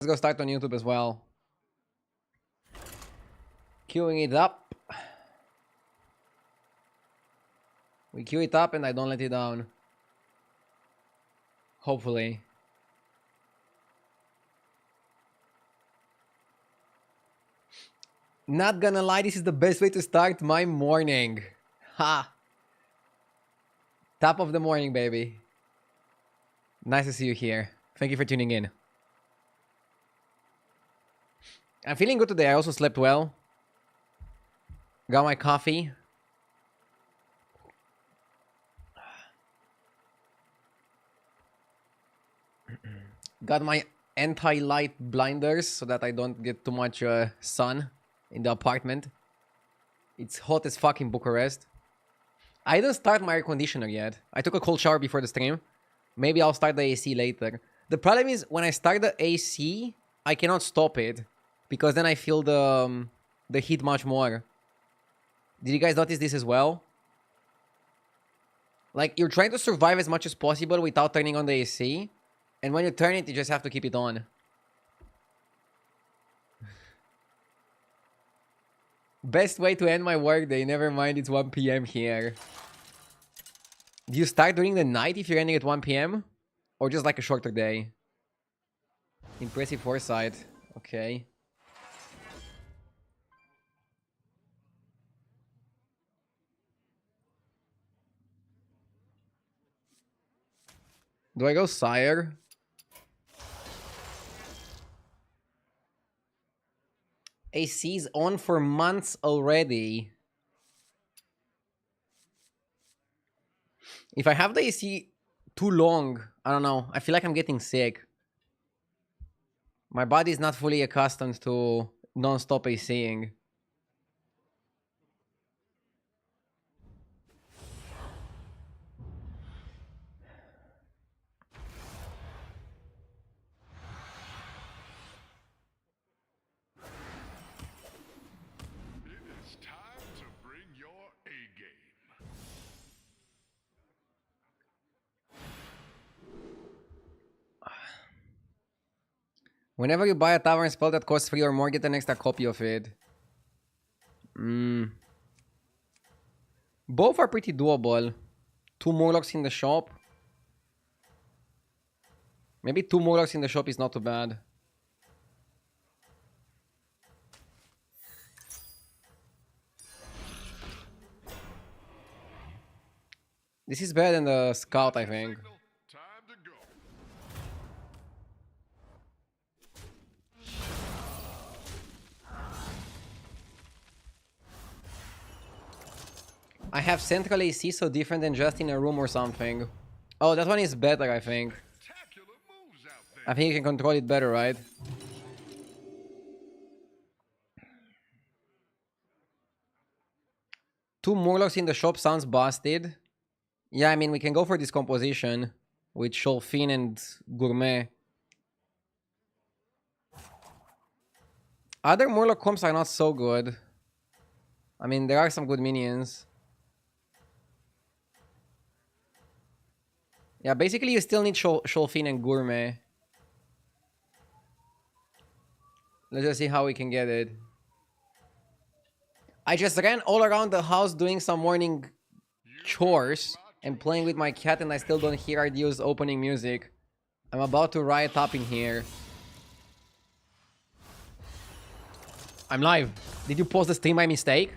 Let's go start on YouTube as well. Queuing it up. We queue it up and I don't let it down. Hopefully. Not gonna lie, this is the best way to start my morning. Ha! Top of the morning, baby. Nice to see you here. Thank you for tuning in. I'm feeling good today. I also slept well. Got my coffee. Got my anti-light blinders so that I don't get too much sun in the apartment. It's hot as fuck in Bucharest. I didn't start my air conditioner yet. I took a cold shower before the stream. Maybe I'll start the AC later. The problem is when I start the AC, I cannot stop it because then I feel the heat much more. Did you guys notice this as well? Like, you're trying to survive as much as possible without turning on the AC. And when you turn it, you just have to keep it on. Best way to end my workday. Never mind, it's 1 p.m. here. Do you start during the night if you're ending at 1 p.m? Or just like a shorter day? Impressive foresight. Okay. Do I go Sire? AC's on for months already. If I have the AC too long, I don't know. I feel like I'm getting sick. My body is not fully accustomed to non-stop ACing. Whenever you buy a tavern spell that costs 3 or more, get an extra copy of it. Both are pretty doable. 2 Murlocs in the shop. Maybe 2 Murlocs in the shop is not too bad. This is better than the Scout, I think. I have central AC, so different than just in a room or something. Oh, that one is better, I think. I think you can control it better, right? Two Murlocs in the shop sounds busted. Yeah, I mean, we can go for this composition with Sholfin and Gourmet. Other Murloc comps are not so good. I mean, there are some good minions. Yeah, basically you still need Sholfin and Gourmet. Let's just see how we can get it. I just ran all around the house doing some morning chores and playing with my cat, and I still don't hear Ideo's opening music. I'm about to riot up in here. I'm live. Did you pause the stream by mistake?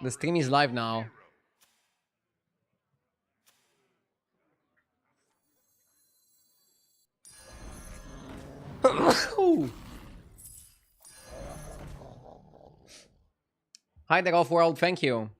The stream is live now. Hi there, Off World. Thank you.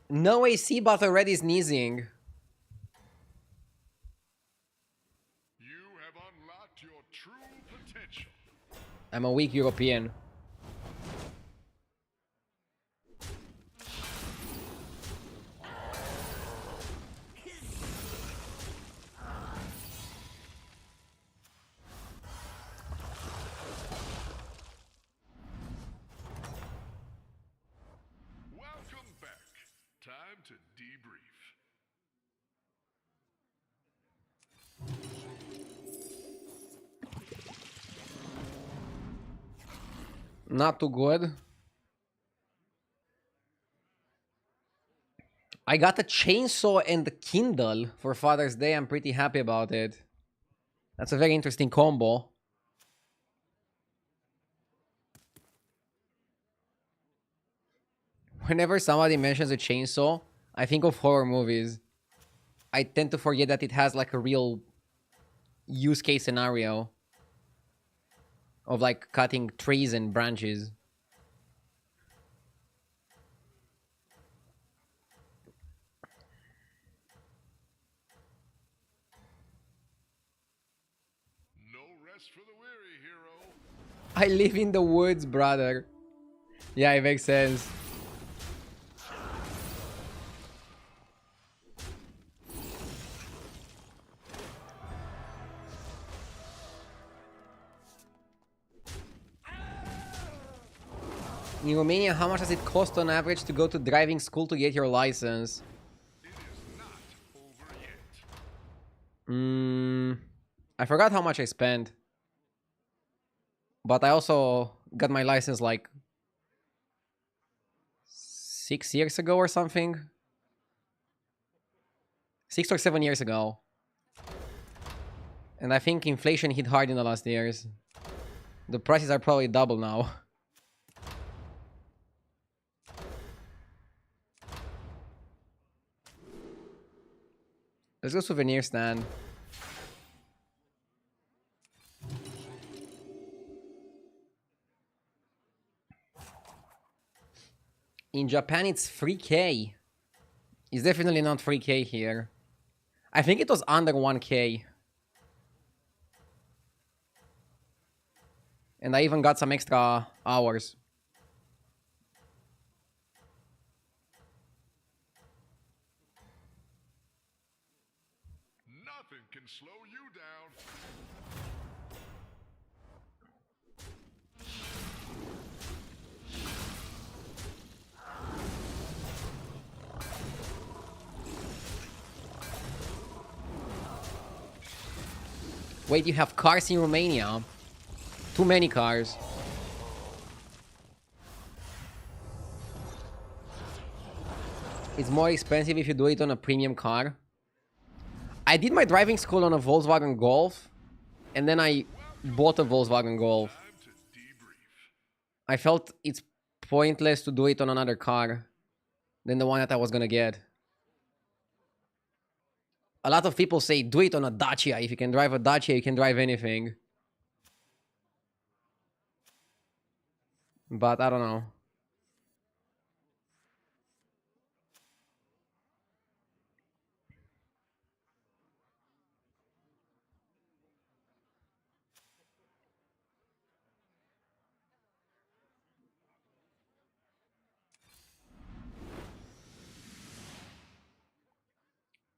No AC, but already sneezing. You have unlocked your true potential. I'm a weak European. Welcome back. Time to debrief. Not too good. I got a chainsaw and the Kindle for Father's Day. I'm pretty happy about it. That's a very interesting combo. Whenever somebody mentions a chainsaw, I think of horror movies. I tend to forget that it has like a real use case scenario of like cutting trees and branches. No rest for the weary, hero. I live in the woods, brother. Yeah, it makes sense. In Romania, how much does it cost on average to go to driving school to get your license? It is not over yet. I forgot how much I spent. But I also got my license like 6 years ago or something. 6 or 7 years ago. And I think inflation hit hard in the last years. The prices are probably double now. Let's go souvenir stand. In Japan, it's 3K. It's definitely not 3K here. I think it was under 1K. And I even got some extra hours. Nothing can slow you down. Wait, you have cars in Romania? Too many cars. It's more expensive if you do it on a premium car. I did my driving school on a Volkswagen Golf, and then I bought a Volkswagen Golf. Time to debrief. I felt it's pointless to do it on another car than the one that I was gonna get. A lot of people say do it on a Dacia. If you can drive a Dacia, you can drive anything. But I don't know.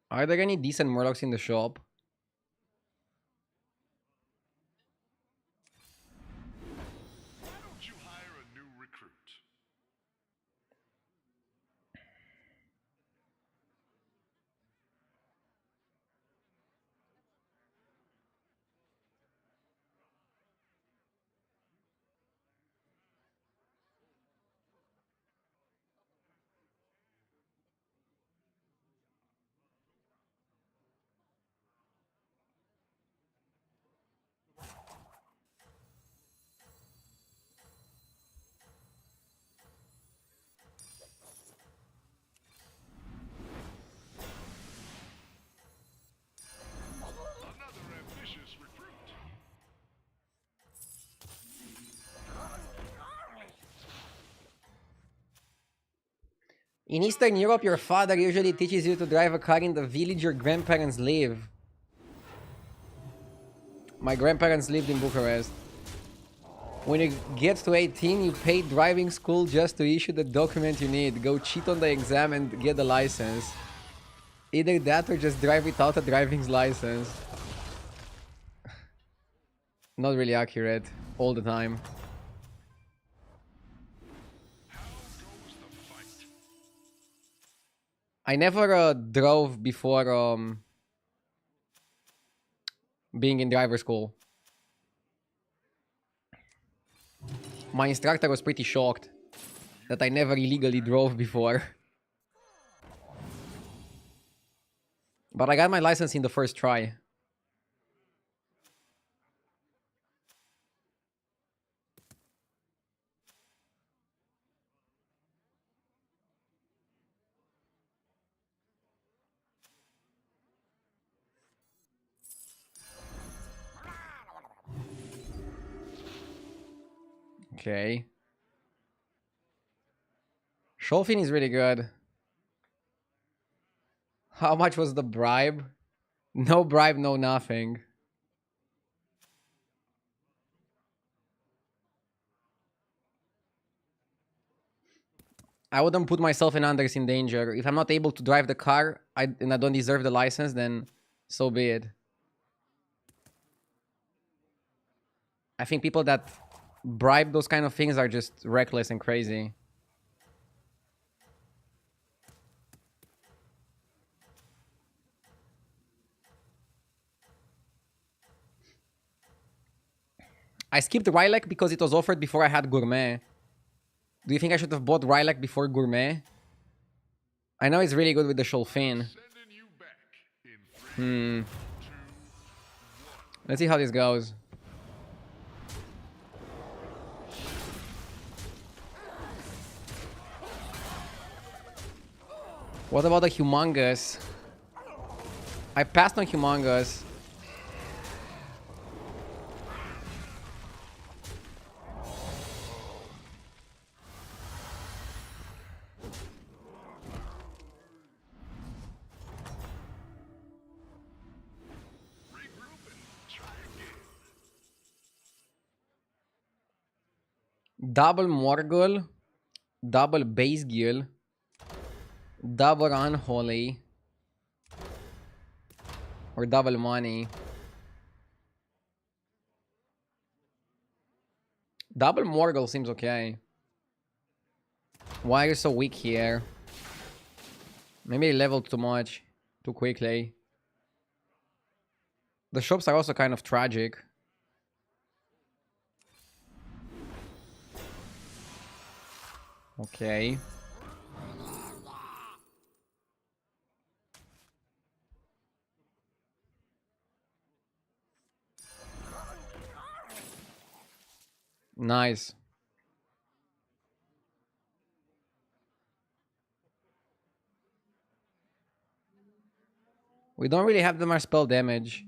Are there any decent Murlocs in the shop? Why don't you hire a new recruit? Another ambitious recruit. In Eastern Europe, your father usually teaches you to drive a car in the village your grandparents live. My grandparents lived in Bucharest. When you get to 18, you pay driving school just to issue the document you need. Go cheat on the exam and get the license. Either that or just drive without a driving license. Not really accurate all the time. I never drove before being in driver school. My instructor was pretty shocked that I never illegally drove before. But I got my license in the first try. Okay. Sholfin is really good. How much was the bribe? No bribe, no nothing. I wouldn't put myself and others in danger. If I'm not able to drive the car and I don't deserve the license, then so be it. I think people that bribe those kind of things are just reckless and crazy. I skipped Rylak because it was offered before I had Gourmet. Do you think I should have bought Rylak before Gourmet? I know it's really good with the Sholfin. Let's see how this goes. What about the Humongous? I passed on Humongous. Double Morgul, double Base Gil, double Unholy, or double Money. Double Morgul seems okay. Why are you so weak here? Maybe I leveled too much, too quickly. The shops are also kind of tragic. Okay. Nice. We don't really have that much spell damage.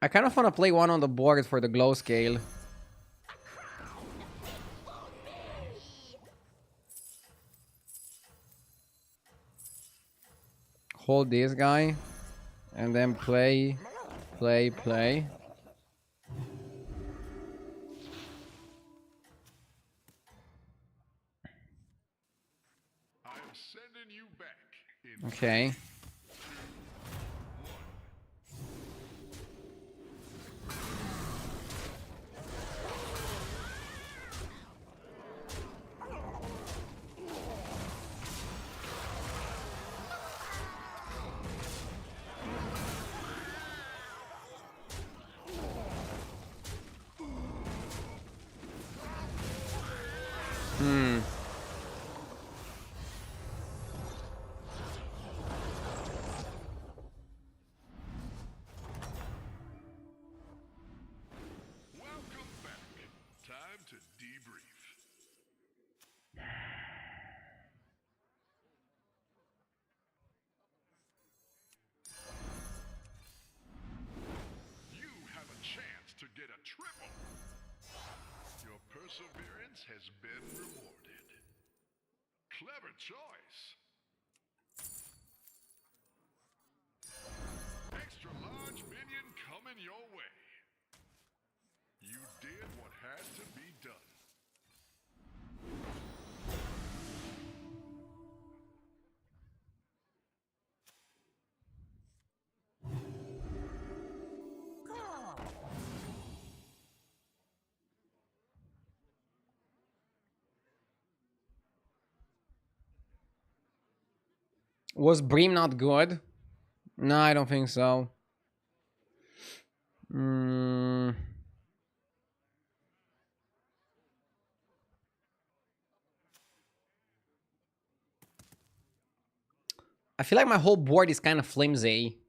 I kind of want to play one on the board for the glow scale. Hold this guy. And then play. Okay. Welcome back. Time to debrief. You have a chance to get a triple. Your perseverance has been rewarded. Clever choice. Extra large minion coming your way. You did what had to be done. Was Bream not good? No, I don't think so. I feel like my whole board is kind of flimsy.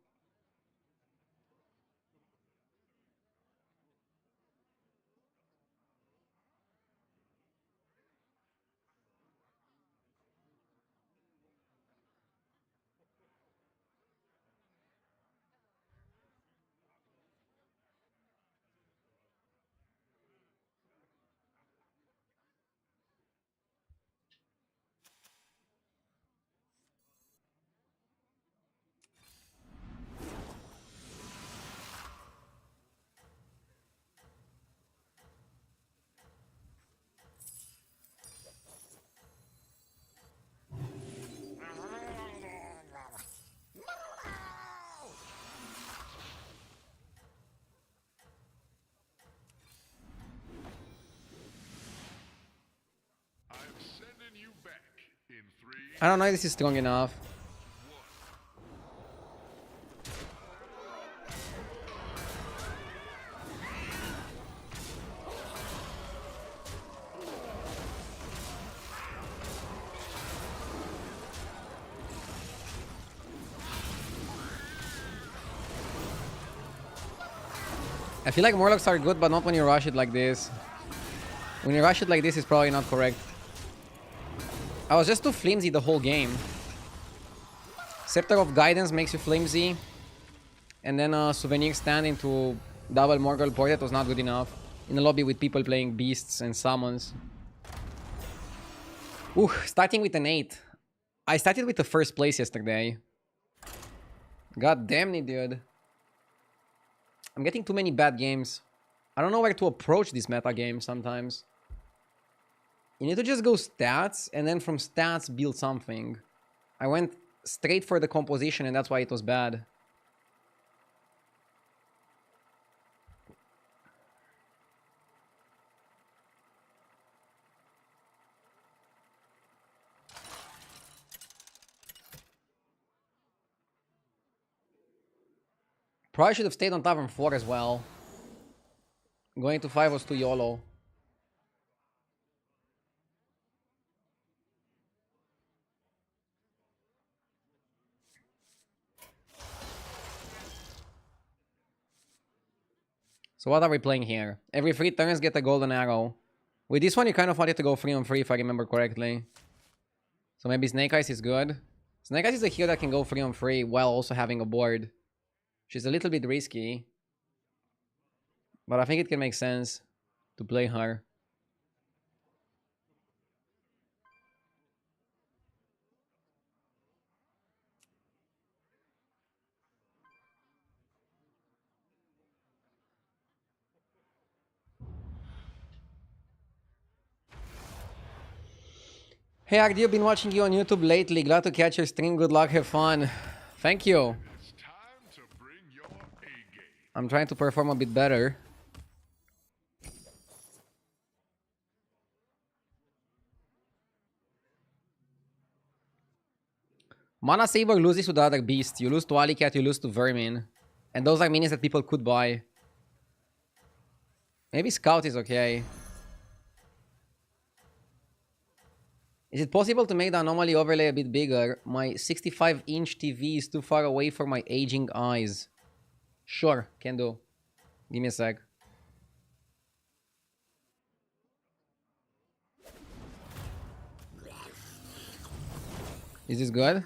I'm sending you back in 3, I don't know if this is strong enough. 1. I feel like Morlocks are good, but not when you rush it like this. When you rush it like this, it's probably not correct. I was just too flimsy the whole game. Scepter of Guidance makes you flimsy. And then Souvenir Stand into double Morgul Portrait was not good enough. In a lobby with people playing beasts and summons. Ooh, starting with an 8. I started with the first place yesterday. God damn it, dude. I'm getting too many bad games. I don't know where to approach this meta game sometimes. You need to just go stats, and then from stats build something. I went straight for the composition, and that's why it was bad. Probably should have stayed on Tavern 4 as well. Going to 5 was too YOLO. So what are we playing here? Every 3 turns get a golden arrow. With this one you kind of wanted to go 3 on 3 if I remember correctly. So maybe Snake Eyes is good. Snake Eyes is a hero that can go 3 on 3 while also having a board. She's a little bit risky. But I think it can make sense to play her. Hey Agdi, I've been watching you on YouTube lately. Glad to catch your stream. Good luck, have fun. Thank you. It's time to bring your A game. I'm trying to perform a bit better. Mana Saber loses to the other beast. You lose to Alicat, you lose to Vermin. And those are minions that people could buy. Maybe Scout is okay. Is it possible to make the anomaly overlay a bit bigger? My 65-inch TV is too far away for my aging eyes. Sure, can do. Give me a sec. Is this good?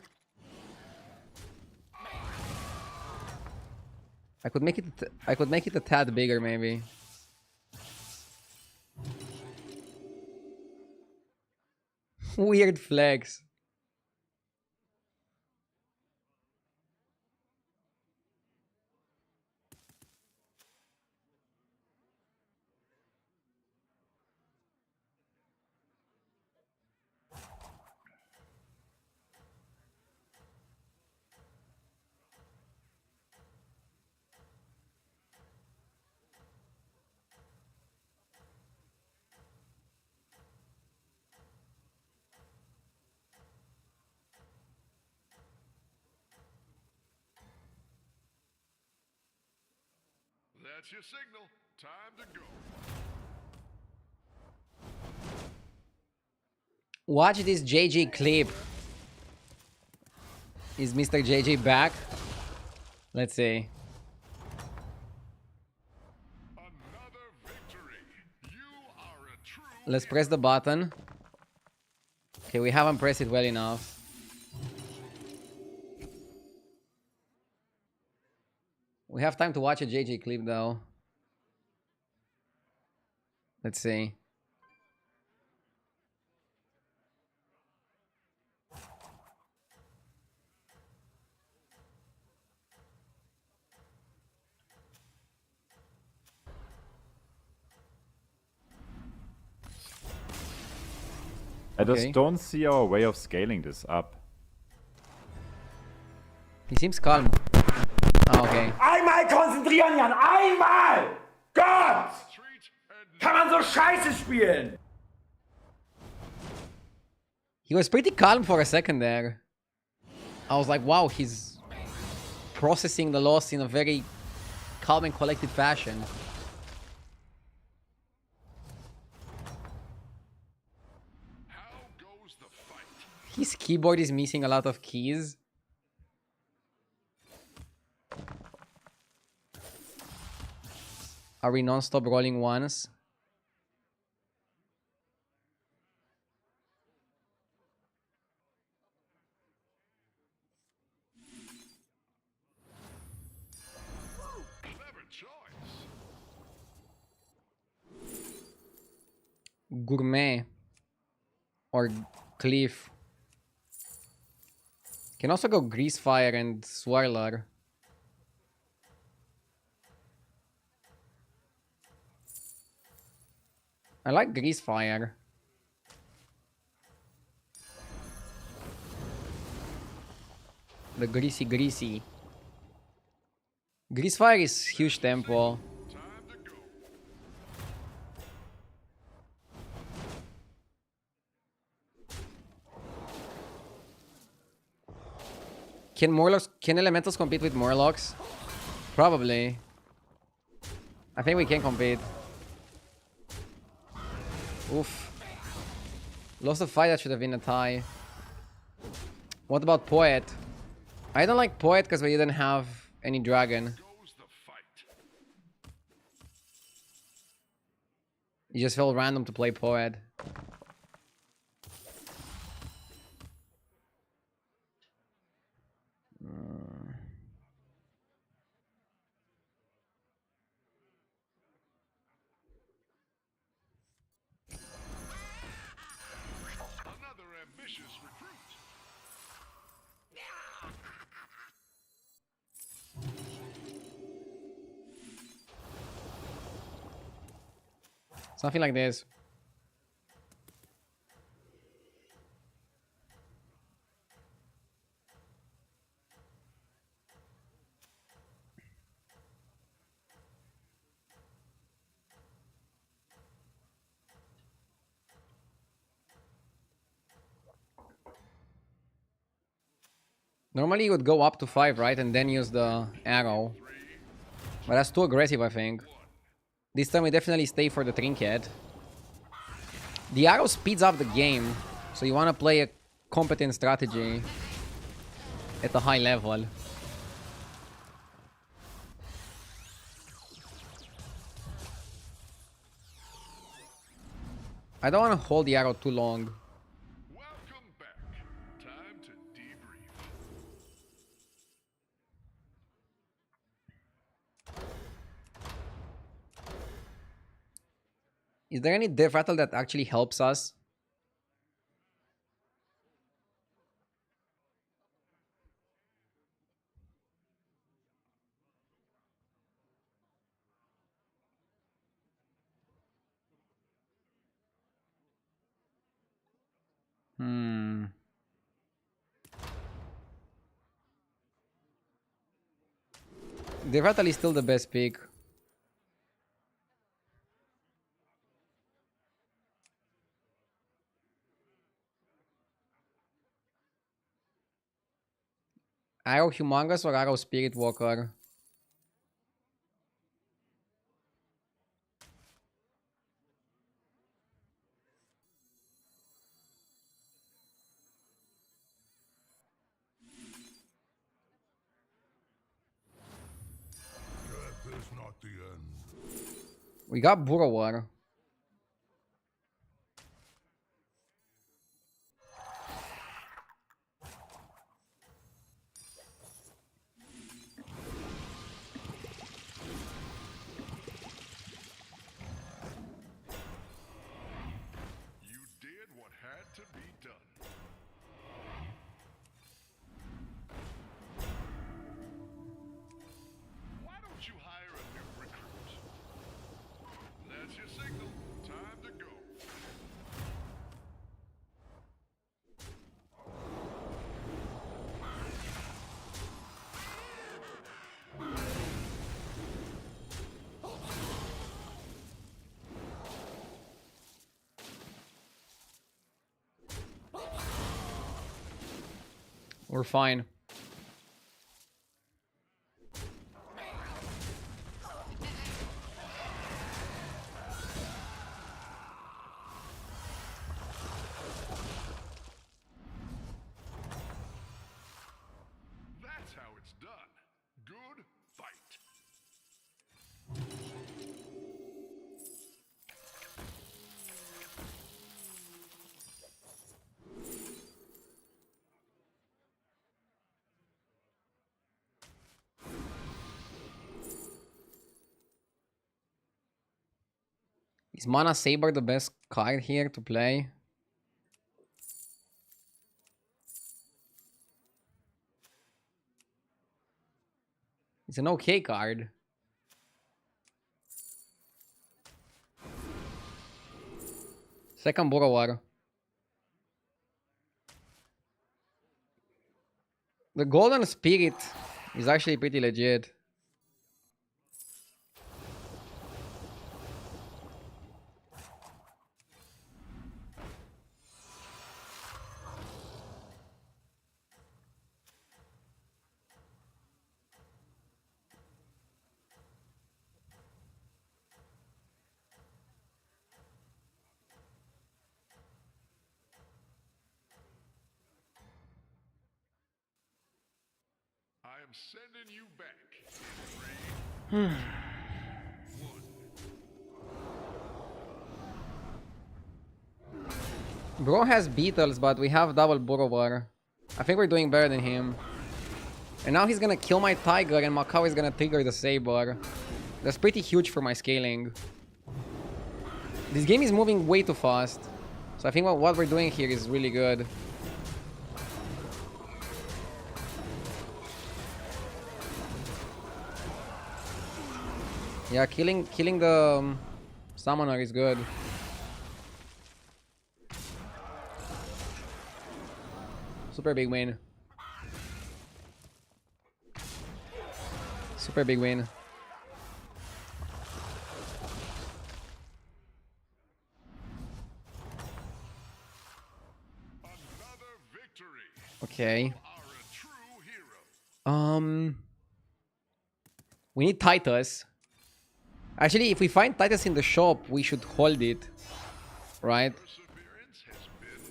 I could make it a tad bigger maybe. Weird flex. That's your signal. Time to go. Watch this JJ clip. Is Mr. JJ back? Let's see. Another victory. You are a true Let's press the button. Okay, we haven't pressed it well enough. We have time to watch a JJ clip though. Let's see. I Okay. just don't see our way of scaling this up. He seems calm. Oh, okay. Einmal konzentrieren, Jan! Einmal! Gott! treat and Kann man so scheiße spielen? He was pretty calm for a second there. I was like, wow, he's processing the loss in a very calm and collected fashion. how goes the fight? His keyboard is missing a lot of keys. Are we non-stop rolling ones? Clever choice. Gourmet. Or Cliff. Can also go Greasefire and Swirler. I like Greasefire. The greasy. Greasefire is huge tempo. Time to go. Can Elementals compete with Morlocks? Probably. I think we can compete. Oof. Lost a fight that should have been a tie. What about Poet? I don't like Poet because we didn't have any dragon. Goes the fight. It just felt random to play Poet. Another ambitious recruit. Something like this. Normally you would go up to 5, right? And then use the arrow. But that's too aggressive, I think. This time we definitely stay for the trinket. The arrow speeds up the game. So you want to play a competent strategy at a high level. I don't want to hold the arrow too long. Welcome back. Time to debrief. Is there any death rattle that actually helps us? Devatal is still the best pick. Arrow Humongous or Arrow Spirit Walker? Death is not the end. We got Burrower. You did what had to be done. Why don't you hire a new recruit? That's your signal. Time to go. We're fine. That's how it's done. Good fight. Is Mana Saber the best card here to play? It's an okay card. Second Burrower. The Golden Spirit is actually pretty legit. I am sending you back. In 3, 1. Bro has Beetles, but we have double Burrower. I think we're doing better than him. And now he's gonna kill my Tiger and Macau is gonna trigger the Saber. That's pretty huge for my scaling. This game is moving way too fast. So I think what we're doing here is really good. Yeah, killing the summoner is good. Super big win. Super big win. Another victory. Okay. You are a true hero. We need Titus. Actually, if we find Titus in the shop, we should hold it. Right? Perseverance has been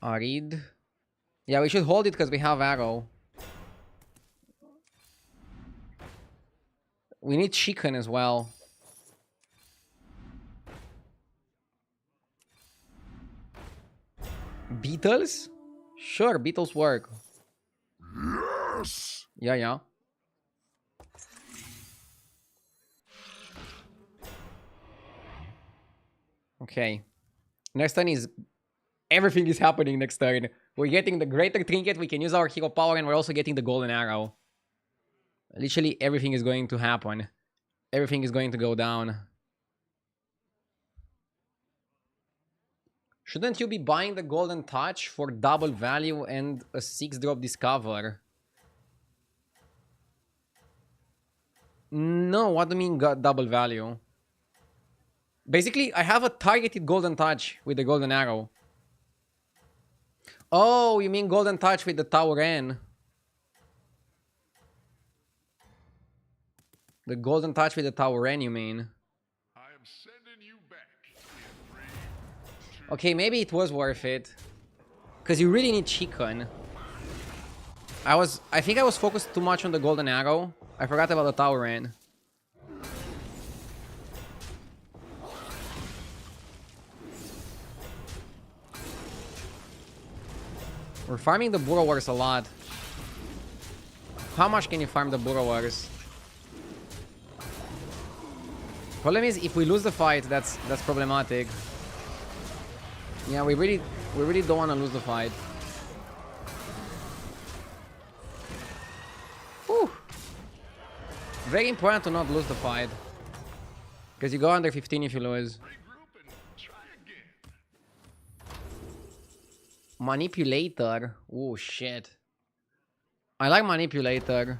rewarded. Arid. Yeah, we should hold it because we have Arrow. We need Chicken as well. Beetles? Sure, Beetles work. Yes. Yeah, yeah. Okay. Next turn is... Everything is happening next turn. We're getting the Greater Trinket, we can use our Hero Power, and we're also getting the Golden Arrow. Literally everything is going to happen. Everything is going to go down. Shouldn't you be buying the Golden Touch for double value and a 6-drop Discover? No, what do you mean got double value? Basically, I have a targeted Golden Touch with the Golden Arrow. Oh, you mean Golden Touch with the Tower N? The Golden Touch with the Tower N, you mean? I am sending you back in 3, 2, Okay, maybe it was worth it. Because you really need Chicken. I think I was focused too much on the Golden Arrow. I forgot about the Tower N. We're farming the Burrowers a lot. How much can you farm the Burrowers? Problem is, if we lose the fight, that's problematic. Yeah, we really don't want to lose the fight. Whew. Very important to not lose the fight. Because you go under 15 if you lose. regroup and try again. Manipulator. Oh, shit. I like Manipulator.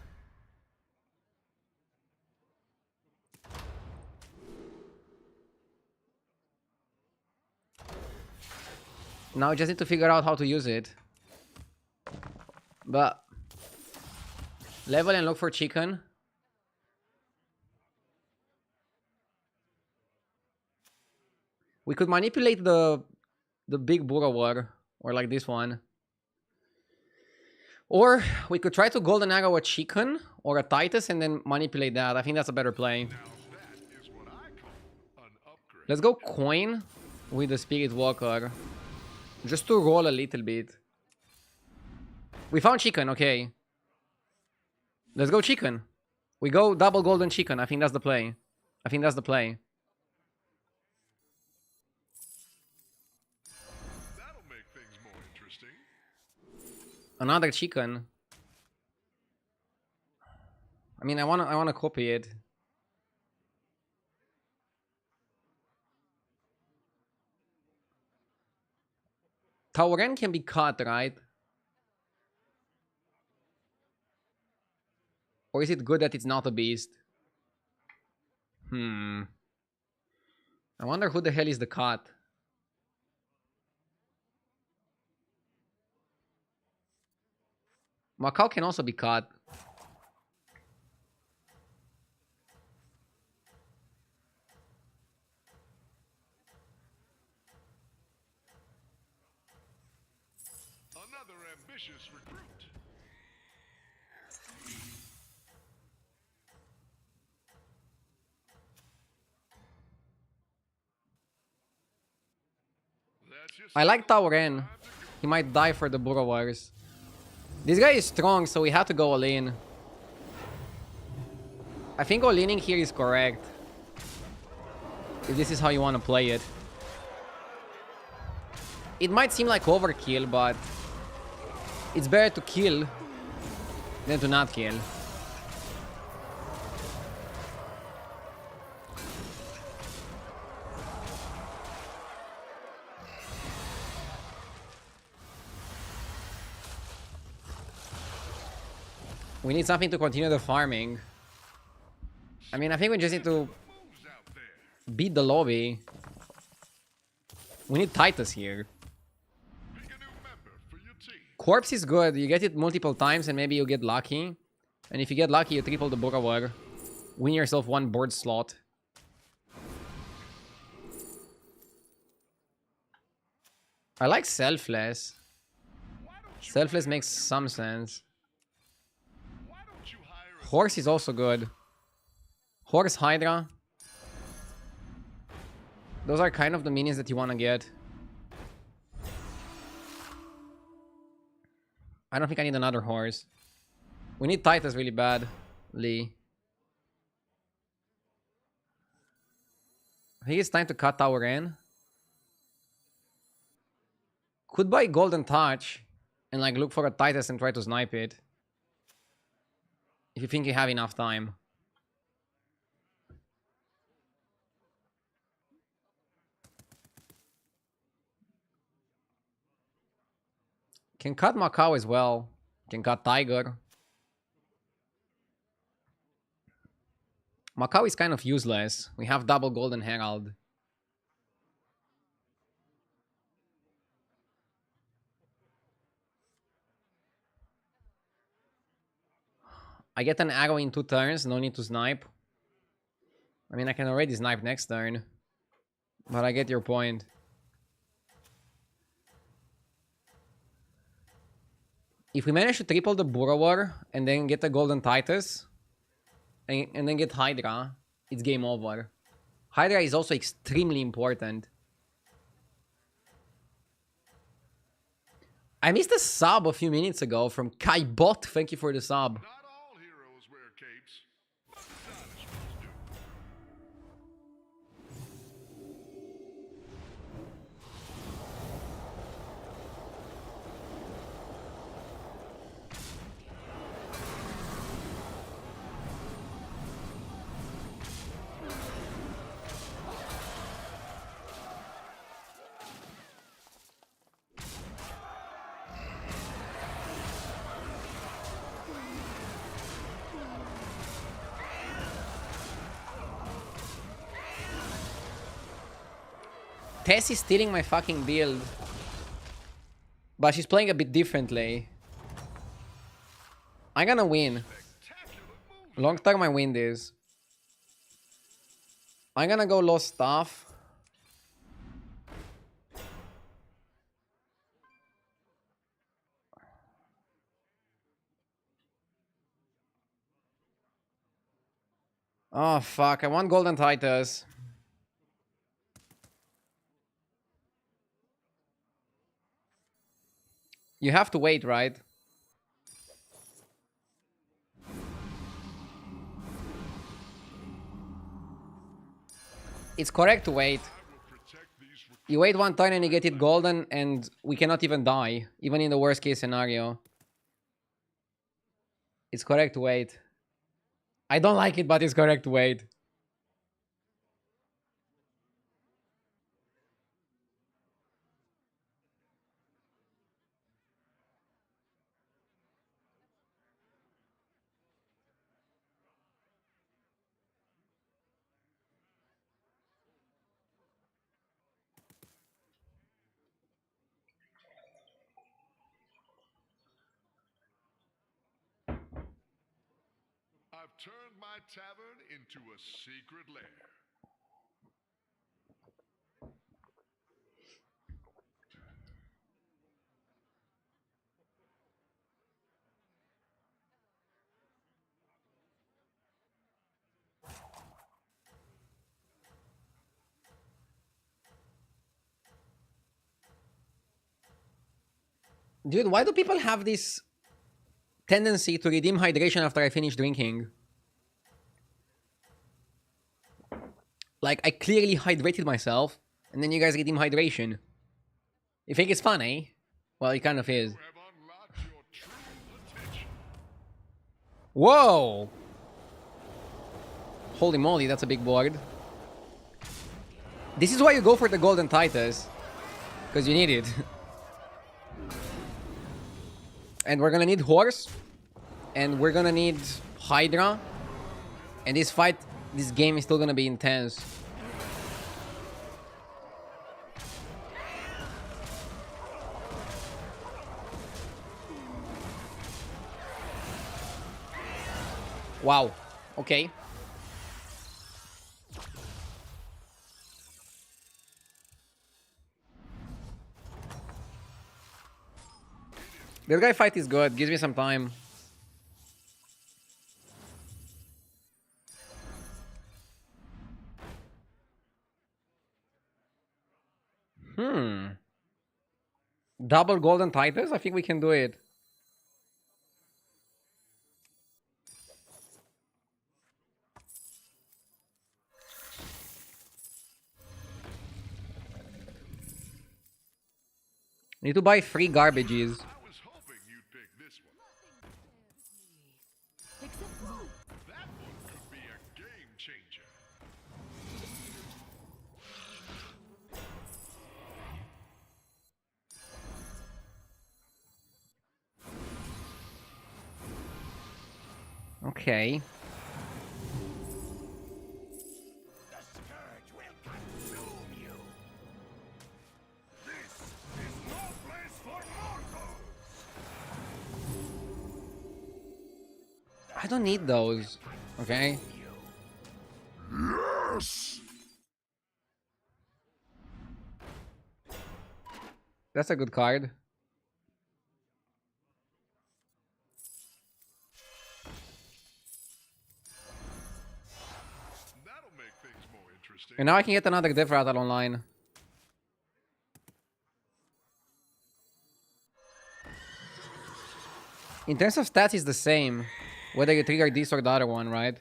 Now I just need to figure out how to use it. But level and look for Chicken. We could manipulate the big Burrower, or like this one. Or we could try to Golden Arrow a Chicken or a Titus and then manipulate that. I think that's a better play. Now that is what I call an upgrade. Let's go Coin with the Spirit Walker. Just to roll a little bit. We found Chicken, okay. Let's go Chicken. We go double Golden Chicken. I think that's the play. I think that's the play. That'll make things more interesting. Another Chicken. I mean, I wanna copy it. Tauren can be cut, right? Or is it good that it's not a beast? I wonder who the hell is the cut. Macau can also be cut. Another ambitious recruit. That's just I like Tauren. He might die for the Burrowers. This guy is strong, so we have to go all in. I think all inning here is correct. If this is how you want to play it. It might seem like overkill, but it's better to kill than to not kill. We need something to continue the farming. I mean, I think we just need to moves out there. beat the lobby. We need Titus here. Pick a new member for your team. Corpse is good. You get it multiple times and maybe you get lucky. And if you get lucky, you triple the Burrower. Win yourself one board slot. I like Selfless. Selfless makes some sense. Why don't you hire a Horse is also good. Horse, Hydra. Those are kind of the minions that you want to get. I don't think I need another horse. We need Titus really badly. I think it's time to cut Tower N. Could buy Golden Touch and like look for a Titus and try to snipe it. If you think you have enough time. Can cut Macau as well. Can cut Tiger. Macau is kind of useless. We have double Golden Herald. I get an arrow in 2 turns, no need to snipe. I mean, I can already snipe next turn. But I get your point. If we manage to triple the Burrower and then get the Golden Titus and then get Hydra, it's game over. Hydra is also extremely important. I missed a sub a few minutes ago from Kaibot. Thank you for the sub. Not all heroes wear capes, but stylish ones do. Tess is stealing my fucking build. But she's playing a bit differently. I'm gonna win. Long term I win this. I'm gonna go lost staff. Oh fuck, I want Golden Titus. You have to wait, right? It's correct to wait. You wait 1 turn and you get it golden and we cannot even die. Even in the worst case scenario. It's correct to wait. I don't like it, but it's correct to wait. I've turned my tavern into a secret lair. Dude, why do people have this tendency to redeem hydration after I finish drinking? Like, I clearly hydrated myself, and then you guys redeem hydration. You think it's funny? Well, it kind of is. You have unlocked your true potential. Whoa! Holy moly, that's a big board. This is why you go for the Golden Titus. Because you need it. And we're gonna need Horse. And we're gonna need Hydra. And this fight, this game is still gonna be intense. Wow. Okay. This guy fight is good. Gives me some time. Double Golden Titus? I think we can do it. Need to buy 3 garbages. I was hoping you'd pick this one. Except me. That one could be a game changer. Okay. I don't need those. Okay. Yes! That's a good card. That'll make things more interesting. And now I can get another Death Rattle online. In terms of stats, it's the same. Whether you trigger this or the other one, right?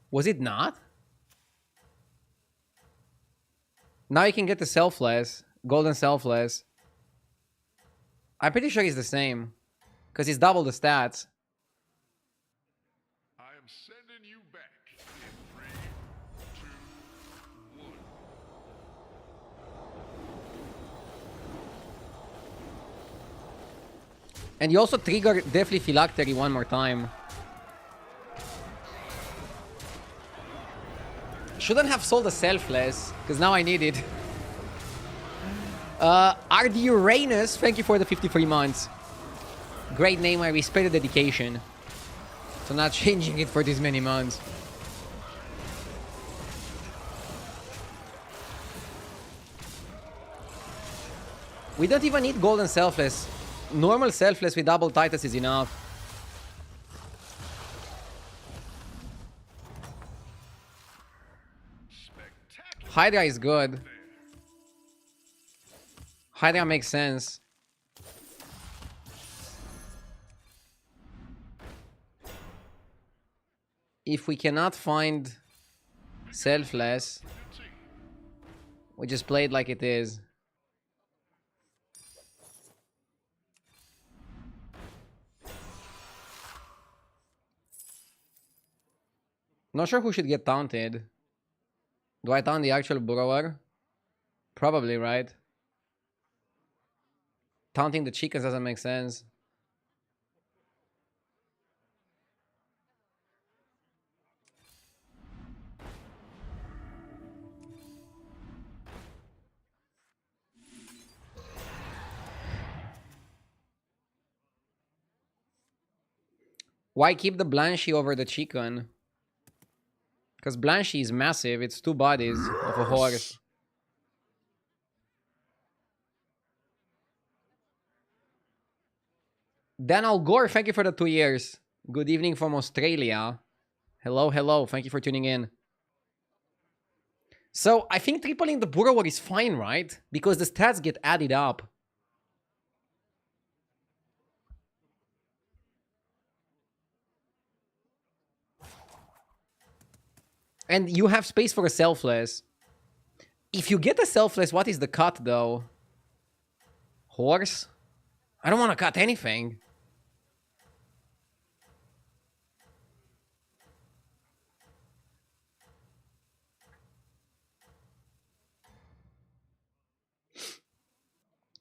Was it not? Now you can get the Selfless. Golden Selfless. I'm pretty sure it's the same. Because it's double the stats. I am sending you back in 3, 2, 1. And you also trigger Deathly Phylactery one more time. Shouldn't have sold the Selfless, because now I need it. RD Uranus, thank you for the 53 months. Great name, I respect the dedication. So not changing it for this many months. We don't even need Golden Selfless. Normal Selfless with double Titus is enough. Spectacular. Hydra is good. Hydra makes sense. If we cannot find Selfless, we just play it like it is. Not sure who should get taunted. Do I taunt the actual Burrower? Probably, right? Taunting the chickens doesn't make sense. Why keep the Blanchy over the chicken? Because Blanchy is massive. It's 2 bodies of a horse. Dan Al Gore, thank you for the 2 years. Good evening from Australia. Hello, hello. Thank you for tuning in. So, I think tripling the Burrower is fine, right? Because the stats get added up. And you have space for a Selfless. If you get a Selfless, what is the cut, though? Horse? I don't want to cut anything.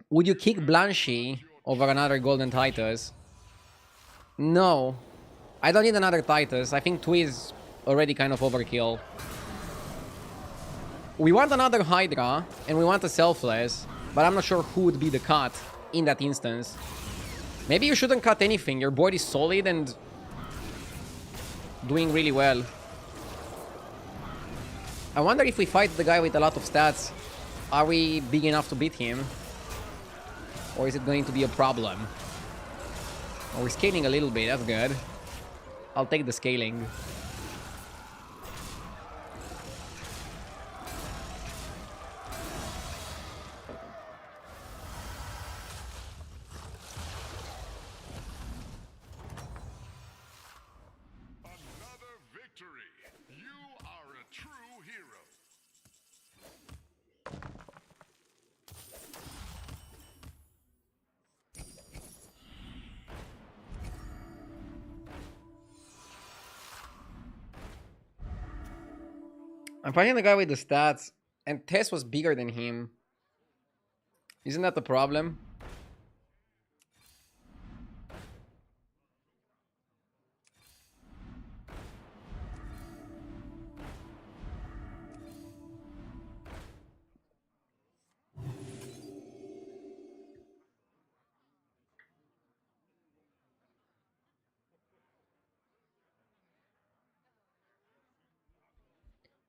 Would you kick Blanchy over another Golden Titus? No. I don't need another Titus. I think 2 is already kind of overkill. We want another Hydra, and we want a Selfless, but I'm not sure who would be the cut in that instance. Maybe you shouldn't cut anything. Your board is solid and doing really well. I wonder if we fight the guy with a lot of stats, are we big enough to beat him? Or is it going to be a problem? Oh, we're scaling a little bit, that's good. I'll take the scaling. Another victory. You are a true hero. I'm fighting the guy with the stats, and Tess was bigger than him. Isn't that the problem?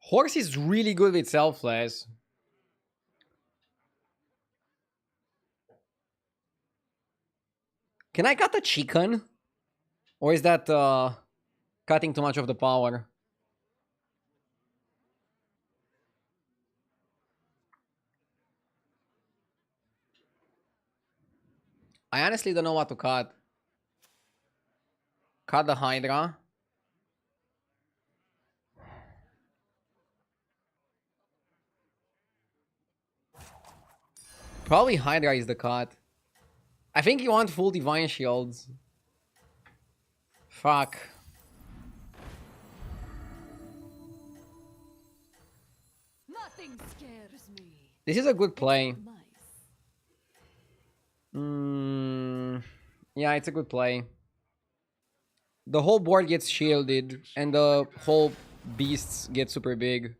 Horse is really good with selfless. Can I cut the chicken? Or is that cutting too much of the power? I honestly don't know what to cut. Cut the Hydra. Probably Hydra is the cut. I think you want full Divine Shields. Fuck. Nothing scares me. This is a good play. Mice. Yeah, it's a good play. The whole board gets shielded, and the whole beasts get super big.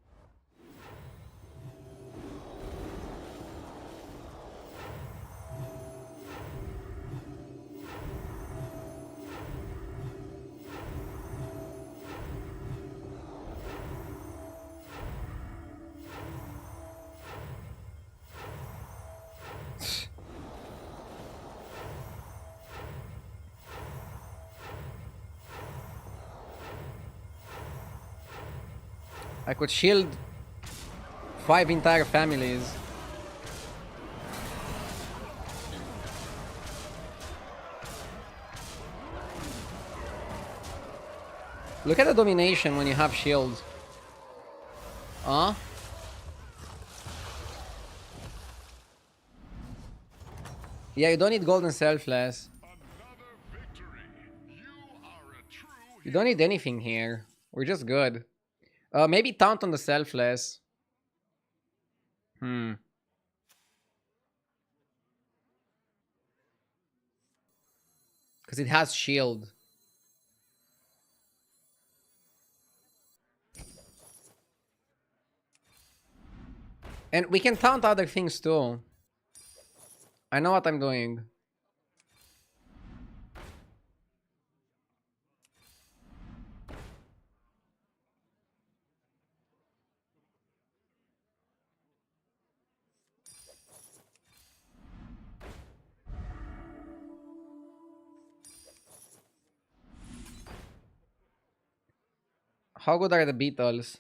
I could shield 5 entire families. Look at the domination when you have shields. Huh? Yeah, you don't need golden selfless. Another victory. You are a true You don't need anything here. We're just good. Maybe taunt on the selfless. Because it has shield. And we can taunt other things too. I know what I'm doing. How good are the Beatles?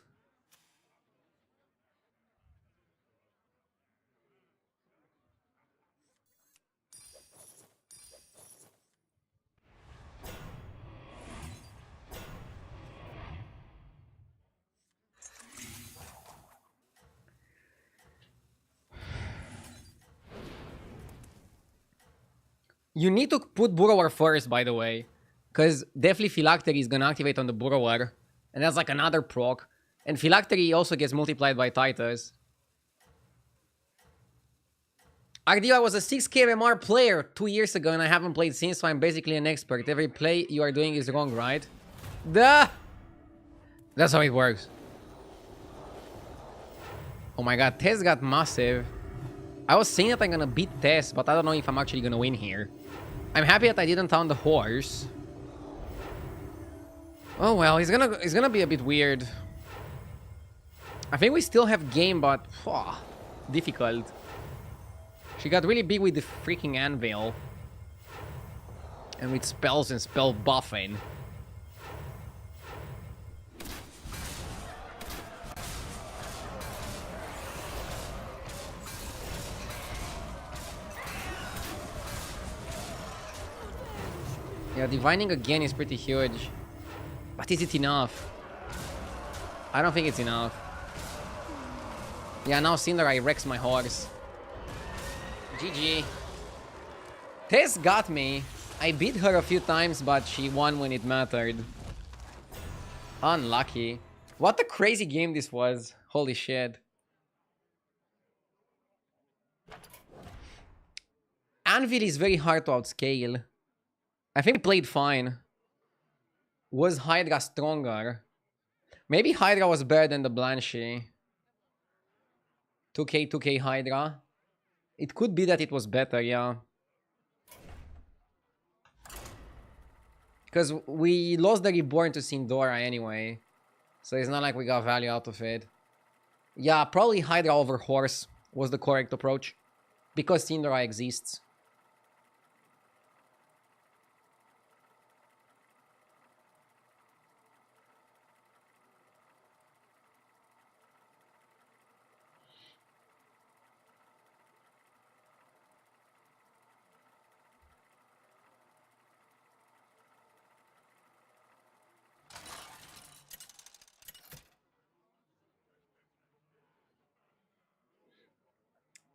You need to put Burrower first, by the way. Because definitely Phylactery is gonna activate on the Burrower. And that's like another proc. And Phylactery also gets multiplied by Titus. RDO, I was a 6k MMR player 2 years ago and I haven't played since, so I'm basically an expert. Every play you are doing is wrong, right? Duh! That's how it works. Oh my god, Tess got massive. I was saying that I'm gonna beat Tess, but I don't know if I'm actually gonna win here. I'm happy that I didn't taunt the horse. Oh well, it's gonna be a bit weird. I think we still have game, but difficult. She got really big with the freaking anvil. And with spells and spell buffing. Yeah, divining again is pretty huge. But is it enough? I don't think it's enough. Yeah, now Cinder, I wrecks my horse. GG. Tess got me. I beat her a few times, but she won when it mattered. Unlucky. What a crazy game this was. Holy shit. Anvil is very hard to outscale. I think we played fine. Was Hydra stronger? Maybe Hydra was better than the Blanchie. 2k Hydra. It could be that it was better, yeah. Because we lost the Reborn to Sindora anyway. So it's not like we got value out of it. Yeah, probably Hydra over Horse was the correct approach. Because Syndra exists.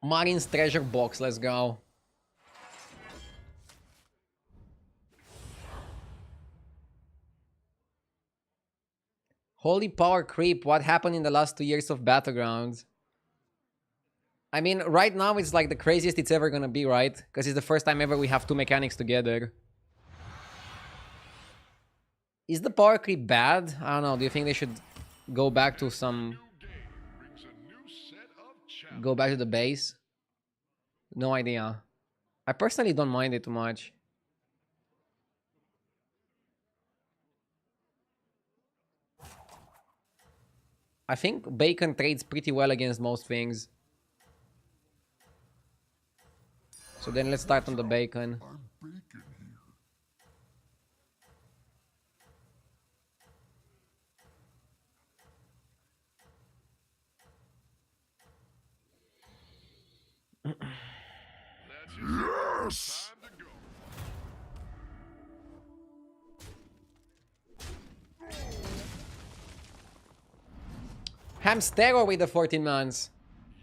Marine's treasure box, let's go. Holy power creep, what happened in the last 2 years of battlegrounds? I mean, right now it's like the craziest it's ever gonna be, right? Because it's the first time ever we have two mechanics together. Is the power creep bad? I don't know, do you think they should go back to some... Go back to the base? No idea. I personally don't mind it too much. I think Bacon trades pretty well against most things. So then let's start on the Bacon. Yes! Time to go. Hamstero with the 14 months.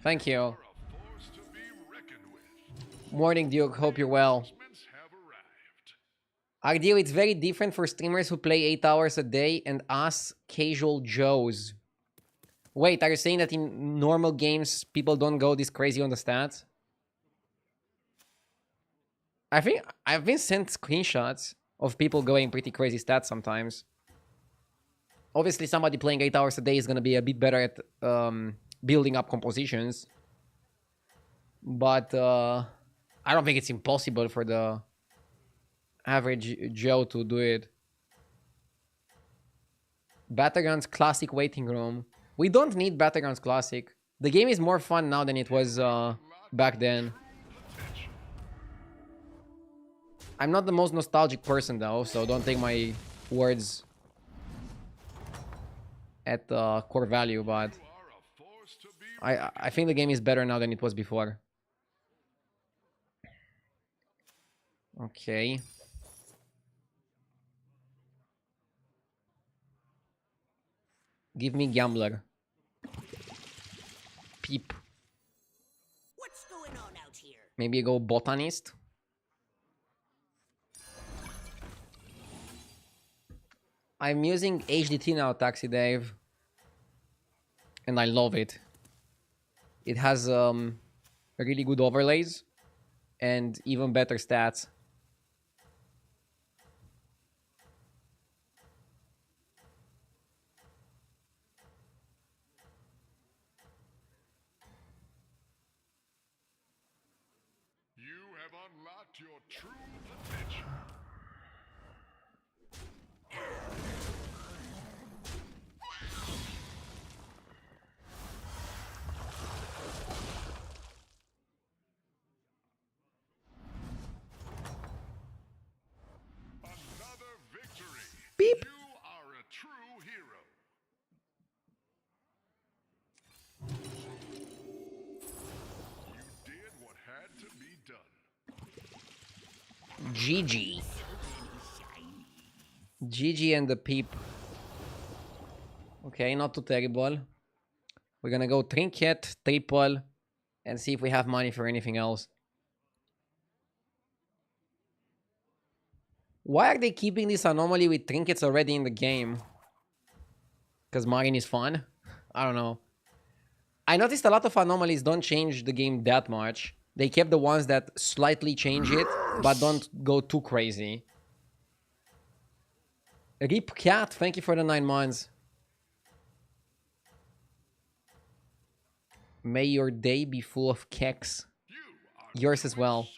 Thank you. Are a force to be reckoned with. Morning, Duke. Hope you're well. Announcements have arrived. Ardio, it's very different for streamers who play 8 hours a day and us casual Joes. Wait, are you saying that in normal games people don't go this crazy on the stats? I think I've been sent screenshots of people going pretty crazy stats sometimes. Obviously, somebody playing 8 hours a day is going to be a bit better at building up compositions. But I don't think it's impossible for the average Joe to do it. Battlegrounds Classic waiting room. We don't need Battlegrounds Classic. The game is more fun now than it was back then. I'm not the most nostalgic person though, so don't take my words at core value, but I think the game is better now than it was before. Okay. Give me Gambler. Peep. What's going on out here? Maybe go Botanist. I'm using HDT now, Taxi Dave. And I love it. It has really good overlays and even better stats. You have unlocked your true potential. Another victory. Beep. You are a true hero. You did what had to be done. GG. GG and the Peep. Okay, not too terrible. We're gonna go Trinket, Triple, and see if we have money for anything else. Why are they keeping this anomaly with trinkets already in the game? Because Marine is fun? I don't know. I noticed a lot of anomalies don't change the game that much. They kept the ones that slightly change it, but don't go too crazy. Rip Cat, thank you for the 9 months. May your day be full of keks. Yours as well.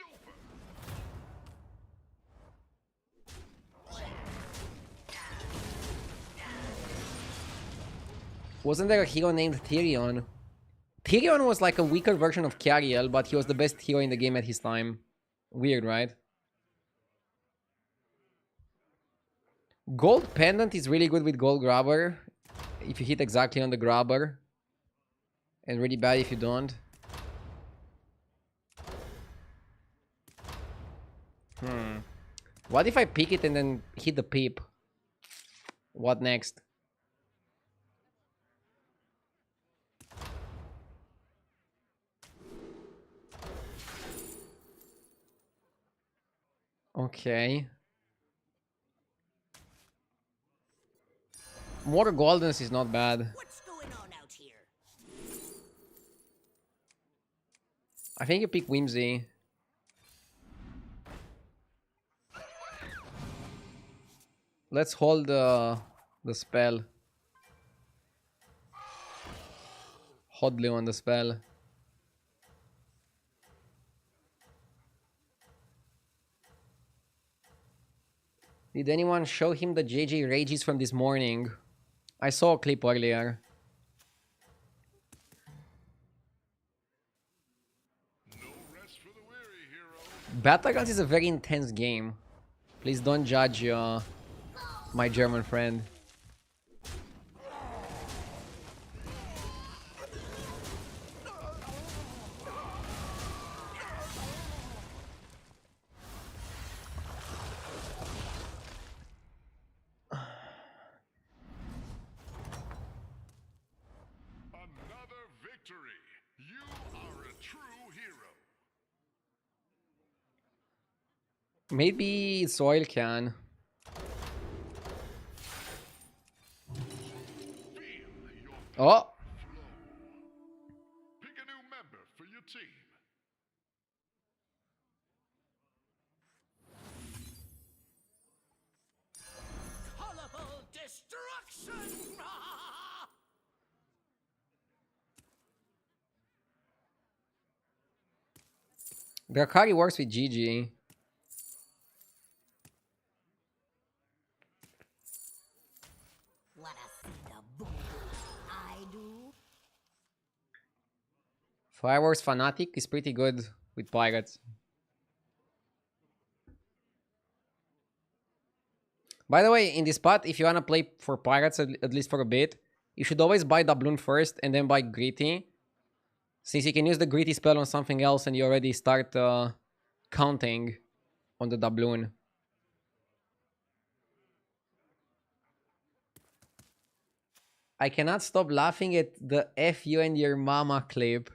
Wasn't there a hero named Tyrion? Tyrion was like a weaker version of Cariel, but he was the best hero in the game at his time. Weird, right? Gold Pendant is really good with Gold Grabber if you hit exactly on the grabber, and really bad if you don't. What if I pick it and then hit the peep? What next? Okay. More Goldens is not bad. What's going on out here? I think you pick Whimsy. Let's hold the spell. Hodley on the spell. Did anyone show him the JJ rages from this morning? I saw a clip earlier. No rest for the weary, hero. Battlegrounds is a very intense game. Please don't judge my German friend. Another victory. You are a true hero. Maybe it's oil can. Feel your Oh, flow. Pick a new member for your team. Colorful destruction! Drakari works with GG. Wanna see the boom I do? Fireworks Fanatic is pretty good with pirates. By the way, in this spot, if you wanna play for pirates at least for a bit, you should always buy doubloon first and then buy Gritty. Since you can use the Gritty spell on something else and you already start counting on the doubloon. I cannot stop laughing at the F you and your mama clip.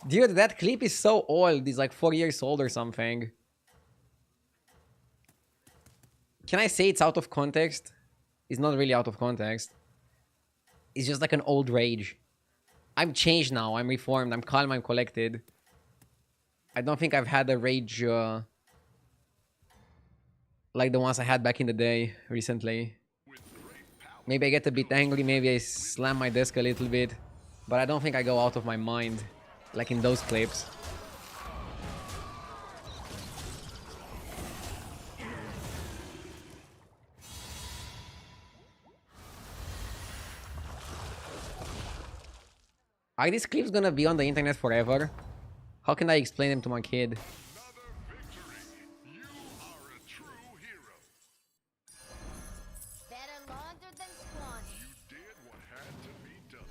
Dude, that clip is so old. It's like 4 years old or something. Can I say it's out of context? It's not really out of context. It's just like an old rage. I'm changed now. I'm reformed. I'm calm. I'm collected. I don't think I've had a rage like the ones I had back in the day recently. Maybe I get a bit angry. Maybe I slam my desk a little bit. But I don't think I go out of my mind like in those clips. Are these clips gonna be on the internet forever? How can I explain them to my kid? Another victory. You are a true hero. Better laundered than squandered. You did what had to be done.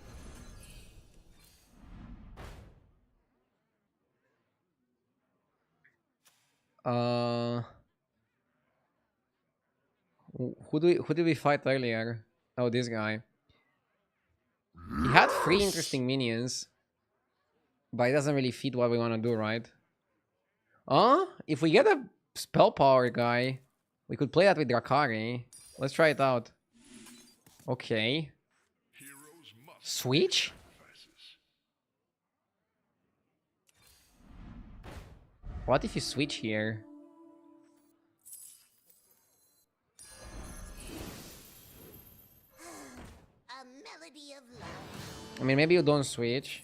Who did we fight earlier? Oh, this guy. He had 3 interesting minions, but it doesn't really fit what we want to do, right? If we get a spell power guy, we could play that with Drakari. Let's try it out. Okay. Heroes must Switch? sacrifices. What if you switch here? A melody of love. I mean, maybe you don't switch.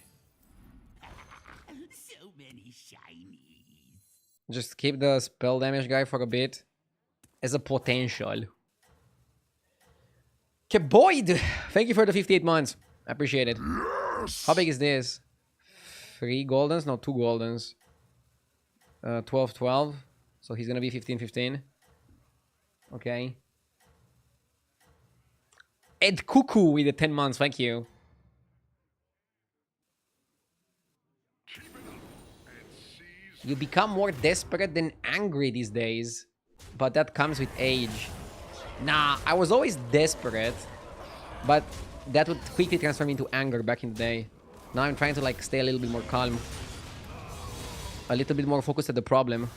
So many shinies. Just keep the spell damage guy for a bit as a potential. Okay, Boyd! Thank you for the 58 months. I appreciate it. How big is this? 3 goldens? No, 2 goldens. 12, 12. So he's gonna be 15, 15. Okay. Ed Cuckoo with the 10 months, thank you. You become more desperate than angry these days. But that comes with age. Nah, I was always desperate. But that would quickly transform into anger back in the day. Now I'm trying to like stay a little bit more calm. A little bit more focused at the problem.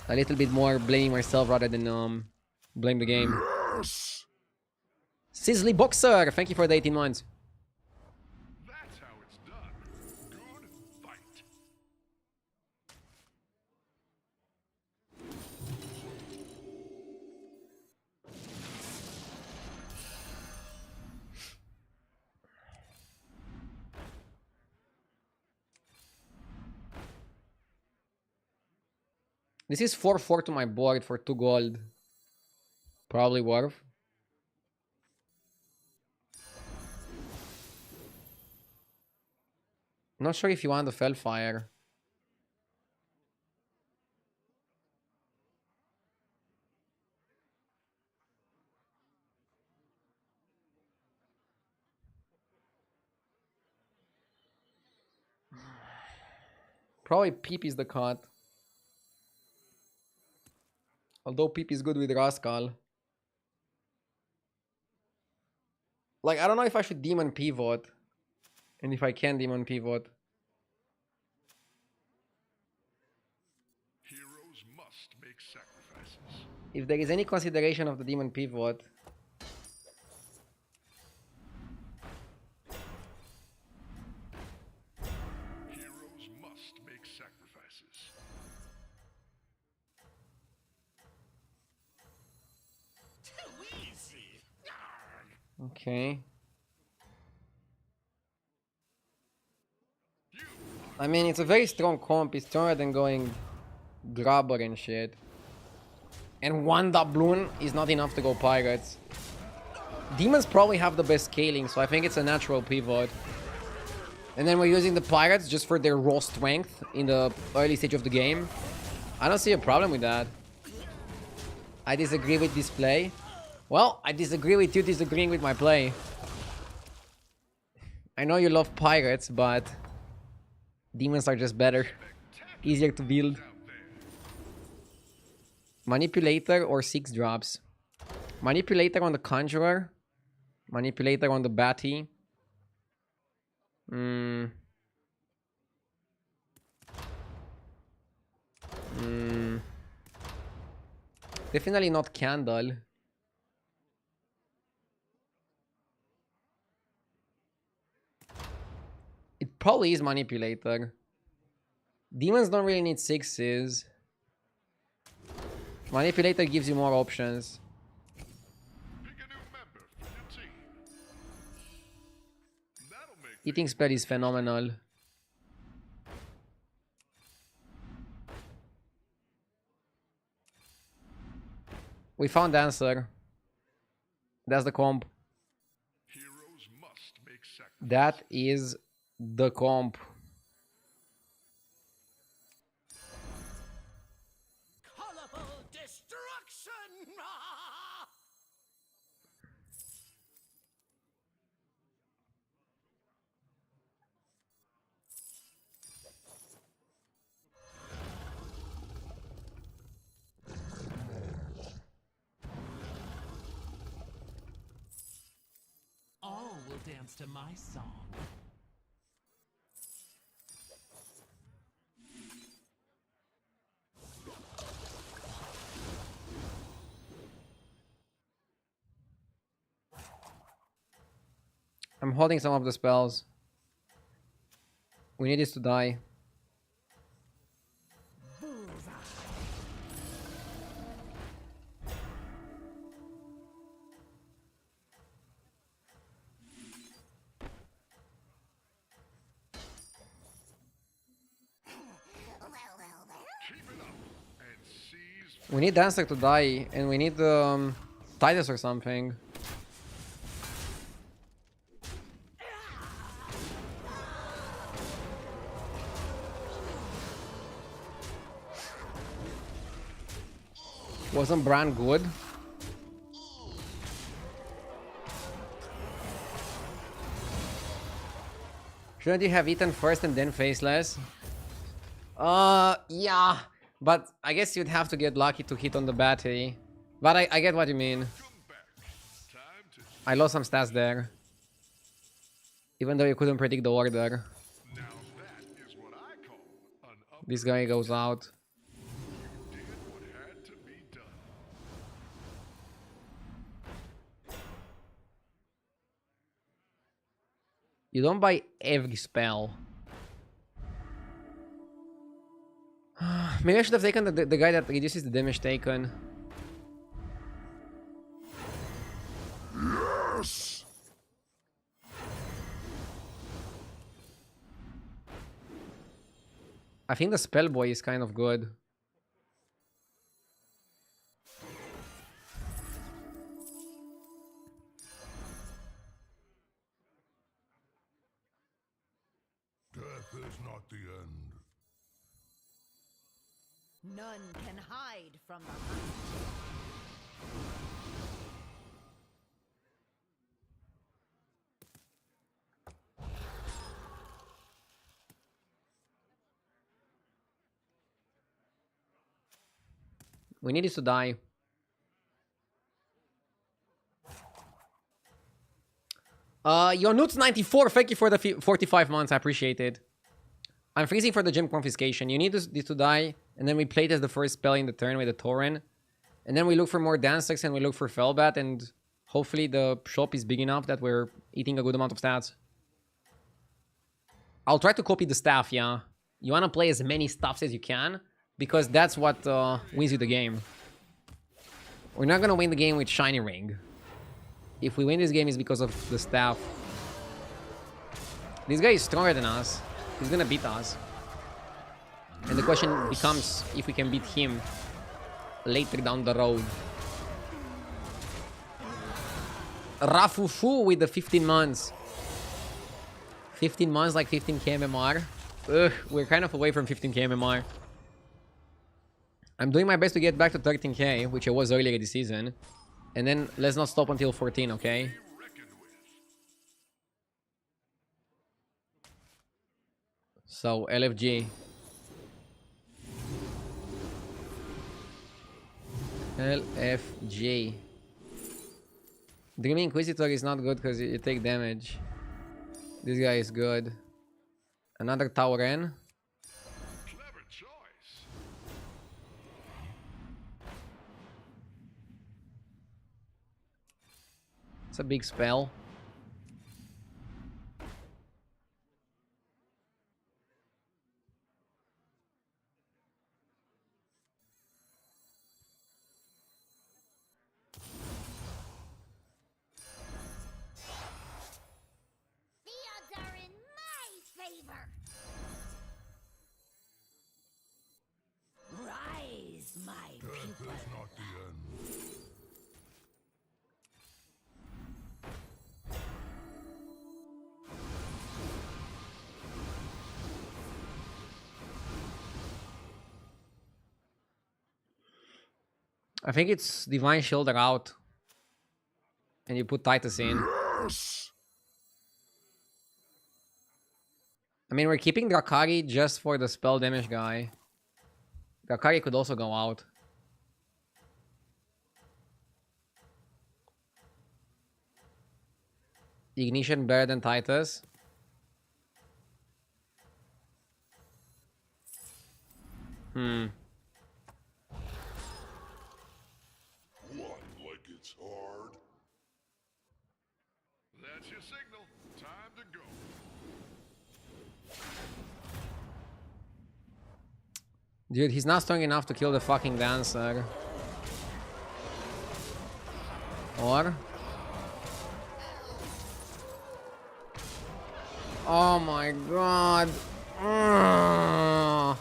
A little bit more blaming myself rather than blame the game. Sizzly Boxer, thank you for the 18 months. That's how it's done. Good fight. This is 4-4 to my board for 2 gold. Probably worth. Not sure if you want the Fellfire. Probably Peep is the cut. Although Peep is good with Rascal. Like, I don't know if I should Demon Pivot. And if I can Demon Pivot. Heroes must make sacrifices. If there is any consideration of the Demon Pivot. Heroes must make sacrifices. Too easy. Okay. I mean, it's a very strong comp. It's stronger than going Grabber and shit. And 1 doubloon is not enough to go Pirates. Demons probably have the best scaling, so I think it's a natural pivot. And then we're using the Pirates just for their raw strength in the early stage of the game. I don't see a problem with that. I disagree with this play. Well, I disagree with you disagreeing with my play. I know you love Pirates, but Demons are just better. Easier to build. Manipulator or 6 drops? Manipulator on the Conjurer. Manipulator on the Batty. Definitely not Candle. It probably is Manipulator. Demons don't really need 6s. Manipulator gives you more options. Pick a new member for your team. That'll make Eating spell is phenomenal. We found the answer. That's the comp. heroes must make sacrifices. That is the comp. Colorful destruction! All will dance to my song. I'm holding some of the spells. We need this to die. Keep it up and seize. We need Dancer to die, and we need Titus or something. Wasn't Bran good? Shouldn't you have eaten first and then faceless? Yeah. But I guess you'd have to get lucky to hit on the battery. But I get what you mean. I lost some stats there. Even though you couldn't predict the order. This guy goes out. You don't buy every spell. Maybe I should have taken the guy that reduces the damage taken. Yes! I think the spell boy is kind of good. Death is not the end. None can hide from the hunt. We need this to die. Your Newt's 94. Thank you for the 45 months. I appreciate it. I'm freezing for the gem confiscation. You need this to die, and then we play it as the first spell in the turn with the Tauren. And then we look for more dance decks and we look for Fellbat, and hopefully the shop is big enough that we're eating a good amount of stats. I'll try to copy the staff, yeah. You want to play as many stuffs as you can, because that's what wins you the game. We're not going to win the game with Shiny Ring. If we win this game, it's because of the staff. This guy is stronger than us. He's going to beat us. And the question becomes if we can beat him later down the road. Rafufu with the 15 months. 15 months like 15k MMR. Ugh, we're kind of away from 15k MMR. I'm doing my best to get back to 13k, which I was earlier this season. And then let's not stop until 14, okay? So, LFG. LFG. Dreaming Inquisitor is not good because you take damage. This guy is good. Another Tauren. Clever choice. It's a big spell. The odds are in my favor. Rise, my Death pupil. is not the end. I think it's Divine Shielder out. And you put Titus in. Yes! I mean, we're keeping Drakari just for the spell damage guy. Drakari could also go out. Ignition better than Titus. One like it's hard. That's your signal. Time to go. Dude, he's not strong enough to kill the fucking dancer. Or? Oh my god. Ugh.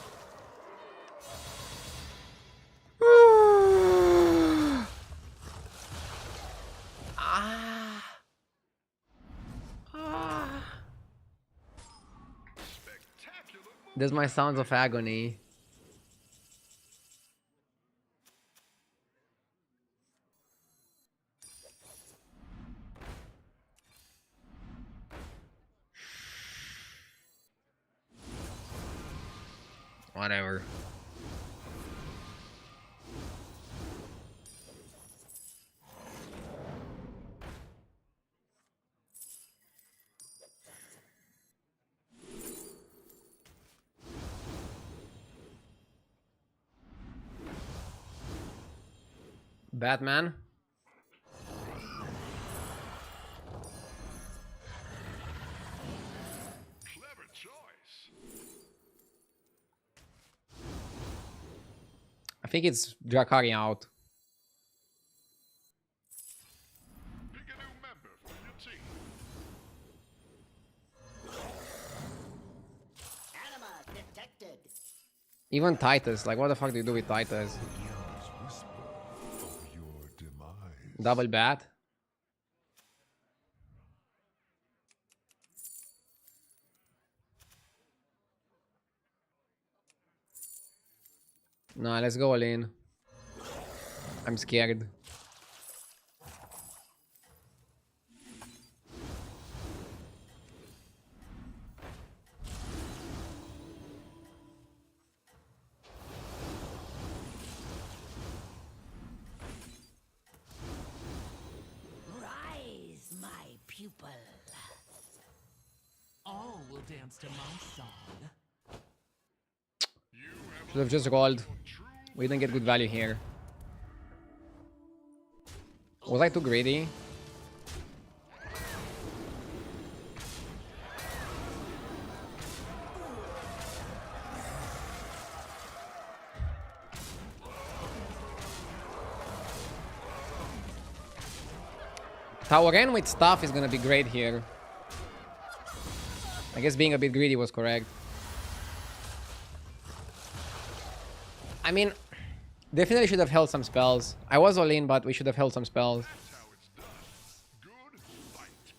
Ah. Ah. Spectacular move. There's my sounds of agony. Whatever. Batman. Clever choice. I think it's Drakari out. Pick a new member for your team. Anima detected. Even Titus. Like, what the fuck do you do with Titus? Double bat. Nah, let's go all in. I'm scared. Rise, my pupil. All will dance to my song. Should have just rolled. We didn't get good value here. Was I too greedy? Tower with stuff is gonna be great here. I guess being a bit greedy was correct. I mean, definitely should have held some spells. I was all in, but we should have held some spells. That's how it's done. Good fight.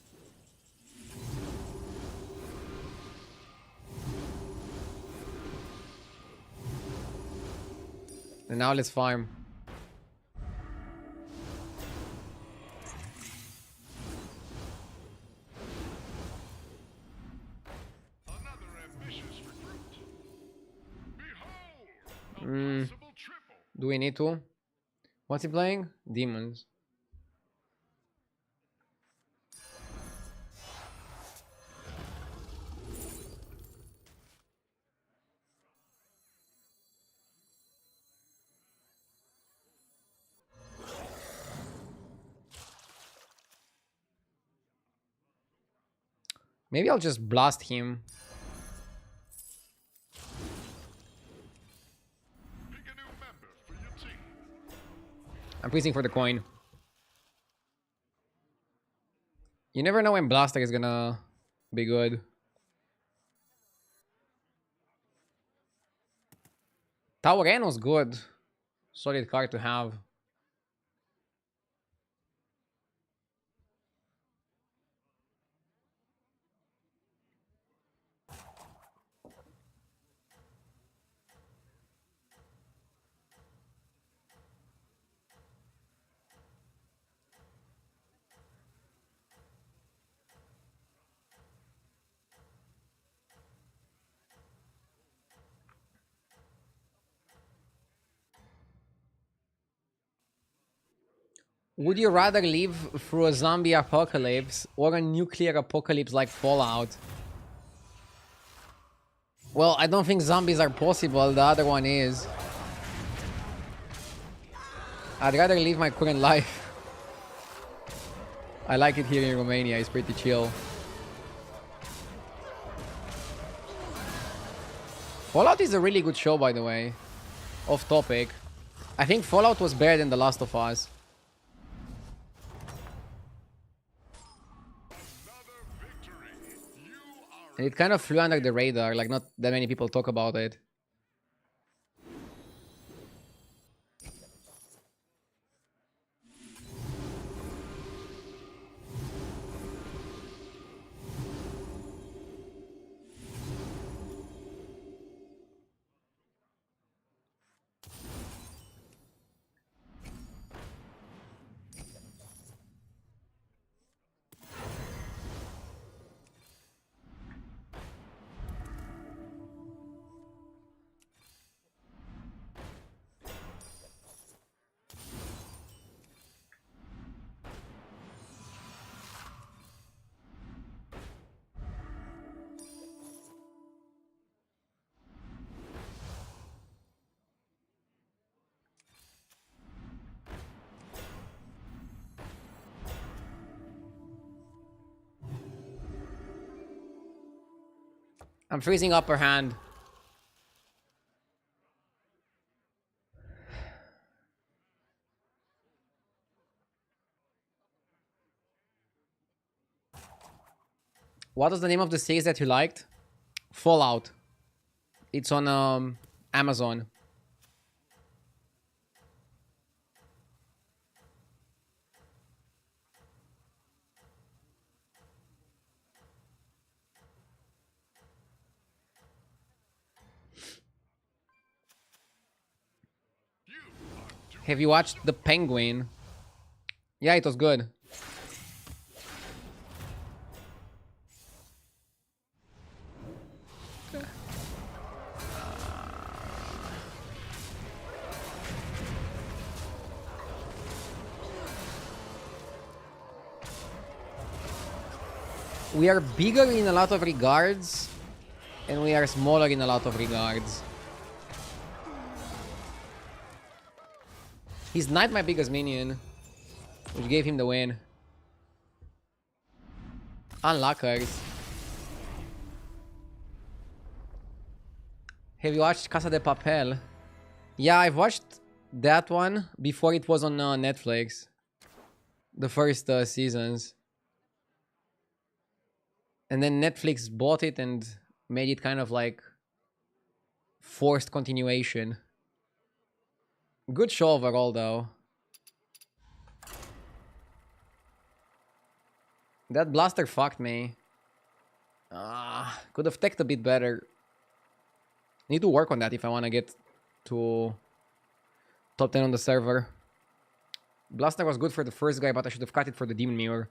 And now let's farm. Another ambitious recruit. Behold, a possible triple. Do we need to? What's he playing? Demons. Maybe I'll just blast him. Pick a new member for your team. I'm freezing for the coin. You never know when Blaster is gonna be good. Tower N was good. Solid card to have. Would you rather live through a zombie apocalypse or a nuclear apocalypse like Fallout? Well, I don't think zombies are possible. The other one is. I'd rather live my current life. I like it here in Romania. It's pretty chill. Fallout is a really good show, by the way. Off topic. I think Fallout was better than The Last of Us. Another victory. You are And it kind of flew under the radar. Like, not that many people talk about it. I'm freezing upper hand. What was the name of the series that you liked? Fallout. It's on Amazon. Have you watched The Penguin? Yeah, it was good. We are bigger in a lot of regards, and we are smaller in a lot of regards. He's not my biggest minion, which gave him the win. Unlockers. Have you watched Casa de Papel? Yeah, I've watched that one before it was on Netflix. The first seasons. And then Netflix bought it and made it kind of like forced continuation. Good show overall, though. That blaster fucked me. Could have teched a bit better. Need to work on that if I want to get to top 10 on the server. Blaster was good for the first guy, but I should have cut it for the Demon Mirror.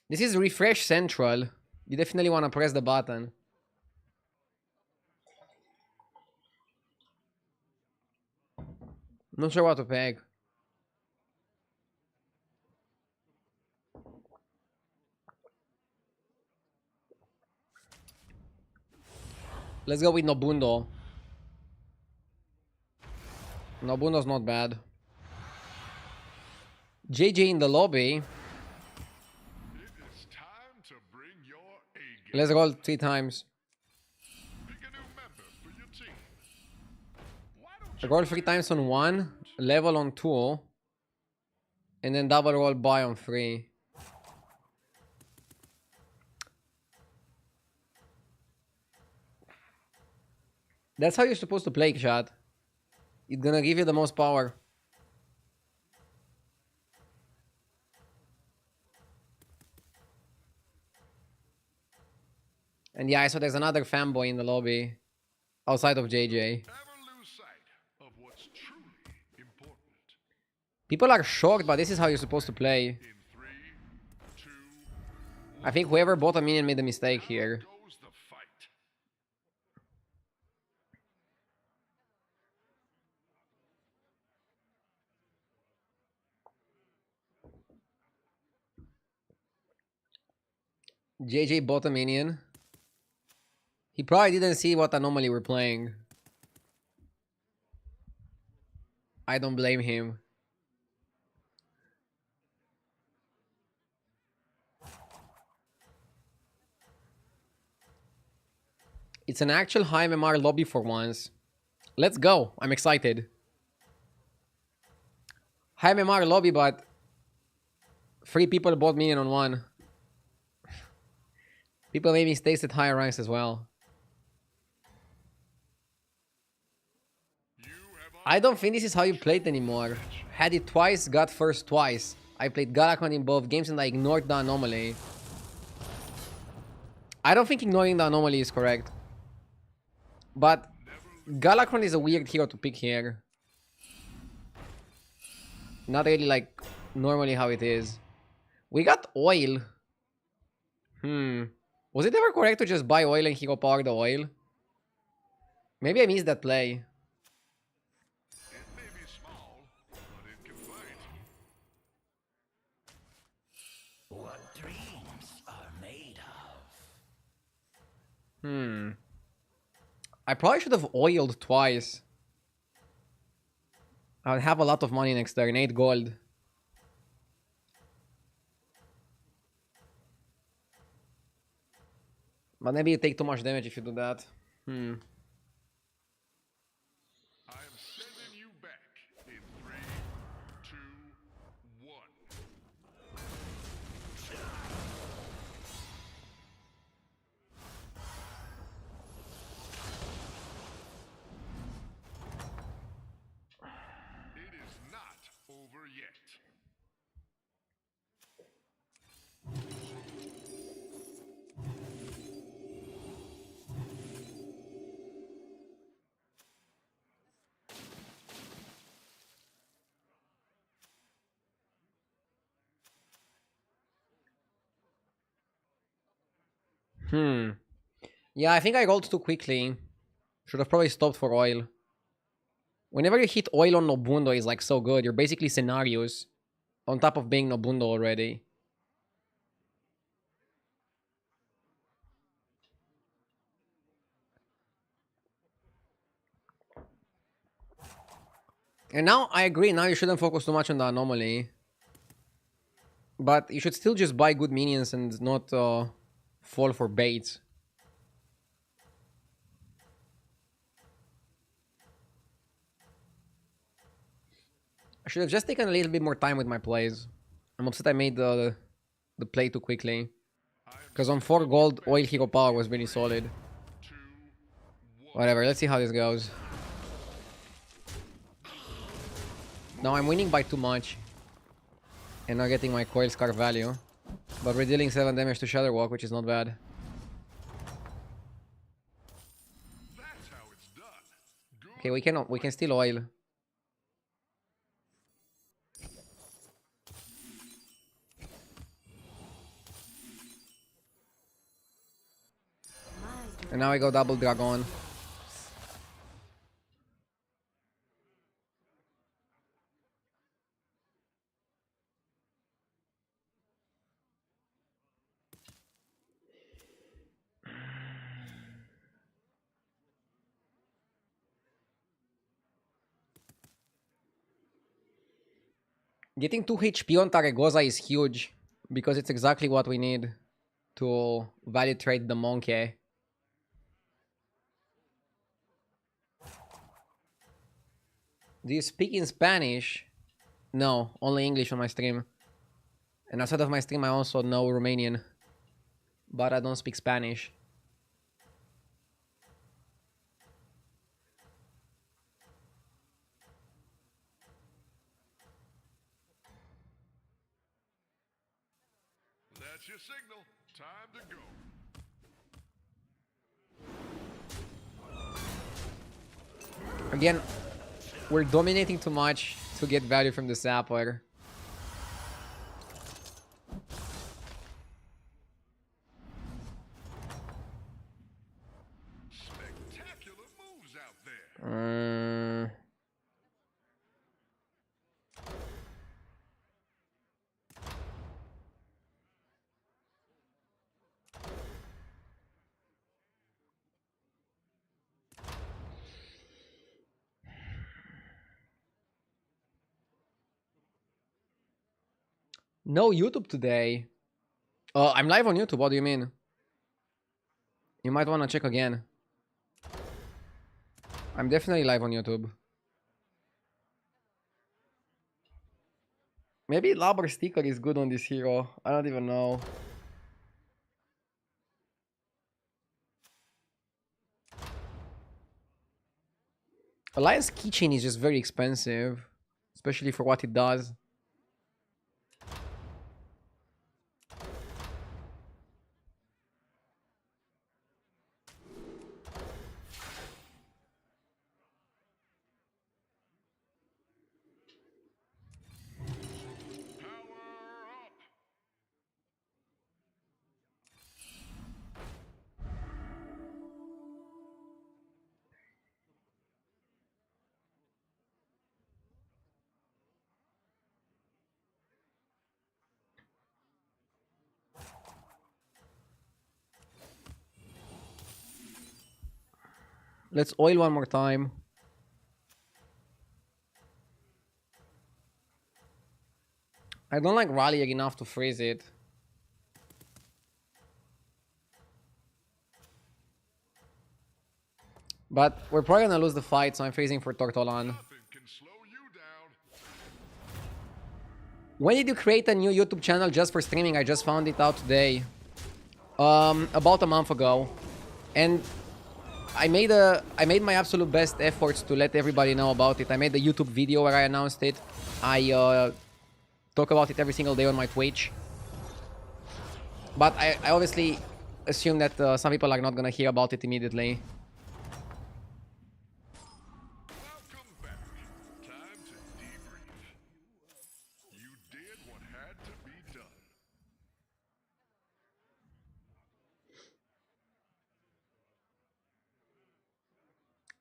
This is refresh central. You definitely want to press the button. Not sure what to pick. Let's go with Nobundo. Nobundo's not bad. JJ in the lobby. It is time to bring your A game. Let's roll 3 times. Pick a new member for your team. Why don't I you roll 3 times on 1, level on 2, and then double roll buy on 3. That's how you're supposed to play, chat. It's gonna give you the most power. And yeah, I saw there's another fanboy in the lobby outside of JJ. ever lose sight of what's truly important? People are shocked, but this is how you're supposed to play. In 3, 2, I think whoever bought a minion made a mistake here. goes the fight. JJ bought a minion. He probably didn't see what anomaly we're playing. I don't blame him. It's an actual high MMR lobby for once. Let's go. I'm excited. High MMR lobby, but 3 people bought minion on 1. People made mistakes at higher ranks as well. I don't think this is how you play it anymore. Had it twice, got first twice. I played Galakon in both games and I ignored the anomaly. I don't think ignoring the anomaly is correct. But Galakon is a weird hero to pick here. Not really like normally how it is. We got oil. Was it ever correct to just buy oil and hero power the oil? Maybe I missed that play. It may be small, but it can fight. What dreams are made of? I probably should have oiled twice. I would have a lot of money next turn. 8 gold. But maybe you take too much damage if you do that. I am sending you back in 3, 2, 1. It is not over yet. Yeah, I think I rolled too quickly. Should have probably stopped for oil. Whenever you hit oil on Nobundo, it's like so good. You're basically scenarios on top of being Nobundo already. And now I agree. Now you shouldn't focus too much on the anomaly. But you should still just buy good minions and not fall for baits. I should have just taken a little bit more time with my plays. I'm upset I made the play too quickly. Because on 4 gold, oil hero power was really solid. 2, 1. Whatever, let's see how this goes. Now I'm winning by too much. And not getting my coil scar value. But we're dealing 7 damage to Shadow Walk, which is not bad. That's how it's done. Good. Okay, we can steal oil. And now I go double dragon. Getting 2 HP on Taragoza is huge. Because it's exactly what we need to value trade the monkey. Do you speak in Spanish? No, only English on my stream. And outside of my stream, I also know Romanian. But I don't speak Spanish. That's your signal. Time to go. Again, we're dominating too much to get value from the sapper. Spectacular moves out there. No YouTube today. I'm live on YouTube. What do you mean? You might want to check again. I'm definitely live on YouTube. Maybe Labor sticker is good on this hero. I don't even know. Alliance keychain is just very expensive, especially for what it does. Let's oil one more time. I don't like rallying enough to freeze it. But we're probably gonna lose the fight, so I'm freezing for Tortolan. Nothing can slow you down. When did you create a new YouTube channel just for streaming? I just found it out today. About a month ago. And I made my absolute best efforts to let everybody know about it. I made a YouTube video where I announced it. I talk about it every single day on my Twitch. But I obviously assume that some people are not gonna hear about it immediately. Welcome back. Time to debrief. You did what had to be done.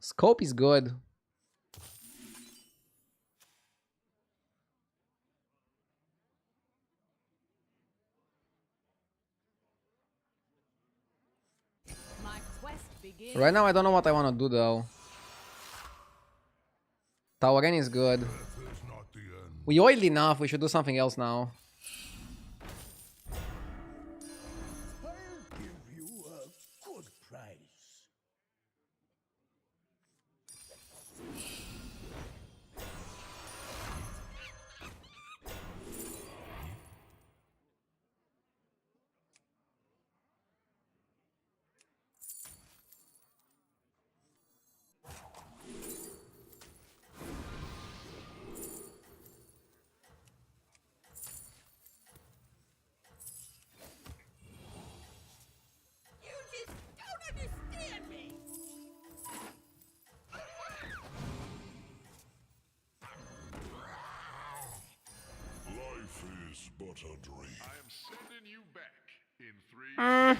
Scope is good. My quest begins. Right now I don't know what I want to do though. Tauren is good. We oiled enough, we should do something else now. I'll give you a good price. You just don't understand me. Life is but a dream. I am sending you back in 3.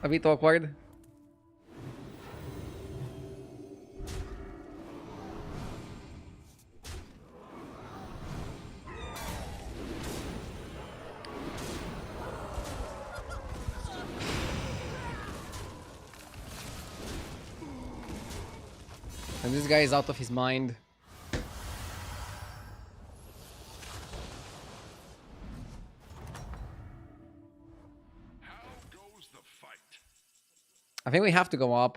A bit awkward. And this guy is out of his mind. How goes the fight? I think we have to go up.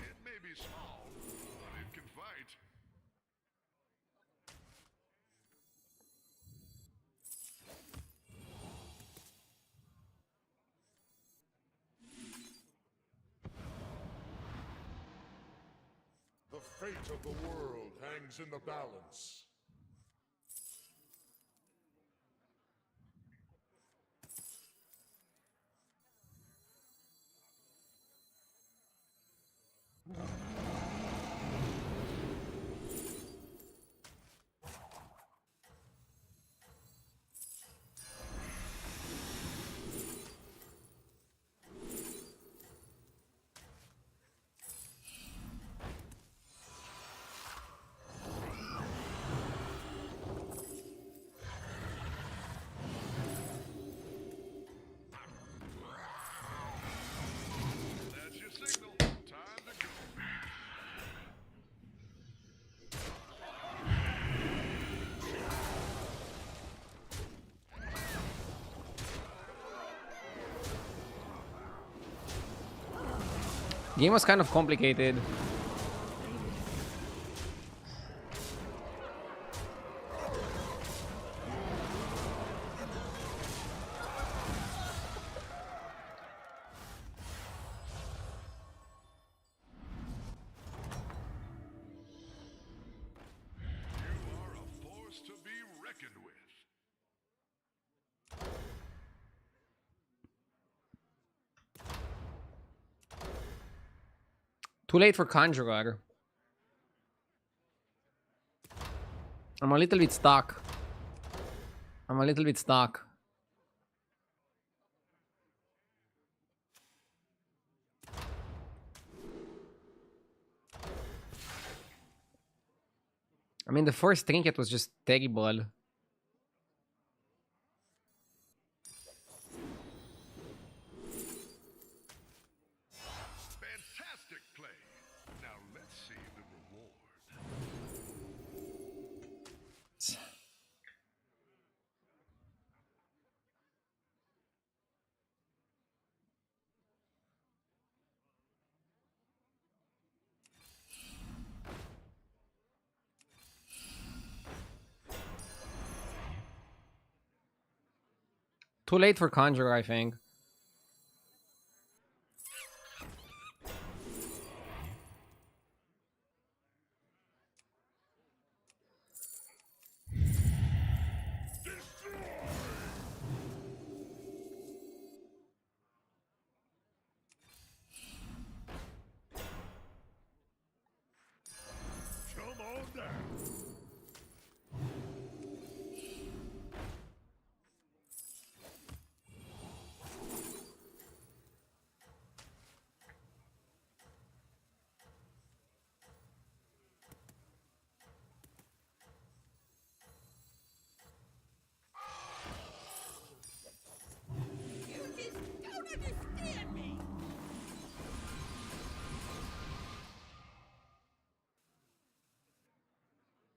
It may be small, but it can fight. The fate of the world hangs in the balance. Game was kind of complicated. You are a force to be reckoned with. Too late for Conjurer. I'm a little bit stuck. I'm a little bit stuck. I mean, the first trinket was just terrible. Fantastic play. Now let's see the reward. Too late for Conjurer, I think. Come on down. You just don't understand me.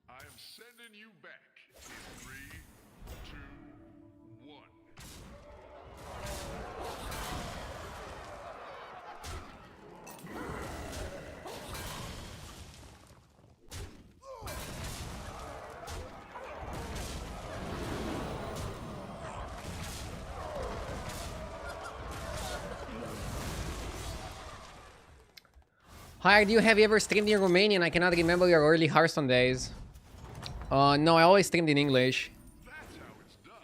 I am sending you back in 3, 2, 1. Hi, have you ever streamed in Romanian? I cannot remember your early Hearthstone days. No, I always streamed in English. That's how it's done.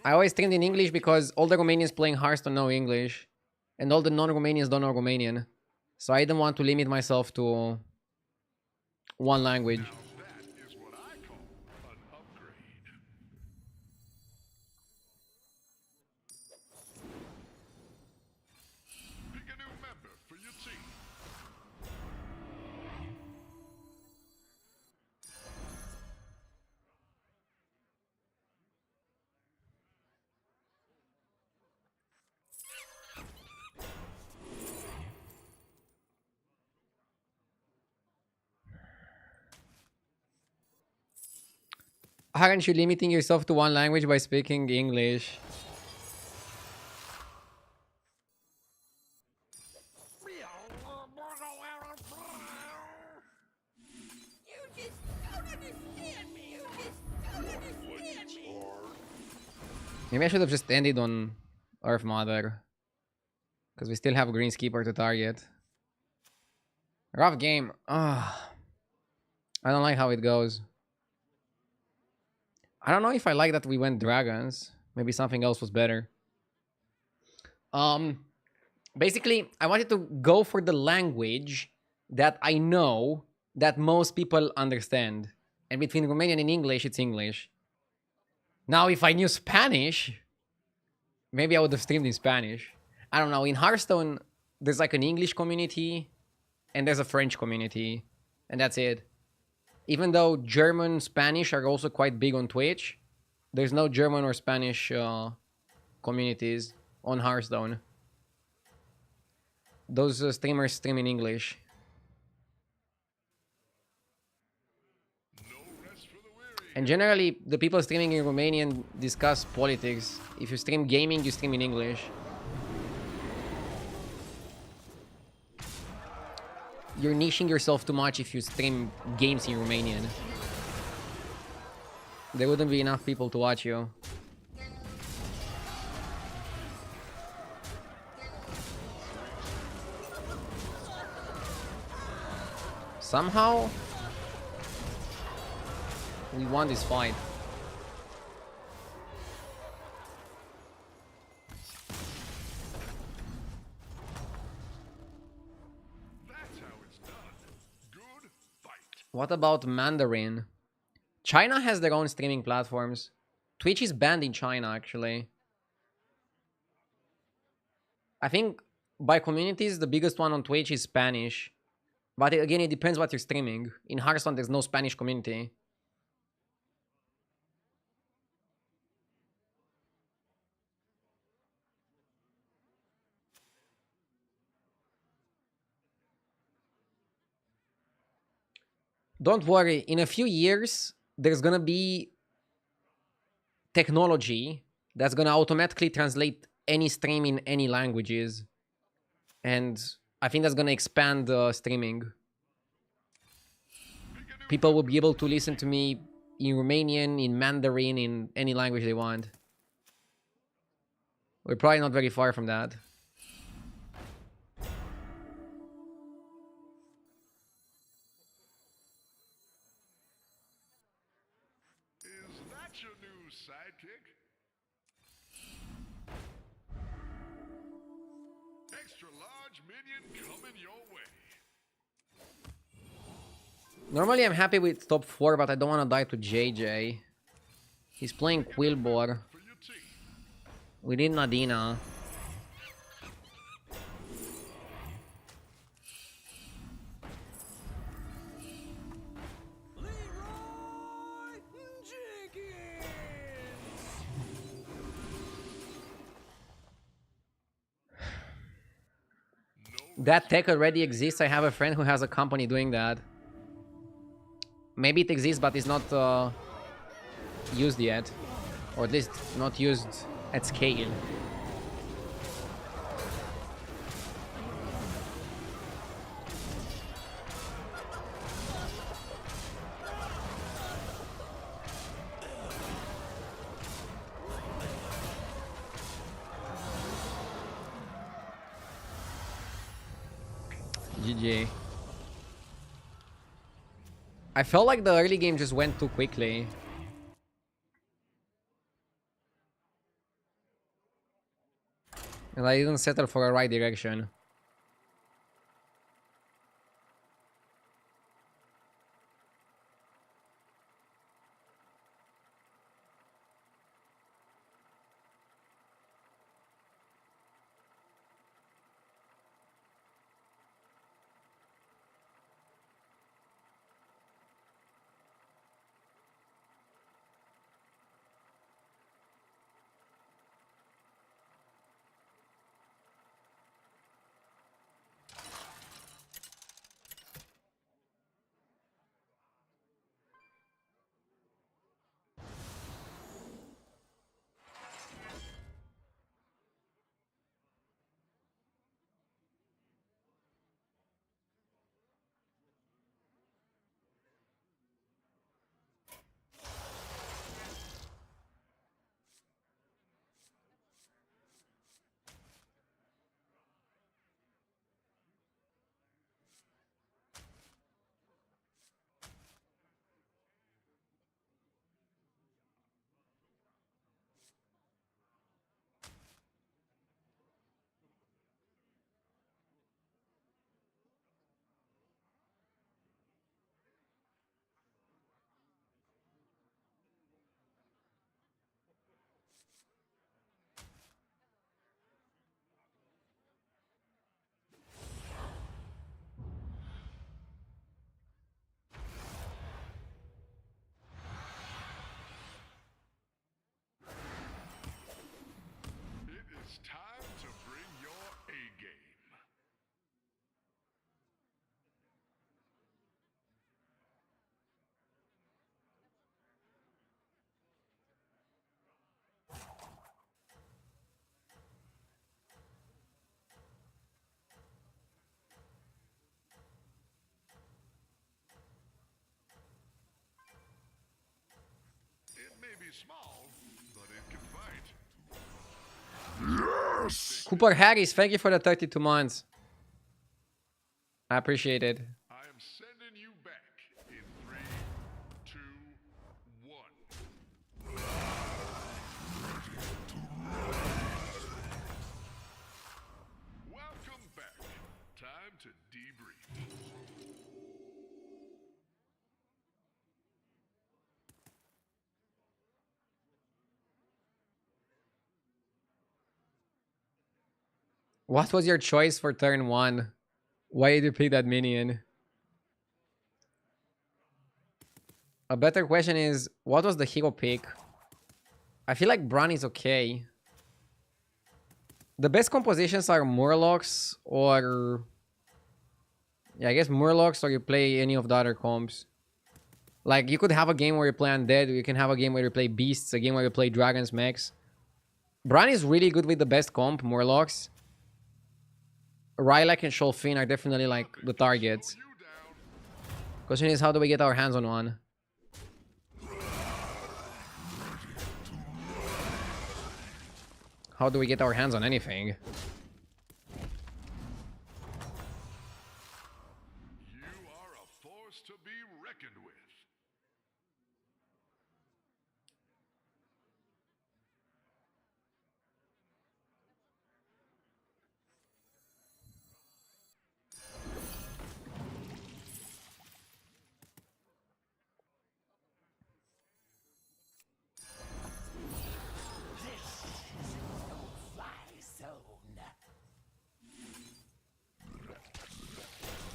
I always streamed in English because all the Romanians playing Hearthstone know English. And all the non-Romanians don't know Romanian. So I didn't want to limit myself to one language. Now that is what I call an upgrade. Pick a new member for your team. Aren't you limiting yourself to one language by speaking English? You just don't understand me. You just don't understand me. Maybe I should have just ended on Earth Mother. Because we still have Greenskeeper to target. Rough game. Ah, I don't like how it goes. I don't know if I like that we went dragons. Maybe something else was better. Basically, I wanted to go for the language that I know that most people understand. And between Romanian and English, it's English. Now, if I knew Spanish, maybe I would have streamed in Spanish. I don't know. In Hearthstone, there's like an English community and there's a French community. And that's it. Even though German, Spanish are also quite big on Twitch, there's no German or Spanish communities on Hearthstone. Those streamers stream in English. No rest for the weary. And generally, the people streaming in Romanian discuss politics. If you stream gaming, you stream in English. you're niching yourself too much if you stream games in Romanian. There wouldn't be enough people to watch you. Somehow, we won this fight. That's how it's done. Good fight. What about Mandarin? China has their own streaming platforms. Twitch is banned in China, actually. I think by communities, the biggest one on Twitch is Spanish. But again, it depends what you're streaming. In Hearthstone, there's no Spanish community. Don't worry, in a few years, there's gonna be technology that's gonna automatically translate any stream in any languages. And I think that's gonna expand streaming. People will be able to listen to me in Romanian, in Mandarin, in any language they want. We're probably not very far from that. Is that your new sidekick? Extra large minion coming your way. Normally I'm happy with top 4, but I don't want to die to JJ. He's playing Quilbor. For your team. We need Nadina. That tech already exists. I have a friend who has a company doing that. Maybe it exists, but it's not used yet. Or at least not used at scale. GG. I felt like the early game just went too quickly. And I didn't settle for a right direction. Cooper Harris, thank you for the 32 months. I appreciate it. I am sending you back in 3, 2, 1. Welcome back. Time to debrief. What was your choice for turn 1? Why did you pick that minion? A better question is, what was the hero pick? I feel like Bran is okay. The best compositions are Murlocs or... Yeah, I guess Murlocs, or you play any of the other comps. Like, you could have a game where you play Undead, you can have a game where you play Beasts, a game where you play Dragons, Mechs. Bran is really good with the best comp, Murlocs. Rylak and Sholfin are definitely like the targets. Question is, how do we get our hands on one? How do we get our hands on anything? You are a force to be reckoned with.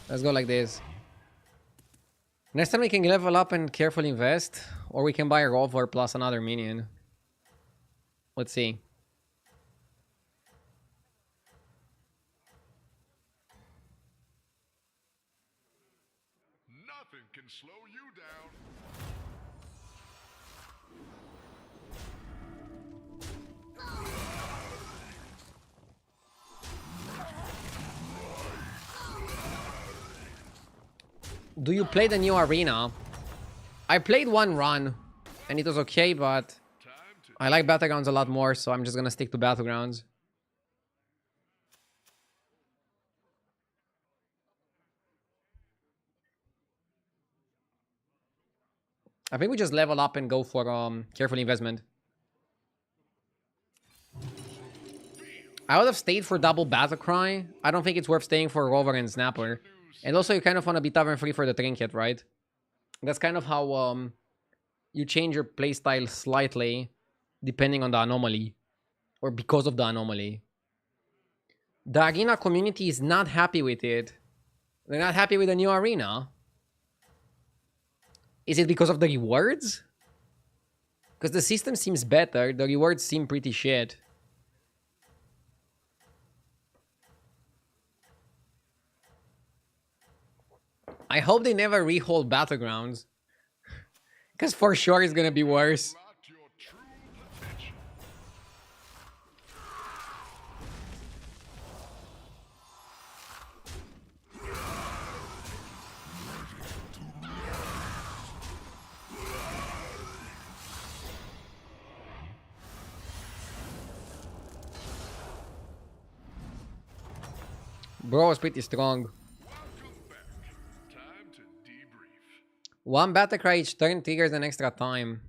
Let's go like this. Next time we can level up and carefully invest, or we can buy a rover plus another minion. Let's see. Nothing can slow you down. Do you play the new arena? I played one run, and it was okay, but I like battlegrounds a lot more, so I'm just gonna stick to battlegrounds. I think we just level up and go for careful investment. I would have stayed for double battle cry. I don't think it's worth staying for rover and snapper. And also, you kind of want to be tavern free for the trinket, right? That's kind of how you change your playstyle slightly depending on the anomaly, or because of the anomaly. The arena community is not happy with it. They're not happy with the new arena. Is it because of the rewards? Because the system seems better, the rewards seem pretty shit. I hope they never rehold battlegrounds. Because for sure it's gonna be worse. Not your true potential. Bro was pretty strong. Welcome back. Time to debrief. One battle cry each turn triggers an extra time.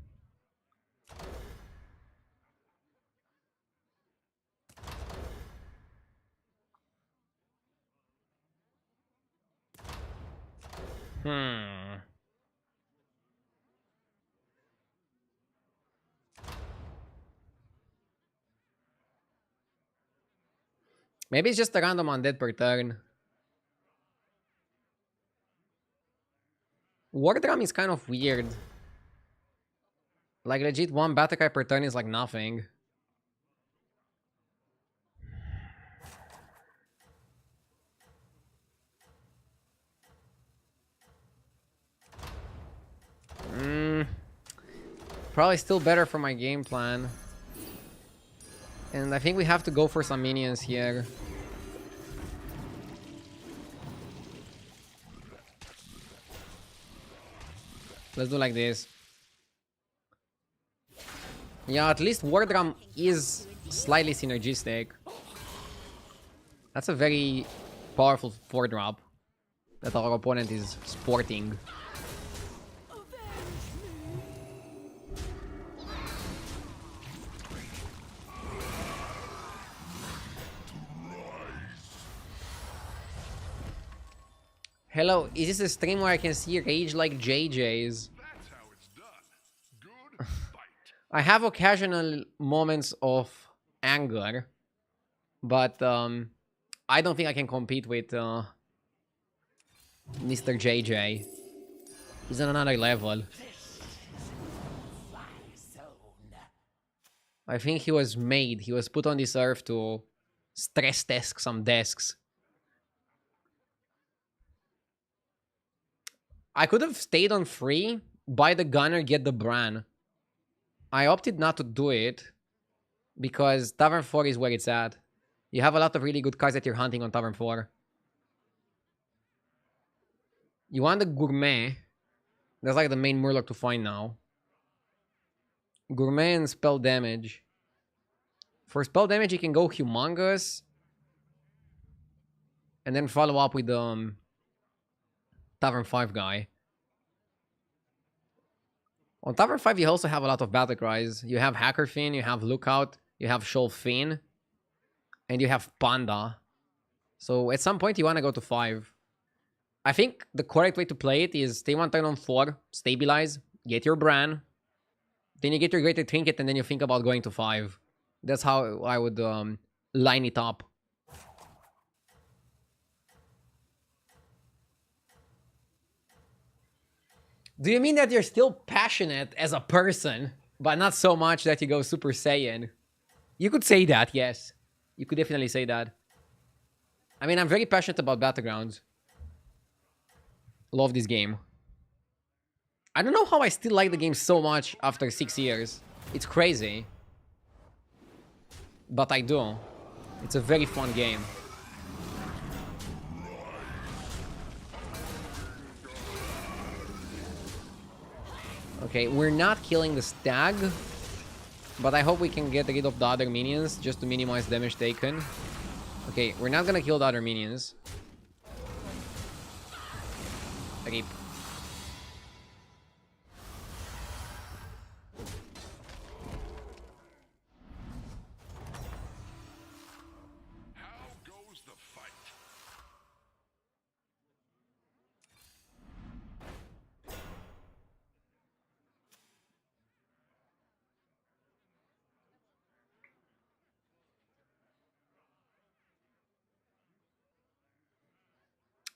Maybe it's just a random undead per turn. War Drum is kind of weird. Like, legit, one battle cry per turn is like nothing. Probably still better for my game plan. And I think we have to go for some minions here. Let's do like this. Yeah, at least War Drum is slightly synergistic. That's a very powerful 4-drop that our opponent is sporting. Hello, is this a stream where I can see rage like JJ's? That's how it's done. Good fight. I have occasional moments of anger, but I don't think I can compete with Mr. JJ. He's on another level. I think he was put on this earth to stress test some desks. I could have stayed on 3, buy the gunner, get the Bran. I opted not to do it because Tavern 4 is where it's at. You have a lot of really good cards that you're hunting on Tavern 4. You want the Gourmet. That's like the main Murloc to find now. Gourmet and spell damage. For spell damage, you can go Humongous. And then follow up with Tavern 5 guy. On Tavern 5, you also have a lot of battle cries. You have Hacker Fiend, you have Lookout, you have Shoal Fiend, and you have Panda. So at some point, you want to go to 5. I think the correct way to play it is stay 1 turn on 4, stabilize, get your Bran, then you get your Greater Trinket, and then you think about going to 5. That's how I would line it up. Do you mean that you're still passionate as a person, but not so much that you go Super Saiyan? You could say that, yes. You could definitely say that. I mean, I'm very passionate about battlegrounds. Love this game. I don't know how I still like the game so much after 6 years. It's crazy. But I do. It's a very fun game. Okay, we're not killing the stag, but I hope we can get rid of the other minions just to minimize damage taken. Okay, we're not gonna kill the other minions. Okay. How goes the fight?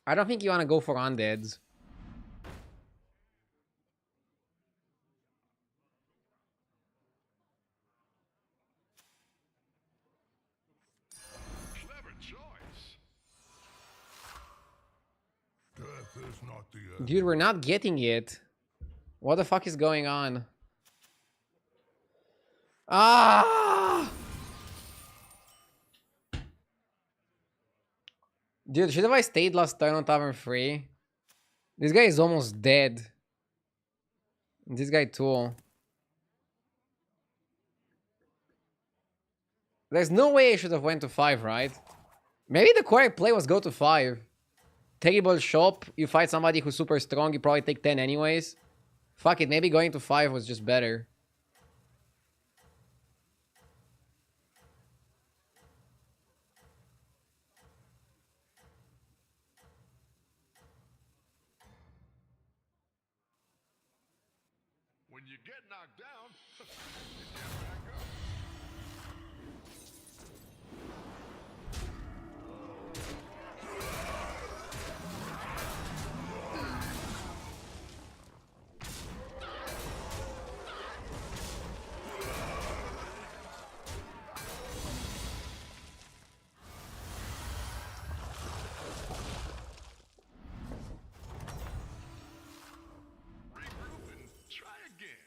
I don't think you want to go for undeads. Clever choice. Death is not the end. Dude, we're not getting it. What the fuck is going on? Ah! Dude, should have I stayed last turn on Tavern 3? This guy is almost dead. This guy too. There's no way I should have went to 5, right? Maybe the correct play was go to 5. Terrible shop. You fight somebody who's super strong, you probably take 10 anyways. Fuck it, maybe going to 5 was just better. When you get knocked down, you get back up. Regroup and try again.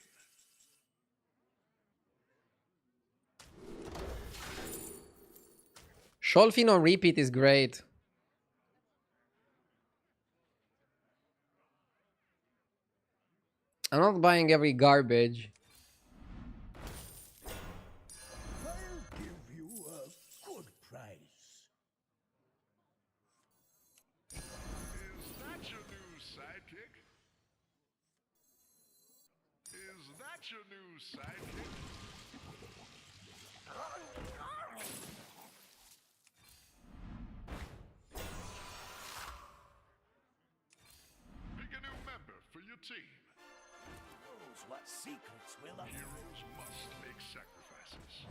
Sholfin on repeat is great. I'm not buying every garbage. I'll give you a good price. that your new sidekick? Pick a new member for your team. Knows what secrets will appear. Heroes must make sacrifices.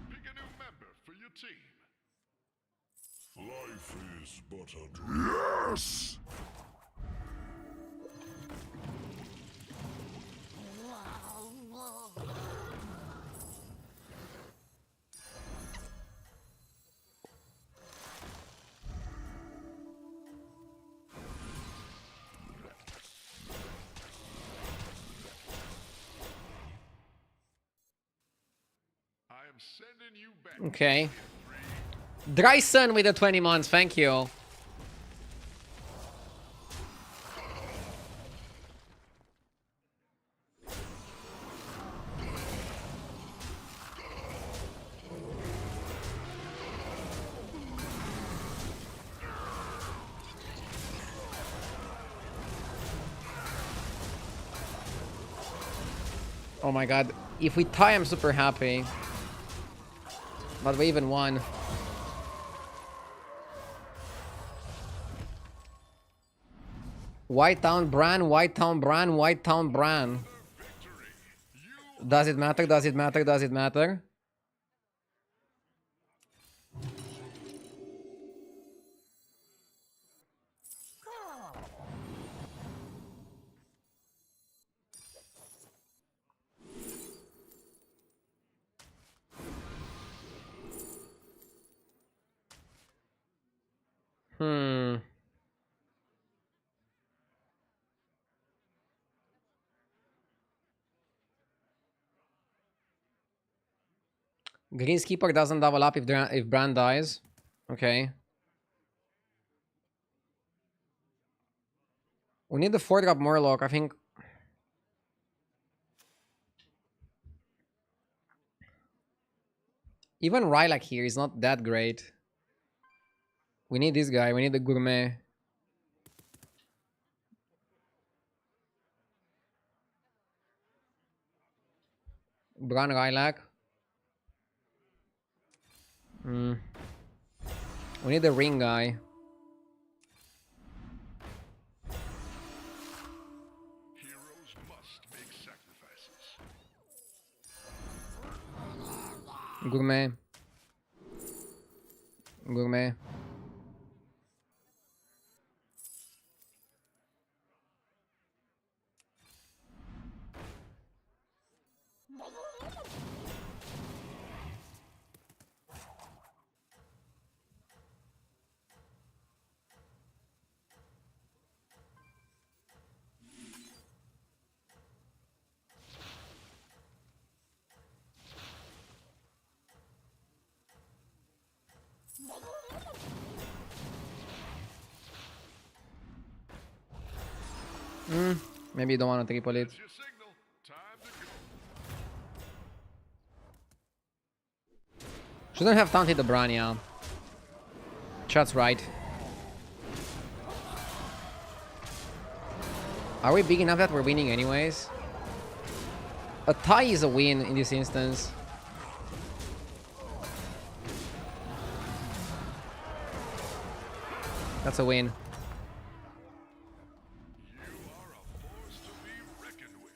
Pick a new member for your team. Life is but a dream. Yes! I am sending you back. Okay. Dryson with the 20 months, thank you. Oh my god. If we tie, I'm super happy. But we even won. White Town Bran, White Town Bran, White Town Bran. Does it matter? Does it matter? Does it matter? Hmm. Greenskeeper doesn't double up if Bran dies. Okay. We need the 4-drop Murloc, I think. Even Rylak here is not that great. We need this guy. We need the Gourmet. Bran Rylak. We need the ring guy. Heroes must make sacrifices. Gourmet. Gourmet. Maybe you don't want to triple it. That's your signal. Time to go. Shouldn't have taunted the Bran, yeah. Chat's right. Are we big enough that we're winning anyways? A tie is a win in this instance. That's a win. You are a force to be reckoned with.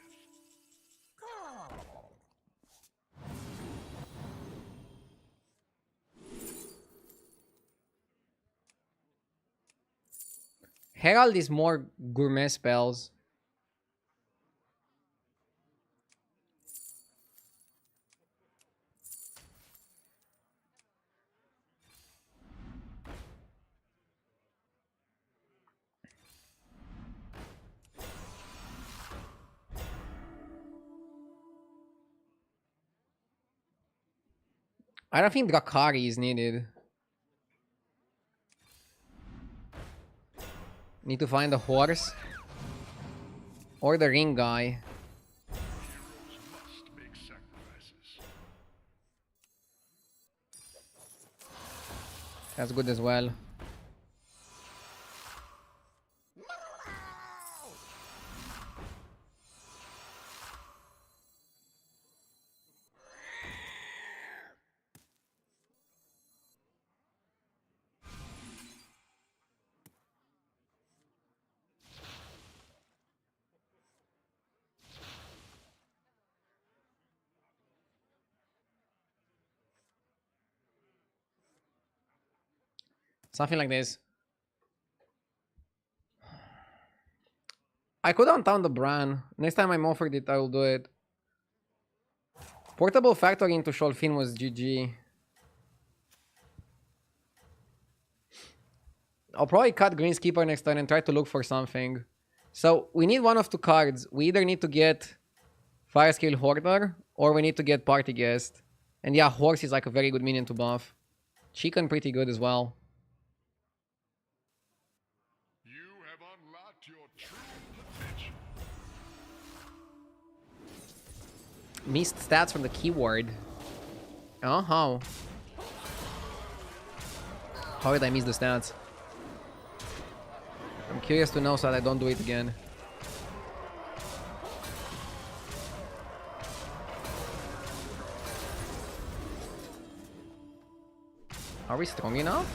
Herald is more gourmet spells. I don't think Drakari is needed. Need to find the horse. Or the ring guy. Heroes must make sacrifices. That's good as well. Something like this. I could untown the Bran. Next time I'm offered it, I will do it. Portable factory into Sholfin was GG. I'll probably cut Greenskeeper next turn and try to look for something. So we need one of two cards. We either need to get Fire Scale Hoarder or we need to get Party Guest. And yeah, Horse is like a very good minion to buff. Chicken pretty good as well. You have unlocked your true potential. Missed stats from the keyword. Oh, how? How did I miss the stats? I'm curious to know so that I don't do it again. Are we strong enough?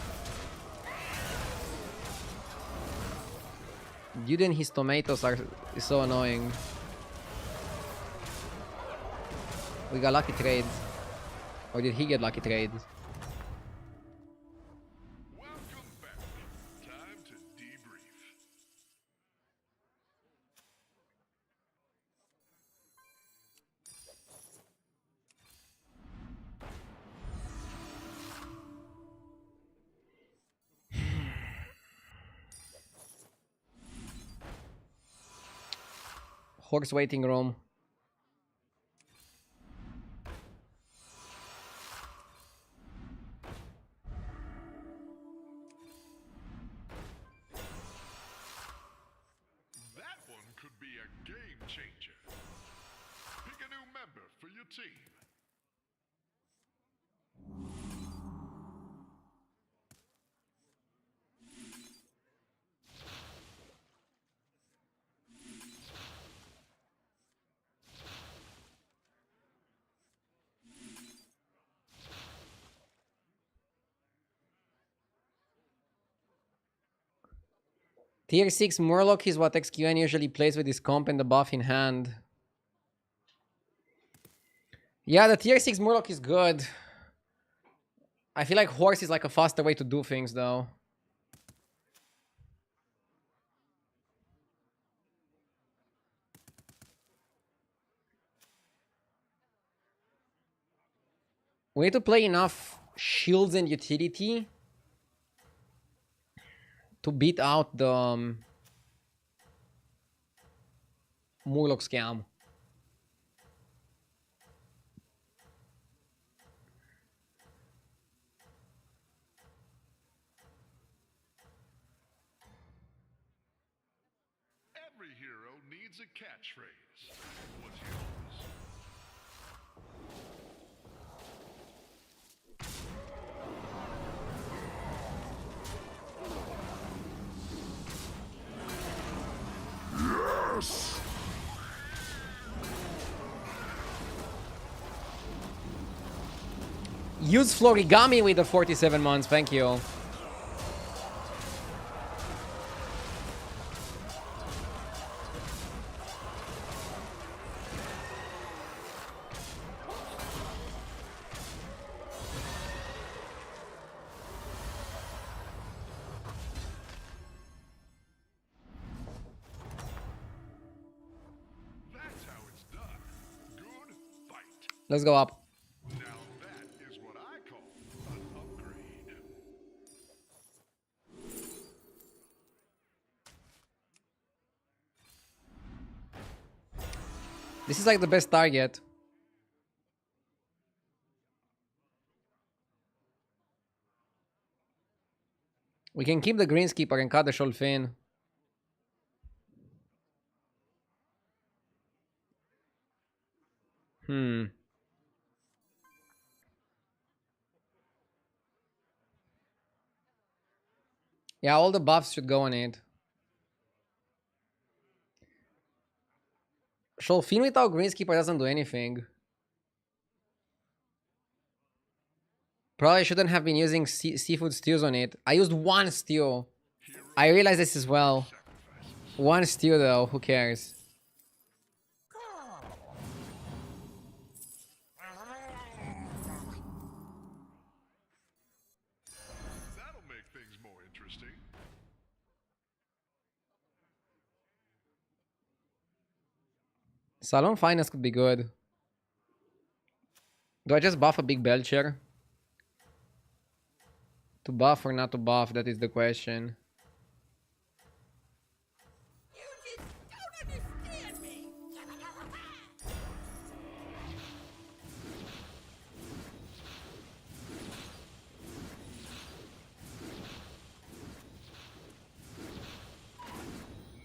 Dude and his tomatoes is so annoying. We got lucky trades. Or did he get lucky trades? Welcome back. Time to debrief. Horse waiting room. That one could be a game changer. Pick a new member for your team. Tier 6 Murloc is what XQN usually plays with his comp and the buff in hand. Yeah, the tier 6 Murloc is good. I feel like Horse is like a faster way to do things though. We need to play enough shields and utility to beat out the Murloc scam. Every hero needs a catchphrase. What's yours? Yes! Use Florigami with the 47 months, thank you. That's how it's done. Good fight. Let's go up. Now that is what I call an upgrade. This is like the best target. We can keep the greenskeeper and cut the Sholfin. Yeah, all the buffs should go on it. Sholfin without greenskeeper doesn't do anything. Probably shouldn't have been using seafood stews on it. I used one stew. I realize this as well. One stew though, who cares? That'll make things more interesting. Salon Finance could be good. Do I just buff a big Belcher? To buff or not to buff, that is the question. You just don't understand me.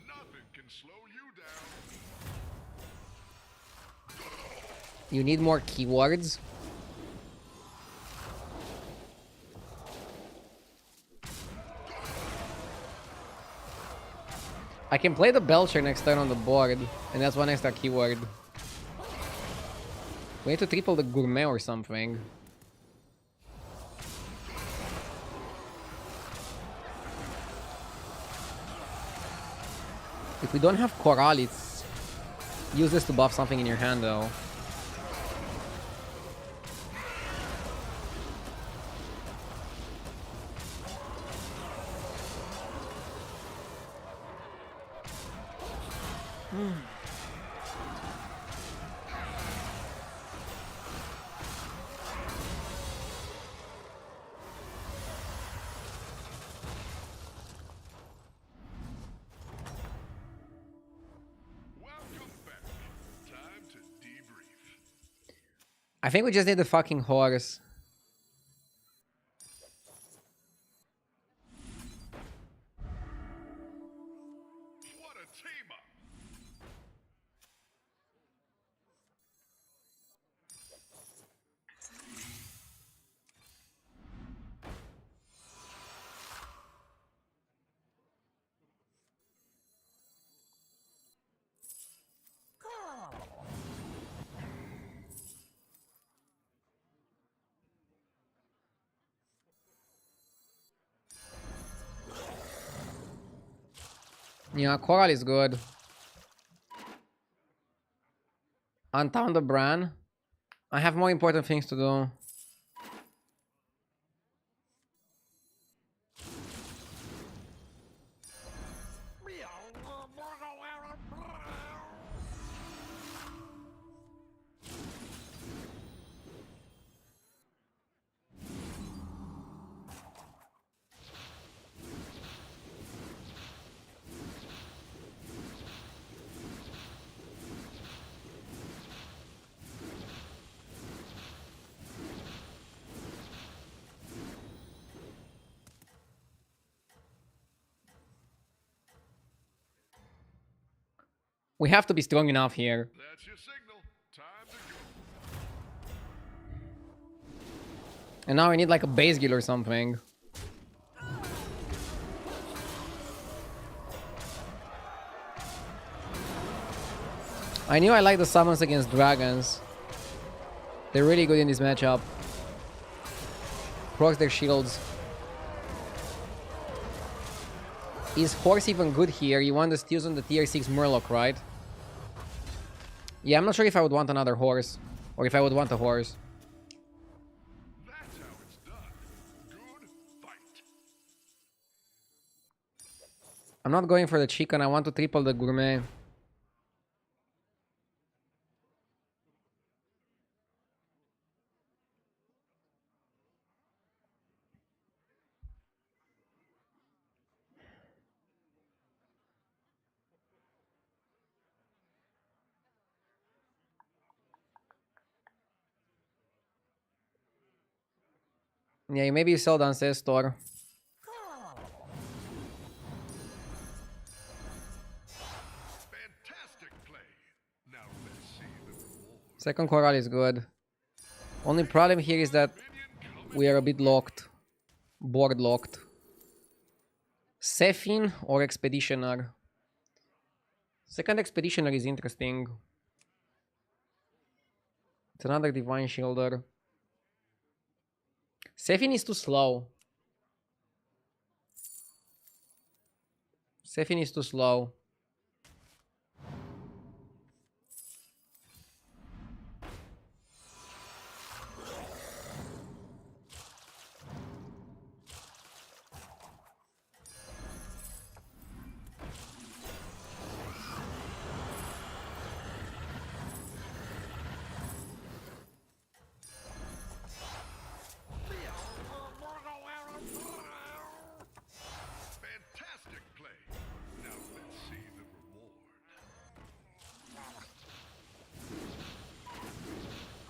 Nothing can slow you down. You need more keywords. I can play the Belcher next turn on the board, and that's one extra keyword. We need to triple the Gourmet or something. If we don't have Coral, it's useless to buff something in your hand though. Welcome back. Time to debrief. I think we just need the fucking horse. What a team up. Yeah, Coral is good. Untown the Bran. I have more important things to do. We have to be strong enough here. That's your signal. Time to go. And now we need like a base guild or something. I knew I liked the summons against dragons. They're really good in this matchup. Procs their shields. Is horse even good here? You want the steals on the tier 6 Murloc, right? Yeah, I'm not sure if I would want another horse. Or if I would want a horse. That's how it's done. Good fight. I'm not going for the chicken. I want to triple the gourmet. Yeah, maybe you sell the Ancestor. Second coral is good. Only problem here is that we are a bit locked. Board locked. Sephine or Expeditioner? Second Expeditioner is interesting. It's another Divine Shielder. Sephine is too slow. Sephine is too slow. Fantastic play. Now let's see the reward.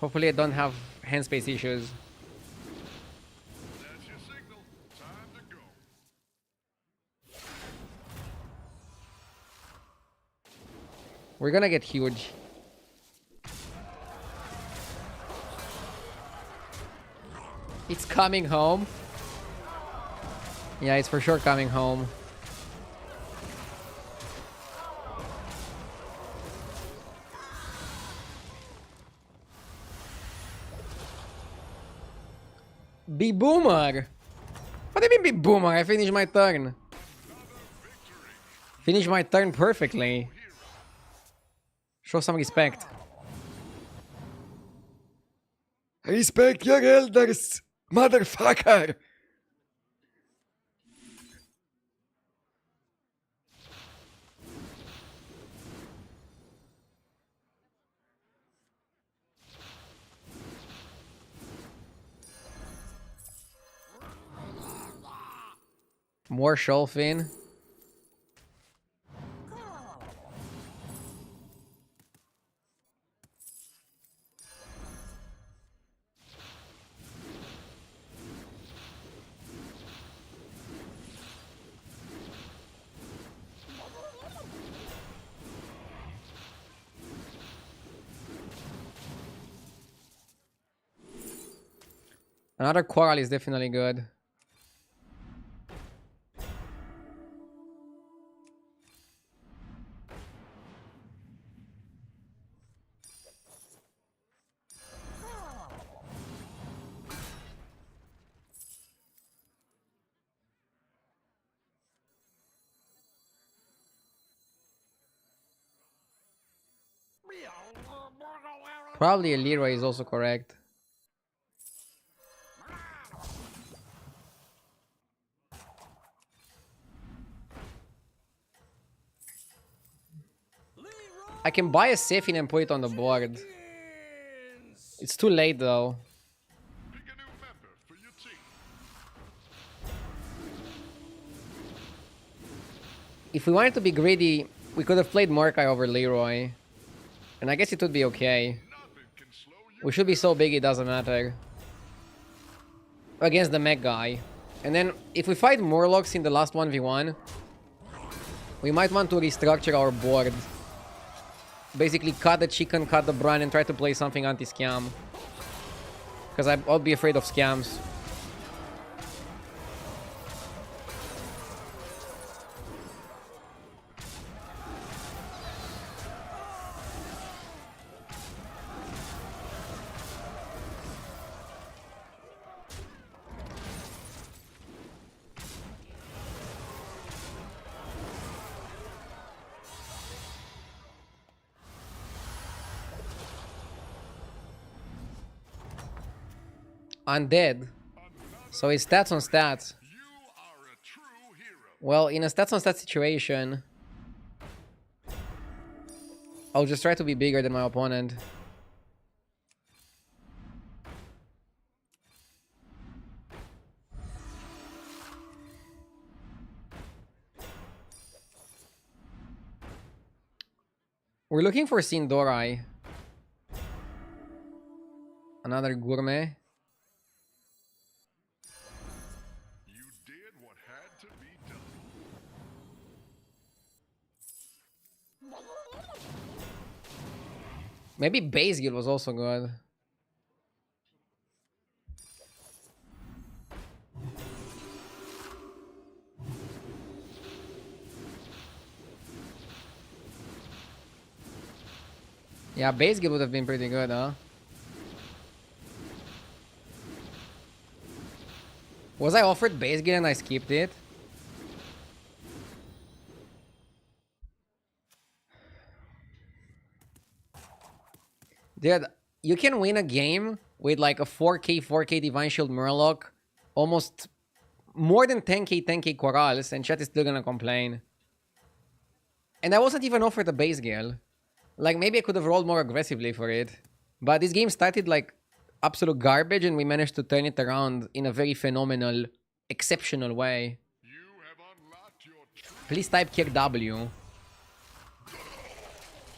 Hopefully I don't have hand space issues. That's your signal. Time to go. We're gonna get huge. It's coming home. Yeah, it's for sure coming home. Be boomer. What do you mean be boomer? I finished my turn. Finish my turn perfectly. Show some respect. Respect your elders, motherfucker. More Shelfin. Another Coral is definitely good. Probably a Leroy is also correct. I can buy a Sephine and put it on the board. It's too late though. Pick a new member for your team. If we wanted to be greedy, we could have played Mordecai over Leroy. And I guess it would be okay. Nothing can slow you. We should be so big it doesn't matter. Against the mech guy. And then, if we fight Morlocks in the last 1v1, we might want to restructure our board. Basically cut the chicken, cut the brand, and try to play something anti-scam. Because I'll be afraid of scams. Undead. So it's stats on stats. You are a true hero. Well, in a stats on stats situation, I'll just try to be bigger than my opponent. We're looking for Sindorai. Another gourmet. You did what had to be done. Maybe base guild was also good. Yeah, base guild would have been pretty good, huh? Was I offered base guild and I skipped it? Dude, you can win a game with like a 4k Divine Shield Murloc, almost more than 10k Corals, and chat is still gonna complain. And I wasn't even offered a base guild. Like, maybe I could have rolled more aggressively for it. But this game started like absolute garbage, and we managed to turn it around in a very phenomenal, exceptional way. You have unlocked your true Please type kick W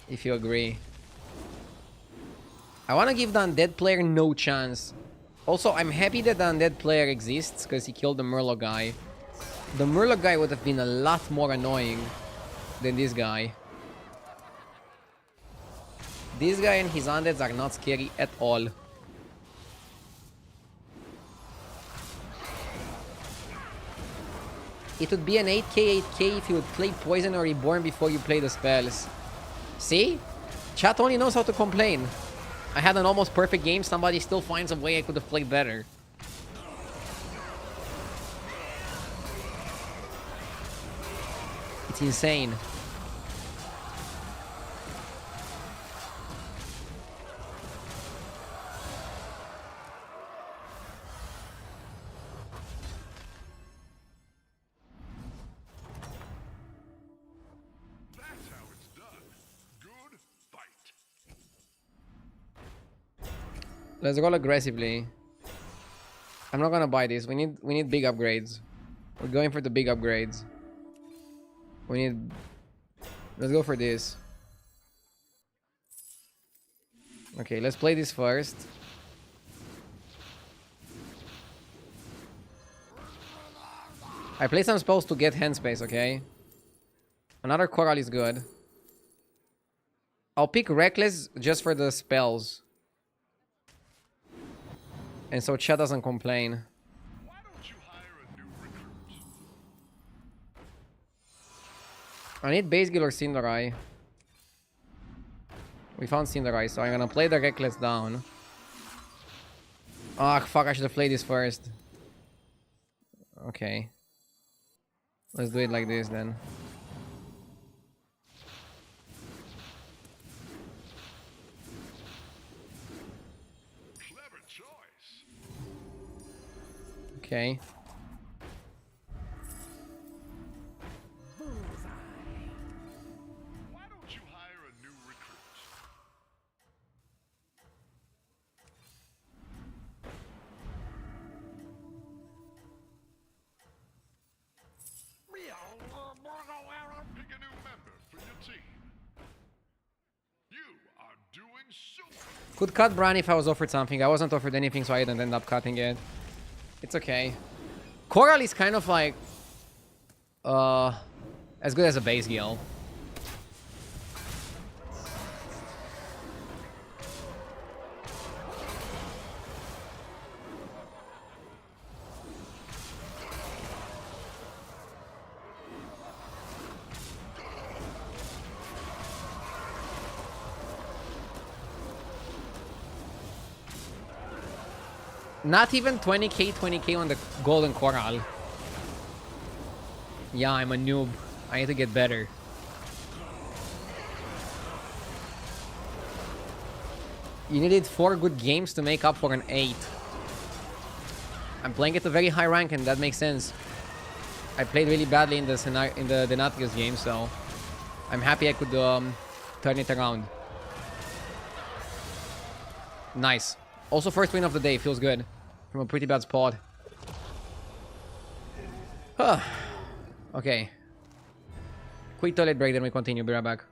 if you agree. I want to give the undead player no chance. Also, I'm happy that the undead player exists because he killed the Murloc guy. The Murloc guy would have been a lot more annoying than this guy. This guy and his undeads are not scary at all. It would be an 8k if you would play Poison or Reborn before you play the spells. See? Chat only knows how to complain. I had an almost perfect game, somebody still finds a way I could have played better. It's insane. That's how it's done. Good fight. Let's roll aggressively. I'm not gonna buy this. We need big upgrades. We're going for the big upgrades. Let's go for this. Okay, let's play this first. I play some spells to get hand space, okay? Another Coral is good. I'll pick Reckless just for the spells. And so chat doesn't complain. Why don't you hire a new recruit? I need Base Guild or Cinderai. We found Cinderai, so I'm gonna play the Reckless down. Ah, fuck, I should have played this first. Okay. Let's do it like this then. Clever choice. Okay. Why don't you hire a new recruit? Pick a new member for your team. You are doing super. Could cut Bran if I was offered something. I wasn't offered anything, so I didn't end up cutting it. It's okay. Coral is kind of like... as good as a base guild. Not even 20k on the golden coral. Yeah, I'm a noob. I need to get better. You needed 4 good games to make up for an 8. I'm playing at a very high rank, and that makes sense. I played really badly in the Denatrius game, so I'm happy I could turn it around. Nice. Also, first win of the day. Feels good. From a pretty bad spot. Okay. Quick toilet break, then we continue. Be right back.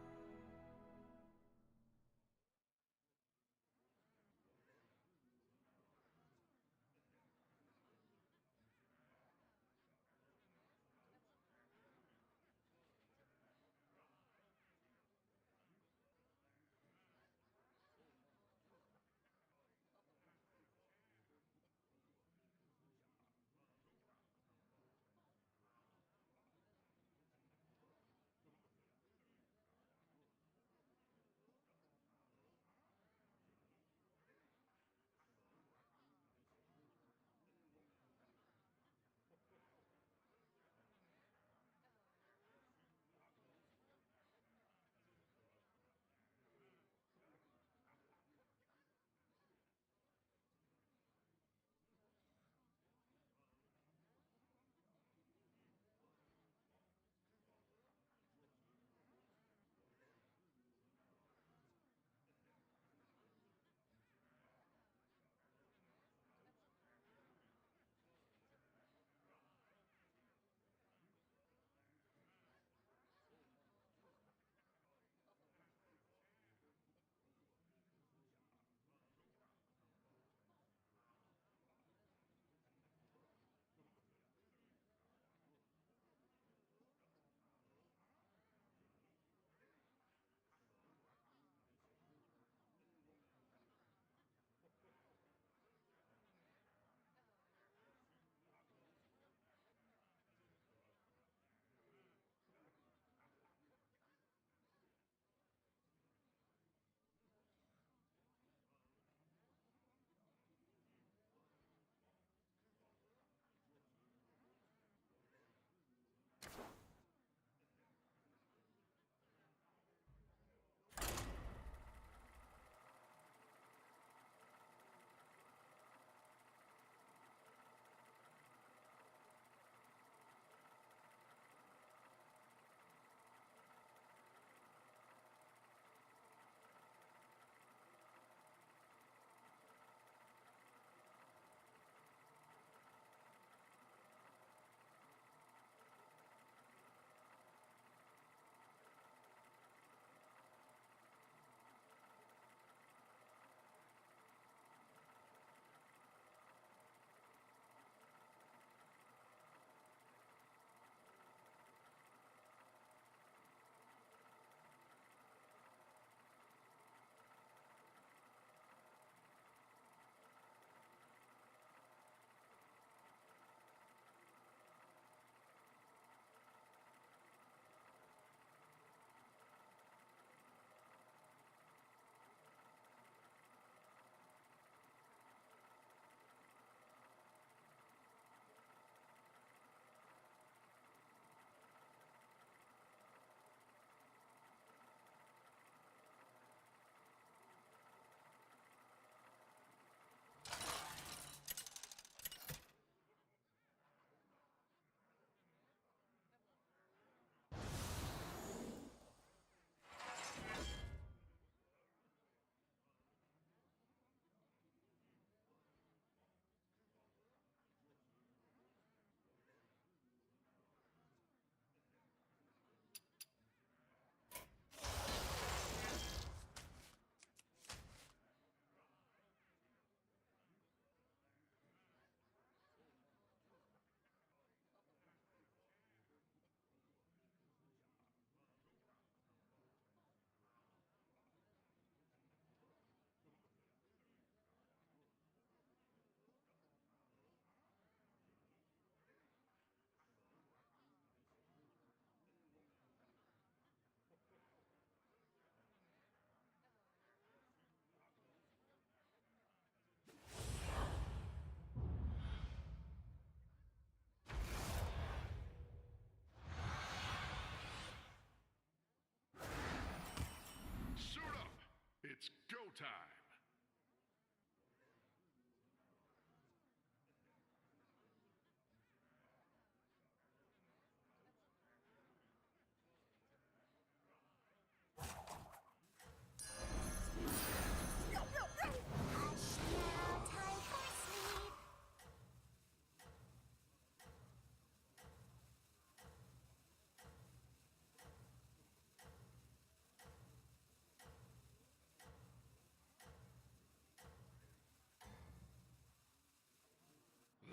time.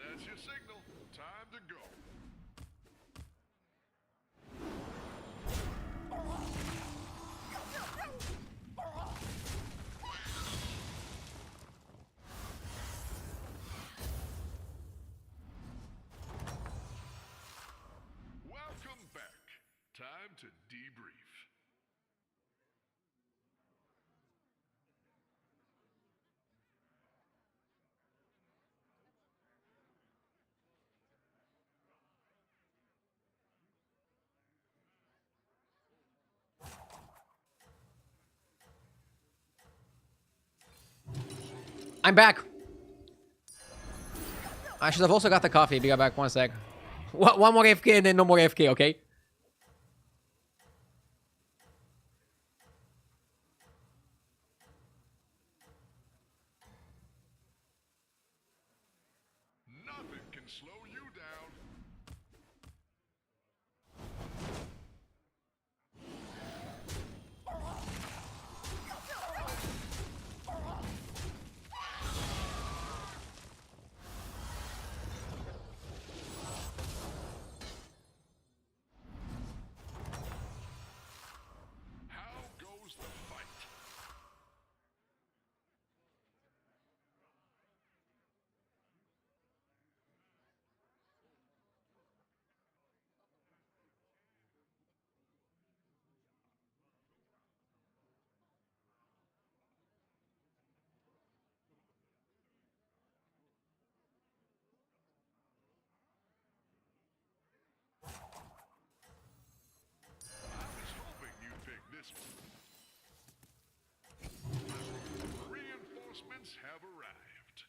That's your signal. Time to go. Welcome back. Time to debrief. I'm back. I should have also got the coffee. Be right back. One sec. One more AFK and then no more AFK, okay? Nothing can slow you down. How goes the fight? I was hoping you'd pick this one. Reinforcements have arrived.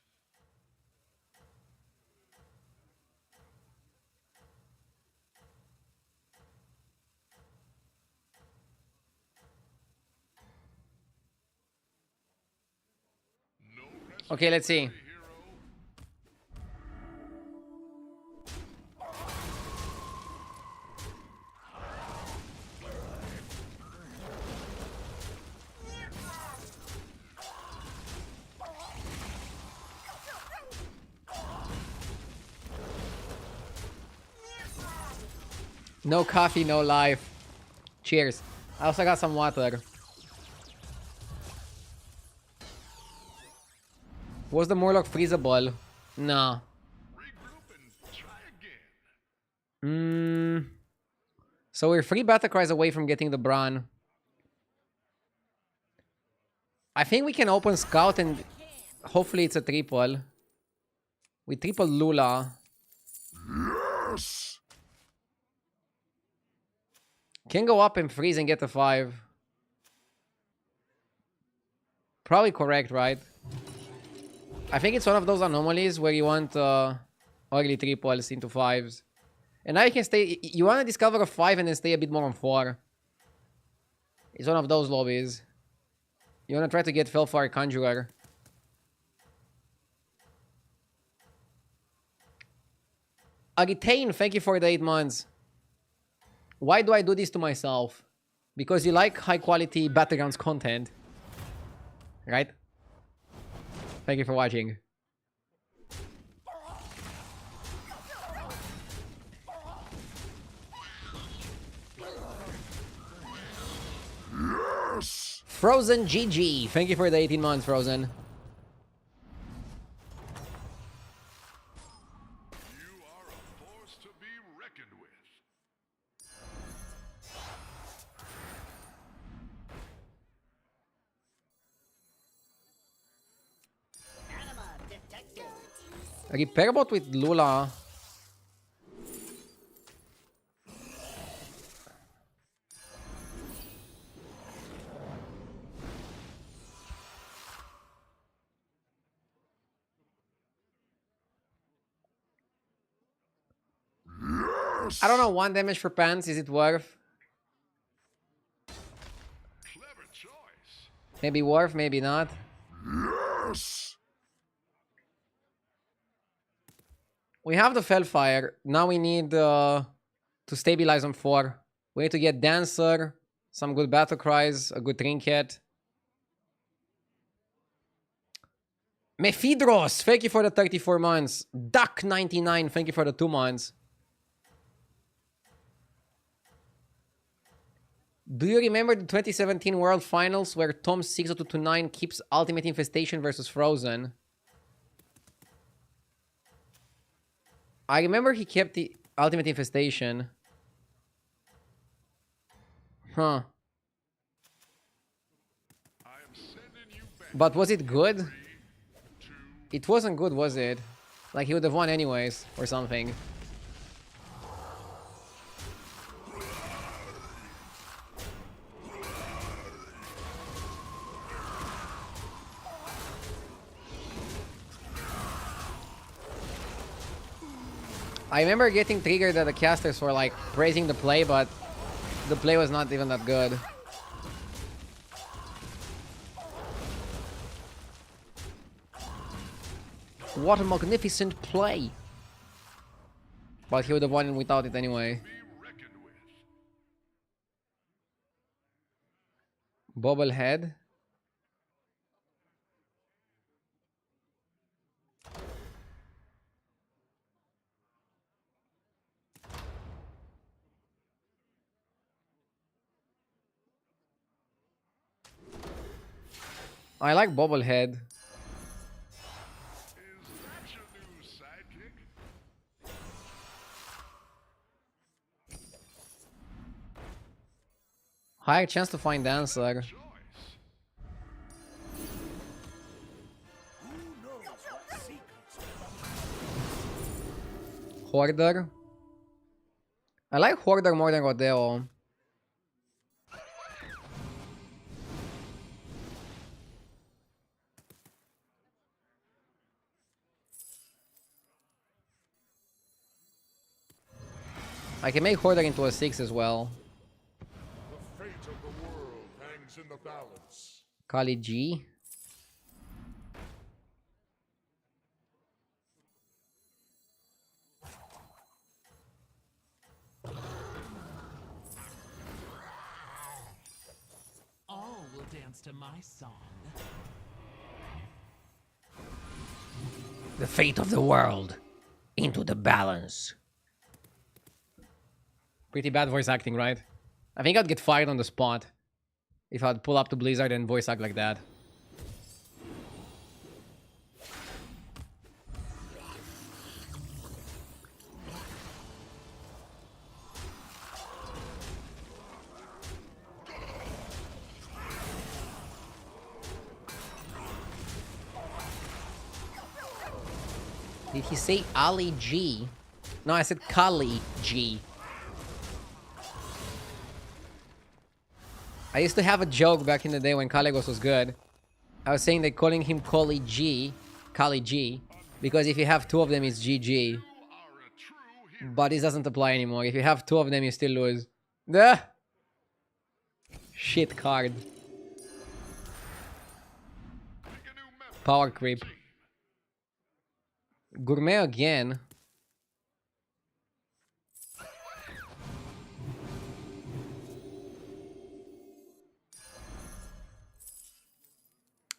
No rest Okay, let's see. for the hero. No coffee, no life. Cheers. I also got some water. Was the Morlock freezable? No. Regroup and try again. So we're 3 battle cries away from getting the Brawn. I think we can open Scout and hopefully it's a triple. We triple Lula. Yes! Can go up and freeze and get the 5. Probably correct, right? I think it's one of those anomalies where you want early triples into 5s. And now you can stay... You want to discover a 5 and then stay a bit more on 4. It's one of those lobbies. You want to try to get Felfar Conjurer. Agitain, thank you for the 8 months. Why do I do this to myself? Because you like high quality battlegrounds content. Right? Thank you for watching. Yes! Frozen GG. Thank you for the 18 months, Frozen. You are a force to be reckoned with. Repair bot with Lula. I don't know, 1 damage for pants, is it worth? Clever choice. Maybe worth, maybe not. Yes. We have the Fellfire. Now we need to stabilize on 4. We need to get Dancer, some good battle cries, a good trinket. Mephidros, thank you for the 34 months. Duck99, thank you for the 2 months. Do you remember the 2017 World Finals where Tom 60229 keeps Ultimate Infestation versus Frozen? I remember he kept the Ultimate Infestation. Huh. I am sending you back. But was it good? 3, 2, It wasn't good, was it? Like he would have won anyways, or something. I remember getting triggered that the casters were like praising the play, but the play was not even that good. What a magnificent play! But he would have won without it anyway. be reckoned with. Bobblehead. I like Bobblehead. Is that your new sidekick? Higher chance to find Dancer. Choice. Who knows what secrets will Hoarder. I like Hoarder more than Rodeo. I can make Hoarder into a 6 as well. The fate of the world hangs in the balance. Kali G. All will dance to my song. The fate of the world into the balance. Pretty bad voice acting, right? I think I'd get fired on the spot if I'd pull up to Blizzard and voice act like that. Did he say Ali G? No, I said Kali G. I used to have a joke back in the day when Kaligos was good. I was saying that calling him Kali G, because if you have 2 of them, it's GG. You are a true hero. But this doesn't apply anymore. If you have 2 of them, you still lose. Duh! Shit card. Pick a new member. Power creep. Gourmet again.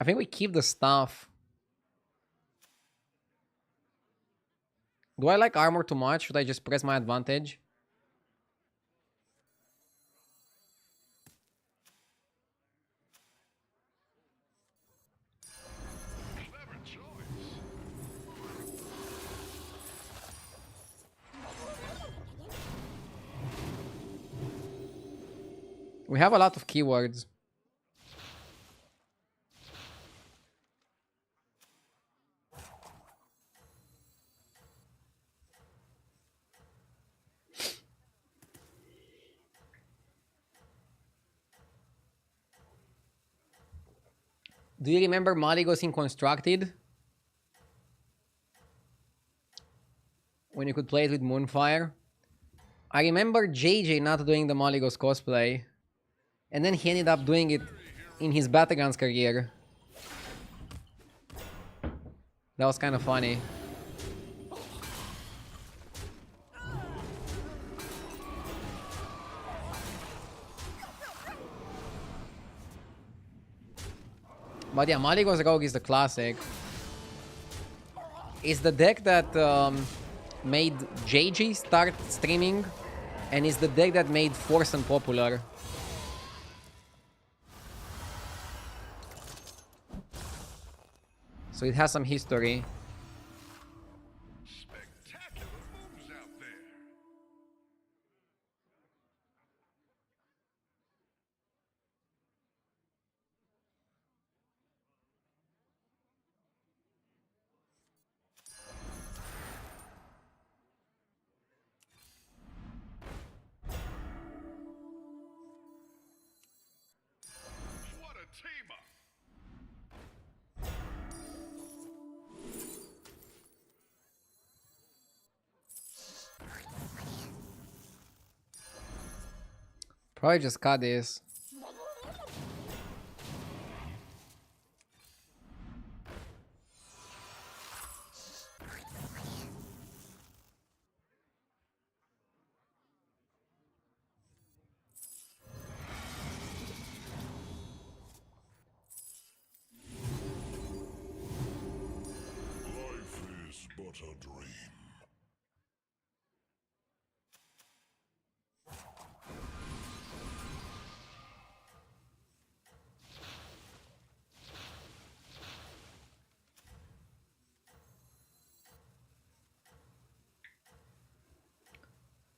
I think we keep the staff. Do I like armor too much? Should I just press my advantage? Clever choice. We have a lot of keywords. Do you remember Maligos in Constructed? When you could play it with Moonfire? I remember JJ not doing the Maligos cosplay, and then he ended up doing it in his battlegrounds career. That was kind of funny. But yeah, Maligos Rogue is the classic. It's the deck that made JG start streaming, and it's the deck that made Forsen popular. So it has some history. Spectacular moves out there. What a team up. Probably just cut this. Life is but a dream.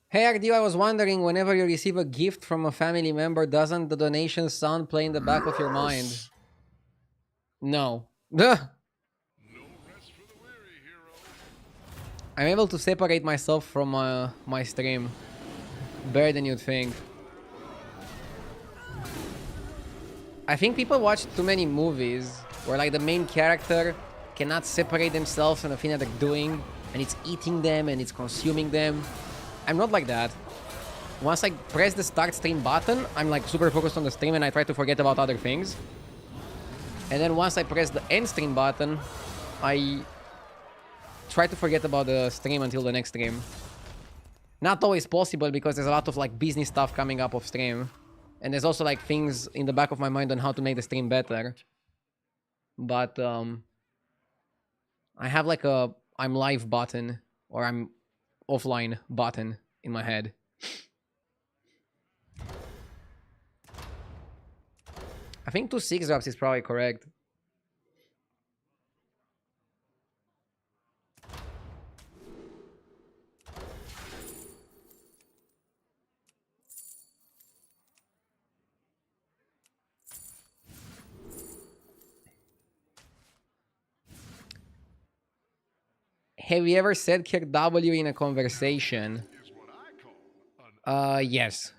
Hey RD, I was wondering, whenever you receive a gift from a family member, doesn't the donation sound play in the back of your mind? No. No rest for the weary, hero. I'm able to separate myself from my stream. Better than you'd think. I think people watch too many movies where like the main character cannot separate themselves from the thing that they're doing, and it's eating them and it's consuming them. I'm not like that. Once I press the start stream button, I'm like super focused on the stream and I try to forget about other things. And then once I press the end stream button, I try to forget about the stream until the next stream. Not always possible because there's a lot of like business stuff coming up off stream. And there's also like things in the back of my mind on how to make the stream better. But I have like a I'm live button or I'm offline button in my head. I think 2 6-drops is probably correct. Have you ever said kick W in a conversation? Is what I call an Yes.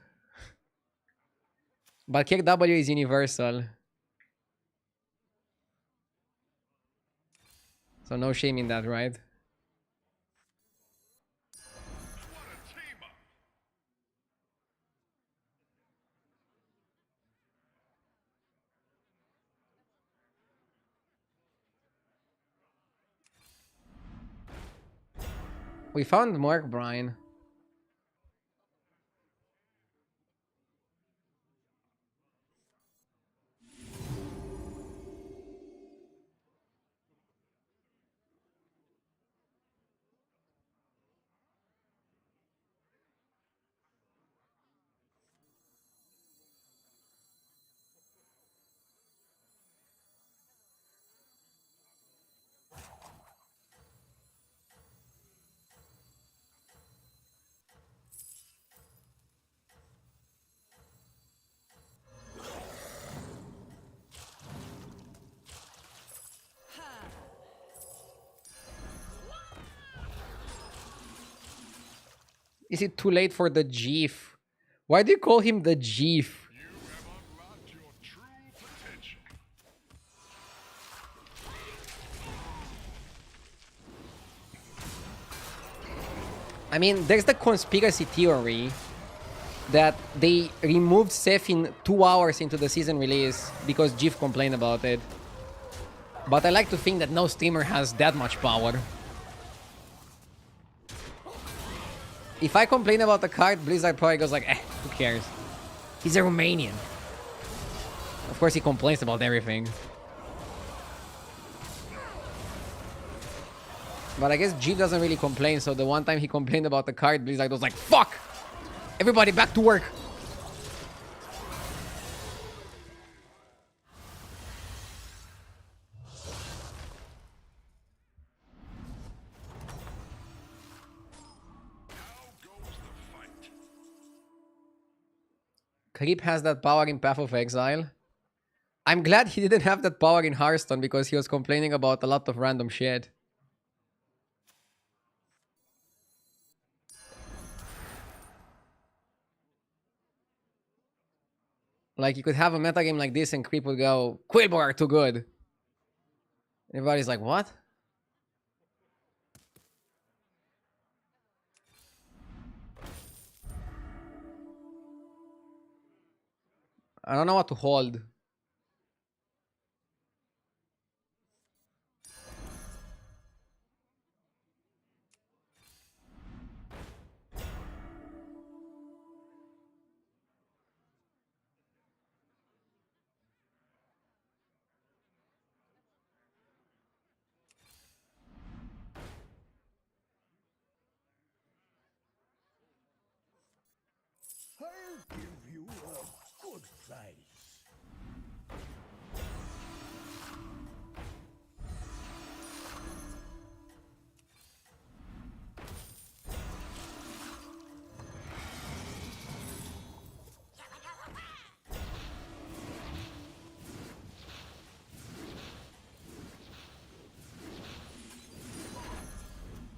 But kick W is universal. So no shame in that, right? what a team up. We found Mark Brian. Is it too late for the Jeef? Why do you call him the Jeef? You have unlocked your true potential. I mean, there's the conspiracy theory that they removed Seth in 2 hours into the season release because Jeff complained about it. But I like to think that no streamer has that much power. If I complain about the card, Blizzard probably goes like, who cares? He's a Romanian. Of course he complains about everything. But I guess Jeep doesn't really complain, so the one time he complained about the card, Blizzard was like, fuck! Everybody back to work! Creep has that power in Path of Exile. I'm glad he didn't have that power in Hearthstone because he was complaining about a lot of random shit. Like, you could have a metagame like this and Creep would go, Quillbore are too good. Everybody's like, what? I don't know what to hold. I'll give you a good price.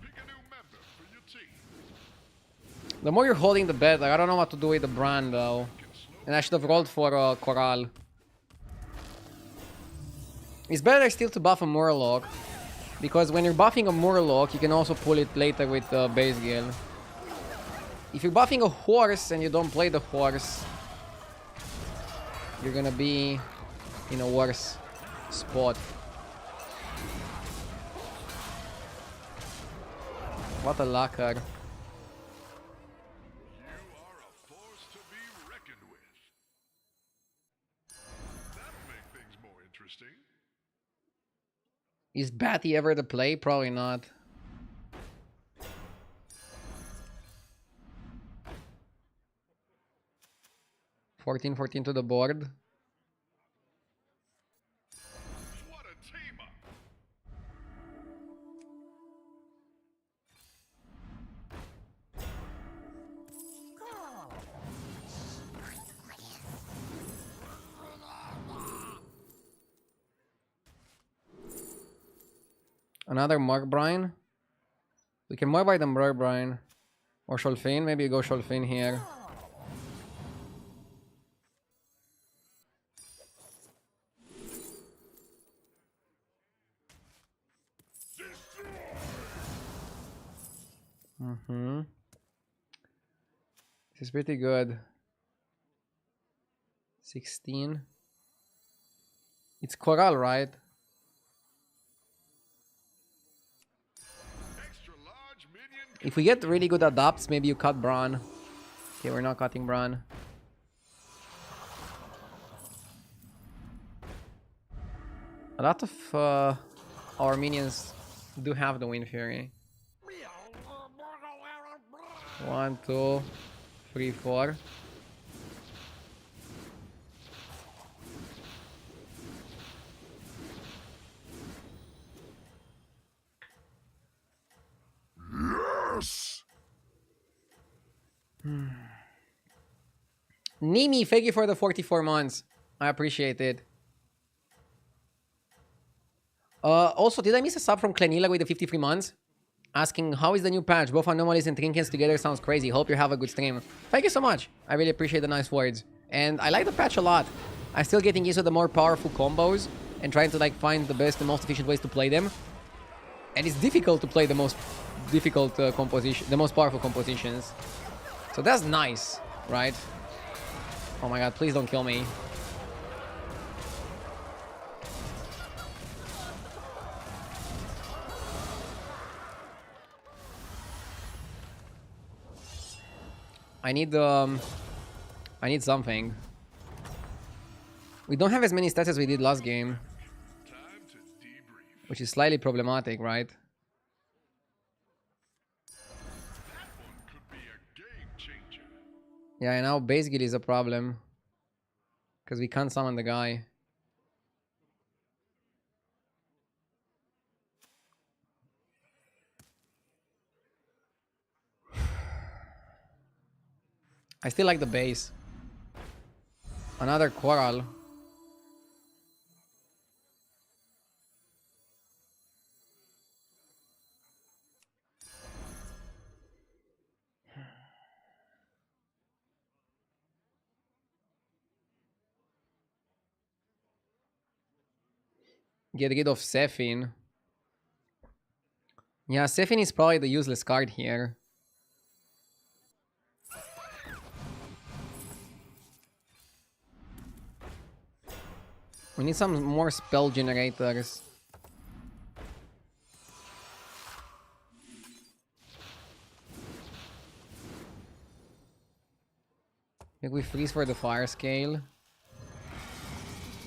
Pick a new member for your team. The more you're holding the bet, like, I don't know what to do with the brand though. And I should have rolled for Corral. It's better still to buff a Murloc. Because when you're buffing a Murloc, you can also pull it later with base Gale. If you're buffing a horse and you don't play the horse, you're gonna be in a worse spot. What a lacquer. You are a force to be reckoned with. That'll make things more interesting. Is Batty ever the play? Probably not. $14 to the board. What a team up! Another Mark Brine. We can more buy the Mark Brine. Or Sholfin. Maybe go Sholfin here. This is pretty good. 16. It's Corral, right? Extra large minion. If we get really good adapts, maybe you cut Braun. Okay, we're not cutting Braun. A lot of our minions do have the Wind Fury. 1, 2, 3, 4. Yes! Nimi, thank you for the 44 months. I appreciate it. Also, did I miss a sub from Clenila with the 53 months? Asking, how is the new patch? Both anomalies and trinkets together sounds crazy. Hope you have a good stream. Thank you so much. I really appreciate the nice words. And I like the patch a lot. I'm still getting used to the more powerful combos and trying to like find the best and most efficient ways to play them. And it's difficult to play the difficult composition, the most powerful compositions. So that's nice, right? Oh my god, please don't kill me. I need something. We don't have as many stats as we did last game, Time to debrief. which is slightly problematic, right? That one could be a game changer. Yeah, and now base guild is a problem. Because we can't summon the guy. I still like the base. Another Coral. Get rid of Sephin. Yeah, Sephin is probably the useless card here. We need some more spell generators. Think we freeze for the fire scale.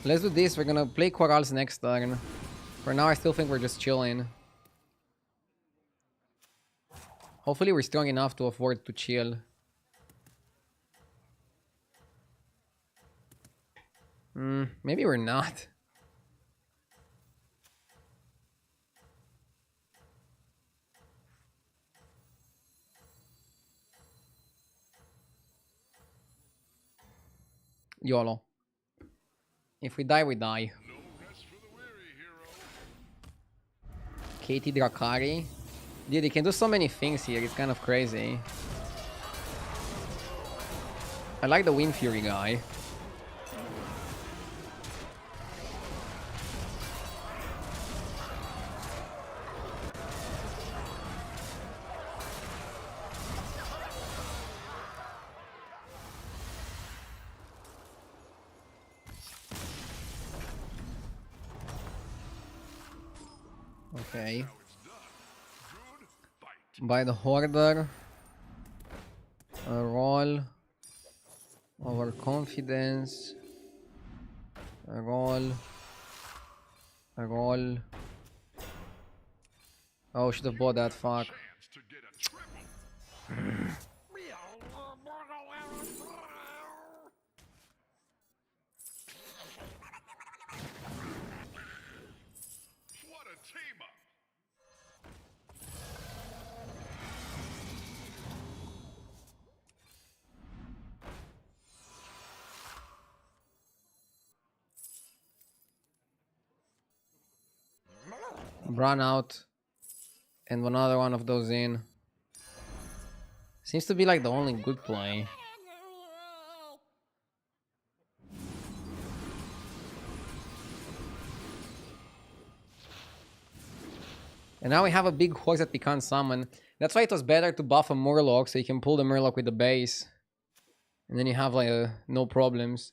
Let's do this. We're gonna play Corals next turn. For now, I still think we're just chilling. Hopefully, we're strong enough to afford to chill. Maybe we're not. YOLO. If we die, we die. No rest for the weary, hero. Katie Drakari. Dude, he can do so many things here. It's kind of crazy. I like the Wind Fury guy. Okay. By the Hoarder. A roll. Overconfidence. A roll. A roll. Oh, should have bought that, fuck. Chance to get a triple. What a team up. Run out. And another one of those in. Seems to be like the only good play. And now we have a big horse that we can't summon. That's why it was better to buff a Murloc so you can pull the Murloc with the base. And then you have like no problems.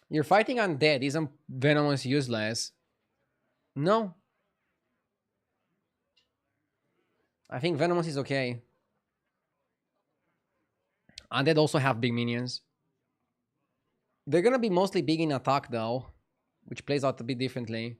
You're fighting undead. Isn't Venomous useless? No. I think Venomous is okay. Undead also have big minions. They're gonna be mostly big in attack though, which plays out a bit differently.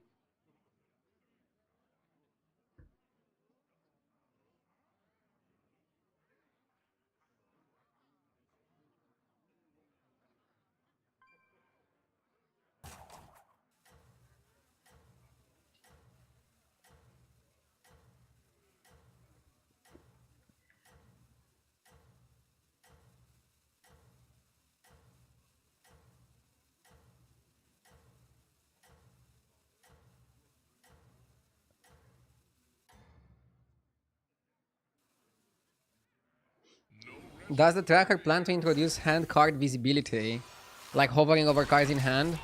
Does the tracker plan to introduce hand card visibility? Like hovering over cards in hand?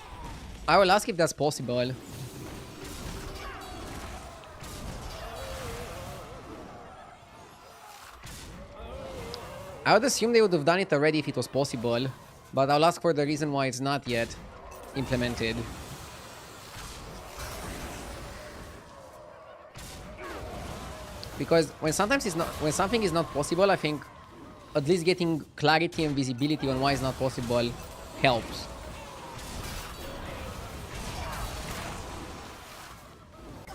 I will ask if that's possible. I would assume they would have done it already if it was possible, but I'll ask for the reason why it's not yet implemented. Because when something is not possible, I think at least getting clarity and visibility on why it's not possible helps.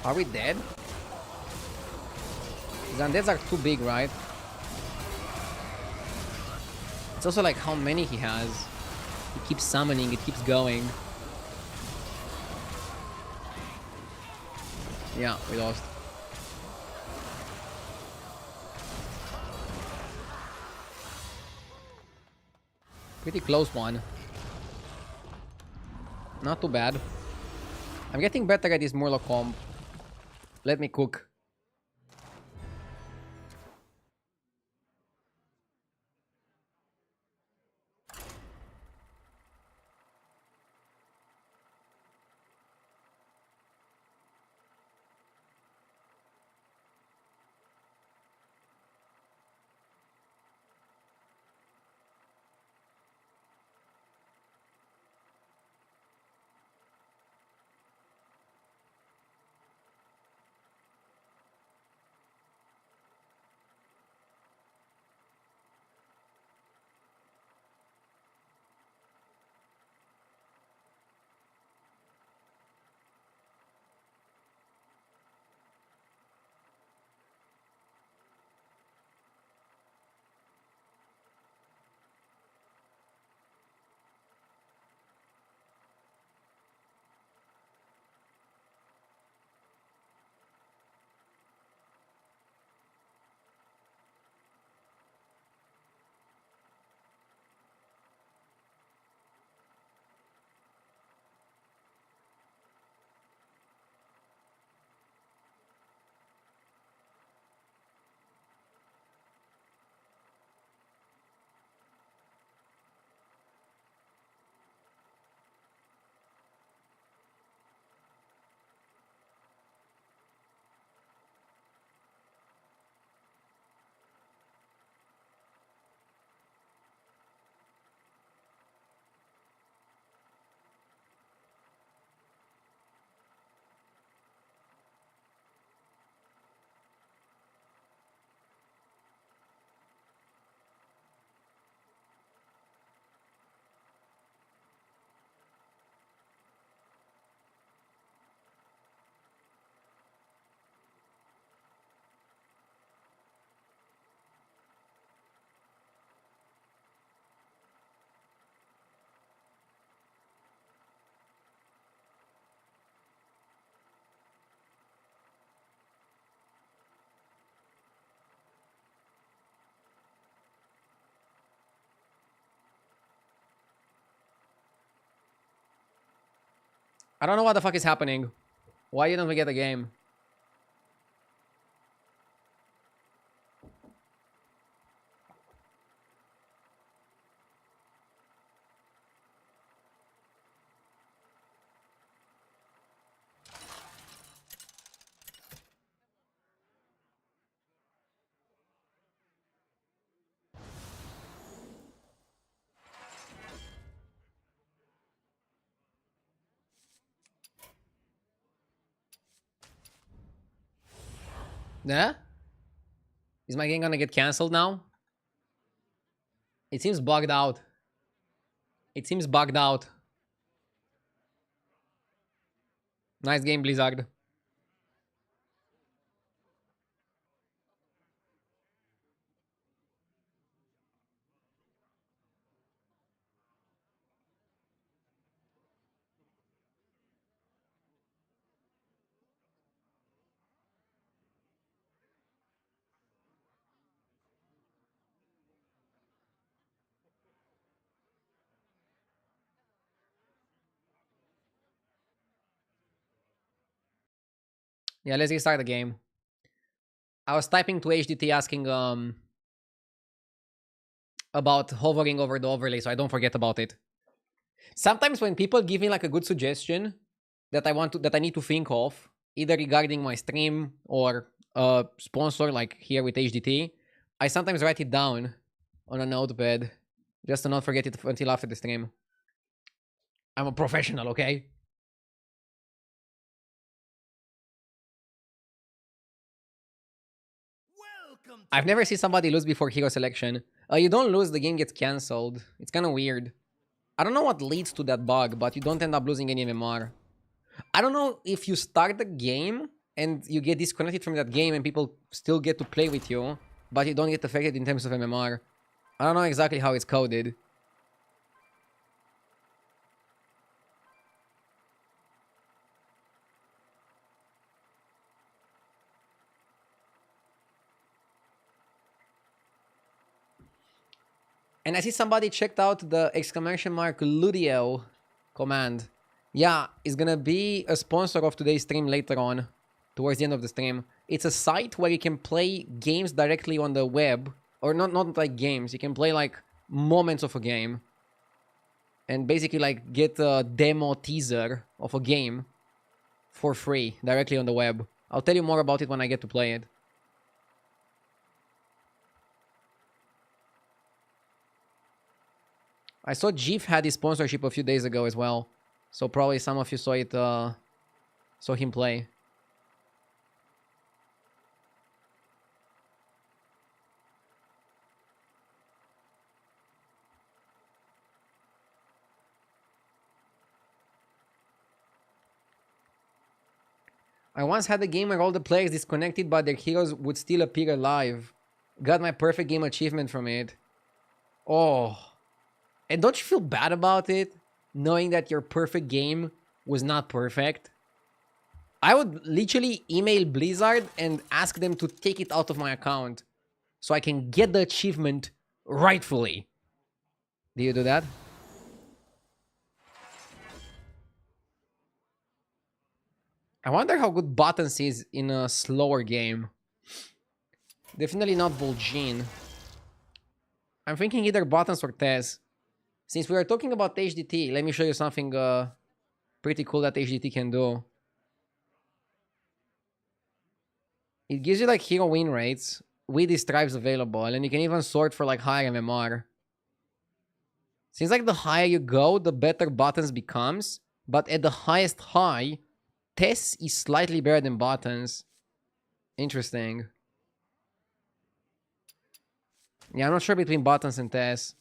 Are we dead? These undeads are too big, right? It's also like how many he has. He keeps summoning, it keeps going. Yeah, we lost. Pretty close one. Not too bad. I'm getting better at this Murloc comp. Let me cook. I don't know what the fuck is happening. Why didn't we get a game? Yeah? Is my game gonna get cancelled now? It seems bugged out. It seems bugged out. Nice game, Blizzard. Yeah, let's restart the game. I was typing to HDT asking about hovering over the overlay so I don't forget about it. Sometimes when people give me like a good suggestion that I need to think of, either regarding my stream or a sponsor like here with HDT, I sometimes write it down on a notepad just to not forget it until after the stream. I'm a professional, okay? I've never seen somebody lose before hero selection. You don't lose, the game gets cancelled. It's kind of weird. I don't know what leads to that bug, but you don't end up losing any MMR. I don't know if you start the game and you get disconnected from that game and people still get to play with you, but you don't get affected in terms of MMR. I don't know exactly how it's coded. And I see somebody checked out the exclamation mark Ludio command. Yeah, it's gonna be a sponsor of today's stream later on, towards the end of the stream. It's a site where you can play games directly on the web, or not like games. You can play like moments of a game, and basically like get a demo teaser of a game for free directly on the web. I'll tell you more about it when I get to play it. I saw Jeef had his sponsorship a few days ago as well. So probably some of you saw it, saw him play. I once had a game where all the players disconnected but their heroes would still appear alive. Got my perfect game achievement from it. Oh. And don't you feel bad about it? Knowing that your perfect game was not perfect? I would literally email Blizzard and ask them to take it out of my account so I can get the achievement rightfully. Do you do that? I wonder how good Buttons is in a slower game. Definitely not Vol'jin. I'm thinking either Buttons or Tez. Since we are talking about HDT, let me show you something pretty cool that HDT can do. It gives you like hero win rates with these tribes available, and you can even sort for like higher MMR. Seems like the higher you go, the better Buttons becomes, but at the highest high, Tess is slightly better than Buttons. Interesting. Yeah, I'm not sure between Buttons and Tess.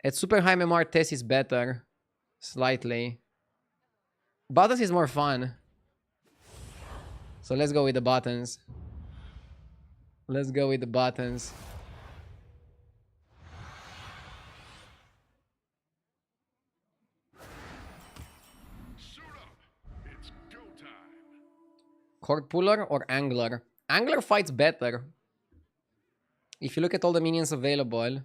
At super high MMR, Tess is better. Slightly. Buttons is more fun. So let's go with the Buttons. Let's go with the Buttons. Suit up. It's go time. Cord Puller or Angler? Angler fights better. If you look at all the minions available.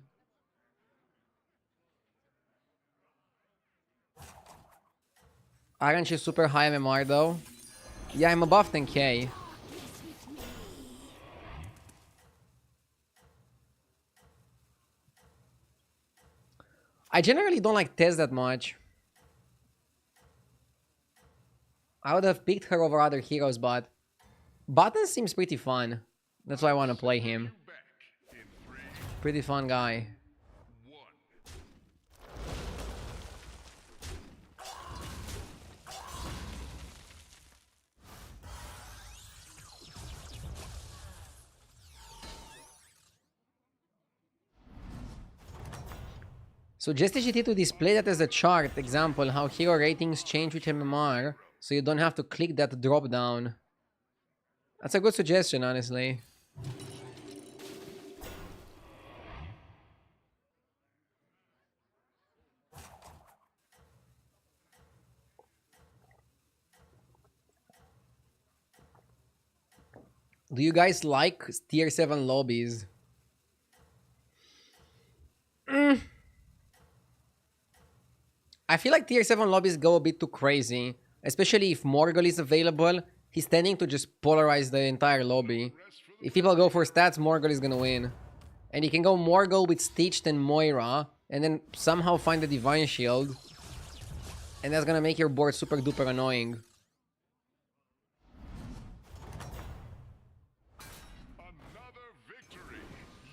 Aren't you super high MMR though? Yeah, I'm above 10k. I generally don't like Tess that much. I would have picked her over other heroes, but Button seems pretty fun. That's why I want to play him. Pretty fun guy. So just HTT to display that as a chart example how hero ratings change with MMR, so you don't have to click that drop down. That's a good suggestion, honestly. Do you guys like tier 7 lobbies? I feel like tier 7 lobbies go a bit too crazy, especially if Morgul is available. He's tending to just polarize the entire lobby. If people go for stats, Morgul is gonna win. And he can go Morgul with Stitched and Moira, and then somehow find the Divine Shield. And that's gonna make your board super duper annoying. Another victory.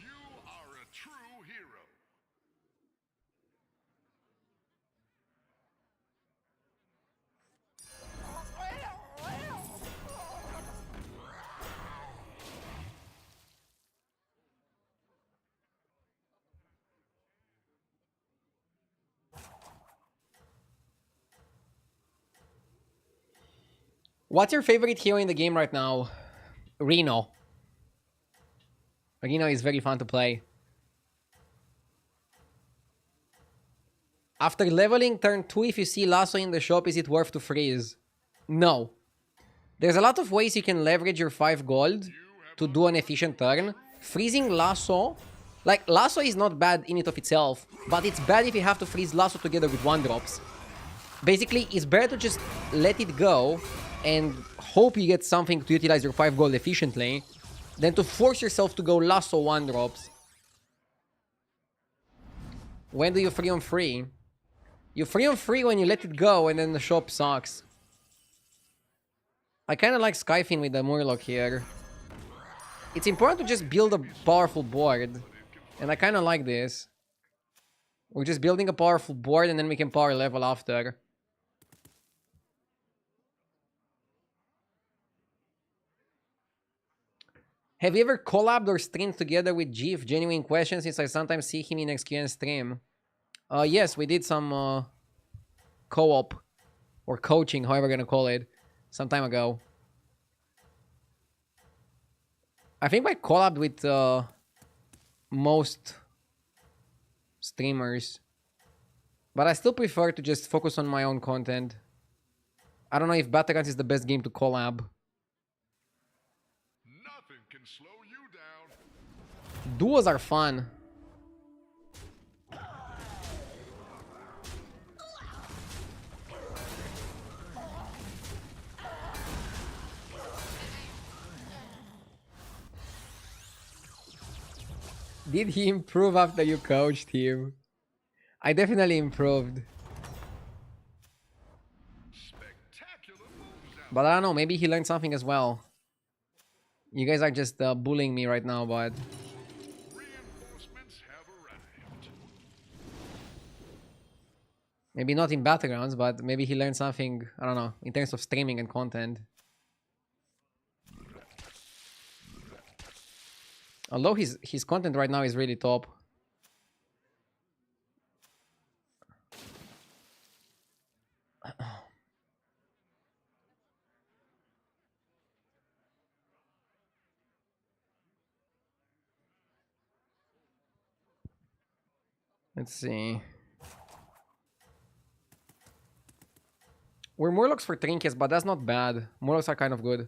You are a true hero. What's your favorite hero in the game right now? Reno. Reno is very fun to play. After leveling turn 2, if you see Lasso in the shop, is it worth to freeze? No. There's a lot of ways you can leverage your 5 gold to do an efficient turn. Freezing Lasso... Like, Lasso is not bad in it of itself, but it's bad if you have to freeze Lasso together with 1-drops. Basically, it's better to just let it go and hope you get something to utilize your 5 gold efficiently than to force yourself to go Lasso 1-drops. When do you free on free? You free on free when you let it go and then the shop sucks. I kind of like Skyfin with the Murloc here. It's important to just build a powerful board. And I kind of like this. We're just building a powerful board and then we can power level after. Have you ever collabed or streamed together with Jeff? Genuine question, since I sometimes see him in XQN stream. Yes, we did some co-op or coaching, however you're gonna call it, some time ago. I think I collabed with most streamers, but I still prefer to just focus on my own content. I don't know if battlegrounds is the best game to collab. Nothing can slow you down. Duos are fun. Did he improve after you coached him? I definitely improved. Spectacular moves out. But I don't know, maybe he learned something as well. You guys are just bullying me right now, but... Reinforcements have arrived. Maybe not in battlegrounds, but maybe he learned something, I don't know, in terms of streaming and content. Although his content right now is really top. Let's see. We're Murlocs for trinkets, but that's not bad. Murlocs are kind of good.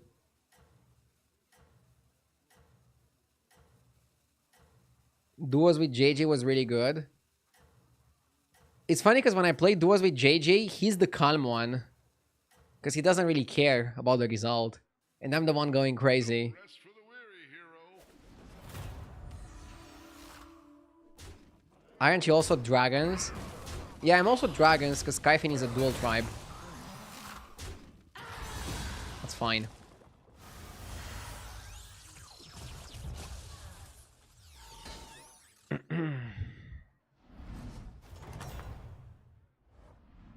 Duos with JJ was really good. It's funny because when I play duos with JJ, he's the calm one. Because he doesn't really care about the result. And I'm the one going crazy. Rest for the weary, hero. Aren't you also dragons? Yeah, I'm also dragons because Skyfin is a dual tribe. That's fine.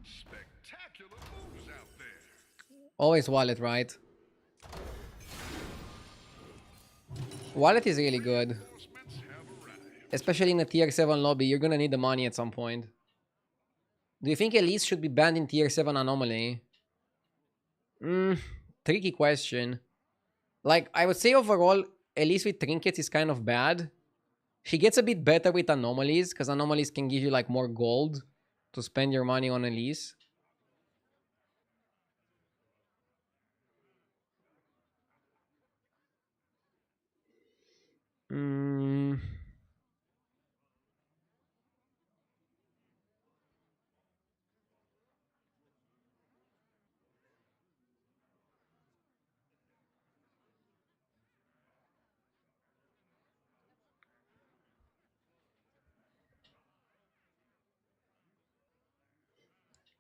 Spectacular moves out there. Always wallet, right? Wallet is really good. Reinforcements have arrived. Especially in a tier 7 lobby, you're gonna need the money at some point. Do you think Elise should be banned in tier 7 anomaly? Tricky question. Like, I would say overall, Elise with trinkets is kind of bad. She gets a bit better with anomalies, because anomalies can give you like more gold to spend your money on Elise.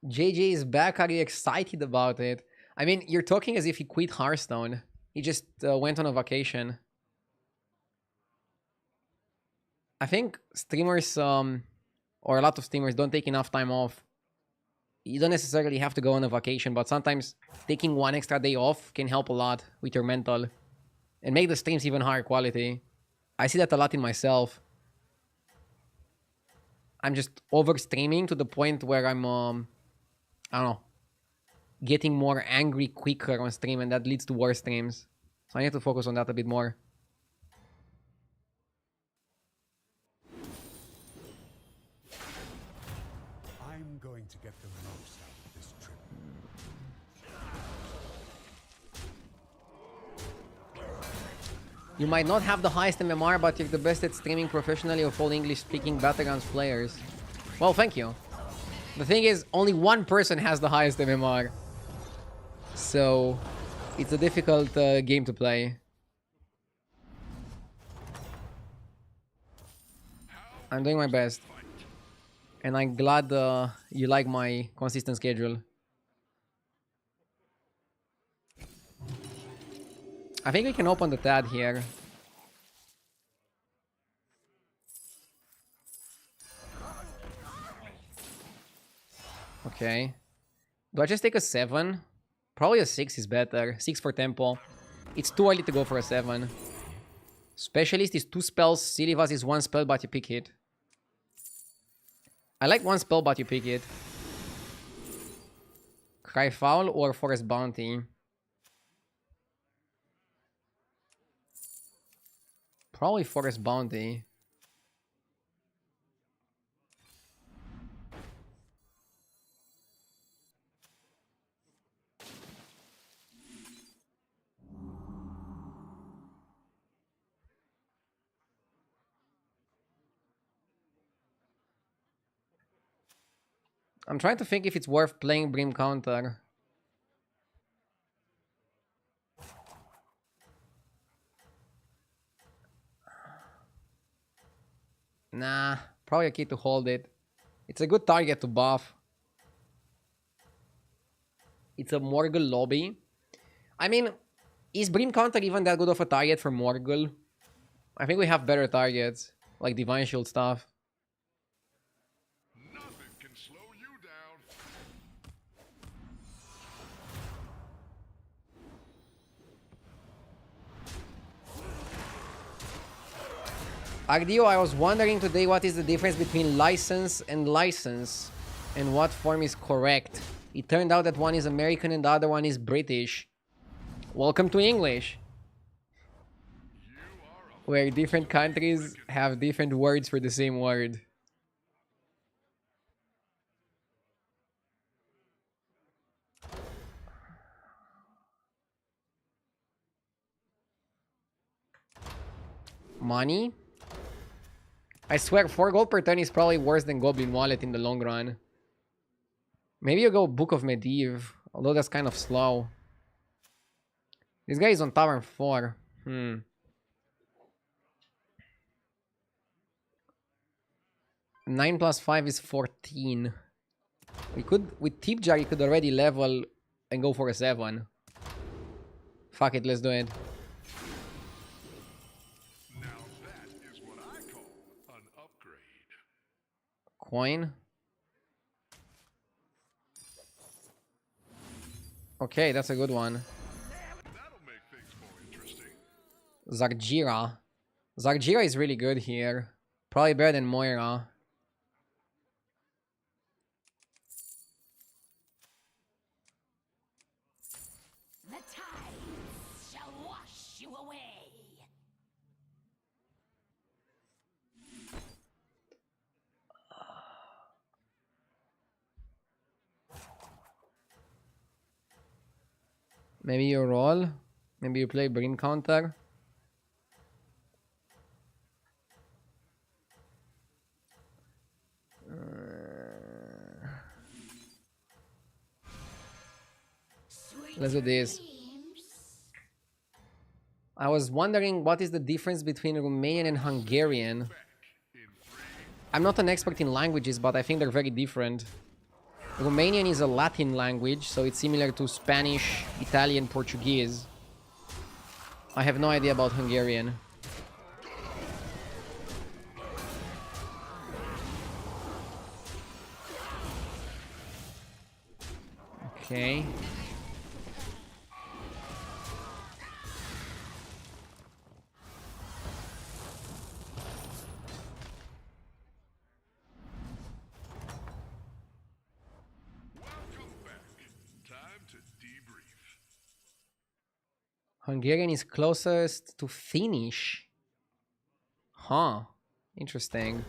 JJ is back. Are you excited about it? I mean, you're talking as if he quit Hearthstone. He just went on a vacation. I think streamers, or a lot of streamers, don't take enough time off. You don't necessarily have to go on a vacation, but sometimes taking one extra day off can help a lot with your mental and make the streams even higher quality. I see that a lot in myself. I'm just over streaming to the point where I'm, I don't know, getting more angry quicker on stream, and that leads to worse streams. So I need to focus on that a bit more. I'm going to get the most out of this trip. You might not have the highest MMR, but you're the best at streaming professionally of all English-speaking battlegrounds players. Well, thank you. The thing is, only one person has the highest MMR. So, it's a difficult game to play. I'm doing my best. And I'm glad you like my consistent schedule. I think we can open the TAD here. Okay. Do I just take a 7? Probably a 6 is better. 6 for tempo. It's too early to go for a 7. Specialist is 2 spells. Silivas is 1 spell, but you pick it. I like 1 spell, but you pick it. Cry Foul or Forest Bounty? Probably Forest Bounty. I'm trying to think if it's worth playing Brim Counter. Nah, probably a key to hold it. It's a good target to buff. It's a Morgul lobby. I mean, is Brim Counter even that good of a target for Morgul? I think we have better targets, like Divine Shield stuff. Nothing can slow you down. Agdio, I was wondering today what is the difference between license and what form is correct. It turned out that one is American and the other one is British. Welcome to English, where different countries have different words for the same word. Money? I swear, 4 gold per turn is probably worse than Goblin Wallet in the long run. Maybe you go Book of Medivh, although that's kind of slow. This guy is on Tavern 4. 9 plus 5 is 14. We could, with Tip Jar, you could already level and go for a 7. Fuck it, let's do it. Now that is what I call an upgrade. Coin. Okay, that's a good one. That'll make things more interesting. Zargira. Zargira is really good here. Probably better than Moira. The tides shall wash you away. Maybe you roll. Maybe you play Brim Counter. Let's do this. I was wondering what is the difference between Romanian and Hungarian. I'm not an expert in languages, but I think they're very different. Romanian is a Latin language, so it's similar to Spanish, Italian, Portuguese. I have no idea about Hungarian. Okay. Welcome back. Time to debrief. Hungarian is closest to Finnish. Huh. Interesting.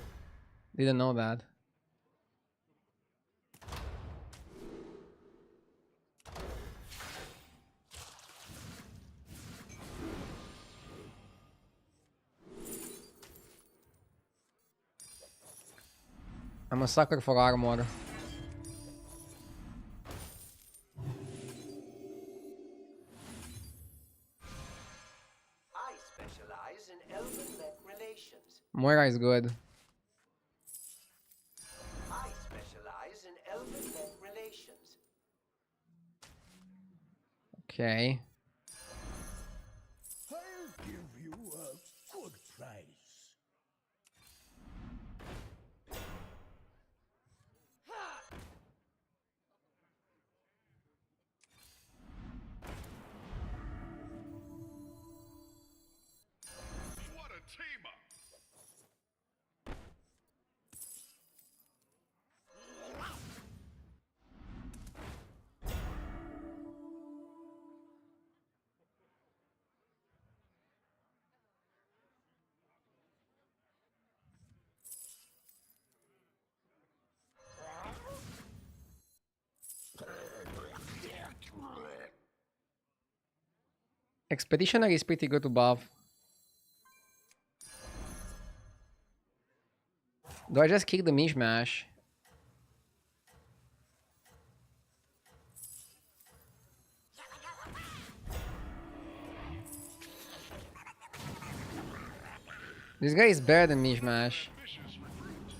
Didn't know that. I'm a sucker for armor. I specialize in elven-met relations. Moira is good. I specialize in elven-met relations. Okay. I'll give you a good price. What a team up! Expeditionary is pretty good to buff. Do I just kick the mishmash? This guy is better than mishmash. Ambitious recruit.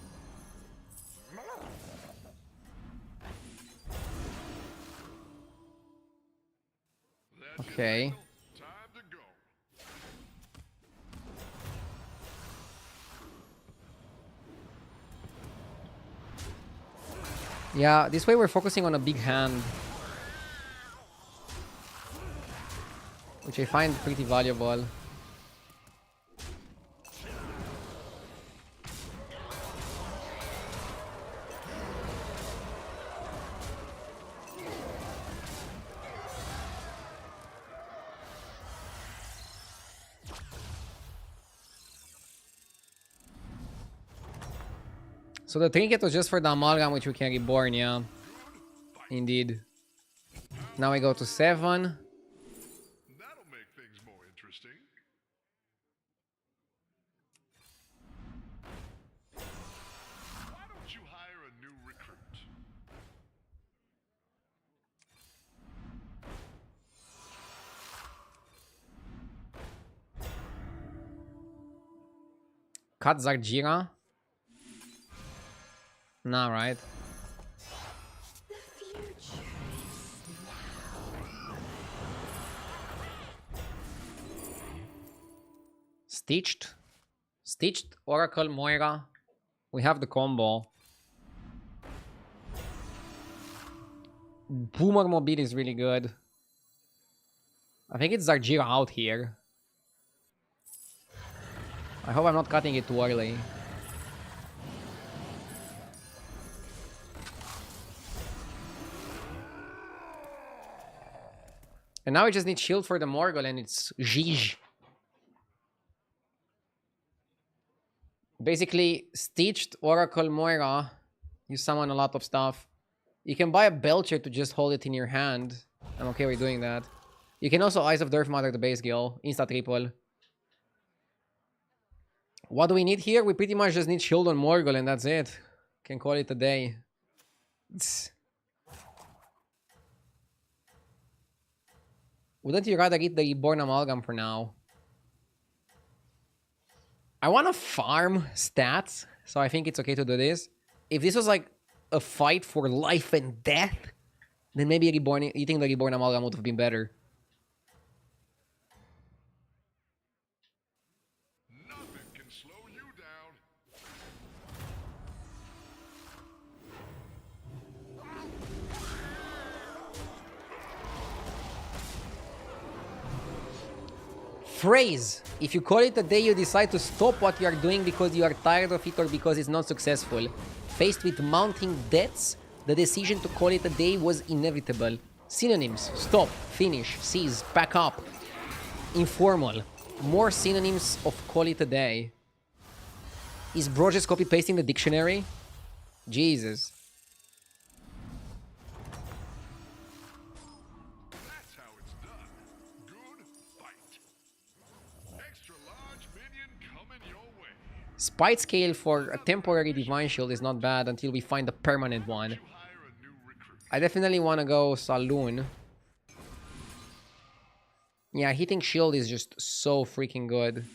That's your Okay. signal. Time to go. Yeah, this way we're focusing on a big hand. Which I find pretty valuable. So the trinket was just for the amalgam, which we can reborn, yeah. Indeed. Now we go to 7. That'll make things more interesting. Why don't you hire a new recruit? Cut Zarjira. Nah, right? The future Stitched. Stitched, Oracle, Moira. We have the combo. Boomer Mobile is really good. I think it's Zarjira out here. I hope I'm not cutting it too early. And now we just need shield for the Morgul and it's Gij. Basically, Stitched, Oracle, Moira. You summon a lot of stuff. You can buy a Belcher to just hold it in your hand. I'm okay with doing that. You can also Eyes of the Earth Mother the base skill. Insta triple. What do we need here? We pretty much just need shield on Morgul and that's it. Can call it a day. Wouldn't you rather eat the Reborn Amalgam for now? I want to farm stats, so I think it's okay to do this. If this was like a fight for life and death, then maybe eating the Reborn Amalgam would have been better. Nothing can slow you down. Phrase. If you call it a day, you decide to stop what you are doing because you are tired of it or because it's not successful. Faced with mounting debts, the decision to call it a day was inevitable. Synonyms: stop, finish, cease, pack up. Informal. More synonyms of call it a day. Is bro just copy-pasting the dictionary? Jesus. That's how it's done. Good fight. Extra large minion coming your way. Spite scale for a temporary Divine Shield is not bad until we find a permanent one. You hire a new recruit. I definitely want to go Saloon. Yeah, hitting shield is just so freaking good.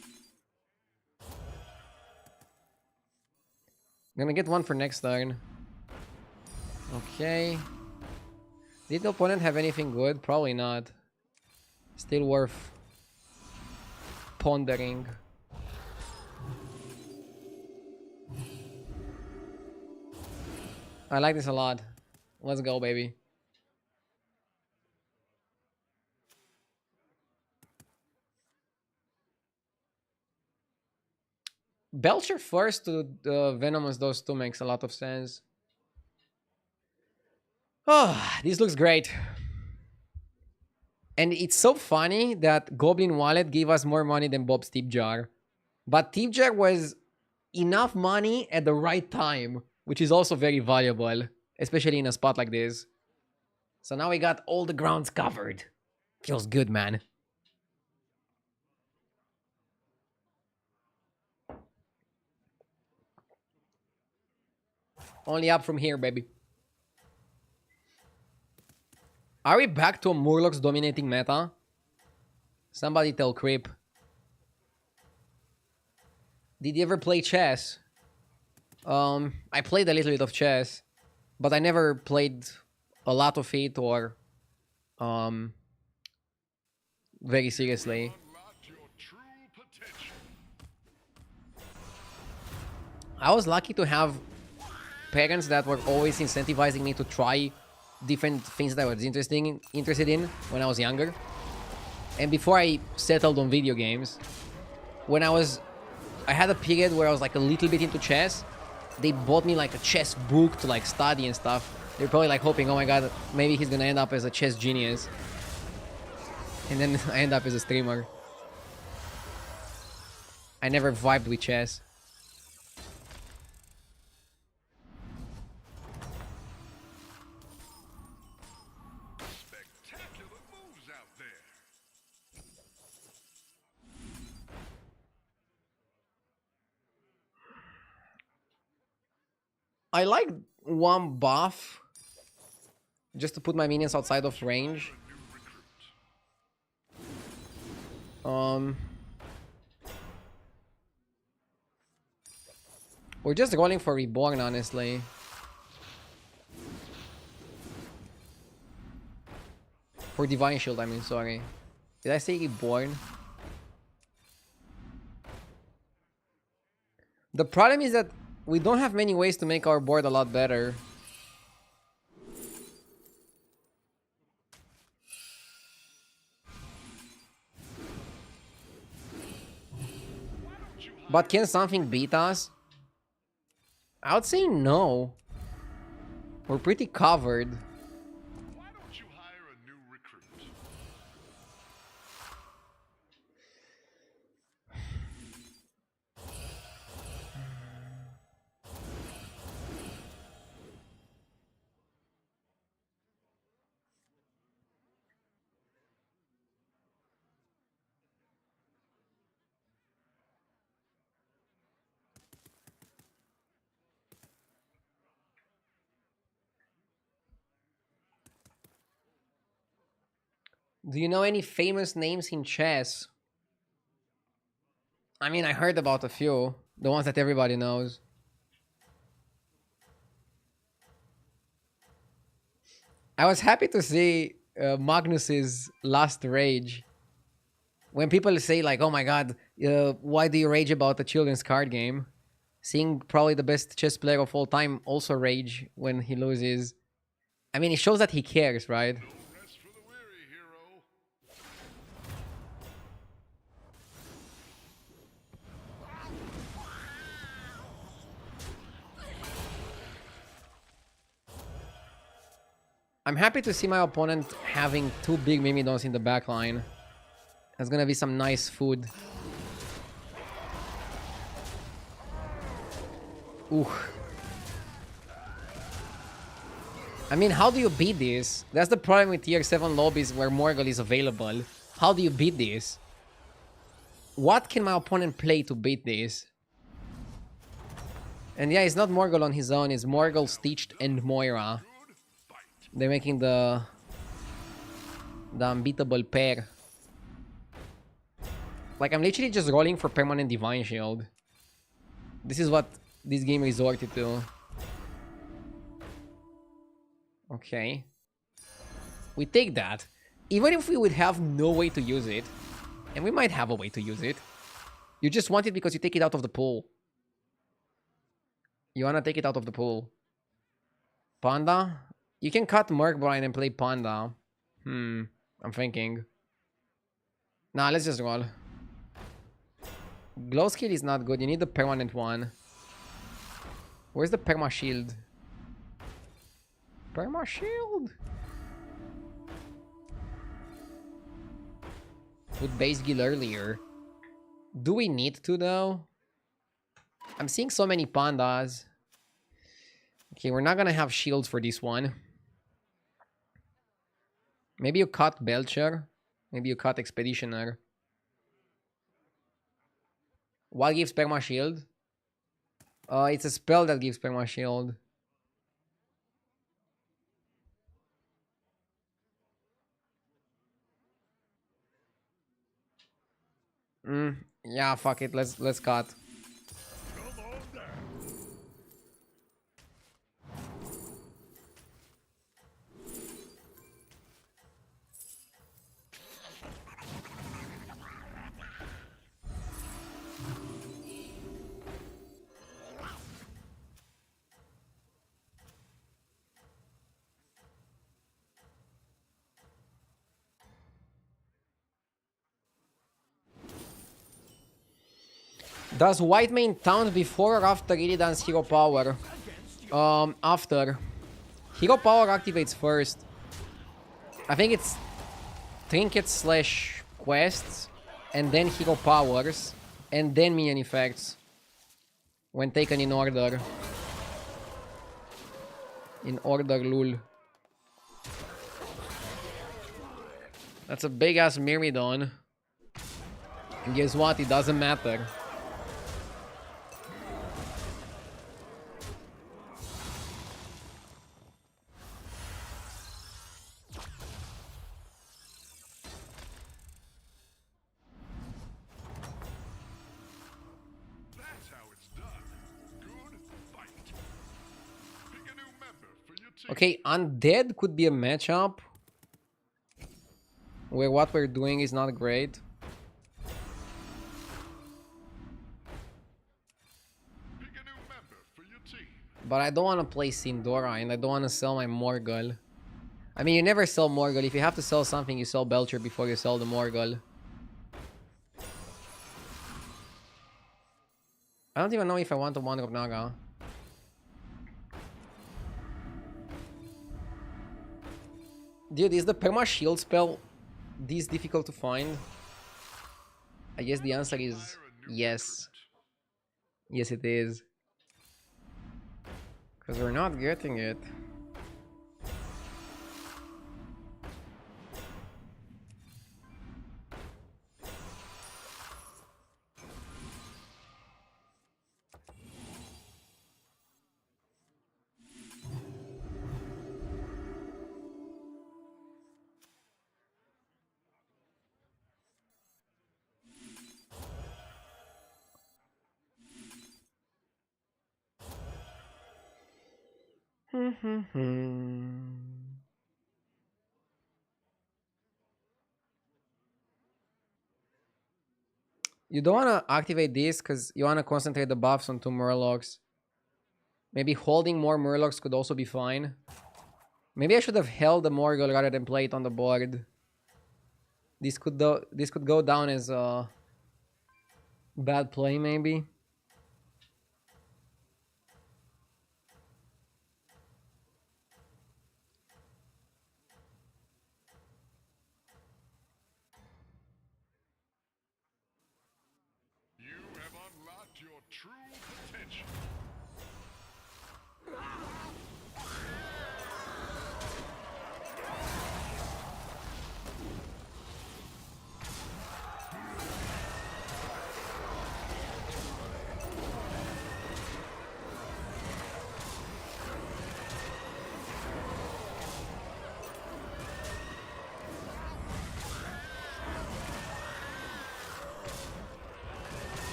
Gonna get one for next turn. Okay. Did the opponent have anything good? Probably not. Still worth pondering. I like this a lot. Let's go, baby. Belcher first to Venomous, those two makes a lot of sense. Oh, this looks great. And it's so funny that Goblin Wallet gave us more money than Bob's Tip Jar. But Tip Jar was enough money at the right time, which is also very valuable, especially in a spot like this. So now we got all the grounds covered. Feels good, man. Only up from here, baby. Are we back to a Murlocs dominating meta? Somebody tell Creep. Did you ever play chess? I played a little bit of chess, but I never played a lot of it or very seriously. Unlock your true potential. I was lucky to have parents that were always incentivizing me to try different things that I was interested in when I was younger. And before I settled on video games, when I had a period where I was like a little bit into chess. They bought me like a chess book to like study and stuff. They're probably like hoping, oh my god, maybe he's gonna end up as a chess genius. And then I end up as a streamer. I never vibed with chess. Spectacular moves out there. I like one buff just to put my minions outside of range. We're just rolling for Reborn, honestly. For Divine Shield, I mean, sorry. Did I say Reborn? The problem is that we don't have many ways to make our board a lot better. But can something beat us? I would say no. We're pretty covered. Why don't you hire a new recruit? Do you know any famous names in chess? I mean, I heard about a few. The ones that everybody knows. I was happy to see Magnus's last rage. When people say like, "Oh my god, why do you rage about a children's card game?" Seeing probably the best chess player of all time also rage when he loses. I mean, it shows that he cares, right? No rest for the weary, hero. I'm happy to see my opponent having 2 big Mimidons in the backline. That's gonna be some nice food. Ooh. I mean, how do you beat this? That's the problem with tier 7 lobbies where Morgul is available. How do you beat this? What can my opponent play to beat this? And yeah, it's not Morgul on his own, it's Morgul, Stitched, and Moira. They're making the unbeatable pair. Like, I'm literally just rolling for permanent Divine Shield. This is what this game resorted to. Okay. We take that. Even if we would have no way to use it, and we might have a way to use it, you just want it because you take it out of the pool. You wanna take it out of the pool. Panda? You can cut Murkbrine and play Panda. I'm thinking. Nah, let's just roll. Glow skill is not good. You need the permanent one. Where's the perma shield? Perma shield? Put base gill earlier. Do we need to though? I'm seeing so many pandas. Okay, we're not gonna have shields for this one. Maybe you cut Belcher. Maybe you cut Expeditioner. What gives perma shield? It's a spell that gives perma shield. Yeah, fuck it. Let's cut. Does white main taunt before or after Illidan's hero power? After. Hero power activates first. I think it's trinkets slash quests, and then hero powers, and then minion effects. When taken in order. In order, lul. That's a big ass Myrmidon. And guess what? It doesn't matter. That's how it's done. Good fight. Pick a new member for your team. Okay, Undead could be a matchup where what we're doing is not great. Pick a new member for your team. But I don't want to play Sindora and I don't want to sell my Morgul. I mean, you never sell Morgul. If you have to sell something, you sell Belcher before you sell the Morgul. I don't even know if I want a Wand of Naga. Dude, is the perma shield spell this difficult to find? I guess the answer is yes. Yes, it is. Because we're not getting it. You don't want to activate this because you want to concentrate the buffs on 2 Murlocs. Maybe holding more Murlocs could also be fine. Maybe I should have held the Morgul rather than play it on the board. This could go down as a bad play, maybe. You have unlocked your true potential.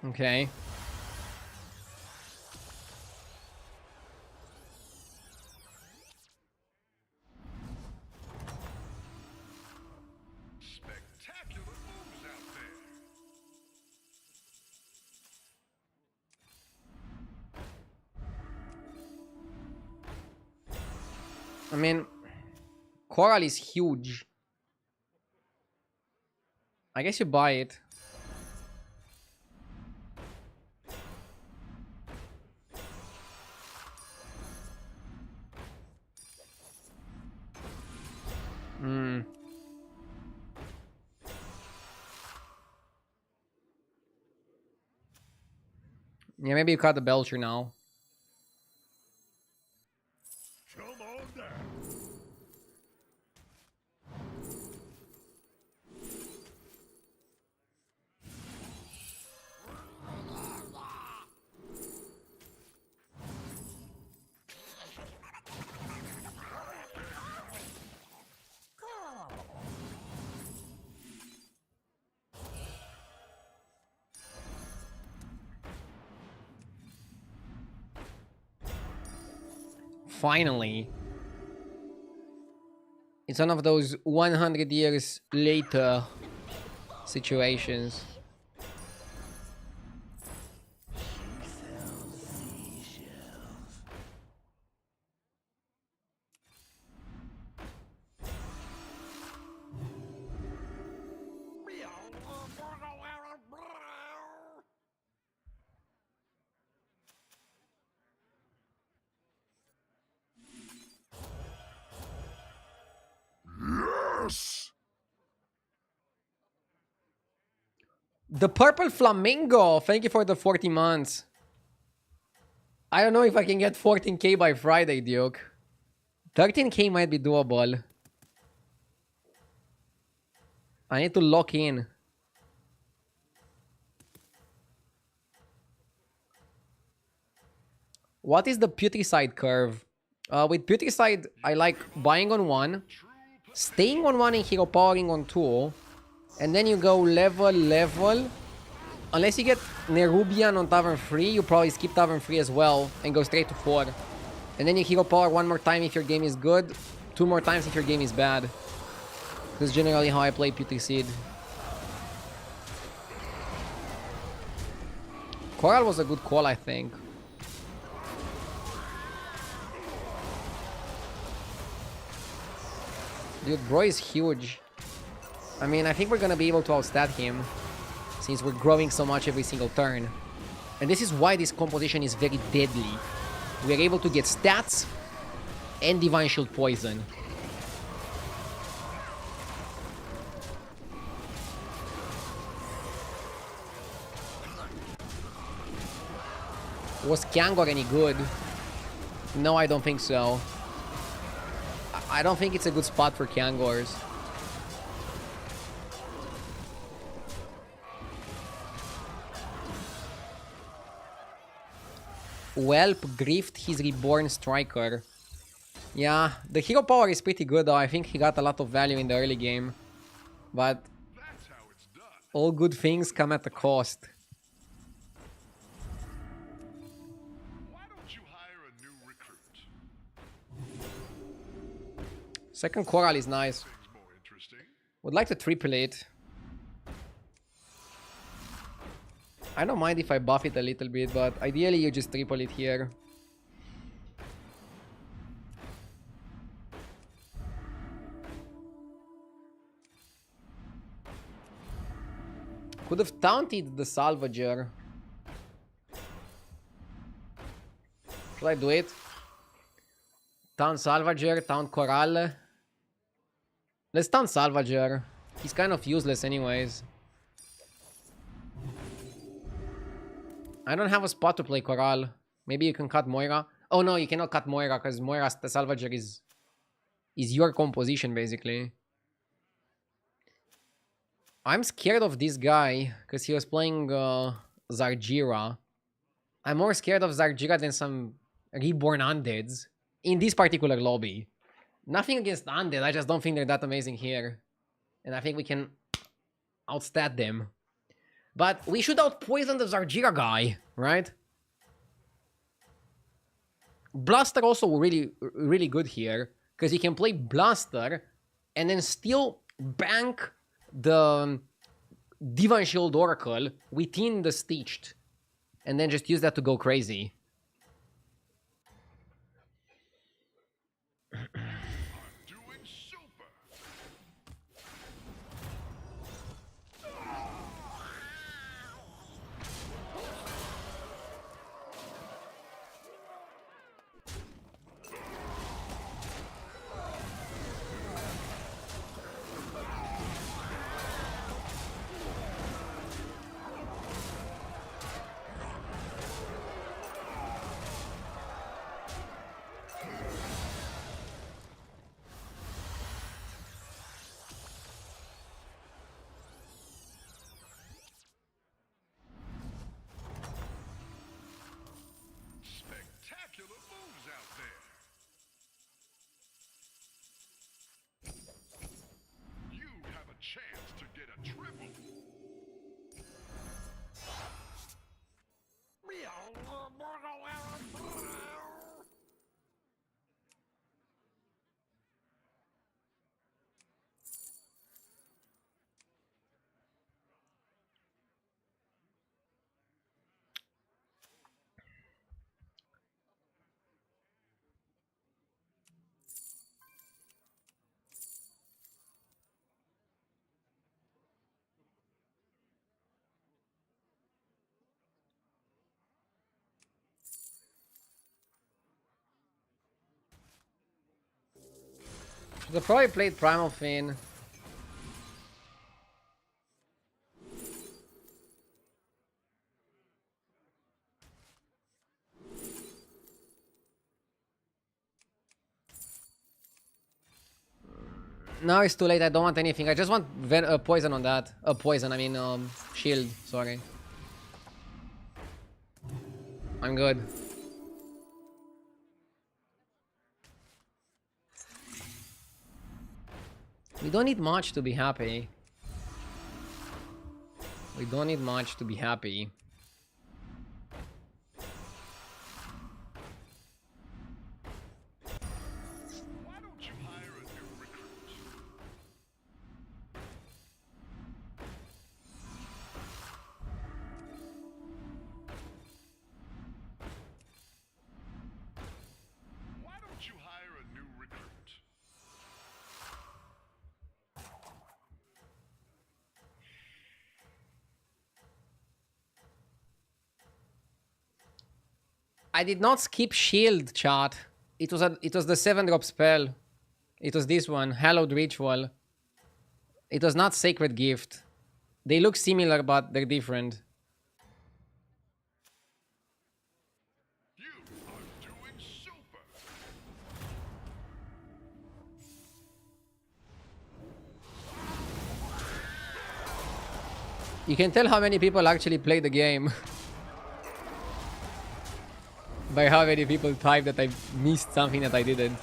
Okay. Spectacular moves out there. I mean, Coral is huge. I guess you buy it. Hmm. Yeah, maybe you cut the Belcher now. Come on down. Finally. It's one of those 100 years later situations. Yes! The Purple Flamingo! Thank you for the 40 months. I don't know if I can get 14k by Friday, Duke. 13k might be doable. I need to lock in. What is the Putricide curve? With Putricide, I like buying on 1, staying on 1 and hero powering on 2, and then you go level. Unless you get Nerubian on Tavern 3, you probably skip Tavern 3 as well and go straight to 4. And then you hero power 1 more time if your game is good, 2 more times if your game is bad. That's generally how I play Putricide. Coral was a good call, I think. Dude, bro is huge. I mean, I think we're gonna be able to outstat him since we're growing so much every single turn. And this is why this composition is very deadly. We are able to get stats and Divine Shield Poison. Was Kangor any good? No, I don't think so. I don't think it's a good spot for Kangors. Whelp griefed his reborn striker. Yeah, the hero power is pretty good though. I think he got a lot of value in the early game. But That's how it's done. all good things come at a cost. Why don't you hire a new recruit? Second Coral is nice. Things more interesting. Would like to triple it. I don't mind if I buff it a little bit, but ideally you just triple it here. Could have taunted the Salvager. Should I do it? Taunt Salvager, taunt Corral. Let's taunt Salvager. He's kind of useless anyways. I don't have a spot to play Corral. Maybe you can cut Moira. Oh no, you cannot cut Moira because Moira the Salvager is your composition basically. I'm scared of this guy because he was playing Zargira. I'm more scared of Zargira than some reborn undeads in this particular lobby. Nothing against undead, I just don't think they're that amazing here. And I think we can outstat them. But we should outpoison the Zargira guy, right? Blaster also really good here because he can play Blaster and then still bank the Divan Shield Oracle within the Stitched and then just use that to go crazy. Doing super. Spectacular moves out there. You have a chance to get a triple. Should have probably played Primal Fiend. No, it's too late. I don't want anything. I just want poison on that. Poison, I mean, shield. Sorry. I'm good. We don't need much to be happy. We don't need much to be happy. Why don't you hire a new recruit? Why don't you hire a new recruit? I did not skip shield, chat. It was the 7-drop spell. It was this one, Hallowed Ritual. It was not Sacred Gift. They look similar, but they're different. You are doing super. You can tell how many people actually play the game. By how many people type that I missed something that I didn't.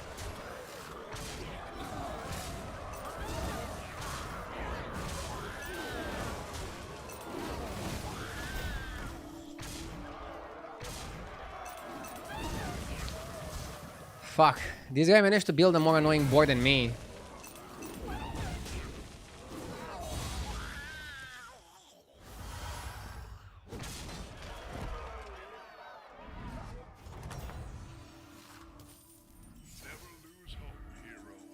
Fuck. This guy managed to build a more annoying board than me.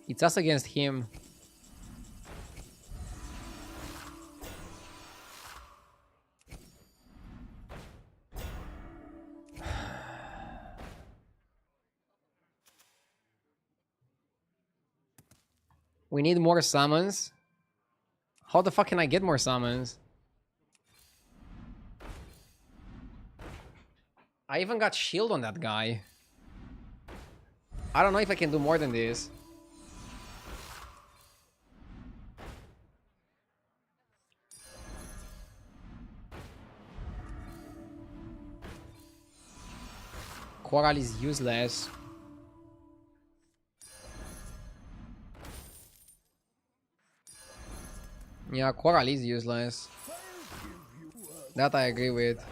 It's us against him. We need more summons. How the fuck can I get more summons? I even got shield on that guy. I don't know if I can do more than this. Coral is useless. Yeah, Coral is useless. That I agree with.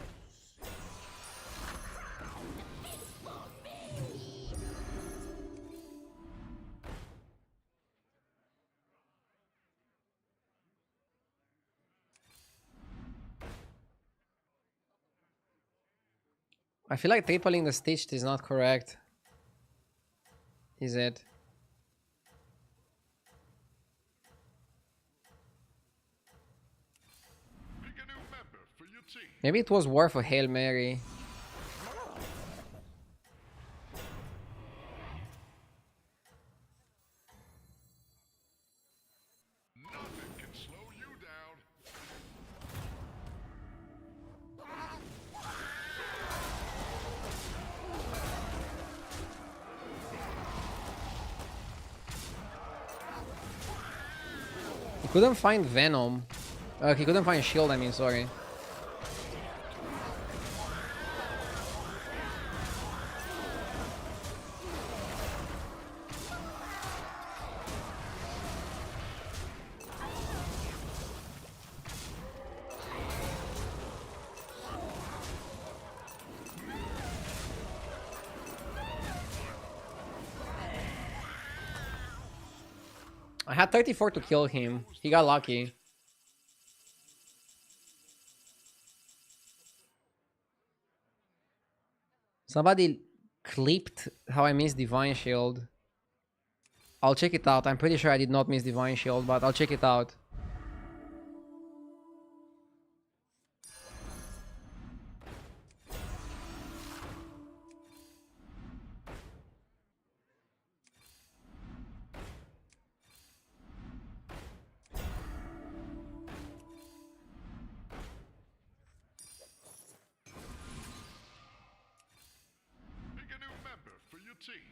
I feel like tripling the stitched is not correct. Is it? Pick a new member for your team. Maybe it was worth a Hail Mary. Nothing can slow you down. He couldn't find Venom. He couldn't find Shield, I mean, sorry. I had 34 to kill him. He got lucky. Somebody clipped how I missed Divine Shield. I'll check it out. I'm pretty sure I did not miss Divine Shield, but I'll check it out. Pick a new member for your team.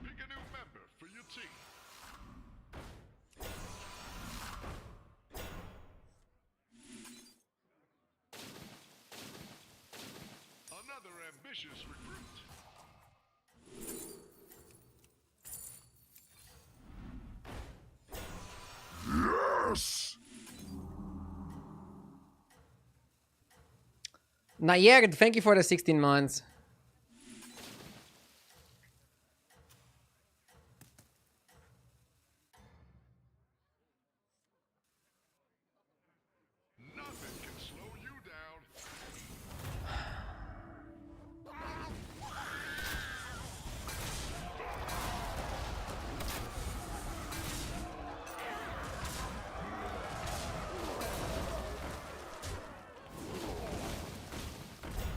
Pick a new member for your team. Another ambitious recruit. Yes! Nayerd, thank you for the 16 months. Nothing can slow you down.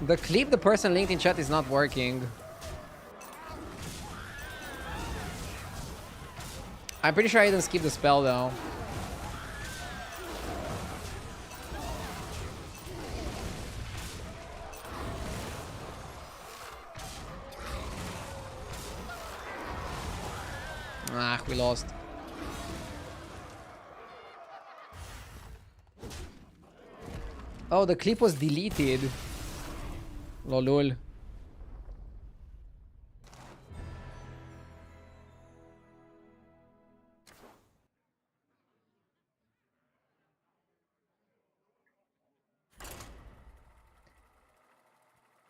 The clip the person linked in chat is not working. I'm pretty sure I didn't skip the spell though. Ah, we lost. Oh, the clip was deleted. Lolul.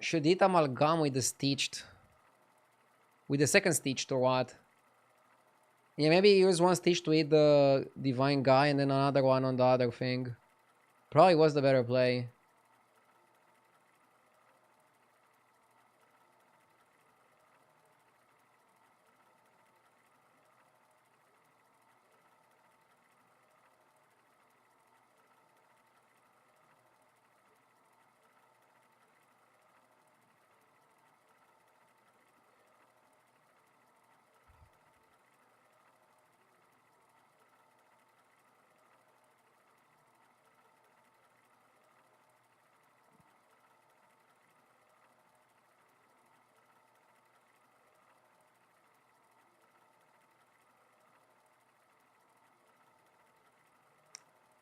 Should eat amalgam with the stitched. With the second stitched or what? Yeah, maybe use one stitch to eat the divine guy and then another one on the other thing. Probably was the better play.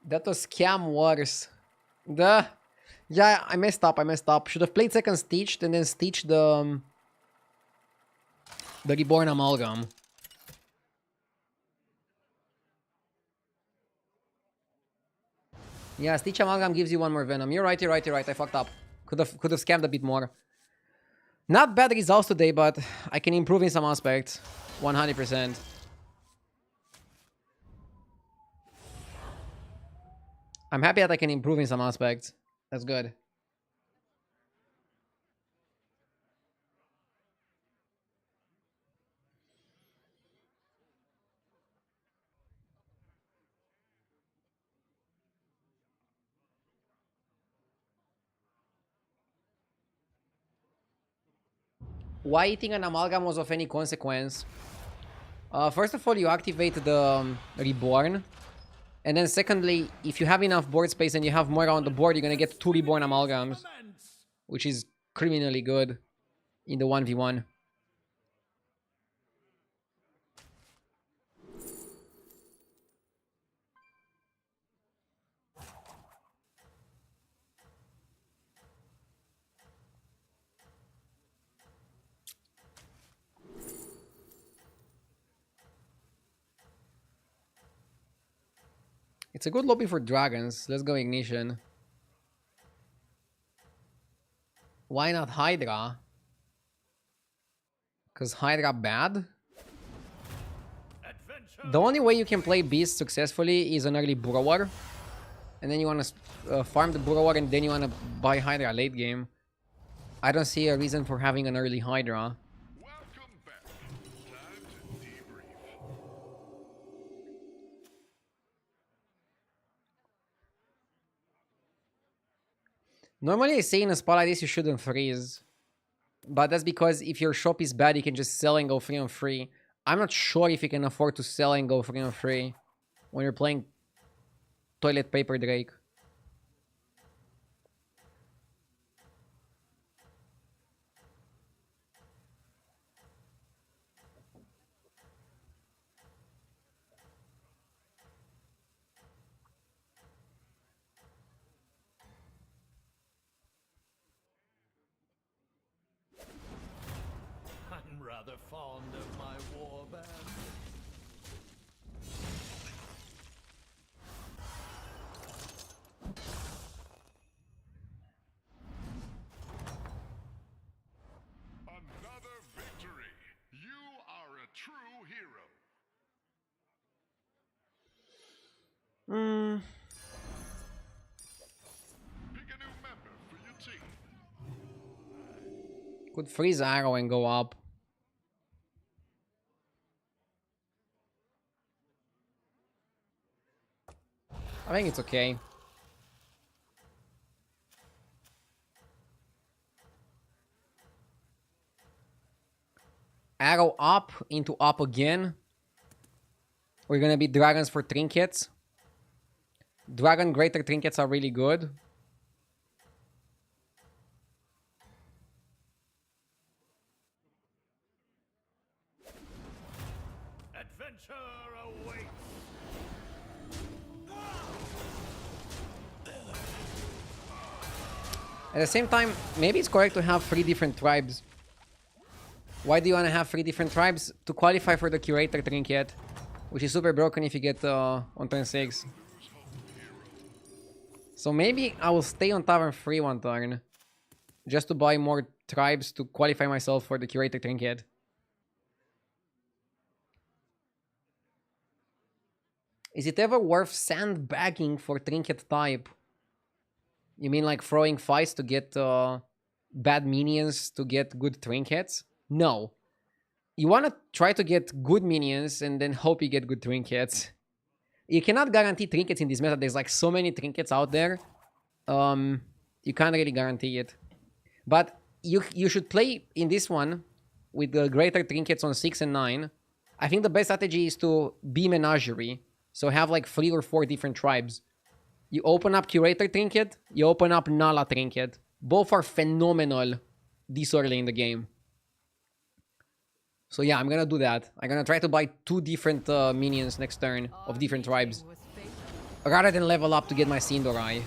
That was scam wars. The yeah, I messed up. I messed up. Should have played second stitched and then stitched the reborn amalgam. Yeah, stitch amalgam gives you one more venom. You're right. You're right. You're right. I fucked up. Could have scammed a bit more. Not bad results today, but I can improve in some aspects. 100%. I'm happy that I can improve in some aspects. That's good. Why eating an amalgam was of any consequence? First of all, you activate the reborn. And then secondly, if you have enough board space and you have more on the board, you're gonna get 2 reborn amalgams. Which is criminally good in the 1v1. It's a good lobby for dragons. Let's go Ignition. Why not Hydra? Because Hydra bad? The only way you can play Beast successfully is an early Burrower. And then you want to farm the Burrower and then you want to buy Hydra late game. I don't see a reason for having an early Hydra. Welcome back. Time to debrief. Normally I say in a spot like this you shouldn't freeze. But that's because if your shop is bad, you can just sell and go free on free. I'm not sure if you can afford to sell and go free on free when you're playing Toilet Paper Drake. I'm rather fond of my warband. Another victory. You are a true hero. Pick a new member for your team. Could freeze arrow and go up. I think it's okay. Arrow up into up again. We're gonna be dragons for trinkets. Dragon greater trinkets are really good. Adventure awaits. At the same time, maybe it's correct to have 3 different tribes. Why do you want to have 3 different tribes? To qualify for the curator trinket, which is super broken if you get on turn 6. So maybe I will stay on tavern 3 one turn. just to buy more tribes to qualify myself for the curator trinket. Is it ever worth sandbagging for trinket type? You mean like throwing fights to get bad minions to get good trinkets? No. You want to try to get good minions and then hope you get good trinkets. You cannot guarantee trinkets in this meta. There's like so many trinkets out there. You can't really guarantee it. But you should play in this one with the greater trinkets on 6 and 9. I think the best strategy is to be menagerie. So have like 3 or 4 different tribes. You open up Curator Trinket, you open up Nala Trinket. Both are phenomenal this early in the game. So yeah, I'm gonna do that. I'm gonna try to buy 2 different minions next turn of different tribes. Rather than level up to get my Cinderai.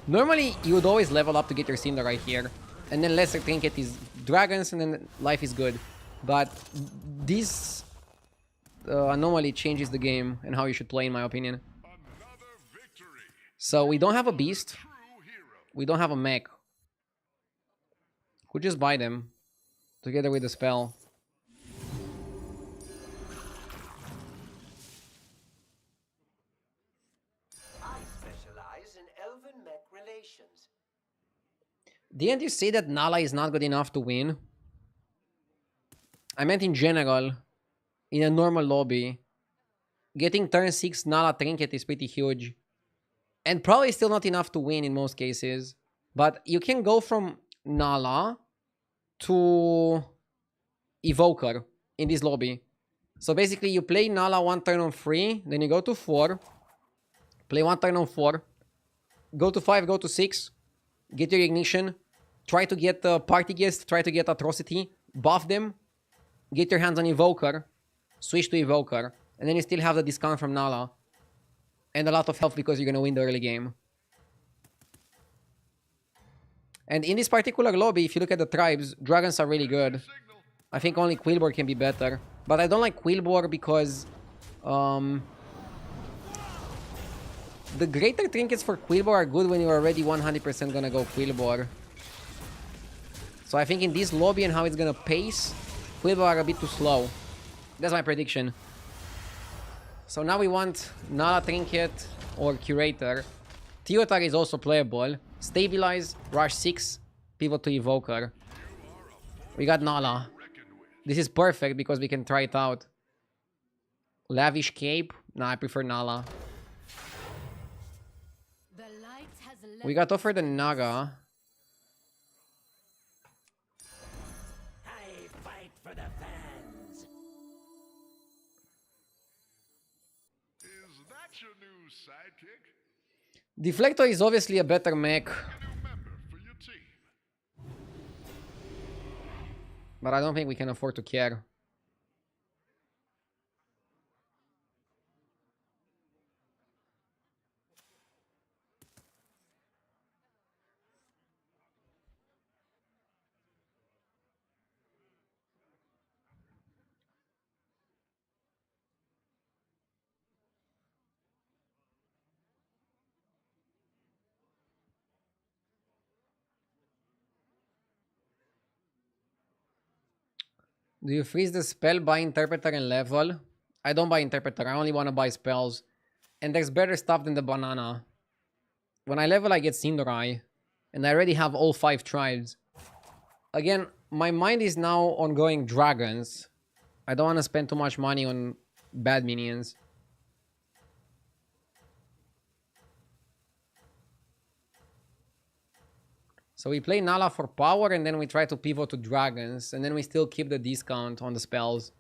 Normally, you would always level up to get your Cinderai here. And then lesser trinket is dragons and then life is good. But this anomaly changes the game and how you should play in my opinion. So we don't have a beast. We don't have a mech. Could just buy them together with the spell. I specialize in elven mech relations. Didn't you say that Nala is not good enough to win? I meant in general, in a normal lobby, getting turn 6 Nala Trinket is pretty huge. And probably still not enough to win in most cases. But you can go from Nala to Evoker in this lobby. So basically you play Nala 1 turn on 3, then you go to 4, play 1 turn on 4, go to 5, go to 6, get your Ignition, try to get Party Guest, try to get Atrocity, buff them, get your hands on Evoker, switch to Evoker, and then you still have the discount from Nala. And a lot of health because you're going to win the early game. And in this particular lobby, if you look at the tribes, dragons are really good. I think only Quillbor can be better. But I don't like Quillbor because... the greater trinkets for Quillbor are good when you're already 100% gonna go Quillbor. So I think in this lobby and how it's gonna pace, Quillbor are a bit too slow. That's my prediction. So now we want Nala Trinket or Curator. Teotar is also playable. Stabilize, Rush 6, Pivot to Evoker. We got Nala. This is perfect because we can try it out. Lavish Cape? Nah, I prefer Nala. We got offered a Naga. I fight for the fans. Is that your new sidekick? Deflector is obviously a better mech. A new member for your team. But I don't think we can afford to care. Do you freeze the spell, buy Interpreter, and level? I don't buy Interpreter. I only want to buy spells. And there's better stuff than the banana. When I level, I get Cinderai. And I already have all 5 tribes. Again, my mind is now on going dragons. I don't want to spend too much money on bad minions. So we play Nala for power and then we try to pivot to dragons. And then we still keep the discount on the spells.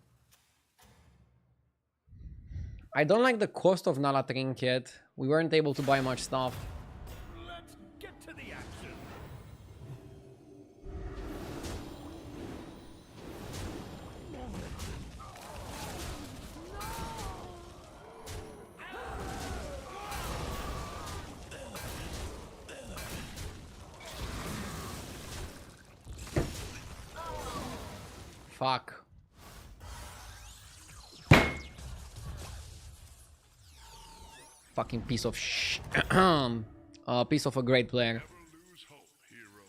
I don't like the cost of Nala Trinket. We weren't able to buy much stuff. Let's get to the action. Fuck. Fucking piece of piece of a great player. Never lose hope, hero.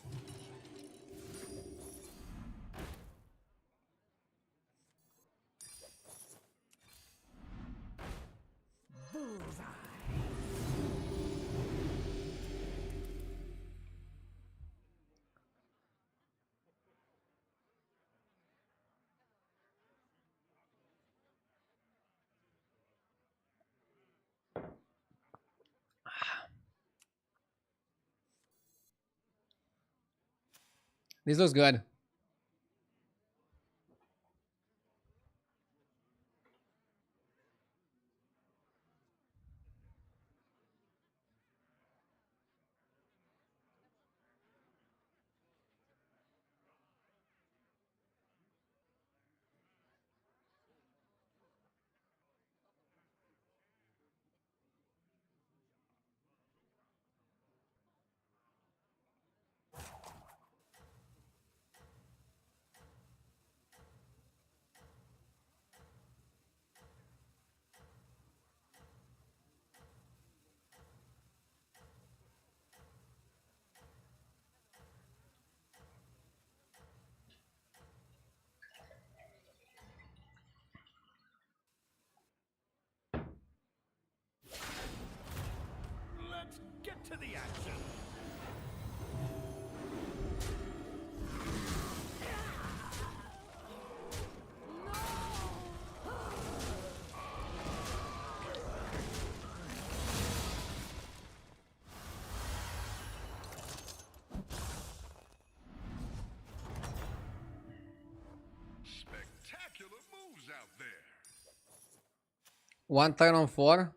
This looks good. Let's get to the action. Spectacular moves out there. One turn on 4.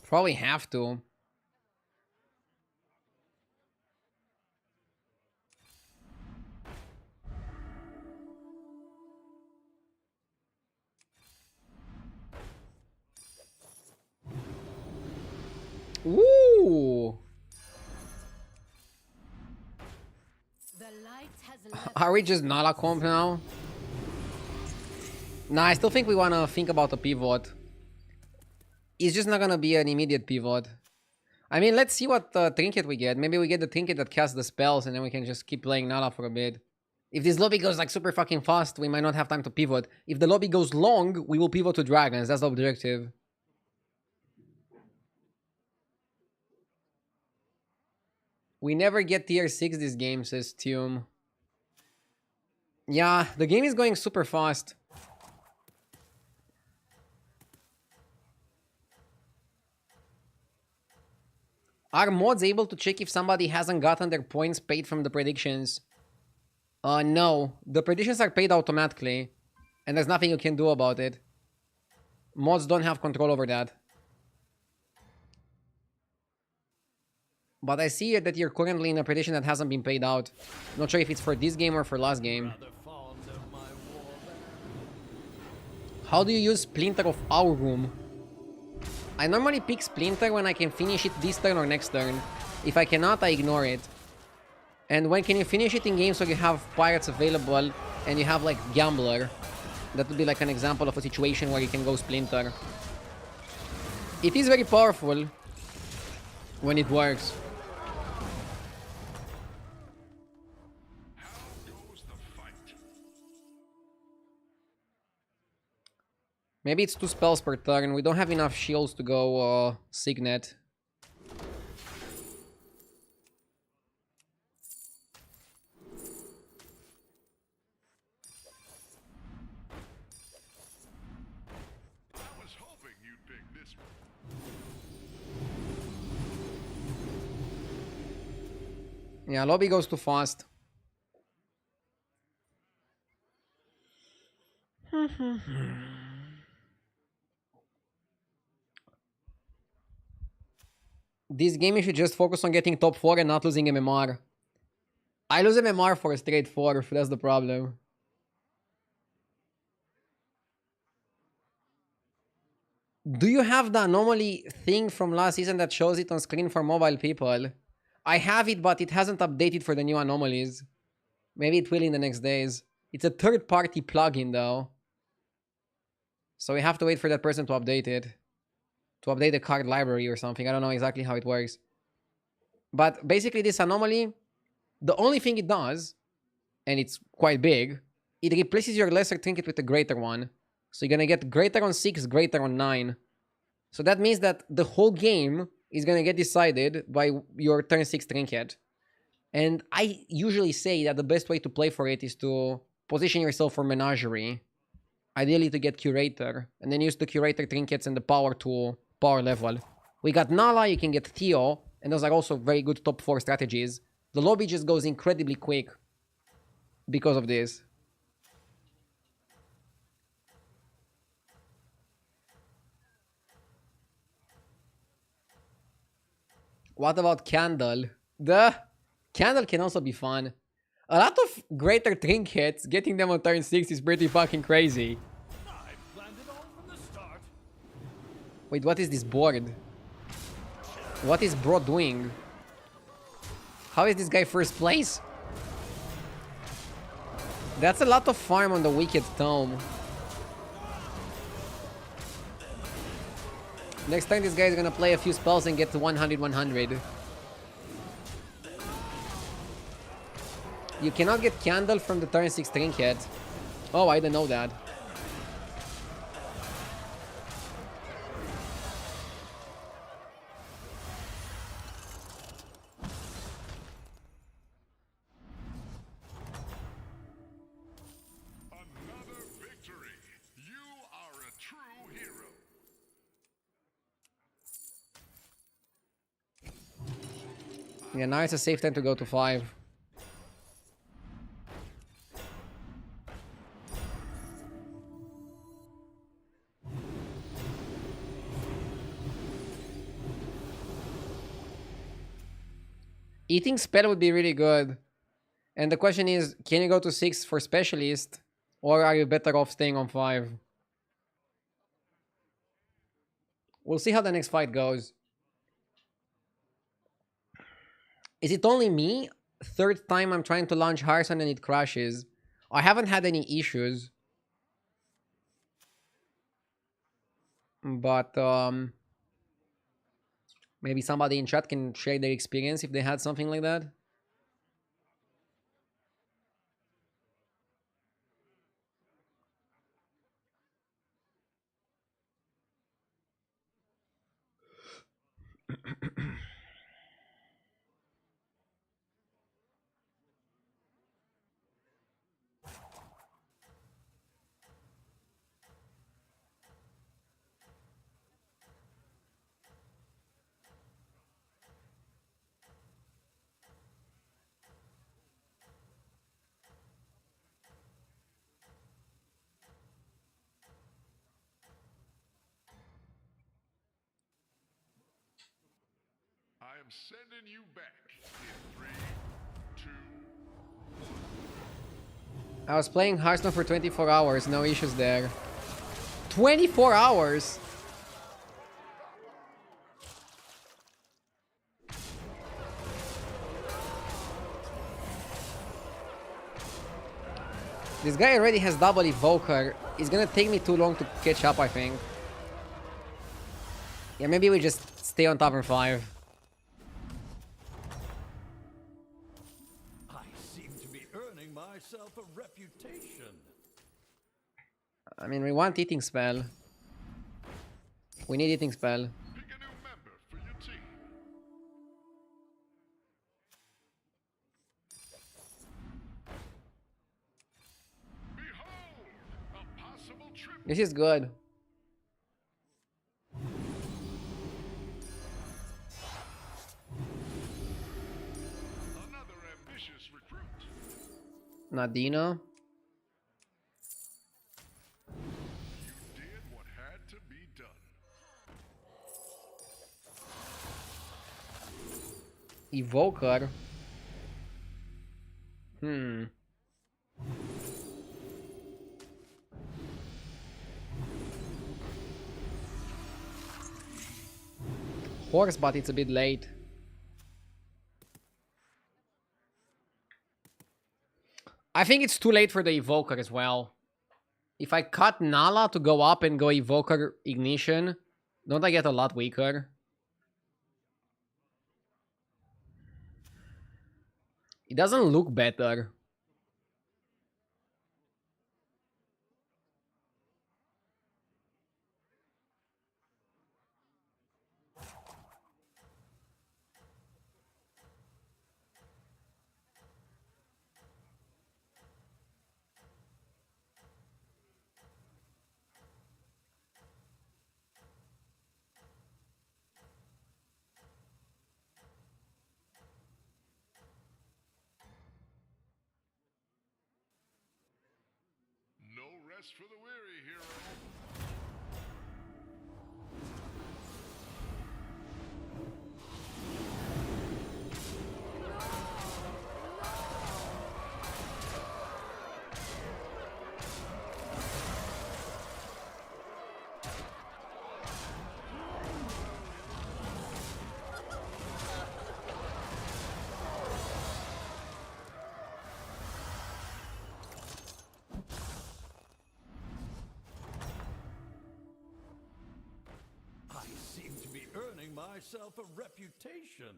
Probably have to. Ooh. The light has left. Are we just not a comp now? Nah, I still think we wanna think about a pivot. It's just not gonna be an immediate pivot. I mean, let's see what trinket we get. Maybe we get the trinket that casts the spells and then we can just keep playing Nala for a bit. If this lobby goes like super fucking fast, we might not have time to pivot. If the lobby goes long, we will pivot to dragons. That's the objective. We never get tier 6 this game, says Tume. Yeah, the game is going super fast. Are mods able to check if somebody hasn't gotten their points paid from the predictions? No. The predictions are paid automatically. And there's nothing you can do about it. Mods don't have control over that. But I see that you're currently in a prediction that hasn't been paid out. Not sure if it's for this game or for last game. How do you use Splinter of Our Room? I normally pick Splinter when I can finish it this turn or next turn. If I cannot, I ignore it. And when can you finish it in games where you have Pirates available and you have like Gambler? That would be like an example of a situation where you can go Splinter. It is very powerful when it works. Maybe it's 2 spells per turn. We don't have enough shields to go Signet. I was hoping you'd pick this one. Yeah, lobby goes too fast. This game you should just focus on getting top 4 and not losing MMR. I lose MMR for a straight 4, that's the problem. Do you have the anomaly thing from last season that shows it on screen for mobile people? I have it, but it hasn't updated for the new anomalies. Maybe it will in the next days. It's a third-party plugin, though. So we have to wait for that person to update it. To update the card library or something. I don't know exactly how it works. But basically this anomaly, the only thing it does, and it's quite big, it replaces your lesser trinket with a greater one. So you're gonna get greater on 6, greater on 9. So that means that the whole game is gonna get decided by your turn 6 trinket. And I usually say that the best way to play for it is to position yourself for Menagerie. Ideally to get Curator, and then use the Curator trinkets and the power to power level. We got Nala, you can get Theo, and those are also very good top 4 strategies. The lobby just goes incredibly quick because of this. What about Candle? The Candle can also be fun. A lot of greater trinkets, getting them on turn 6 is pretty fucking crazy. I planned it all from the start. Wait, what is this board? What is Bro doing? How is this guy first place? That's a lot of farm on the Wicked Tome. Next time this guy is gonna play a few spells and get to 100-100. You cannot get Candle from the turn 6 trinket. Oh, I didn't know that. Another victory. You are a true hero. Yeah, now it's a safe time to go to 5. Eating spell would be really good. And the question is, can you go to 6 for specialist? Or are you better off staying on 5? We'll see how the next fight goes. Is it only me? Third time I'm trying to launch Hearthstone and it crashes. I haven't had any issues. But maybe somebody in chat can share their experience if they had something like that. I am sending you back in 3, 2. I was playing Hearthstone for 24 hours, no issues there. 24 hours? This guy already has double Evoker. It's gonna take me too long to catch up, I think. Yeah, maybe we just stay on Tavern 5. I seem to be earning myself a reputation. I mean, we want Eating Spell. We need Eating Spell. Pick a new member for your team. Behold, a possible trip. This is good. Another ambitious recruit. Nadina. You did what had to be done. Evoker. Hmm. Horse, but it's a bit late. I think it's too late for the Evoker as well. If I cut Nala to go up and go Evoker Ignition, don't I get a lot weaker? It doesn't look better. rest for the weary, hero. I seem to be earning myself a reputation.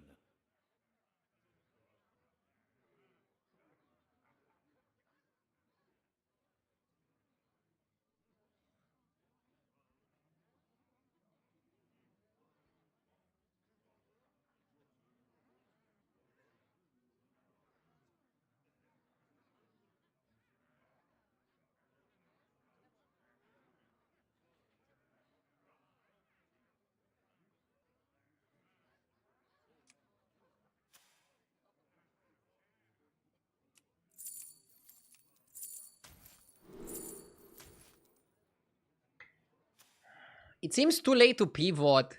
It seems too late to pivot.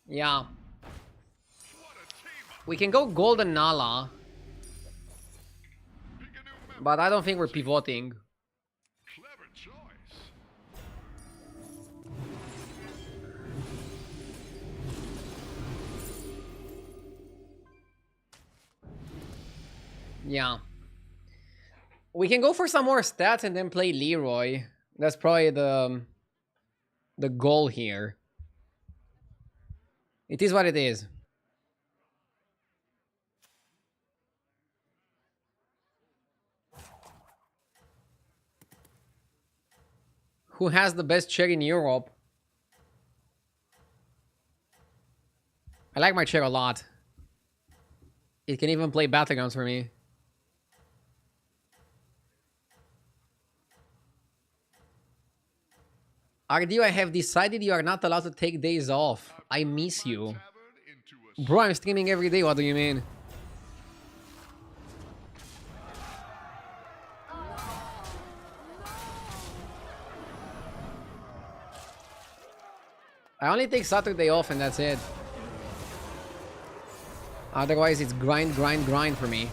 Yeah. We can go Golden Nala. But I don't think we're pivoting. Clever choice. Yeah. We can go for some more stats and then play Leroy. That's probably the goal here. It is what it is. Who has the best chair in Europe? I like my chair a lot. It can even play battlegrounds for me. RD, I have decided you are not allowed to take days off. I miss you. Bro, I'm streaming every day. What do you mean? I only take Saturday off and that's it. Otherwise, it's grind, grind, grind for me.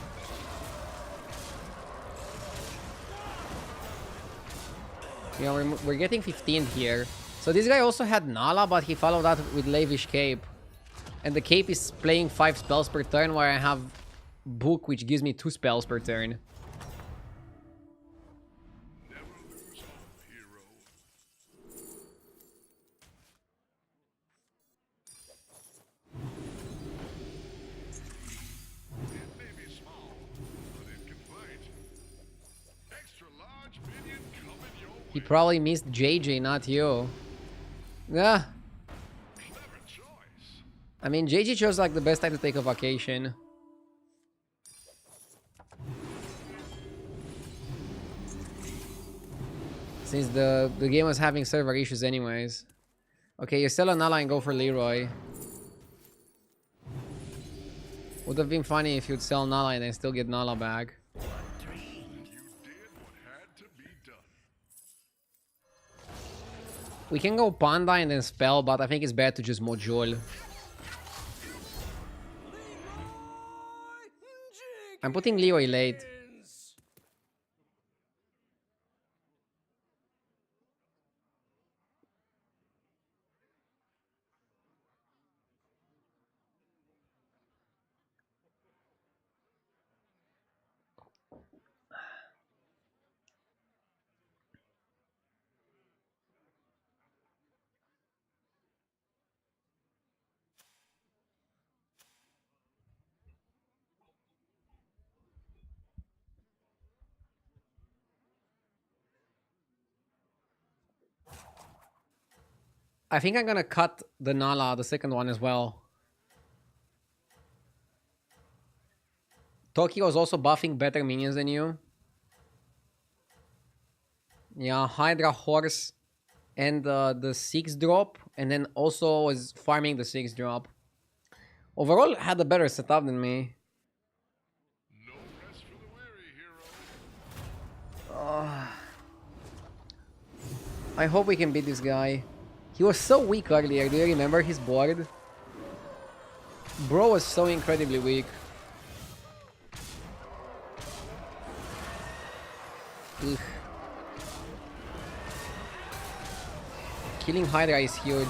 Yeah, we're getting 15th here. So this guy also had Nala, but he followed that with Lavish Cape. And the Cape is playing 5 spells per turn, while I have Book, which gives me 2 spells per turn. Never lose hope, hero. It may be small, but it can fight. Extra large minion coming your way. He probably missed JJ, not you. Yeah. Clever choice. I mean, JJ chose like the best time to take a vacation. Since the game was having server issues anyways. Okay, you sell a Nala and go for Leroy. Would have been funny if you'd sell Nala and then still get Nala back. You did what had to be done. We can go Panda and then Spell, but I think it's better to just Module. I'm putting Leroy late. I think I'm gonna cut the Nala, the second one as well. Tokyo is also buffing better minions than you. Yeah, Hydra, Horse, and the 6 drop, and then also was farming the 6 drop. Overall, had a better setup than me. I hope we can beat this guy. He was so weak earlier. Do you remember his board? Bro was so incredibly weak. Ugh. Killing Hydra is huge.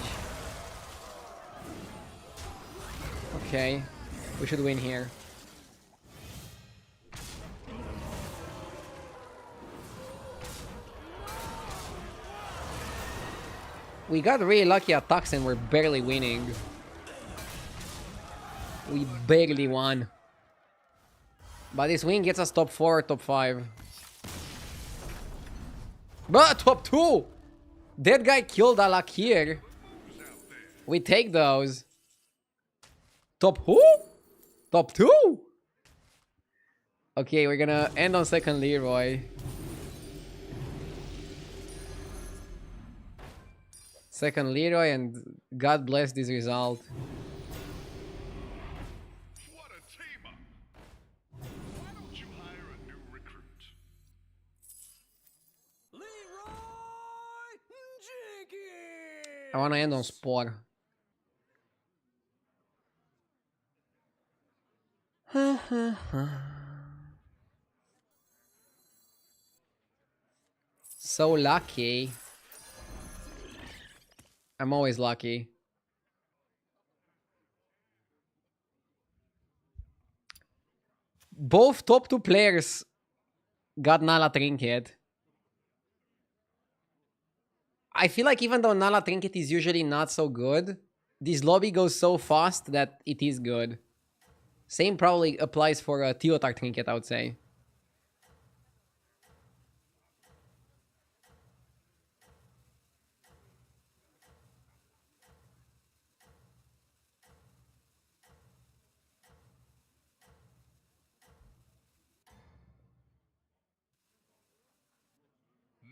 Okay. We should win here. We got really lucky attacks and we're barely winning. We barely won. But this win gets us top 4 or top 5. But top 2! That guy killed Alakir. We take those. Top who? Top 2? Okay, we're gonna end on second Leroy. Second Leroy, and God bless this result. What a team up! Why don't you hire a new recruit? Leroy Jenkins! I wanna end on Spore. So lucky. I'm always lucky. Both top 2 players got Nala Trinket. I feel like even though Nala Trinket is usually not so good, this lobby goes so fast that it is good. Same probably applies for a Teotar Trinket, I would say.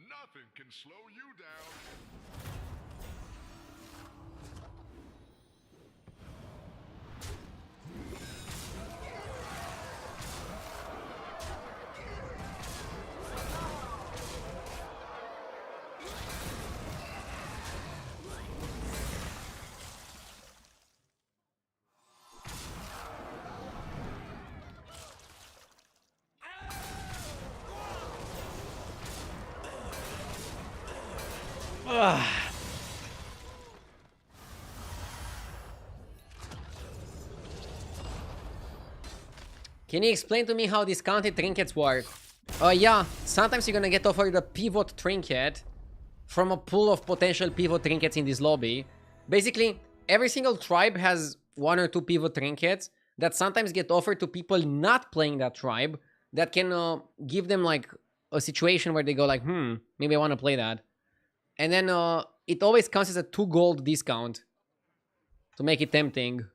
Nothing can slow you down. Can you explain to me how discounted trinkets work? Yeah, sometimes you're gonna get offered a pivot trinket from a pool of potential pivot trinkets in this lobby. Basically, every single tribe has 1 or 2 pivot trinkets that sometimes get offered to people not playing that tribe that can give them like a situation where they go like, maybe I want to play that. And then it always counts as a 2 gold discount to make it tempting.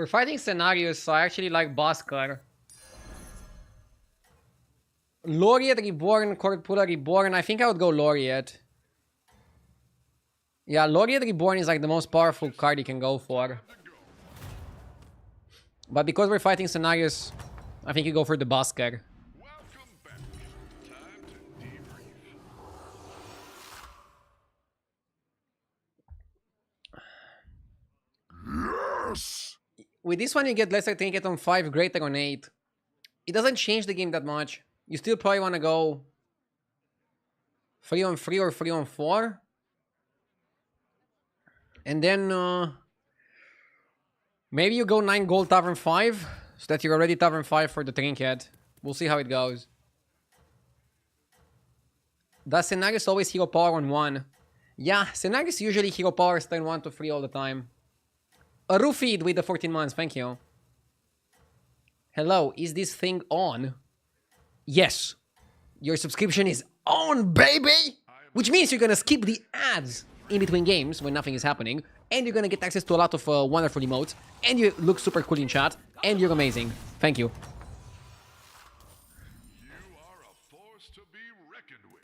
We're fighting scenarios, so I actually like Bhaskar. Laureate Reborn, Corpula Reborn. I think I would go Laureate. Yeah, Laureate Reborn is like the most powerful card you can go for. But because we're fighting scenarios, I think you go for the Bhaskar. Welcome back. Time to debrief. Yes! With this one, you get lesser trinket on 5, greater on 8. It doesn't change the game that much. You still probably want to go 3 on 3 or 3 on 4. And then maybe you go 9 gold Tavern 5, so that you're already Tavern 5 for the trinket. We'll see how it goes. Does Cenarius always hero power on 1? Yeah, Cenarius usually hero powers turn 1 to 3 all the time. A Roofied with the 14 months, thank you. Hello, is this thing on? Yes. Your subscription is on, baby! Which means you're gonna skip the ads in between games when nothing is happening, and you're gonna get access to a lot of wonderful emotes, and you look super cool in chat, and you're amazing. Thank you. You are a force to be reckoned with.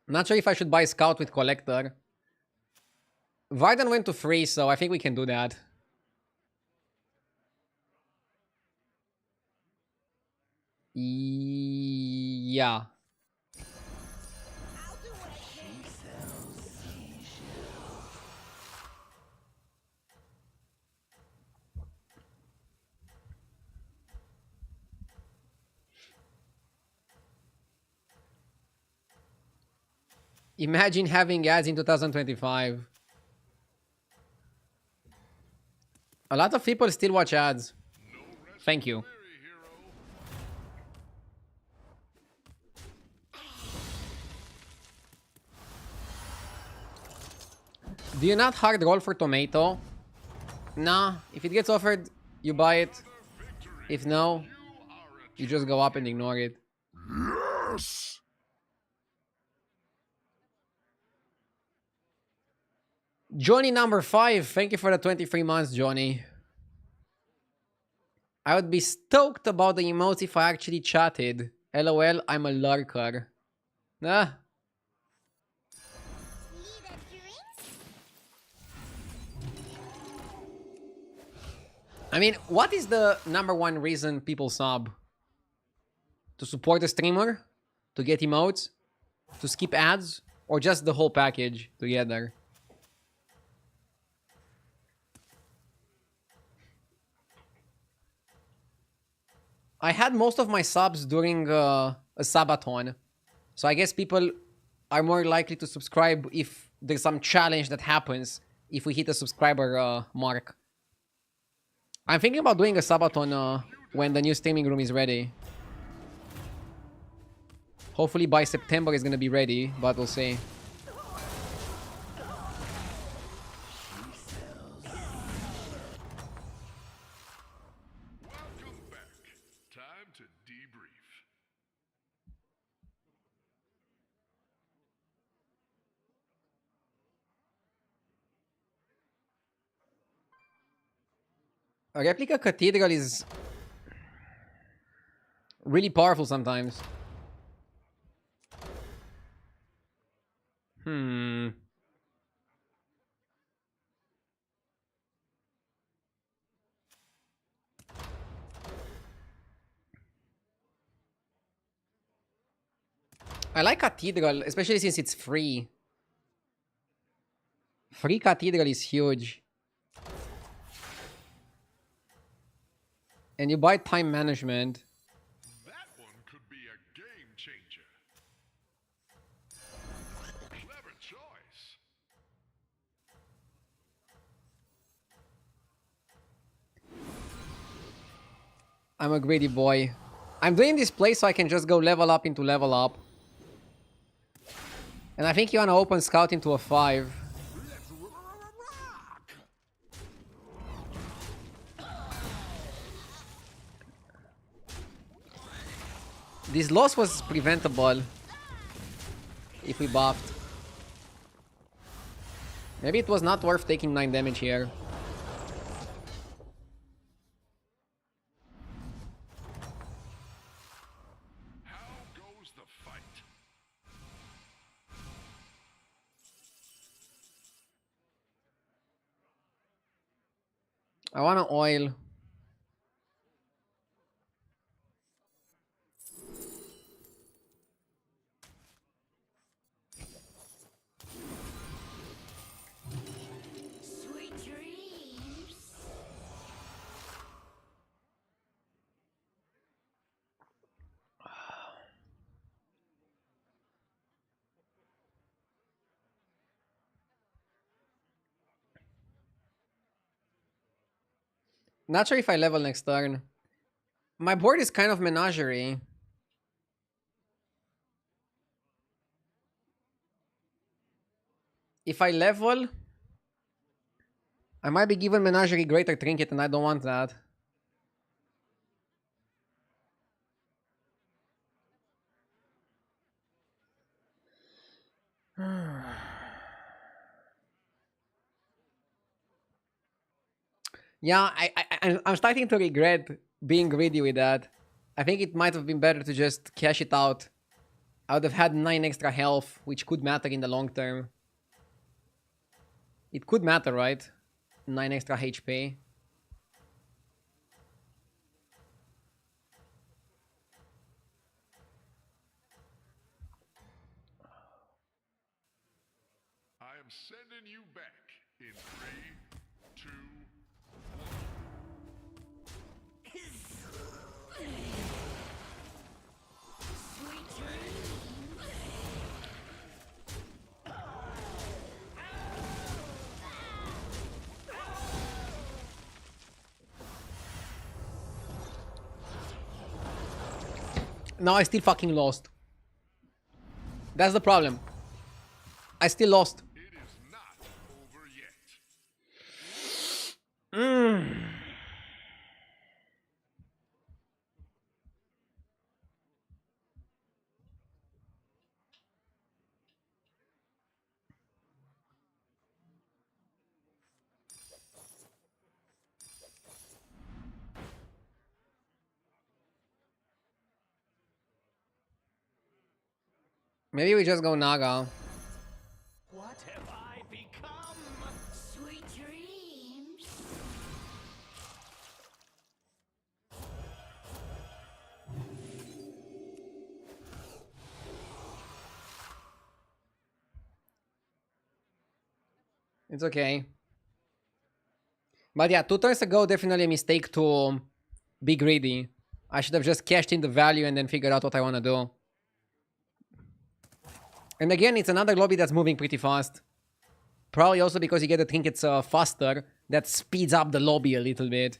Not sure if I should buy Scout with Collector. Vardan went to free, so I think we can do that. Yeah. Imagine having ads in 2025. A lot of people still watch ads. Thank you. Do you not hard roll for tomato? Nah, if it gets offered, you buy it. If no, you just go up and ignore it. Yes! Johnny number 5, thank you for the 23 months, Johnny. I would be stoked about the emotes if I actually chatted. LOL, I'm a lurker. Ah. I mean, what is the number 1 reason people sub? To support the streamer? To get emotes? To skip ads? Or just the whole package together? I had most of my subs during a subathon. So I guess people are more likely to subscribe if there's some challenge that happens if we hit a subscriber mark. I'm thinking about doing a subathon when the new streaming room is ready. Hopefully by September it's gonna be ready, but we'll see. Welcome back. Time to debrief. A replica cathedral is really powerful sometimes. I like Cathedral, especially since it's free. Free Cathedral is huge. And you buy time management. That one could be a game changer. Clever choice. I'm a greedy boy. I'm doing this play so I can just go level up into level up. And I think you want to open Scout into a 5. This loss was preventable. if we buffed. Maybe it was not worth taking 9 damage here. How goes the fight? I want to oil. Sweet dreams. Not sure if I level next turn. My board is kind of menagerie. If I level, I might be given menagerie greater trinket and I don't want that. Yeah, I'm starting to regret being greedy with that. I think it might have been better to just cash it out. I would have had 9 extra health, which could matter in the long term. It could matter, right? 9 extra HP. I am sending you back in 3, 2, Sweet dreams. No, I still fucking lost. That's the problem. I still lost. it is not over yet. Maybe we just go Naga. What have I become? Sweet dreams. It's okay. But yeah, 2 turns ago, definitely a mistake to be greedy. I should have just cashed in the value and then figured out what I want to do. And again, it's another lobby that's moving pretty fast. Probably also because you get the trinkets faster. That speeds up the lobby a little bit.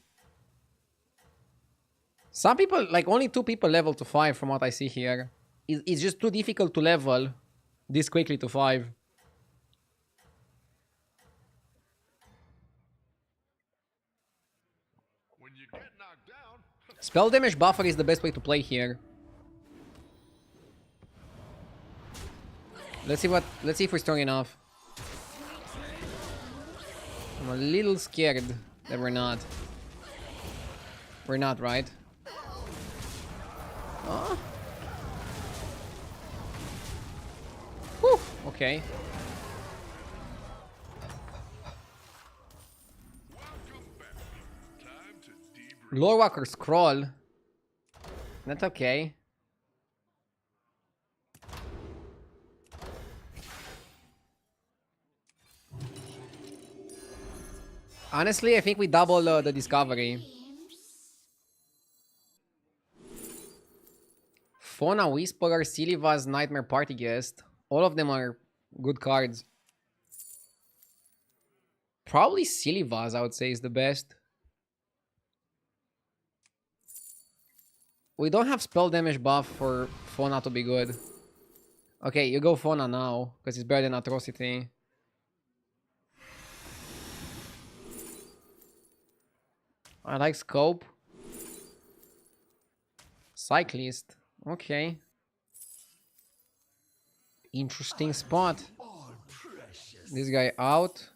Some people, like only 2 people level to 5 from what I see here. It's just too difficult to level this quickly to 5. When you get knocked down, Spell damage buffer is the best way to play here. Let's see if we're strong enough. I'm a little scared that we're not. We're not, right? Oh. Whew, okay. welcome back. Time to debrief. Lore Walker scroll. That's okay. Honestly, I think we double the discovery. Fauna Whisperer, Silivas, Nightmare Party Guest. All of them are good cards. Probably Silivas, I would say, is the best. We don't have spell damage buff for Fauna to be good. Okay, you go Fauna now, because it's better than Atrocity. I like Scope. Cyclist. Okay. Interesting spot. This guy out.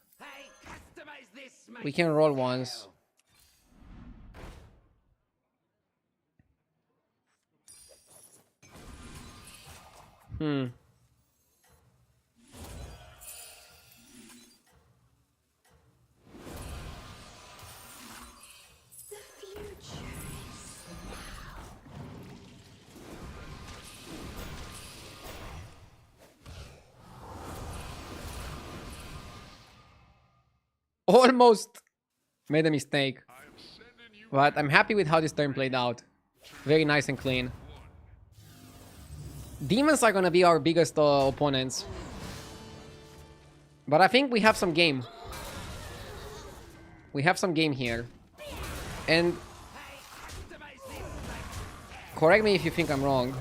We can roll once. Almost made a mistake. But I'm happy with how this turn played out. Very nice and clean. Demons are gonna be our biggest opponents. But I think we have some game. We have some game here. And correct me if you think I'm wrong.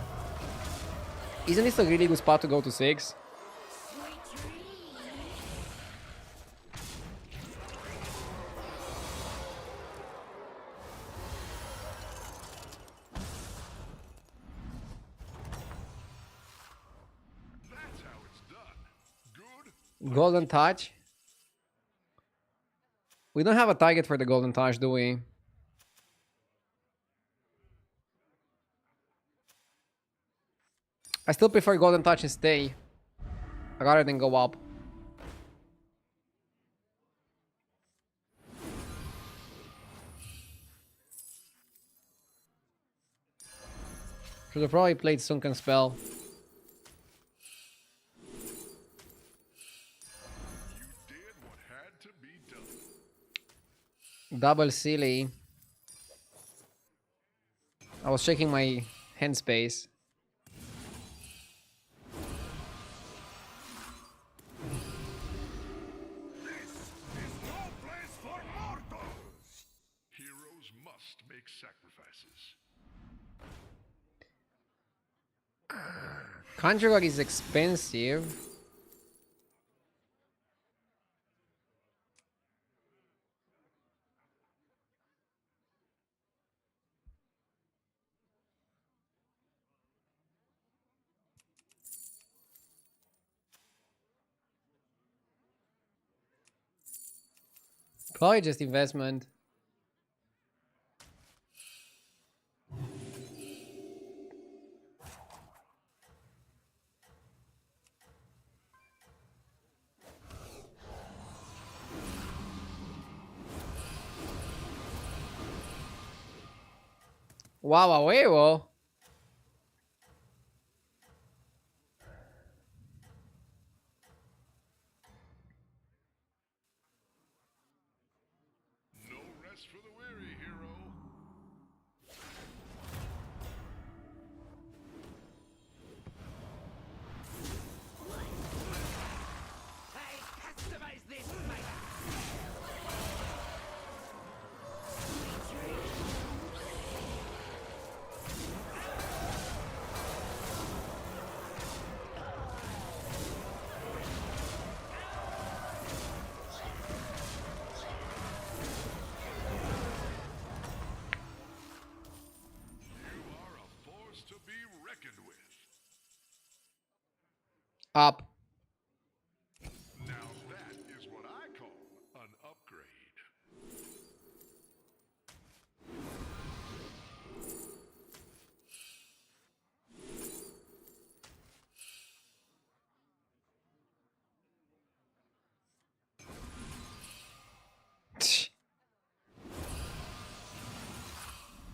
Isn't this a really good spot to go to 6? That's how it's done. Good. Golden touch. We don't have a target for the golden touch, do we? I still prefer golden touch and stay rather than go up. Should have probably played Sunken Spell. You did what had to be done. Double silly. I was checking my hand space. Heroes must make sacrifices. Conjurer is expensive. Probably just investment. Wow, a huevo. No rest for the weary, hero. You are a force to be reckoned with. Up. Now that is what I call an upgrade.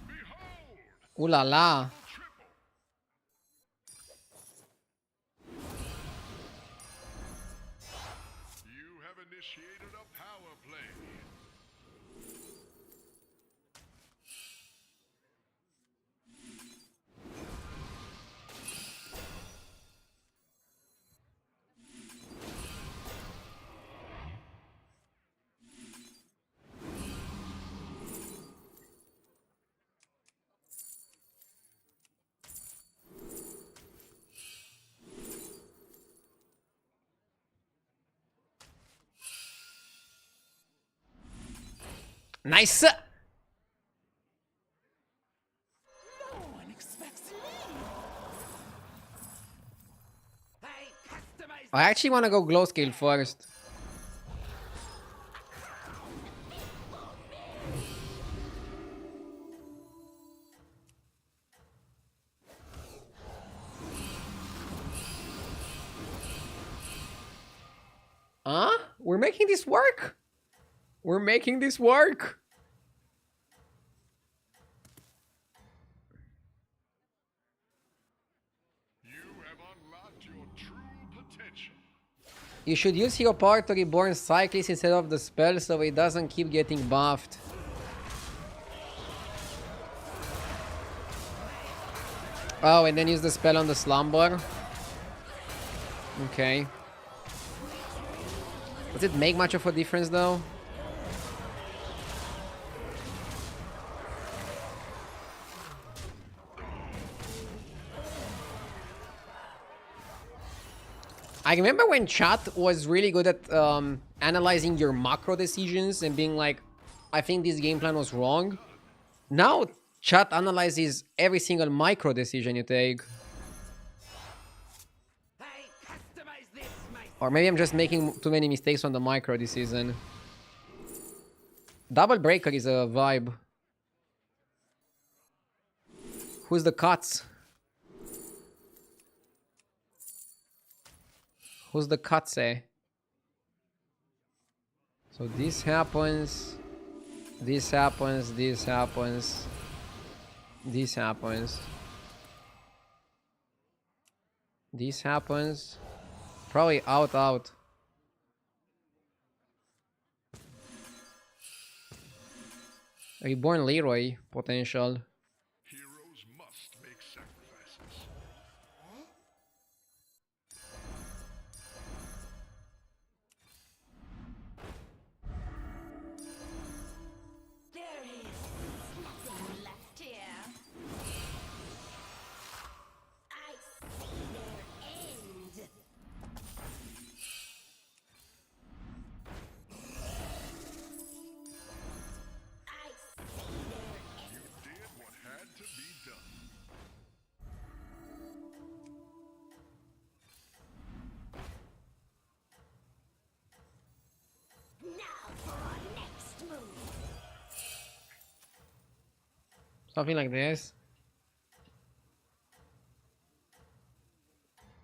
Behold! Ooh la la. Triple! You have initiated a power play. Nice. No one expects me. I actually want to go glow scale first. Huh? We're making this work? We're making this work. You have unlocked your true potential. You should use hero power to reborn cyclist instead of the spell so it doesn't keep getting buffed. Oh, and then use the spell on the slumber. Okay. Does it make much of a difference though? I remember when chat was really good at analyzing your macro decisions and being like, I think this game plan was wrong. Now chat analyzes every single micro decision you take. Or maybe I'm just making too many mistakes on the micro this season. Double breaker is a vibe. Who's the cuts? Who's the cuts, eh? So this happens. This happens. This happens. This happens. This happens. Probably out. Reborn Leroy potential. Heroes must make sacrifices. There is nothing left here. I see their end. I see their end. You did what had to be done. Now for our next move. Something like this.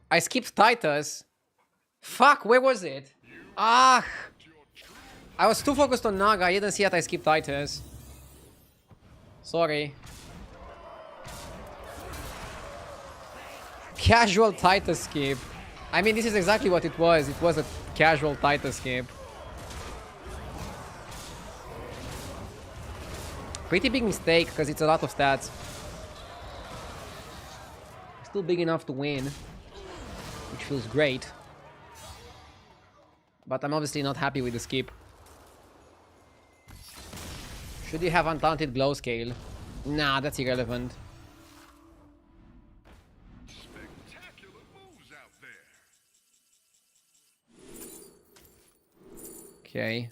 I skipped Titus. Fuck, where was it? Ah! I was too focused on Naga. I didn't see that I skipped Titus. Sorry. Casual Titus skip. I mean, this is exactly what it was. It was a casual Titus skip. Pretty big mistake, because it's a lot of stats. Still big enough to win, which feels great. But I'm obviously not happy with the skip. Should you have untaunted glow scale? Nah, that's irrelevant. Spectacular moves out there. Okay.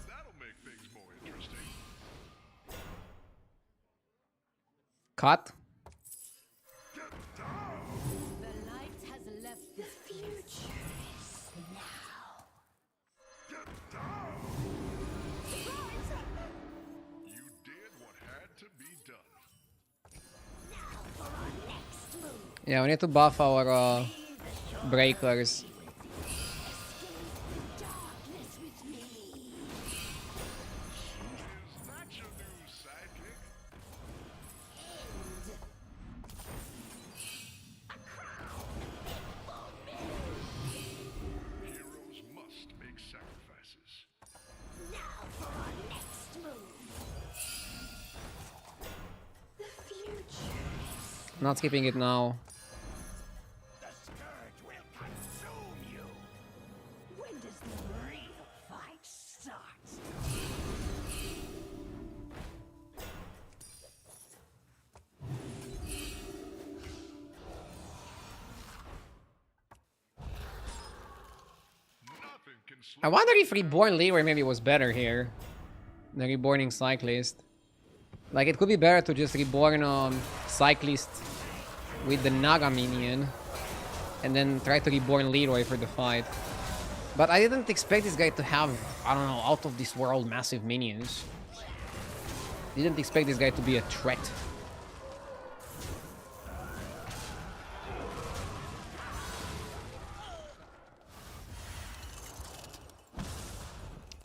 That'll make things more interesting. Cut. The light has left the future now. You did what had to be done. Now for our next move. Yeah, we need to buff our breakers. Darkness with me. Is that your new sidekick? End. Heroes must make sacrifices. Now for our next move. The future. Not skipping it now. The scourge will consume you. When does the real fight start? I wonder if Reborn Leroy maybe was better here than Reborning Cyclist. Like, it could be better to just Reborn Cyclist with the Naga minion and then try to Reborn Leroy for the fight. But I didn't expect this guy to have, I don't know, out of this world massive minions. Didn't expect this guy to be a threat.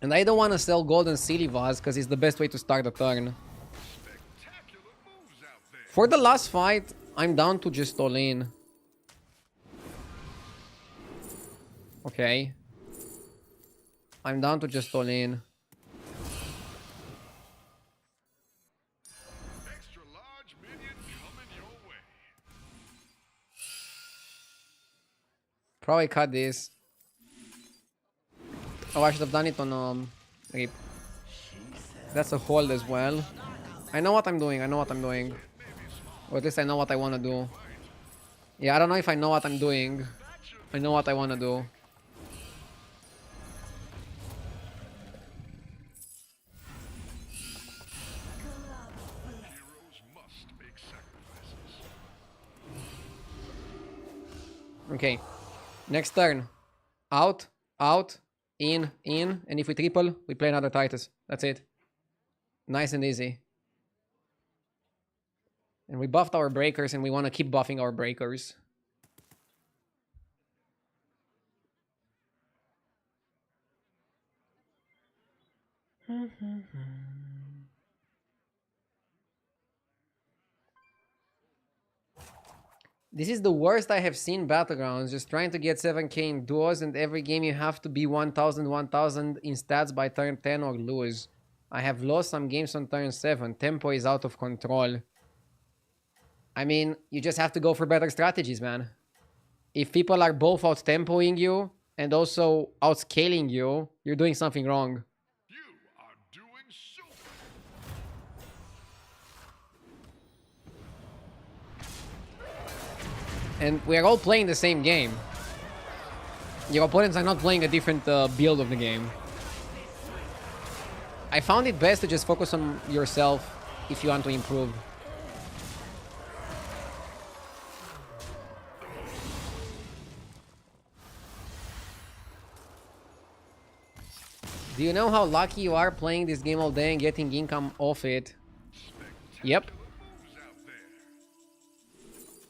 And I don't want to sell Golden Silivas because it's the best way to start the turn. For the last fight, I'm down to just all in. Okay. I'm down to just all in. Extra large minion coming your way. Probably cut this. Oh, I should have done it on Rip. That's a hold as well. I know what I'm doing. I know what I'm doing. Or at least I know what I want to do. Yeah, I don't know if I know what I'm doing. I know what I want to do. Okay. Next turn. Out, out, in, and if we triple, we play another Titus. That's it. Nice and easy. And we buffed our breakers, and we want to keep buffing our breakers. This is the worst I have seen battlegrounds. Just trying to get 7k in duos, and every game you have to be 1000 in stats by turn 10 or lose. I have lost some games on turn 7. Tempo is out of control. I mean, you just have to go for better strategies, man. If people are both out-tempoing you and also outscaling you, you're doing something wrong. You are doing super. And we're all playing the same game. Your opponents are not playing a different build of the game. I found it best to just focus on yourself if you want to improve. Do you know how lucky you are playing this game all day and getting income off it? Yep.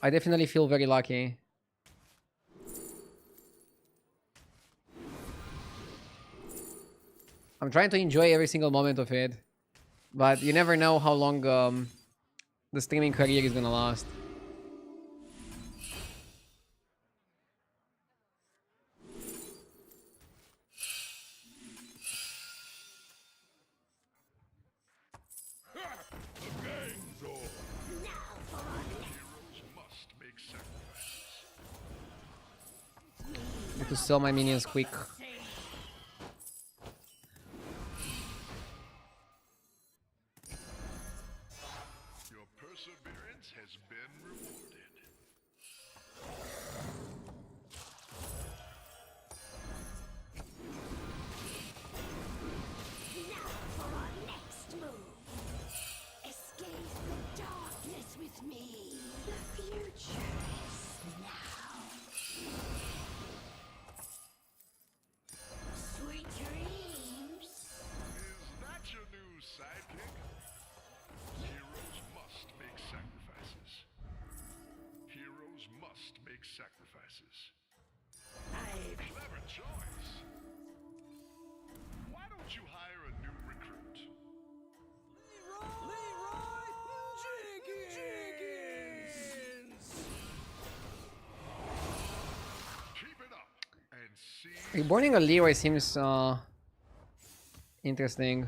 I definitely feel very lucky. I'm trying to enjoy every single moment of it, but you never know how long the streaming career is gonna last. Need to sell my minions quick. Your perseverance has been rewarded. Now for our next move. Escape the darkness with me. The future is now. Sweet dreams. Is that your new sidekick? Heroes must make sacrifices. Heroes must make sacrifices. Clever choice. Why don't you hire a new recruit? Leroy Jenkins! Keep it up and see. Reborning a Leroy seems interesting.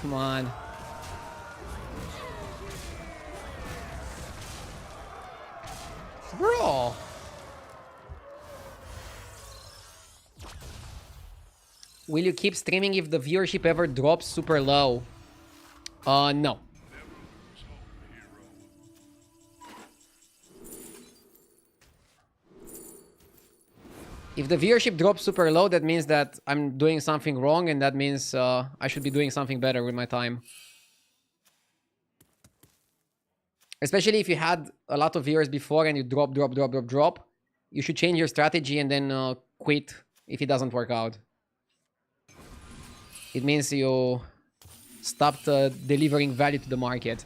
Come on. Bro. Will you keep streaming if the viewership ever drops super low? No. If the viewership drops super low, that means that I'm doing something wrong, and that means I should be doing something better with my time. Especially if you had a lot of viewers before and you drop, you should change your strategy and then quit if it doesn't work out. It means you stopped delivering value to the market.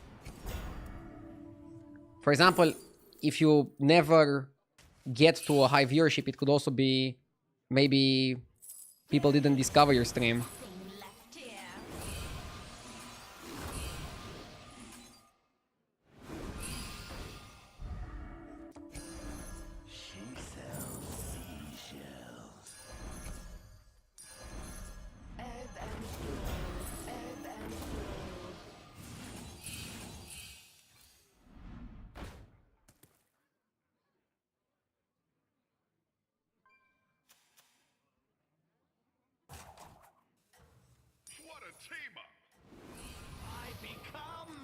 For example, if you never get to a high viewership, it could also be maybe people didn't discover your stream. What a team up! I become.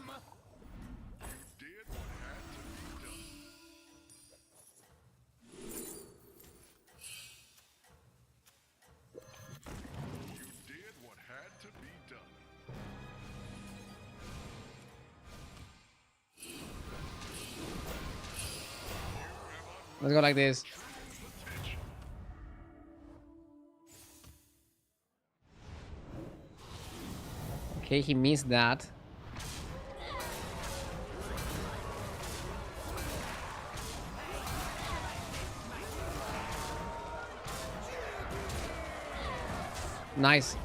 You did what had to be done. You did what had to be done. Let's go like this. Okay, he missed that. Nice.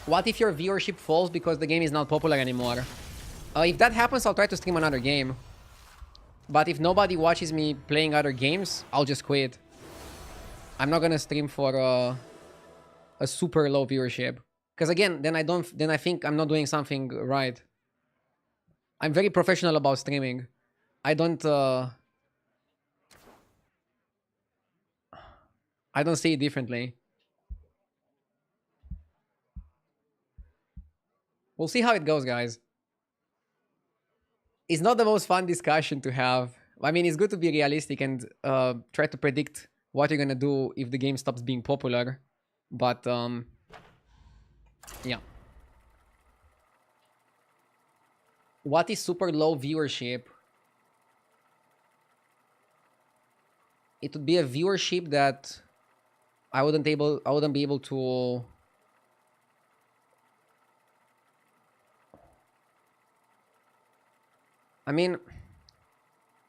What if your viewership falls because the game is not popular anymore? If that happens, I'll try to stream another game. But if nobody watches me playing other games, I'll just quit. I'm not gonna stream for a super low viewership. Because again, then I think I'm not doing something right. I'm very professional about streaming. I don't see it differently. We'll see how it goes, guys. It's not the most fun discussion to have. I mean, it's good to be realistic and try to predict what you're gonna do if the game stops being popular. But, yeah. What is super low viewership? It would be a viewership that I wouldn't be able to... I mean,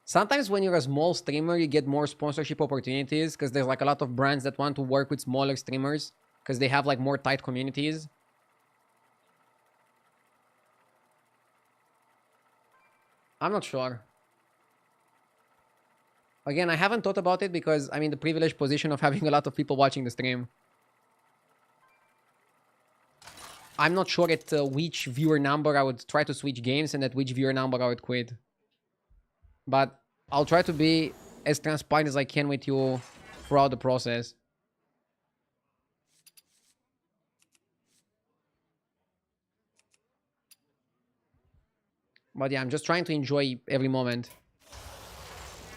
sometimes when you're a small streamer, you get more sponsorship opportunities because there's like a lot of brands that want to work with smaller streamers because they have like more tight communities. I'm not sure. Again, I haven't thought about it because I'm in the privileged position of having a lot of people watching the stream. I'm not sure at which viewer number I would try to switch games and at which viewer number I would quit. But I'll try to be as transparent as I can with you throughout the process. But yeah, I'm just trying to enjoy every moment.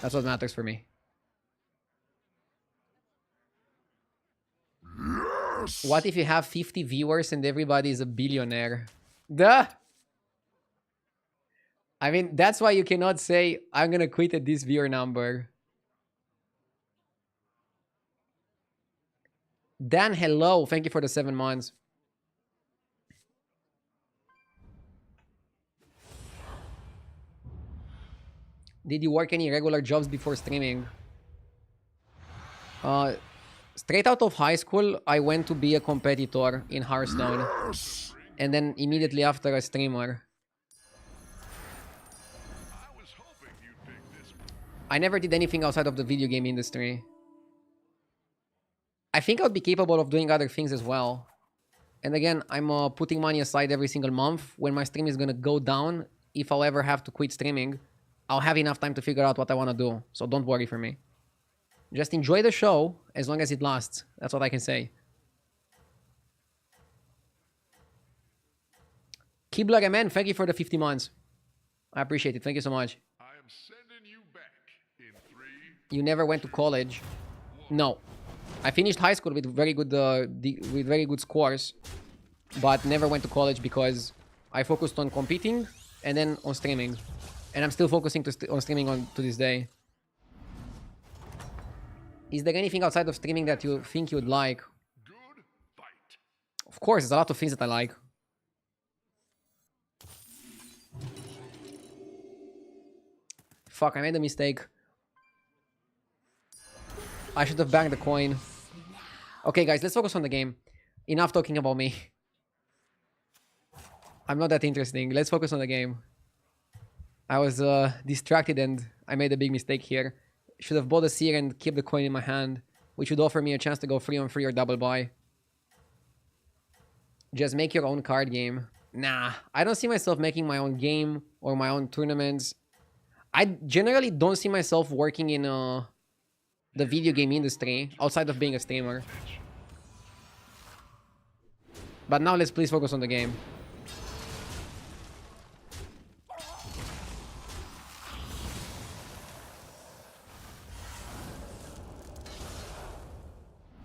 That's what matters for me. What if you have 50 viewers and everybody is a billionaire? Duh! I mean, that's why you cannot say, I'm gonna quit at this viewer number. Dan, hello. Thank you for the 7 months. Did you work any regular jobs before streaming? Straight out of high school, I went to be a competitor in Hearthstone. Yes! And then immediately after, a streamer. I never did anything outside of the video game industry. I think I would be capable of doing other things as well. And again, I'm putting money aside every single month. When my stream is gonna go down, if I'll ever have to quit streaming, I'll have enough time to figure out what I want to do. So don't worry for me. Just enjoy the show as long as it lasts. That's what I can say. Kibler man, thank you for the 50 months. I appreciate it. Thank you so much. I am sending you back in 3. You never went to college? No. I finished high school with very good scores, but never went to college because I focused on competing and then on streaming. And I'm still focusing on streaming to this day. Is there anything outside of streaming that you think you'd like? Good fight. Of course, there's a lot of things that I like. Fuck, I made a mistake. I should have banked the coin. Okay, guys, let's focus on the game. Enough talking about me. I'm not that interesting. Let's focus on the game. I was distracted and I made a big mistake here. Should have bought a seer and kept the coin in my hand, which would offer me a chance to go 3-on-3 or double buy. Just make your own card game. Nah, I don't see myself making my own game or my own tournaments. I generally don't see myself working in the video game industry outside of being a streamer. But now let's please focus on the game.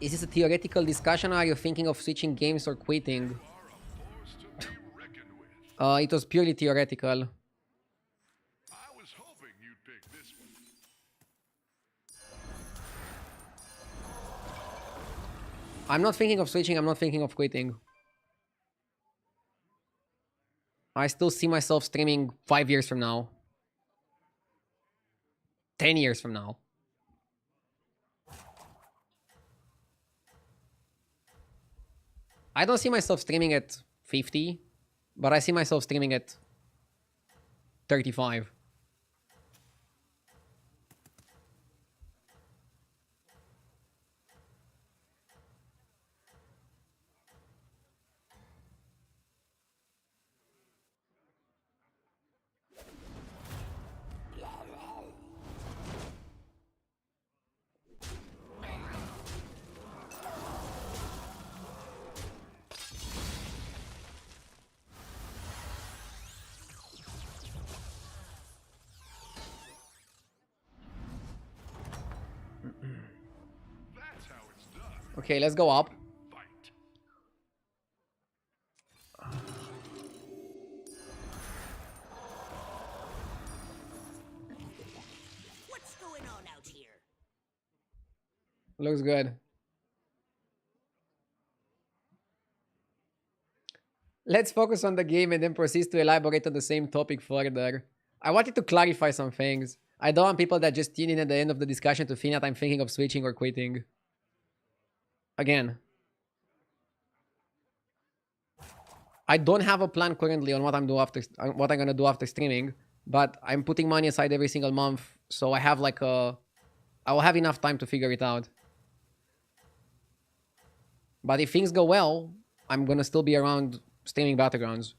Is this a theoretical discussion or are you thinking of switching games or quitting? It was purely theoretical. I was hoping you'd pick this one. I'm not thinking of switching, I'm not thinking of quitting. I still see myself streaming 5 years from now. 10 years from now. I don't see myself streaming at 50, but I see myself streaming at 35. That's how it's done. Okay, let's go up. Fight. What's going on out here? Looks good. Let's focus on the game and then proceed to elaborate on the same topic further. I wanted to clarify some things. I don't want people that just tune in at the end of the discussion to think that I'm thinking of switching or quitting. Again, I don't have a plan currently on what I'm gonna do after streaming, but I'm putting money aside every single month, so I have like I will have enough time to figure it out. But if things go well, I'm gonna still be around streaming battlegrounds.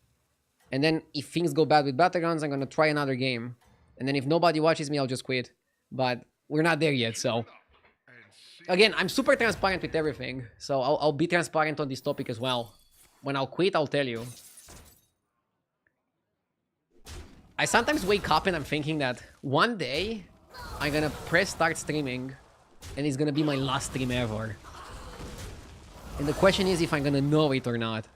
And then if things go bad with battlegrounds, I'm gonna try another game. And then if nobody watches me, I'll just quit. But we're not there yet, so... Again, I'm super transparent with everything. So I'll be transparent on this topic as well. When I'll quit, I'll tell you. I sometimes wake up and I'm thinking that one day, I'm gonna press start streaming. And it's gonna be my last stream ever. And the question is if I'm gonna know it or not.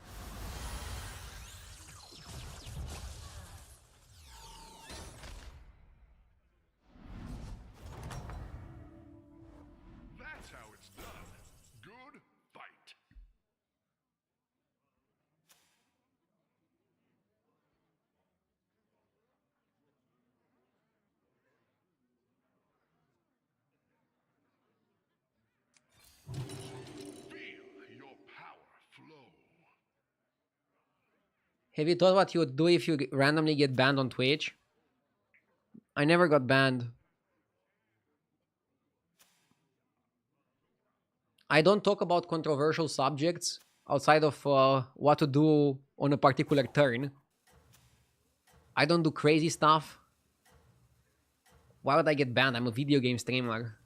That's how it's done. Good fight. Feel your power flow. Have you thought what you would do if you randomly get banned on Twitch? I never got banned. I don't talk about controversial subjects outside of what to do on a particular turn. I don't do crazy stuff. Why would I get banned? I'm a video game streamer.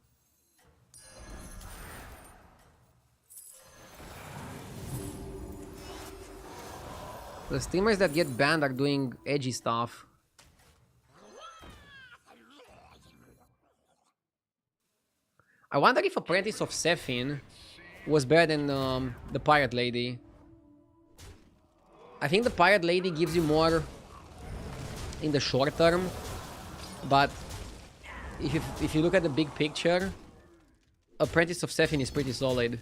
The streamers that get banned are doing edgy stuff. I wonder if Apprentice of Sephin was better than the Pirate Lady. I think the Pirate Lady gives you more in the short term, but if you look at the big picture, Apprentice of Sephin is pretty solid.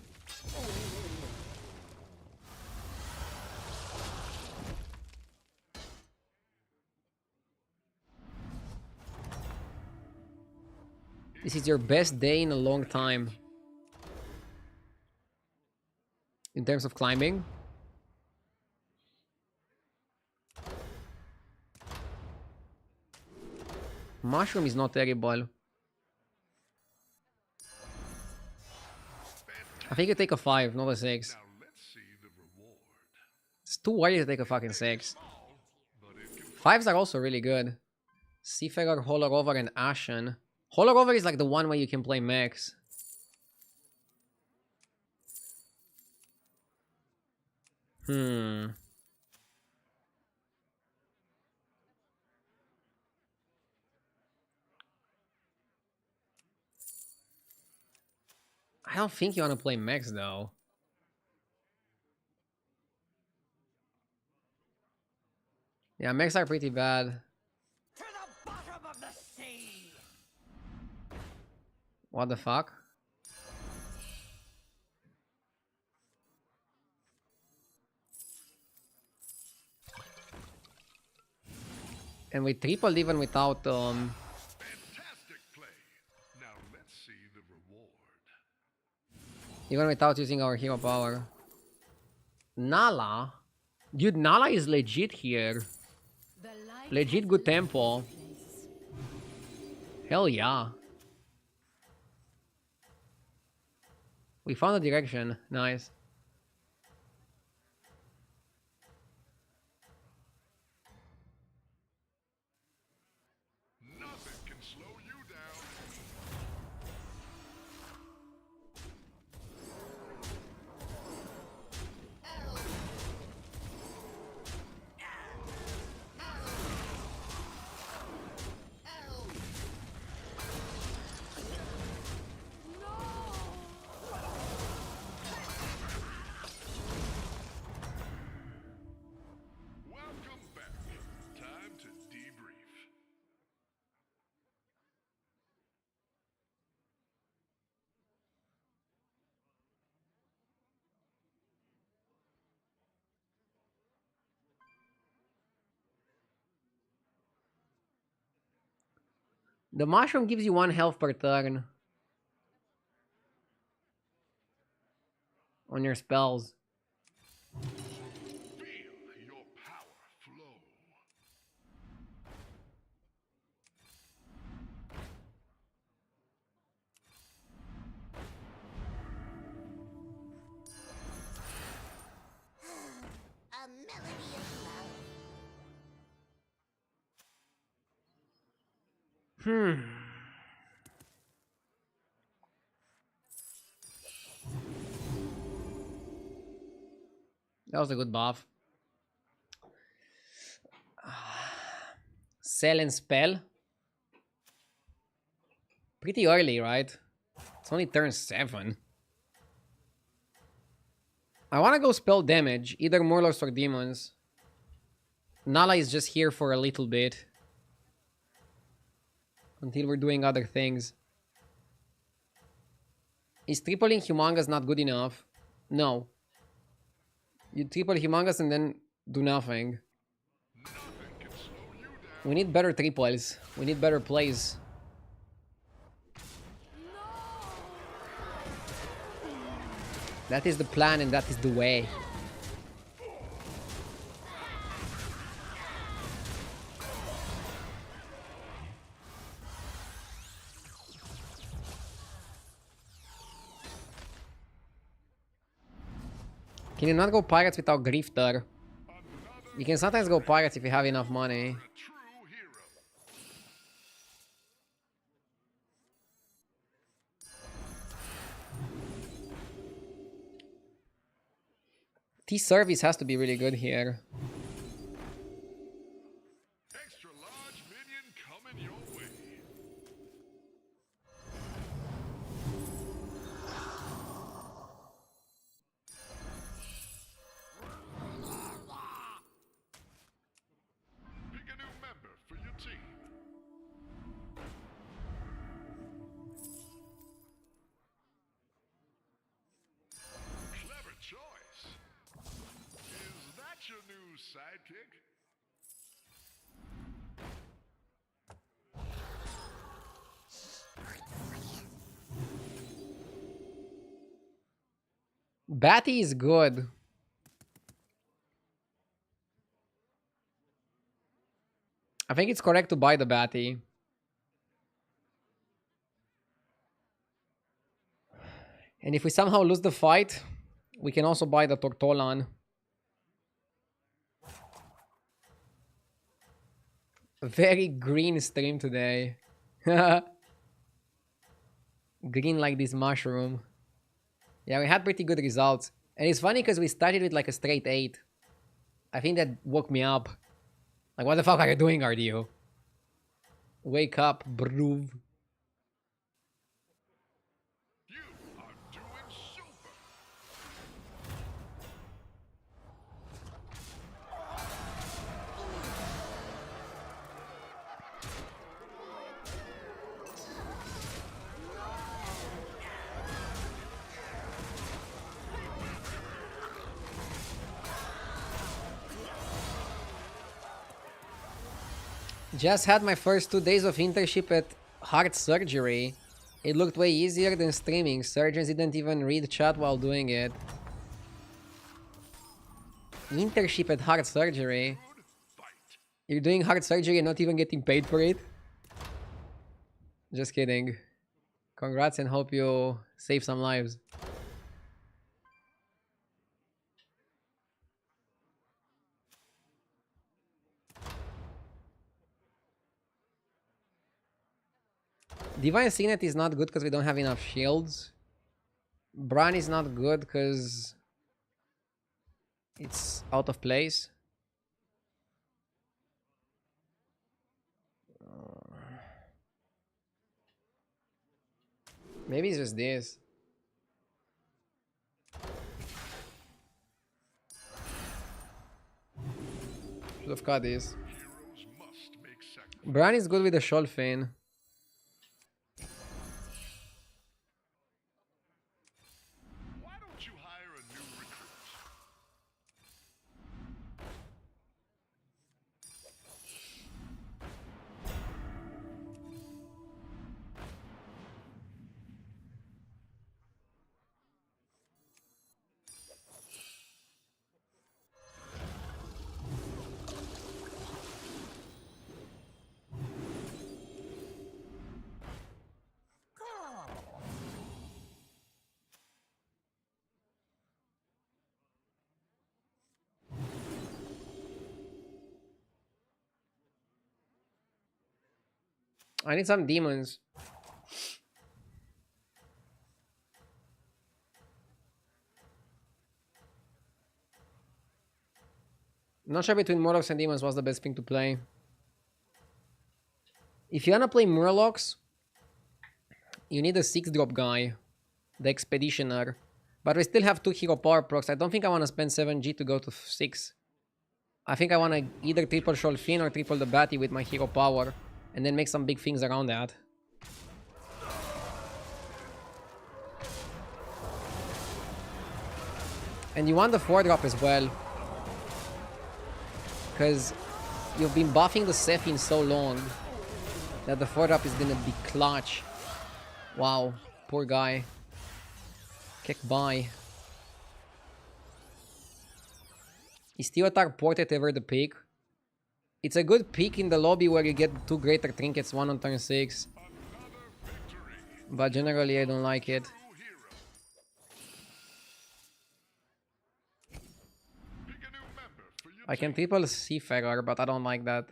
This is your best day in a long time. In terms of climbing. Mushroom is not terrible. I think you take a 5, not a 6. It's too early to take a fucking 6. 5s are also really good. Seafarer, Holler Over, and Ashen. Holler Over is like the one where you can play mechs. I don't think you want to play mechs though. Yeah, mechs are pretty bad. To the bottom of the sea! What the fuck? And we tripled even without Fantastic play. Now let's see the reward. even without using our hero power. Nala? Dude, Nala is legit here. Legit good tempo. Hell yeah. We found a direction. Nice. Nothing can slow you down. Welcome back. Time to debrief. The mushroom gives you 1 health per turn. On your spells. Feel your power flow. A melody of love. That was a good buff. Sell and spell. Pretty early, right? It's only turn 7. I want to go spell damage, either Murlocs or Demons. Nala is just here for a little bit. Until we're doing other things. Is tripling Humongous not good enough? No. You triple Humongous and then do nothing. We need better triples. We need better plays. That is the plan and that is the way. Can you not go pirates without Grifter? You can sometimes go pirates if you have enough money. True hero. T-Service has to be really good here. sidekick? Batty is good. I think it's correct to buy the Batty. And if we somehow lose the fight, we can also buy the Tortolan. Very green stream today. Green like this mushroom. Yeah, we had pretty good results. And it's funny because we started with like a straight 8. I think that woke me up. Like, what the fuck are you doing, RDU? Wake up, broov. You are doing super. Just had my first 2 days of internship at heart surgery. It looked way easier than streaming. Surgeons didn't even read chat while doing it. Internship at heart surgery? You're doing heart surgery and not even getting paid for it? Just kidding. Congrats and hope you save some lives. Divine Signet is not good because we don't have enough shields. Bran is not good because it's out of place. Maybe it's just this. Should have cut this. Bran is good with the Sholfin. Why don't you hire a new recruit? I need some demons. Not sure between Murlocs and demons what's the best thing to play. If you wanna play Murlocs, you need a 6-drop guy. The Expeditioner. But we still have 2 hero power procs. I don't think I wanna spend 7G to go to 6. I think I wanna either triple Sholfin or triple the Batty with my hero power. And then make some big things around that. And you want the 4-drop as well. Because you've been buffing the Sephin so long that the 4-drop is gonna be clutch. Wow, poor guy. Kick by. Is Teotar Portet ever the pick? It's a good pick in the lobby where you get 2 greater trinkets, 1 on turn 6. But generally I don't like it. I can triple Seafarer, but I don't like that.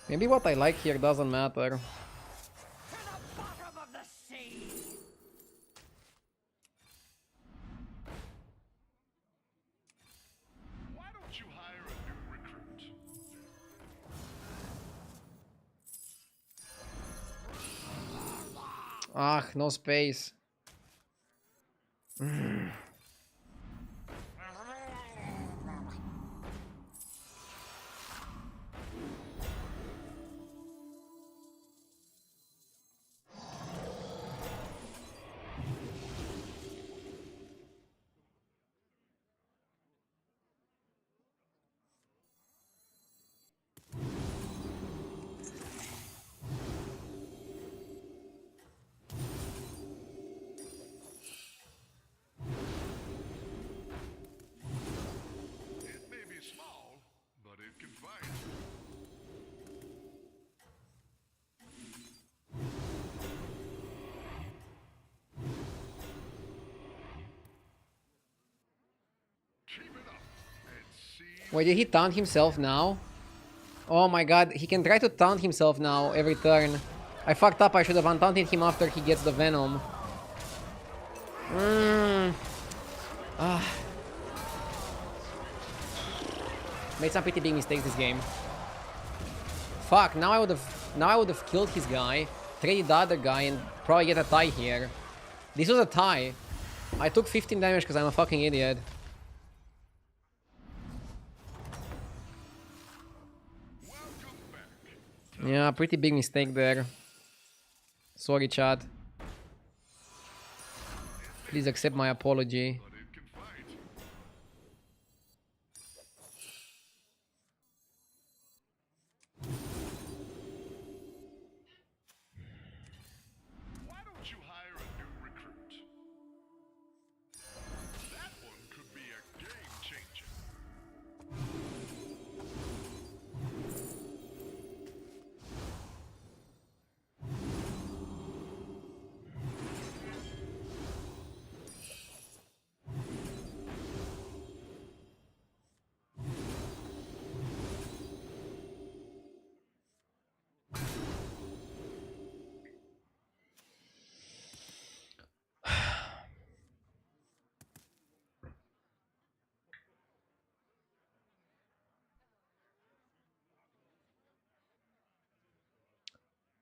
Maybe what I like here doesn't matter. Why don't you hire a new recruit? Ah, no space. It may be small, but it can fight. Keep it up and see. Wait, did he taunt himself now? Oh my god, he can try to taunt himself now every turn. I fucked up, I should have untaunted him after he gets the Venom. Made some pretty big mistakes this game. Fuck, now I would have killed his guy, traded the other guy, and probably get a tie here. This was a tie. I took 15 damage because I'm a fucking idiot. Yeah, pretty big mistake there. Sorry, chat. Please accept my apology. But it can fight. Why don't you hire a new recruit? That one could be a game changer.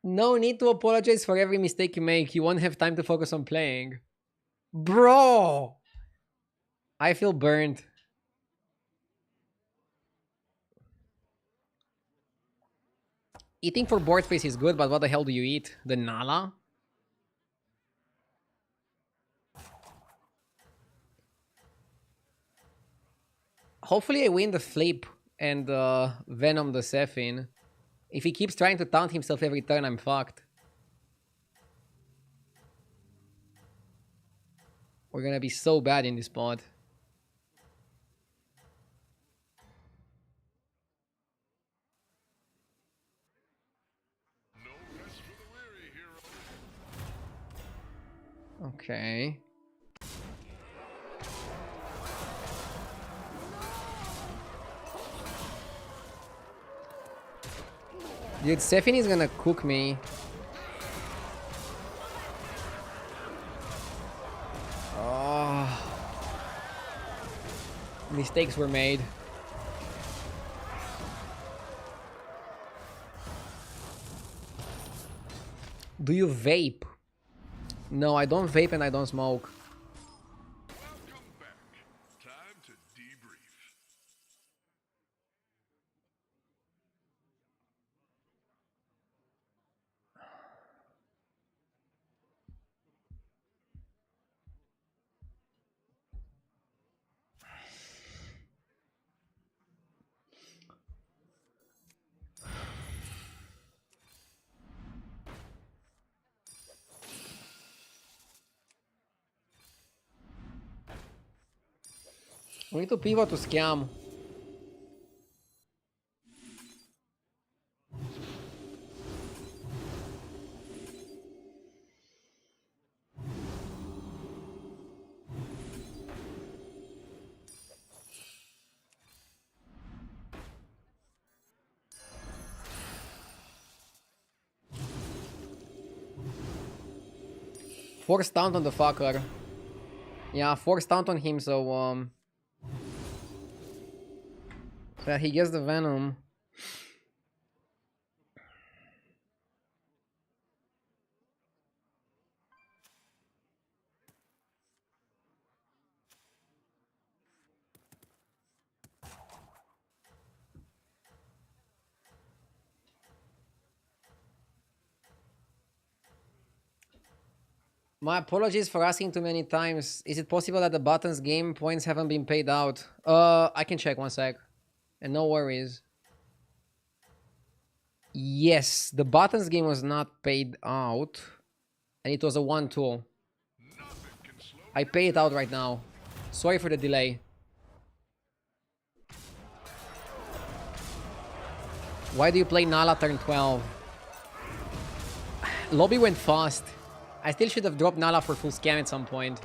No need to apologize for every mistake you make. You won't have time to focus on playing. Bro! I feel burnt. Eating for board space is good, but what the hell do you eat? The Nala? Hopefully I win the flip and Venom the Sephine. If he keeps trying to taunt himself every turn, I'm fucked. We're gonna be so bad in this spot. No rest for the weary, hero. Okay. Dude, Stephanie is gonna cook me. Oh. Mistakes were made. Do you vape? No, I don't vape and I don't smoke. Welcome back. Time to debrief. We need to pivot to scam. Force taunt on the fucker. Yeah, force taunt on him, so that he gets the Venom. My apologies for asking too many times. Is it possible that the buttons game points haven't been paid out? I can check one sec. And no worries. Yes, the buttons game was not paid out. And it was a 1-2. I pay it out right now. Sorry for the delay. Why do you play Nala turn 12? Lobby went fast. I still should have dropped Nala for full scam at some point.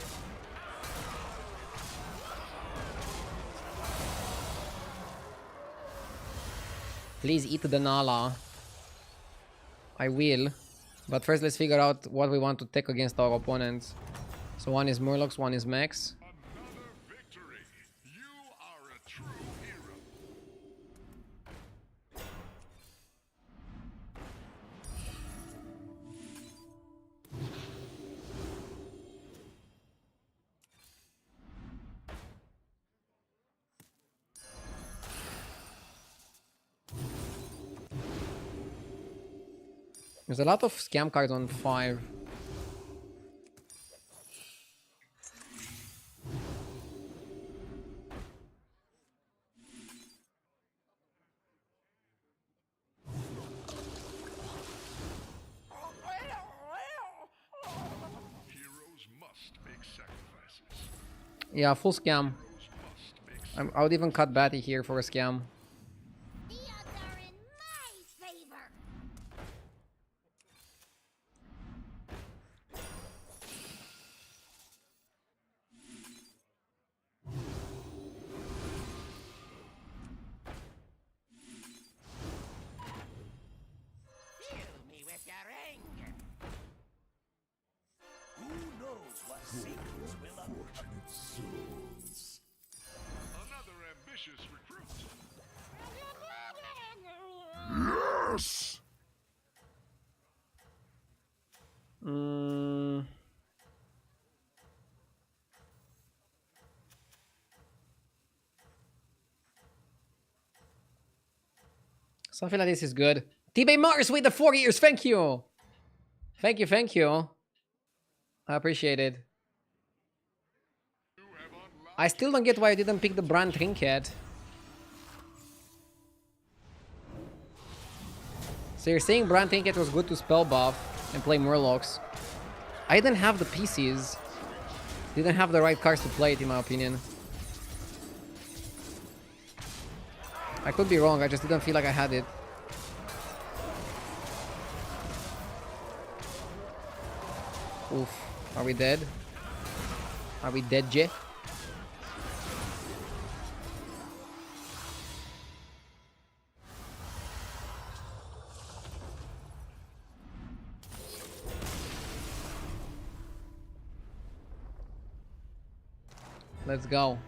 Please eat the Nala. I will. But first let's figure out what we want to take against our opponents. So one is Murlocs, one is Max. Another victory. You are a true hero. There's a lot of scam cards on 5. Heroes must make sacrifices. Yeah, full scam. Must make I would even cut Batty here for a scam. The odds are in my favor. Fill me with your anger. Who knows what secrets will uncover? another ambitious recruit. Yes! Something like this is good. T-Bay Mars with the 4 years. Thank you. Thank you, thank you. I appreciate it. I still don't get why I didn't pick the brand trinket. So you're saying brand trinket was good to spell buff and play Murlocs. I didn't have the PCs. Didn't have the right cards to play it, in my opinion. I could be wrong, I just didn't feel like I had it. Oof. Are we dead? Are we dead, Jay? Let's go.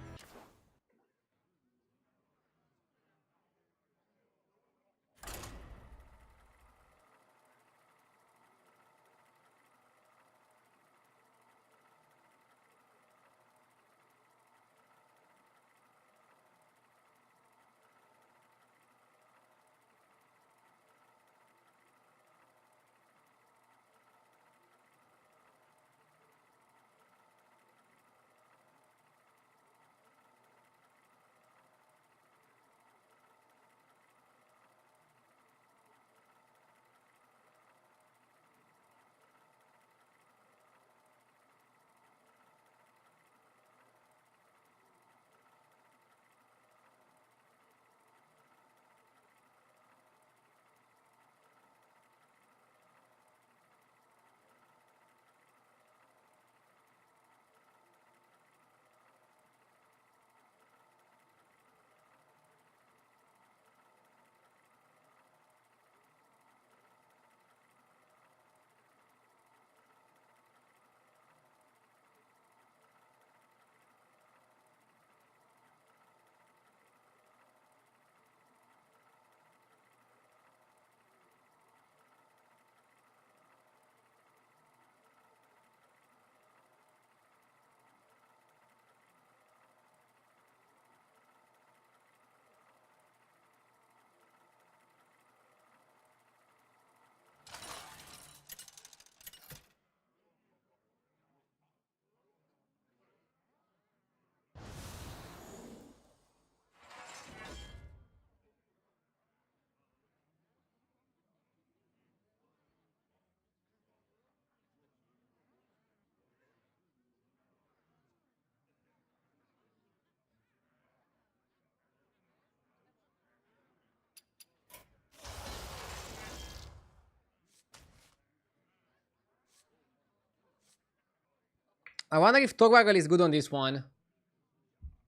I wonder if Torwaggle is good on this one.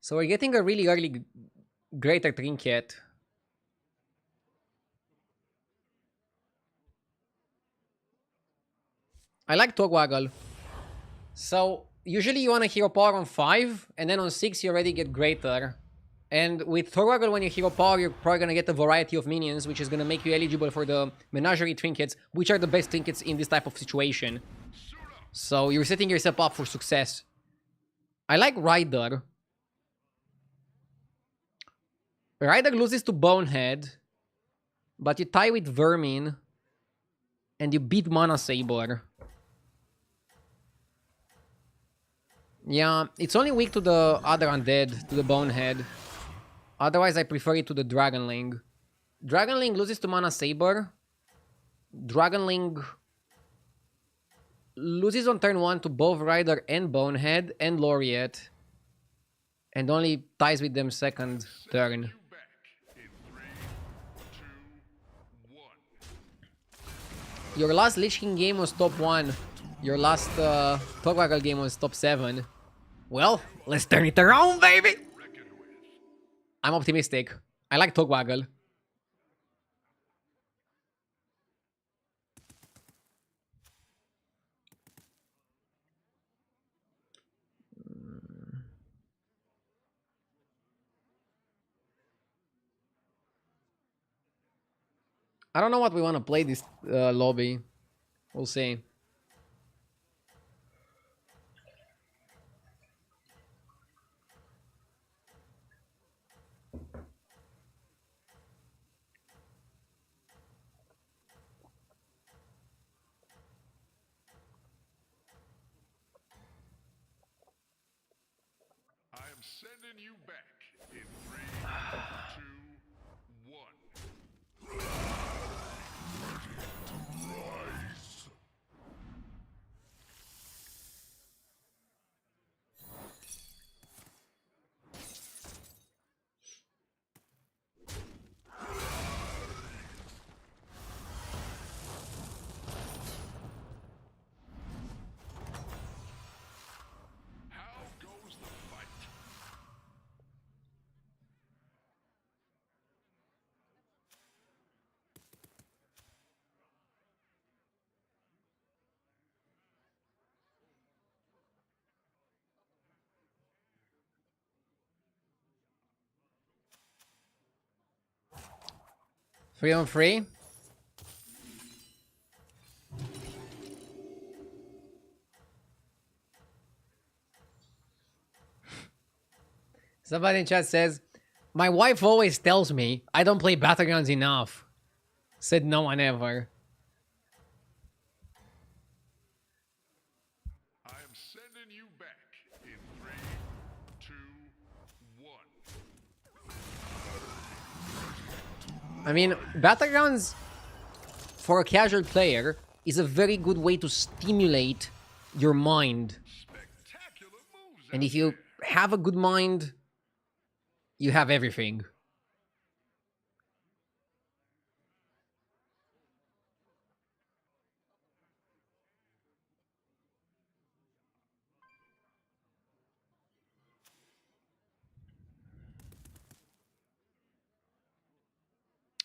So we're getting a really early greater trinket. I like Torwaggle. So usually you want to hero power on 5, and then on 6 you already get greater. And with Torwaggle, when you hero power, you're probably going to get a variety of minions, which is going to make you eligible for the Menagerie trinkets, which are the best trinkets in this type of situation. So you're setting yourself up for success. I like Ryder. Ryder loses to Bonehead, but you tie with Vermin, and you beat Mana Saber. Yeah, it's only weak to the other undead, to the Bonehead. Otherwise, I prefer it to the Dragonling. Dragonling loses to Mana Saber. Dragonling loses on turn 1 to both Ryder and Bonehead and Laureate. And only ties with them second turn. Your last Lich King game was top 1. Your last Torwaggle game was top 7. Well, let's turn it around, baby! I'm optimistic. I like Torwaggle. I don't know what we want to play this lobby. We'll see. I am sending you back in 3, 2, 1. How goes the fight? Three on three. Somebody in chat says, my wife always tells me I don't play battlegrounds enough. Said no one ever. I am sending you back in 3, 2, 1. I mean, battlegrounds for a casual player is a very good way to stimulate your mind. Spectacular moves. And if you have a good mind, you have everything.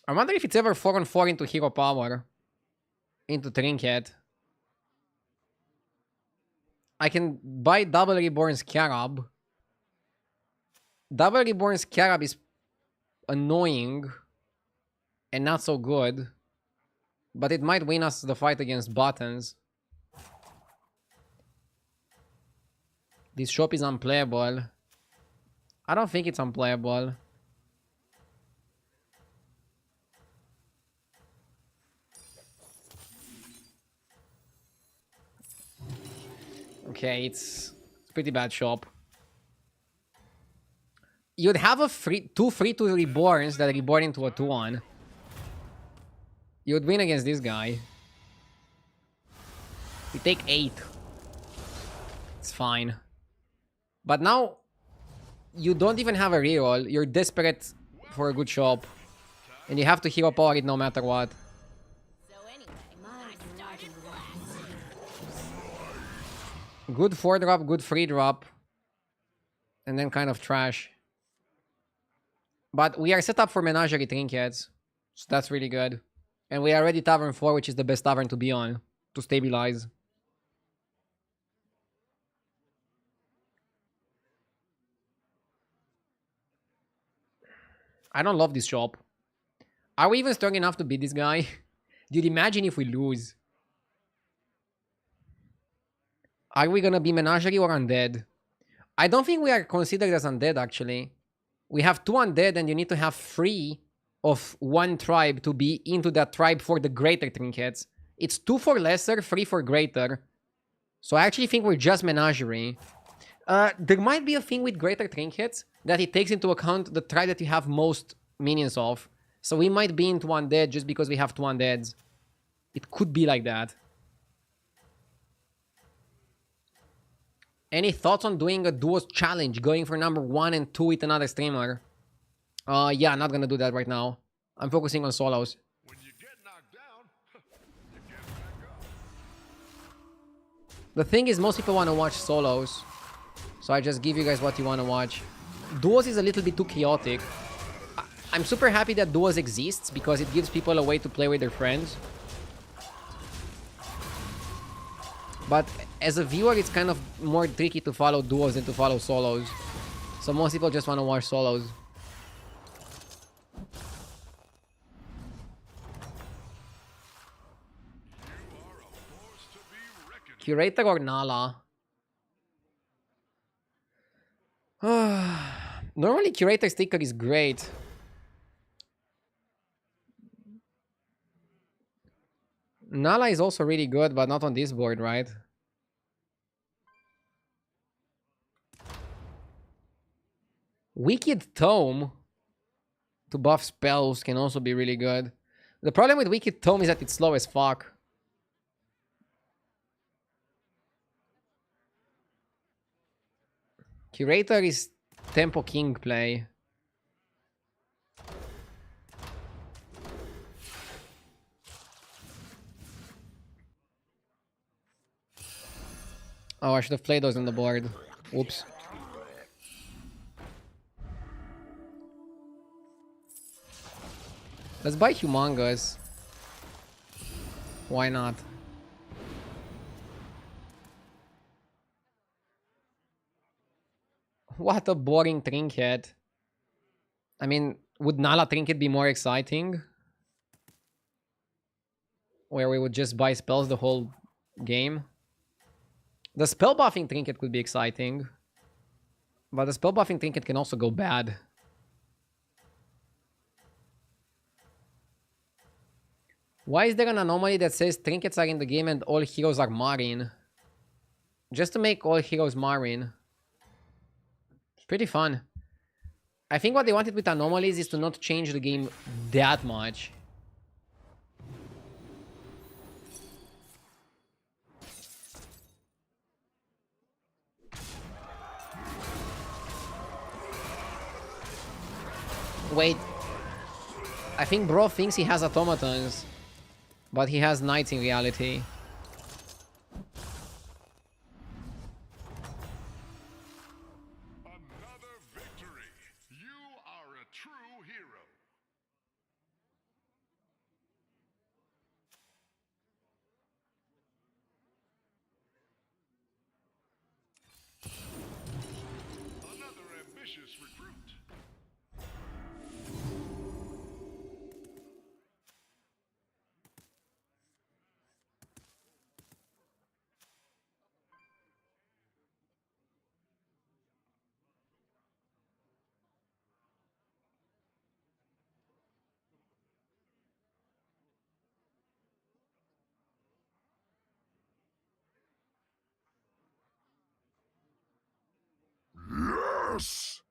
I wonder if it's ever 4 on 4 into hero power. Into trinket. I can buy double reborn Scarab. Double reborn Scarab is annoying and not so good, but it might win us the fight against buttons. This shop is unplayable. I don't think it's unplayable. Okay, it's pretty bad shop. You'd have a two free to reborns that reborn into a 2-1. You'd win against this guy. We take 8. It's fine. But now, you don't even have a reroll. You're desperate for a good shop. And you have to hero power it no matter what. So anyway, I started last. Good 4-drop, good 3-drop. And then kind of trash. But we are set up for Menagerie Trinkets. So that's really good. And we are ready Tavern 4, which is the best tavern to be on. To stabilize. I don't love this shop. Are we even strong enough to beat this guy? Dude, imagine if we lose. Are we gonna be Menagerie or Undead? I don't think we are considered as Undead, actually. We have 2 Undead and you need to have 3 of one tribe to be into that tribe for the greater trinkets. It's 2 for lesser, 3 for greater. So I actually think we're just Menagerie. There might be a thing with greater trinkets that it takes into account the tribe that you have most minions of. So we might be into Undead just because we have 2 Undeads. It could be like that. Any thoughts on doing a duos challenge, going for number 1 and 2 with another streamer? Yeah, not gonna do that right now. I'm focusing on solos. When you get knocked down, you get back up. The thing is, most people want to watch solos. So I just give you guys what you want to watch. Duos is a little bit too chaotic. I'm super happy that Duos exists because it gives people a way to play with their friends. But as a viewer, it's kind of more tricky to follow Duos than to follow solos. So most people just want to watch solos. Curator or Nala? Normally Curator sticker is great. Nala is also really good, but not on this board, right? Wicked Tome to buff spells can also be really good. The problem with Wicked Tome is that it's slow as fuck. Curator is Tempo King play. Oh, I should have played those on the board. Oops. Let's buy Humongous. Why not? What a boring trinket. I mean, would Nala trinket be more exciting? Where we would just buy spells the whole game? The spell buffing trinket could be exciting. But the spell buffing trinket can also go bad. Why is there an anomaly that says trinkets are in the game and all heroes are Marine? Just to make all heroes Marine. It's pretty fun. I think what they wanted with anomalies is to not change the game that much. Wait. I think bro thinks he has automatons. But he has knights in reality. Another victory. You are a true hero. Another ambitious recruit. Yes!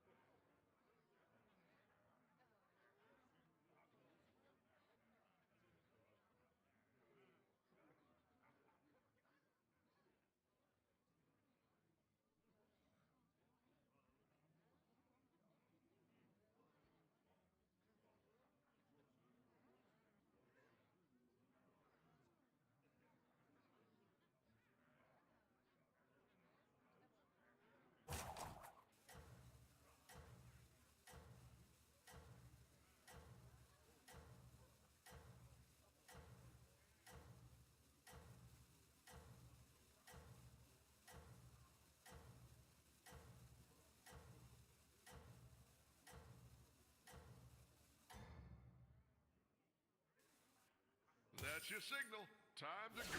That's your signal. Time to go.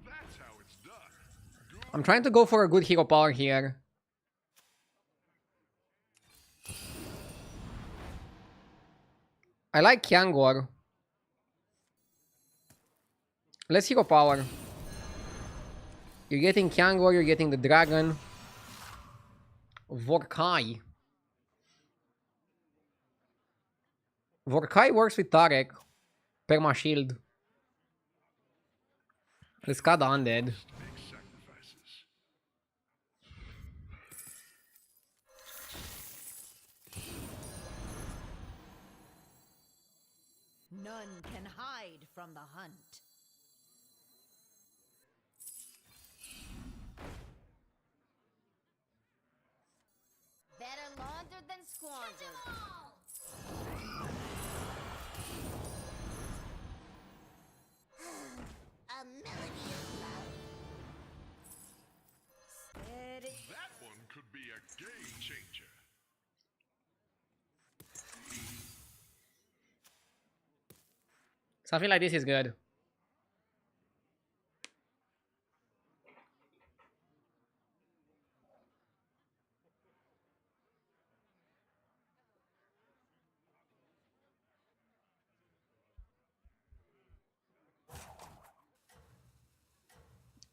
That's how it's done. Good. I'm trying to go for a good hero power here. I like Kyangor. Let's hero power. You're getting Kyangor, you're getting the dragon. Vorkai. Vorkai works with Tarek. Perma shield. Let's cut the undead. Make sacrifices. None can hide from the hunt. Better laundered than squandered. A melody of love. Steady. That one could be a game changer. Something like this is good.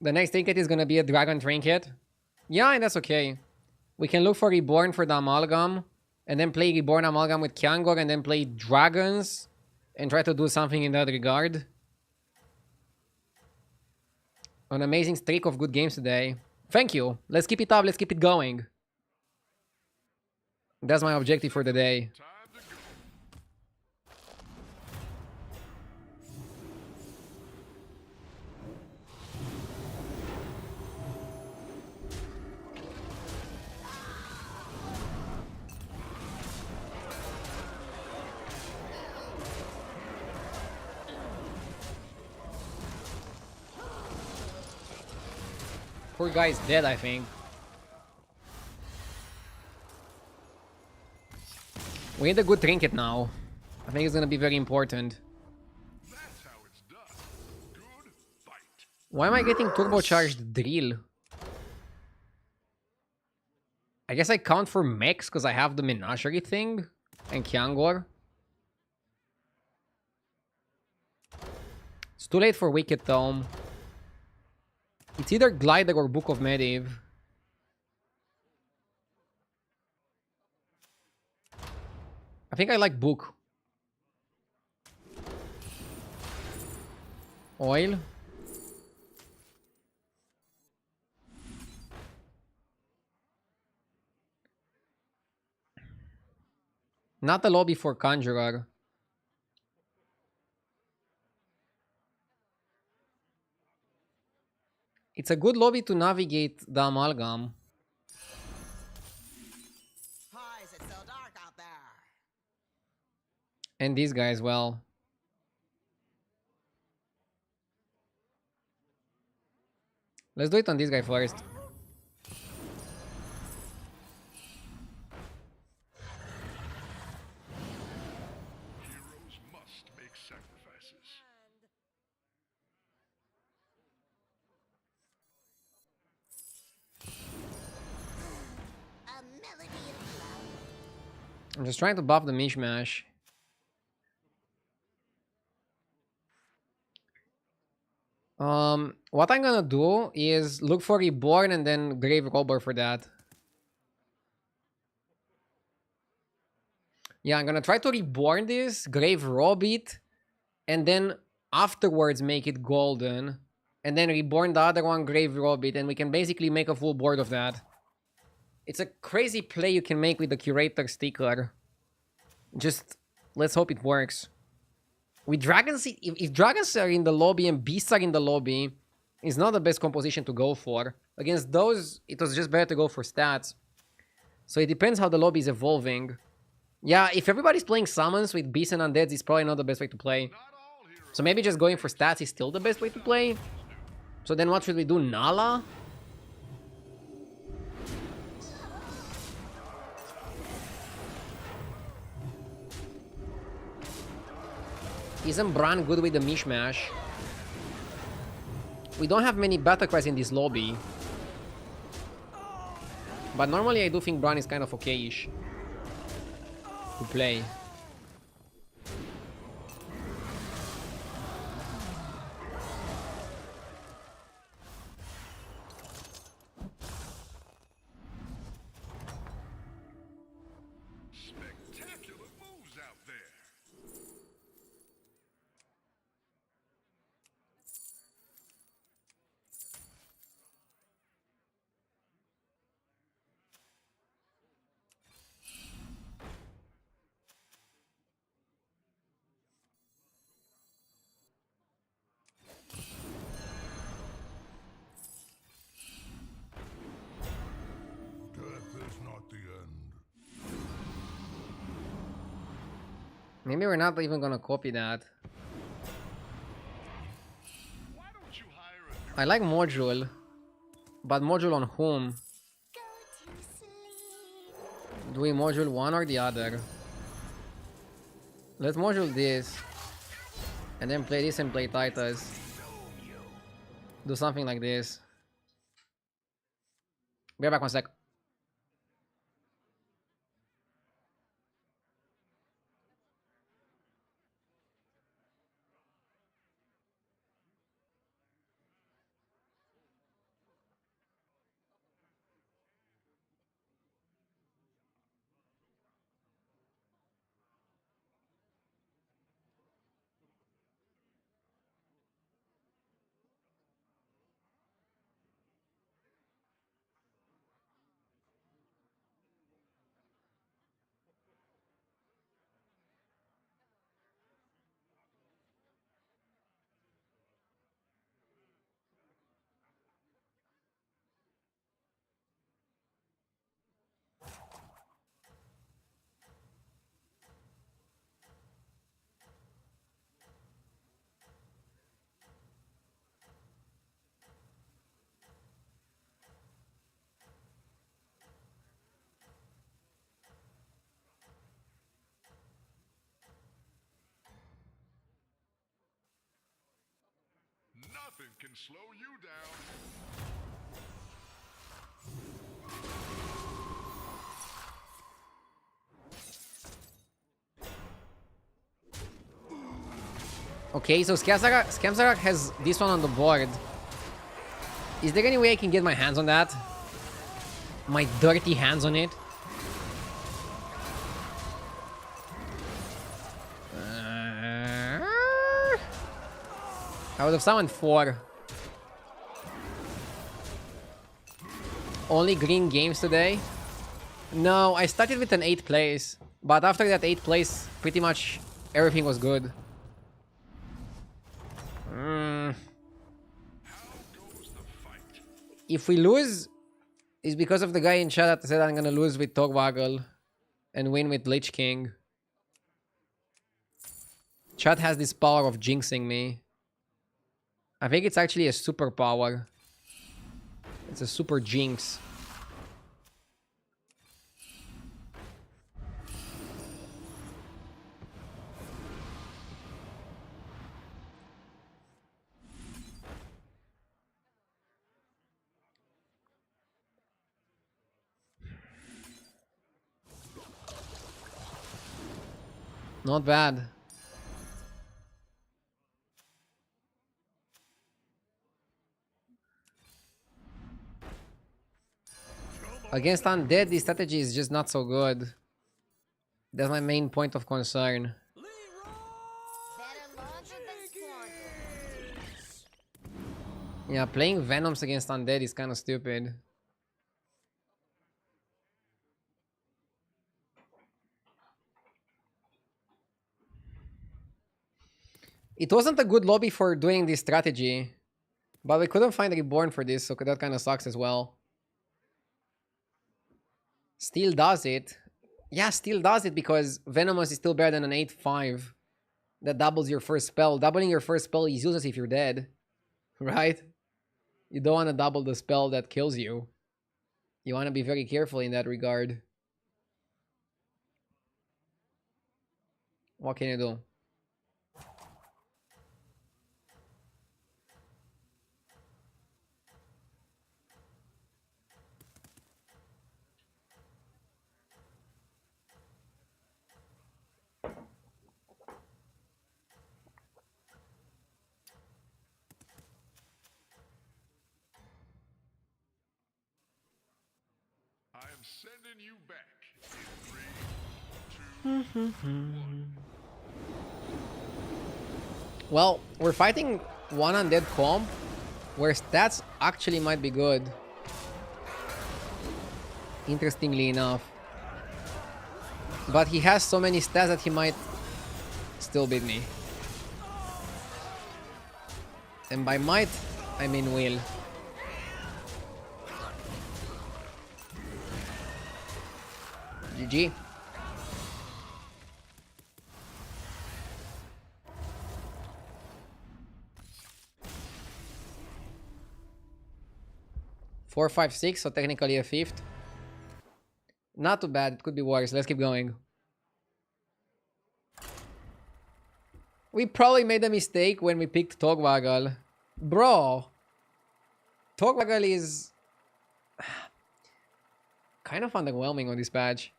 The next trinket is gonna be a dragon trinket. Yeah, and that's okay. We can look for Reborn for the Amalgam, and then play Reborn Amalgam with Kyangor, and then play Dragons, and try to do something in that regard. An amazing streak of good games today. Thank you. Let's keep it up. Let's keep it going. That's my objective for the day. Time to go. Poor guy's dead, I think. We need a good trinket now. I think it's gonna be very important. That's how it's done. Good fight. Why am I getting turbocharged drill? I guess I count for mechs because I have the menagerie thing and Kyangor. It's too late for Wicked Tome. It's either Glider or Book of Medivh. I think I like Book. Oil. Not the lobby for Conjurer. It's a good lobby to navigate the Amalgam. Why is it so dark out there? And this guy as well. Let's do it on this guy first. Heroes must make sacrifices. A melody of love. I'm just trying to buff the mishmash. What I'm gonna do is look for Reborn and then Grave Robber for that. Yeah, I'm gonna try to Reborn this, Grave Rob it, and then afterwards make it golden. And then Reborn the other one, Grave Rob it, and we can basically make a full board of that. It's a crazy play you can make with the Curator sticker. Just, let's hope it works. With dragons, if dragons are in the lobby and beasts are in the lobby, it's not the best composition to go for. Against those, it was just better to go for stats. So it depends how the lobby is evolving. Yeah, if everybody's playing summons with beasts and undeads, it's probably not the best way to play. So maybe just going for stats is still the best way to play. So then what should we do? Nala? Isn't Bran good with the mishmash? We don't have many battlecries in this lobby. But normally I do think Bran is kind of okay-ish to play. Spectacular moves out there. Death is not the end. Maybe we're not even gonna copy that. Why don't you hire a new I like module. But module on whom? Go to sleep. Do we module one or the other? Let's module this. And then play this and play Titus. Do something like this. Be right back 1 sec. Nothing can slow you down. Okay, so Scamzarak has this one on the board. Is there any way I can get my hands on that? My dirty hands on it? I would have summoned 4. Only green games today? No, I started with an 8th place. But after that 8th place, pretty much everything was good. If we lose, it's because of the guy in chat that said I'm gonna lose with Togwaggle and win with Lich King. Chat has this power of jinxing me. I think it's actually a superpower. It's a super jinx. Not bad. Against undead, the strategy is just not so good. That's my main point of concern. Better launch than squander. Yeah, playing Venoms against undead is kind of stupid. It wasn't a good lobby for doing this strategy, but we couldn't find Reborn for this, so that kind of sucks as well. Still does it. Yeah, still does it because Venomous is still better than an 8-5 that doubles your first spell. Doubling your first spell is useless if you're dead, right? You don't want to double the spell that kills you. You want to be very careful in that regard. What can you do? I am sending you back in 3, 2, 1. Well, we're fighting one undead comp where stats actually might be good. Interestingly enough. But he has so many stats that he might still beat me. And by might, I mean will. GG. Four, five, six, so technically a fifth. Not too bad, it could be worse. Let's keep going. We probably made a mistake when we picked Togwaggle. Bro, Togwaggle is kind of underwhelming on this patch.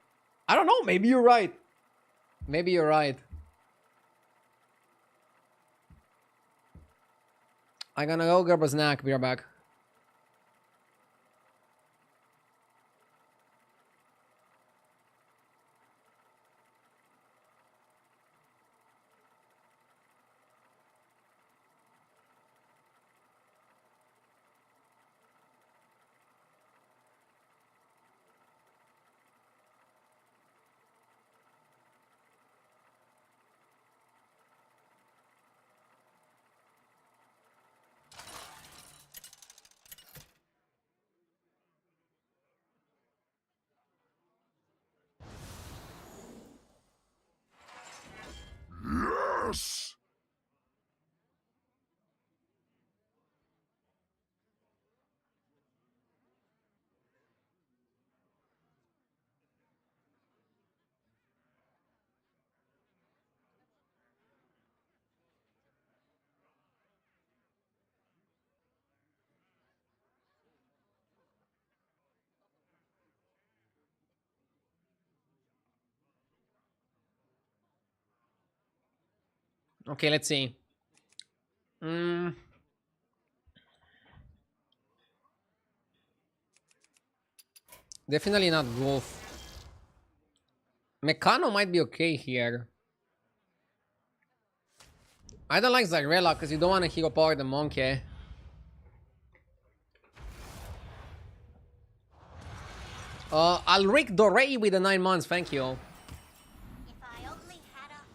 I don't know, maybe you're right. Maybe you're right. I'm gonna go grab a snack, be right back. Yes! Okay, let's see. Definitely not Wolf. Meccano might be okay here. I don't like Zyrella because you don't want to hero power the monkey. Alric Dorey with the 9 months, thank you.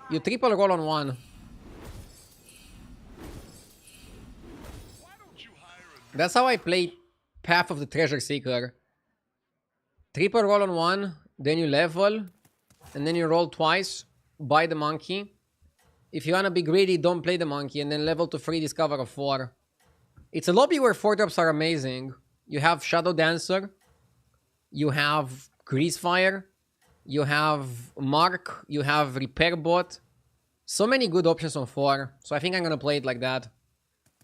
You triple roll on one. That's how I play Path of the Treasure Seeker. Triple roll on one, then you level, and then you roll twice, buy the monkey. If you wanna be greedy, don't play the monkey, and then level to 3, discover a 4. It's a lobby where 4-drops are amazing. You have Shadow Dancer, you have Greasefire, you have Mark, you have Repair Bot. So many good options on 4, so I think I'm gonna play it like that.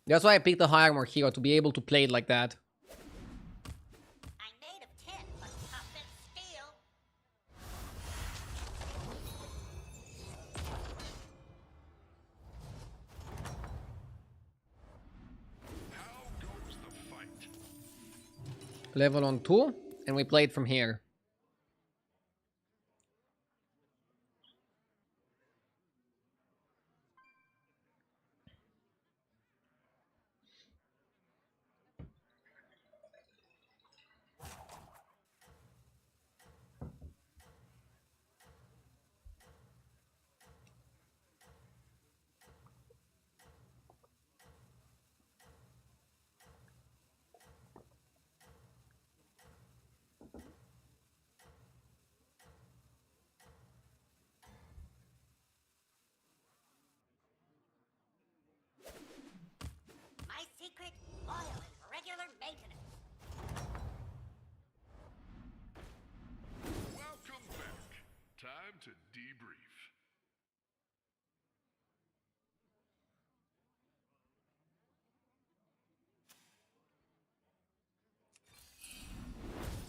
That's why I picked a high armor hero, to be able to play it like that. I'm made of tin, but tough as steel. How goes the fight? Level on 2, and we play it from here. Welcome back. Time to debrief.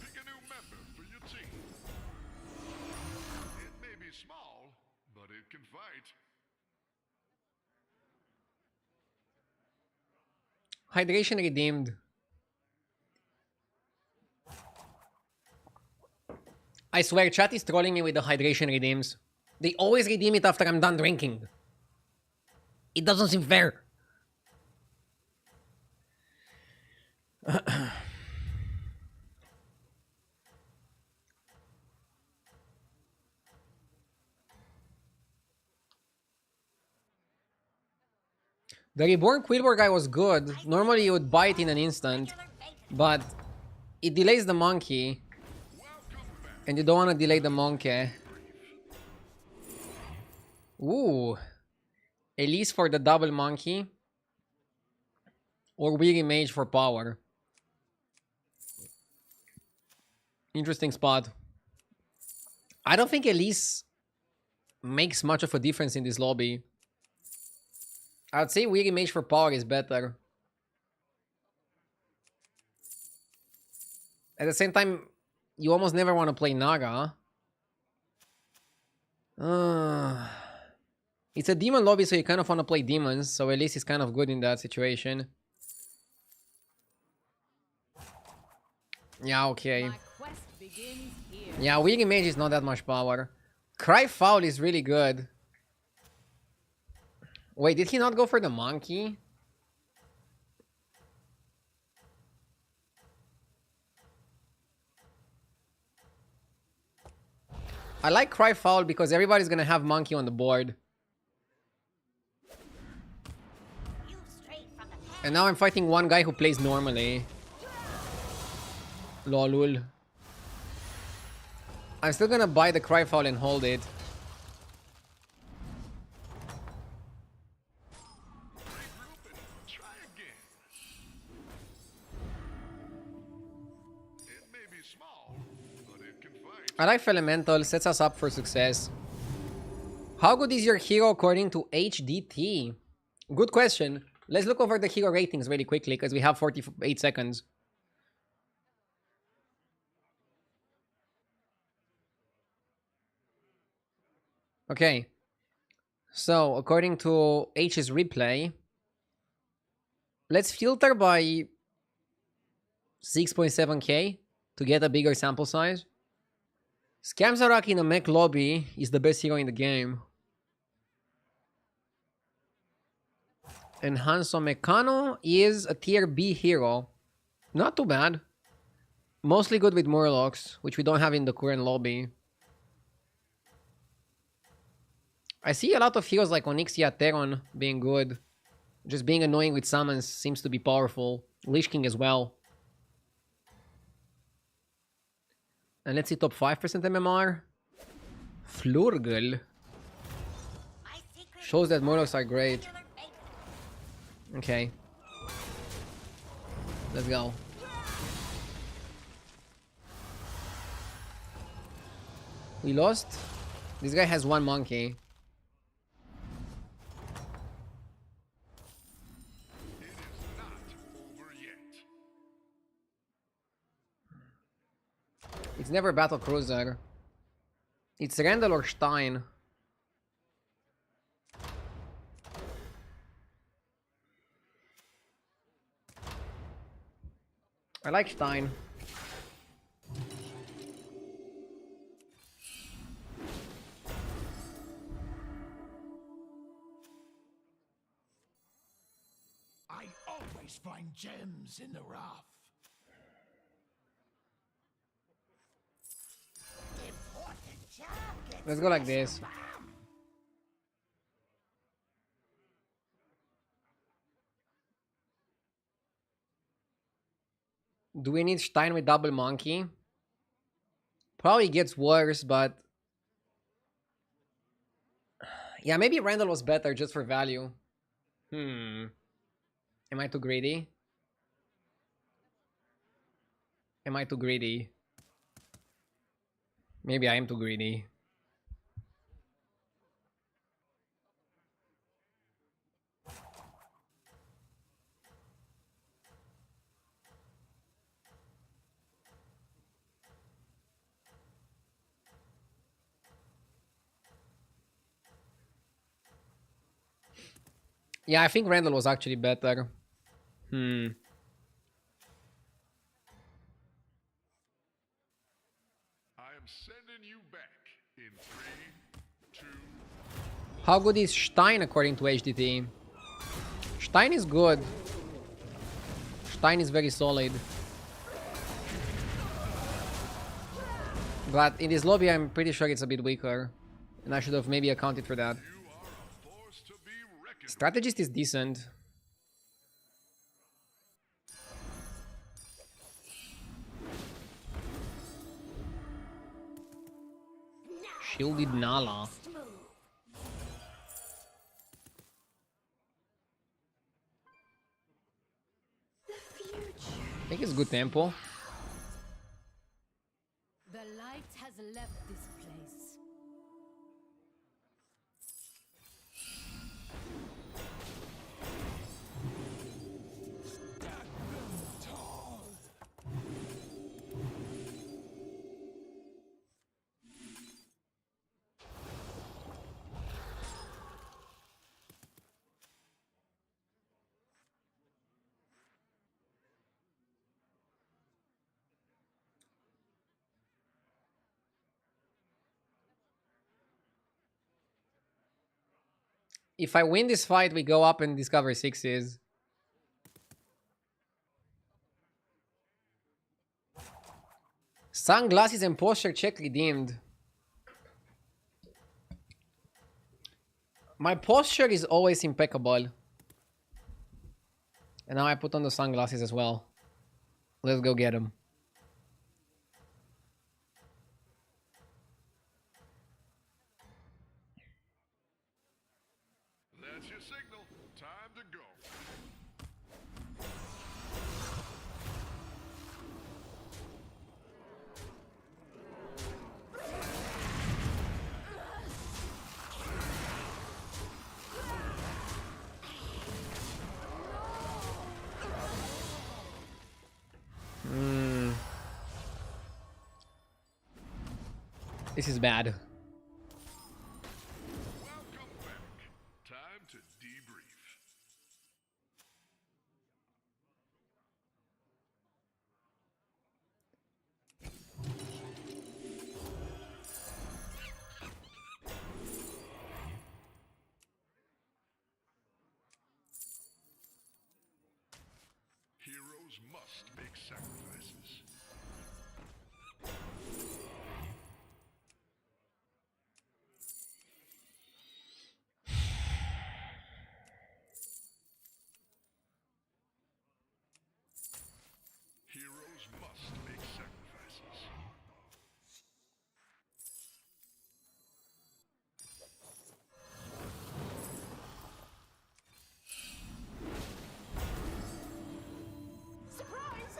Pick a new member for your team. It may be small, but it can fight. Hydration redeemed. I swear, chat is trolling me with the hydration redeems. They always redeem it after I'm done drinking. It doesn't seem fair. The Reborn Quillbore guy was good. Normally you would buy it in an instant, but it delays the monkey. And you don't want to delay the monkey. Ooh. Elise for the double monkey. Or Weary Mage for power. Interesting spot. I don't think Elise makes much of a difference in this lobby. I'd say Weary Mage for power is better. At the same time, you almost never want to play Naga. It's a demon lobby, so you kind of want to play demons. So Elise is kind of good in that situation. Yeah, okay. Yeah, Weary Mage is not that much power. Cry Foul is really good. Wait, did he not go for the monkey? I like Cry Foul because everybody's gonna have monkey on the board. And now I'm fighting one guy who plays normally. Lolul. I'm still gonna buy the Cry Foul and hold it. Try again. It may be small, but it can fight. I like Elemental, sets us up for success. How good is your hero according to HDT? Good question. Let's look over the hero ratings really quickly because we have 48 seconds. Okay. So, according to H's replay, let's filter by 6.7k to get a bigger sample size. Scamzarak in a mech lobby is the best hero in the game. And Hanzo Mekano is a tier B hero. Not too bad. Mostly good with Murlocs, which we don't have in the current lobby. I see a lot of heroes like Onyxia Teron being good. Just being annoying with summons seems to be powerful. Lich King as well. And let's see top 5% MMR. Flurgle. Shows that Murlocs are great. Okay. Let's go. We lost. This guy has one monkey. It is not over yet. It's never Battle Cruiser. It's Randall or Stein. I like Stein. I always find gems in the rough. Let's go like this. Do we need Stein with double monkey? Probably gets worse, but... yeah, maybe Randall was better just for value. Am I too greedy? Am I too greedy? Maybe I am too greedy. Yeah, I think Randall was actually better. I am sending you back in 3, 2. How good is Stein according to HDT? Stein is good. Stein is very solid. But in this lobby, I'm pretty sure it's a bit weaker. And I should have maybe accounted for that. You are a force to be reckoned with. Strategist is decent. Shielded Nala. I think it's good tempo. The light has left this place. If I win this fight, we go up and discover sixes. Sunglasses and posture check redeemed. My posture is always impeccable. And now I put on the sunglasses as well. Let's go get them. That's your signal. Time to go. This is bad. Welcome back. Time to debrief. Heroes must make sacrifices. Heroes must make sacrifices. Surprise!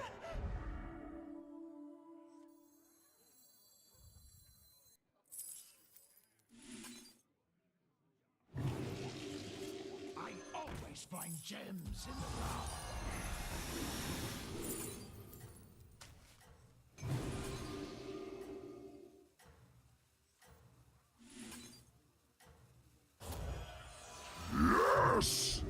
I always find gems in the ground. Yes!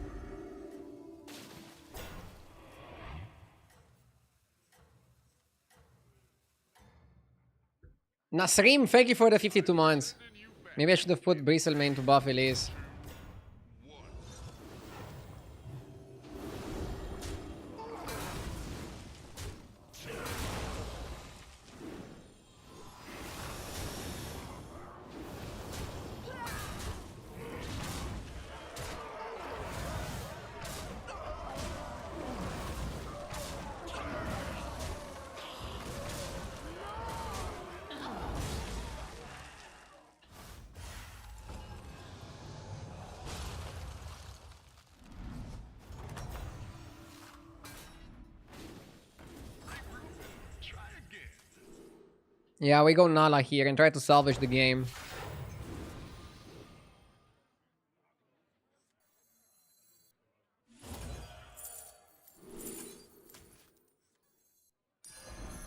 Nasrim, thank you for the 52 months. Maybe I should have put Bristlemane to buff Elise. Yeah, we go Nala here and try to salvage the game.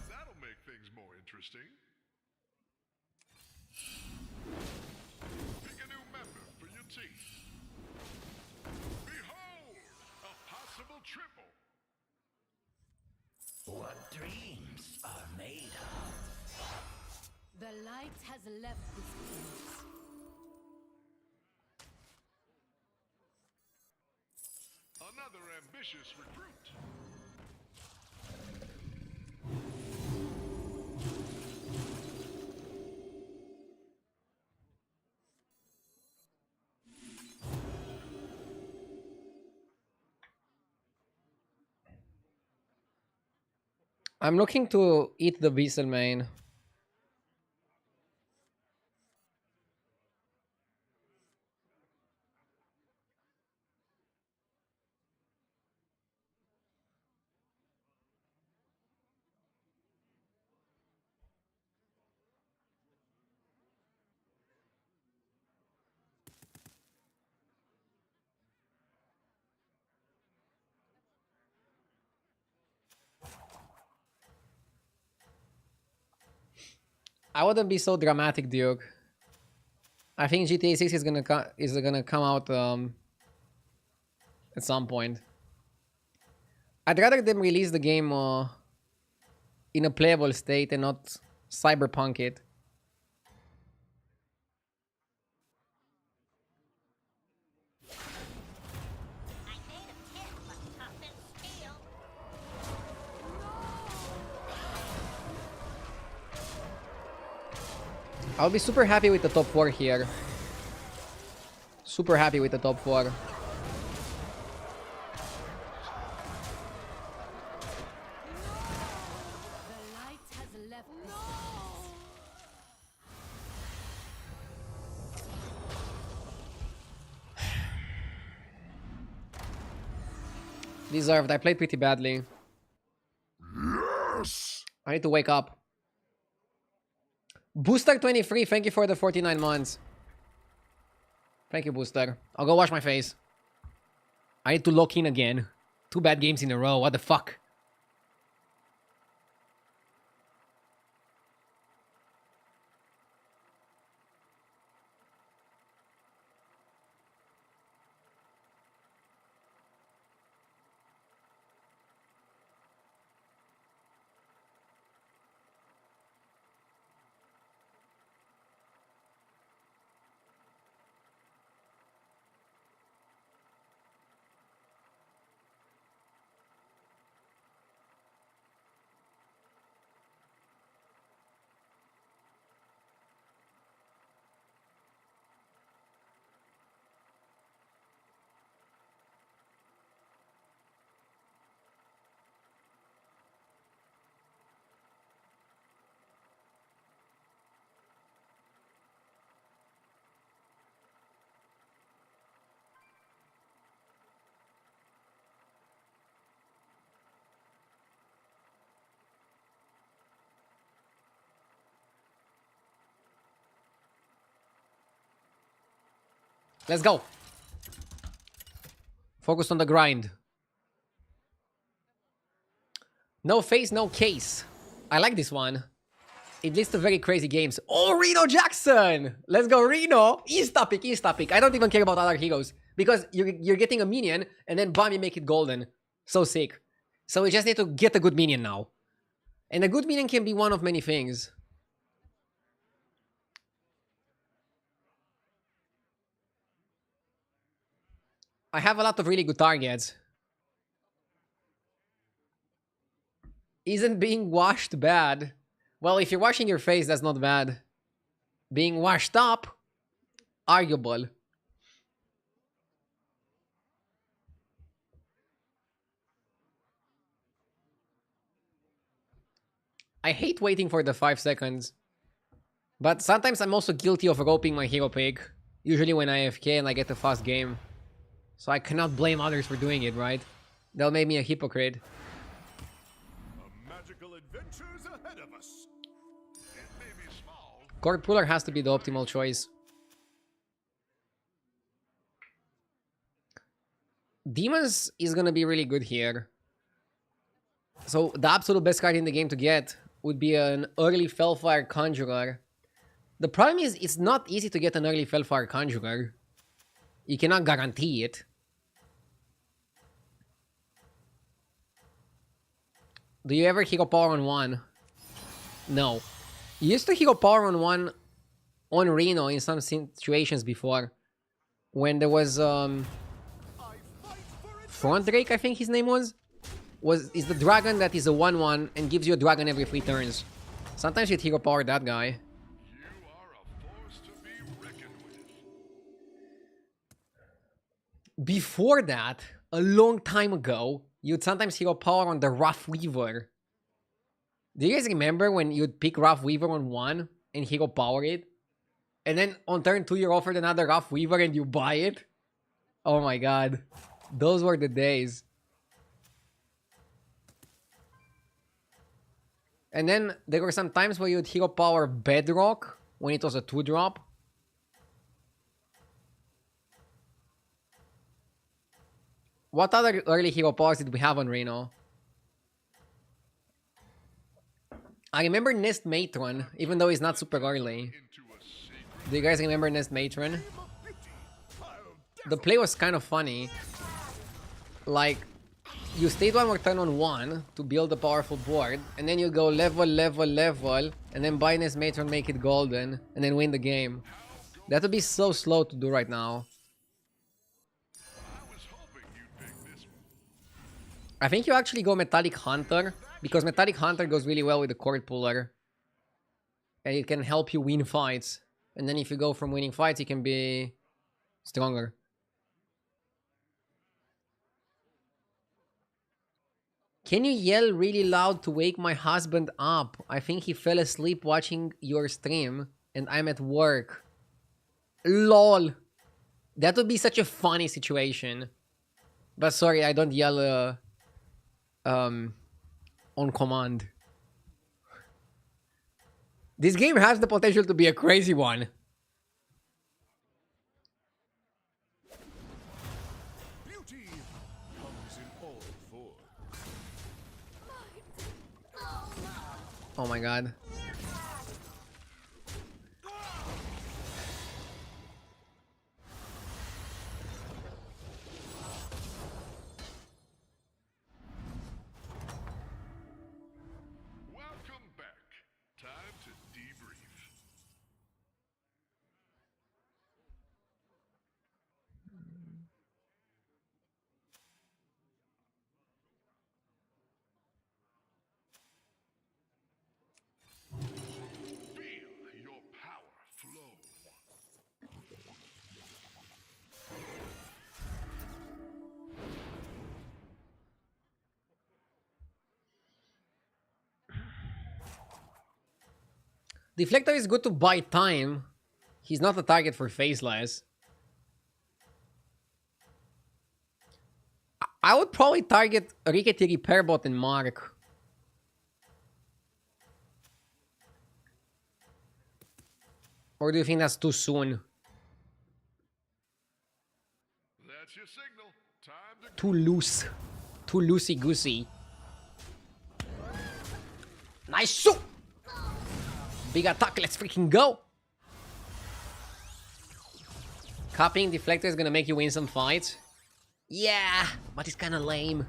That'll make things more interesting. Pick a new member for your team. Behold, a possible triple. What dreams are made of? The light has left this place. Another ambitious recruit. I'm looking to eat the Beasel main. I wouldn't be so dramatic, Duke. I think GTA 6 is gonna come out at some point. I'd rather them release the game in a playable state and not cyberpunk it. I'll be super happy with the top 4 here. Super happy with the top 4. The light has left this place. Deserved. I played pretty badly. Yes! I need to wake up. Booster 23, thank you for the 49 months. Thank you, Booster. I'll go wash my face. I need to lock in again. 2 bad games in a row. What the fuck? Let's go. Focus on the grind. No face, no case. I like this one. It leads to very crazy games. Oh, Reno Jackson! Let's go, Reno! East topic, east topic. I don't even care about other heroes. Because you're getting a minion, and then bam, you make it golden. So sick. So we just need to get a good minion now. And a good minion can be one of many things. I have a lot of really good targets. Isn't being washed bad? Well, if you're washing your face, that's not bad. Being washed up, arguable. I hate waiting for the 5 seconds. But sometimes I'm also guilty of roping my hero pick. Usually when I AFK and I get a fast game. So I cannot blame others for doing it, right? They'll make me a hypocrite. A magical adventure's ahead of us. It may Cord Puller has to be the optimal choice. Demons is gonna be really good here. So the absolute best card in the game to get would be an early Felfire Conjurer. The problem is it's not easy to get an early Felfire Conjurer. You cannot guarantee it. Do you ever hero power on 1? No. You used to hero power on 1 on Reno in some situations before. When there was Front Drake, I think his name was the dragon that is a 1/1 and gives you a dragon every 3 turns. Sometimes you'd hero power that guy. You are a force to be reckoned with. Before that, a long time ago, you'd sometimes hero power on the Rough Weaver. Do you guys remember when you'd pick Rough Weaver on 1 and hero power it? And then on turn 2 you're offered another Rough Weaver and you buy it? Oh my god. Those were the days. And then there were some times where you'd hero power Bedrock when it was a 2-drop. What other early hero powers did we have on Reno? I remember Nest Matron, even though he's not super early. Do you guys remember Nest Matron? The play was kind of funny. Like, you stayed one more turn on 1 to build a powerful board, and then you go level, level, level, and then buy Nest Matron, make it golden, and then win the game. That would be so slow to do right now. I think you actually go Metallic Hunter, because Metallic Hunter goes really well with the Cord Puller. And it can help you win fights. And then if you go from winning fights, you can be stronger. Can you yell really loud to wake my husband up? I think he fell asleep watching your stream and I'm at work. LOL. That would be such a funny situation. But sorry, I don't yell on command. This game has the potential to be a crazy one. Beauty comes in all forms. Oh my god. Welcome back. Time to debrief. Feel your power flow. Deflector is good to buy time. He's not a target for Faceless. I would probably target Rickety Repairbot and Mark. Or do you think that's too soon? That's your signal. Time to Too loose. Too loosey-goosey. Nice shoot! Big attack, let's freaking go! Copying Deflector is gonna make you win some fights. Yeah, but it's kinda lame.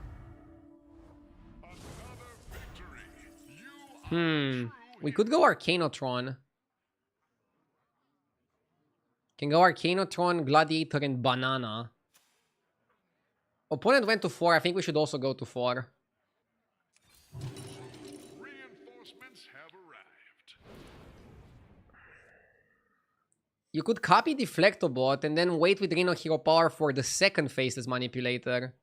We could go Arcanotron. Can go Arcanotron, Gladiator, and Banana. Opponent went to 4. I think we should also go to 4. reinforcements have arrived. You could copy Deflectobot and then wait with Reno Hero Power for the second Faceless Manipulator.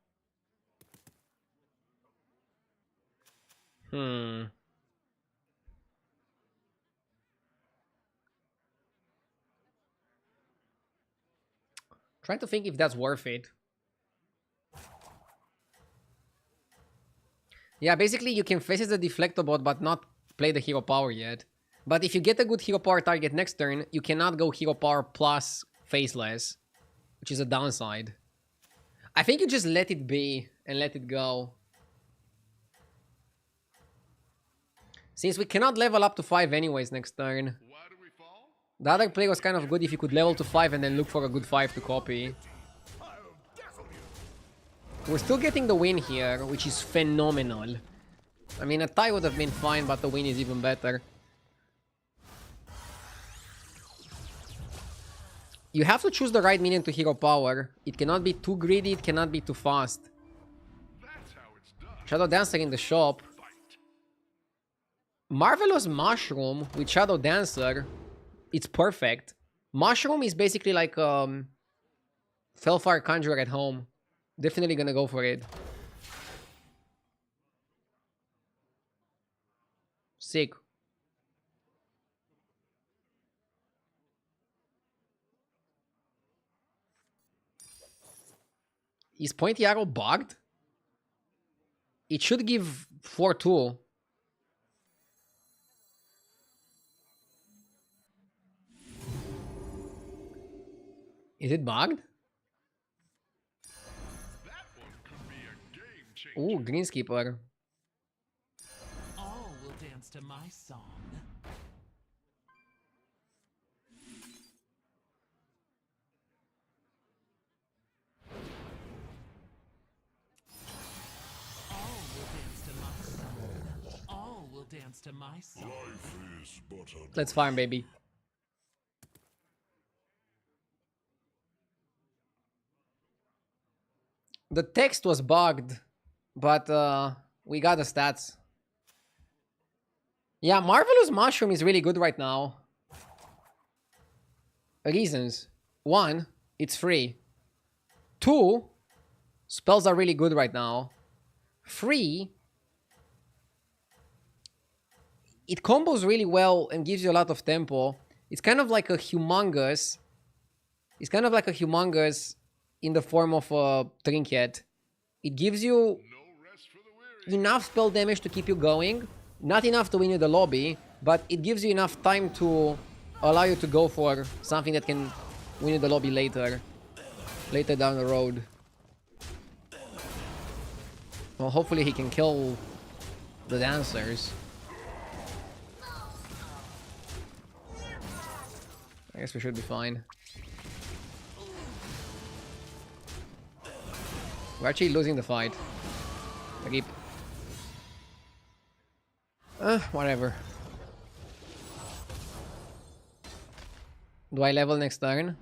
Trying to think if that's worth it. Yeah, basically you can face the Deflectobot but not play the Hero Power yet. But if you get a good hero power target next turn, you cannot go hero power plus faceless, which is a downside. I think you just let it be and let it go. Since we cannot level up to 5 anyways next turn. Why do we fall? The other play was kind of good if you could level to 5 and then look for a good 5 to copy. We're still getting the win here, which is phenomenal. I mean, a tie would have been fine, but the win is even better. You have to choose the right minion to hero power. It cannot be too greedy, it cannot be too fast. That's how it's done. Shadow Dancer in the shop. Marvelous Mushroom with Shadow Dancer. It's perfect. Mushroom is basically like Felfire Conjurer at home. Definitely gonna go for it. Sick. Is Pointy Arrow bugged? It should give 4-2. Is it bugged? That one could be a game changer. Ooh, Greenskeeper. All will dance to my song. All will dance to my song. All will dance to my song. Life is but a Let's farm, baby. The text was bugged, but we got the stats. Yeah, Marvelous Mushroom is really good right now. Reasons. 1, it's free. 2, spells are really good right now. 3, it combos really well and gives you a lot of tempo. It's kind of like a humongous. It's kind of like a humongous in the form of a trinket. It gives you No rest for the weary. enough spell damage to keep you going. Not enough to win you the lobby, but it gives you enough time to allow you to go for something that can win you the lobby later. Later down the road. Well, hopefully he can kill the dancers. I guess we should be fine. We're actually losing the fight. Rip. Whatever. Do I level next turn?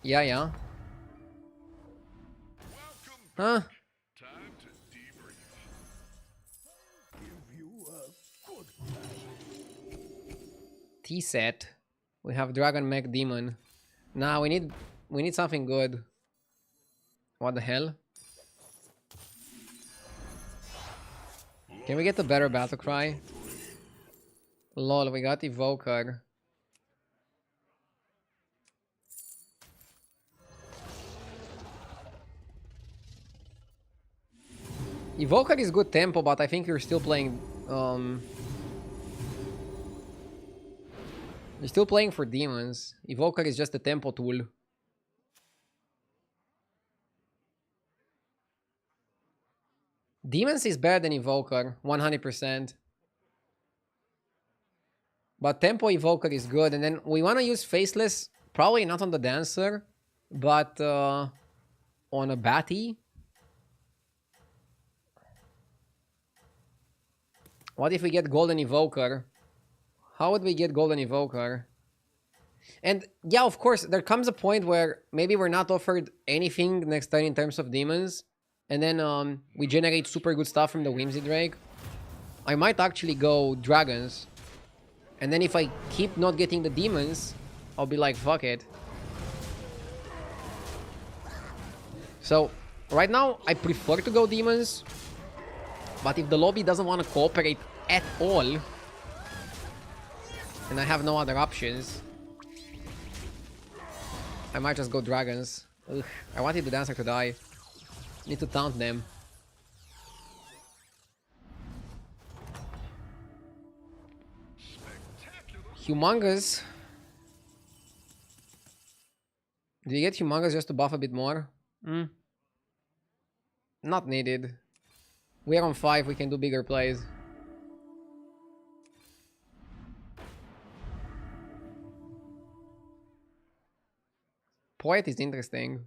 Yeah. Huh? Time to debrief. T-set. We have Dragon Mech Demon. Nah, we need something good. What the hell? Can we get a better battle cry? Lol, we got Evoker. Evoker is good tempo, but I think you're still playing you're still playing for demons. Evoker is just a tempo tool. Demons is better than Evoker, 100%. But Tempo Evoker is good. And then we want to use Faceless, probably not on the Dancer, but on a Batty. What if we get Golden Evoker? How would we get Golden Evoker? And yeah, of course, there comes a point where maybe we're not offered anything next turn in terms of demons. And then we generate super good stuff from the Whimsy Drake. I might actually go Dragons. And then if I keep not getting the demons, I'll be like, fuck it. So, right now, I prefer to go demons. But if the lobby doesn't want to cooperate at all, and I have no other options, I might just go dragons. Ugh, I wanted the dancer to die. Need to taunt them. Spectacular Humongous. Do you get Humongous just to buff a bit more? Not needed. We're on 5, we can do bigger plays. Poet is interesting.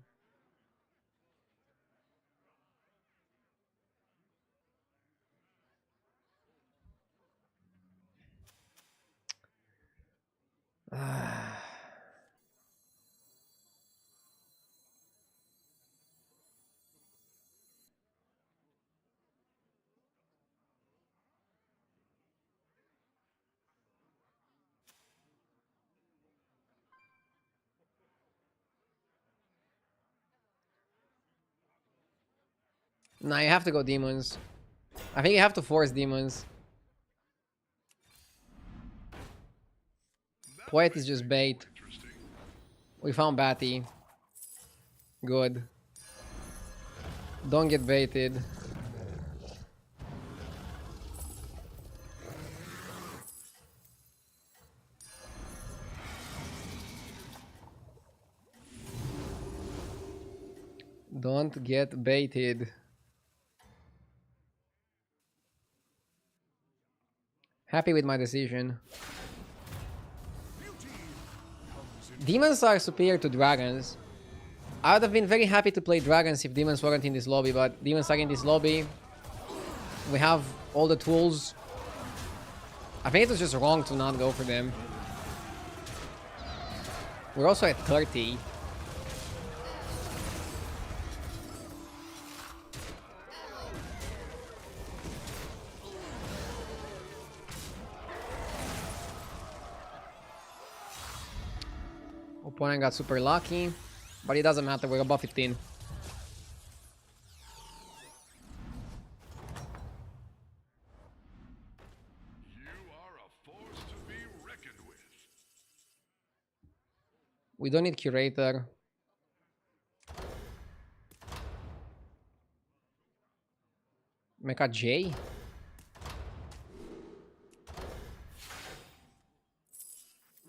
Nah, you have to go demons. I think you have to force demons. Poet is just bait. We found Batty. Good. Don't get baited. Don't get baited. Happy with my decision. Demons are superior to dragons. I would have been very happy to play dragons if demons weren't in this lobby, but demons are in this lobby. We have all the tools. I think it was just wrong to not go for them. We're also at 30. Opponent got super lucky, but it doesn't matter, we're above 15. We don't need Curator. Mecha J?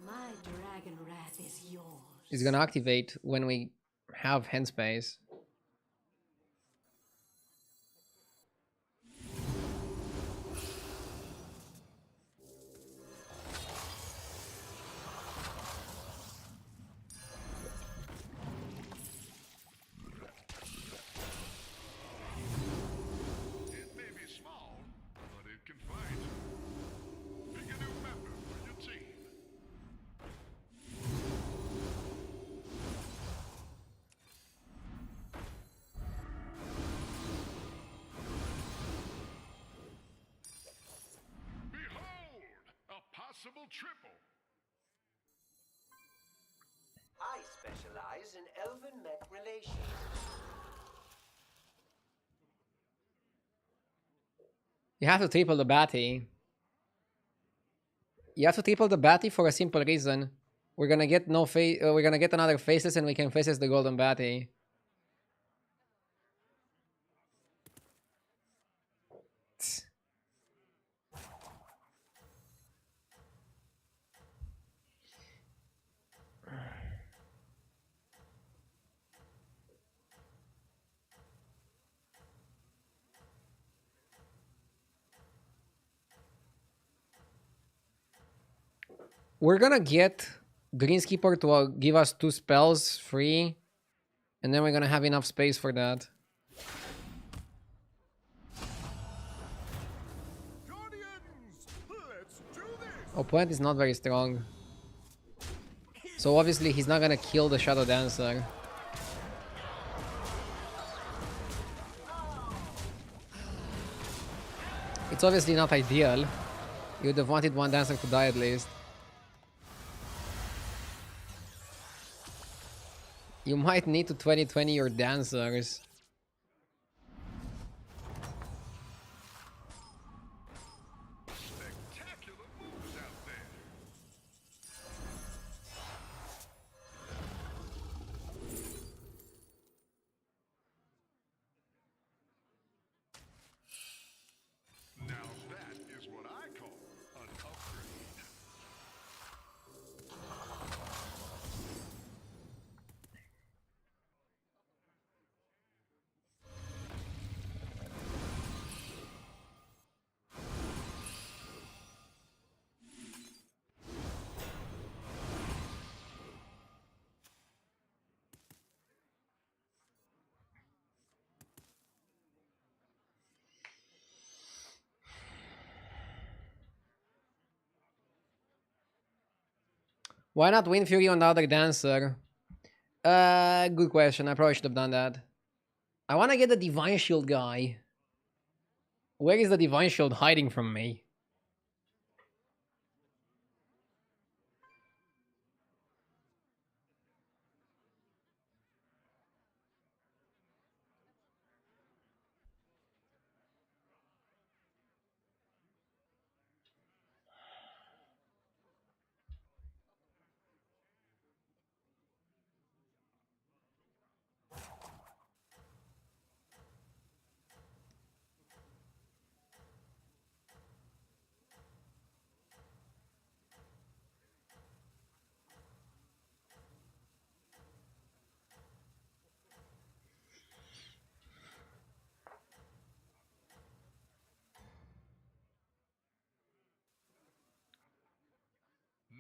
My dragon wrath is yours. It's gonna activate when we have hand space. Triple. I specialize in elven mech relations. You have to triple the Batty. You have to triple the Batty for a simple reason. We're gonna get we're gonna get another faceless, and we can faceless the golden Batty. We're gonna get Greenskeeper to give us 2 spells free, and then we're gonna have enough space for that. Opponent is not very strong, so obviously he's not gonna kill the Shadow Dancer. It's obviously not ideal. You would have wanted one dancer to die at least. You might need to 2020 your dancers. Spectacular moves out there. Now that is what I call an upgrade. Why not Wind Fury on the other dancer? Good question. I probably should have done that. I want to get the Divine Shield guy. Where is the Divine Shield hiding from me?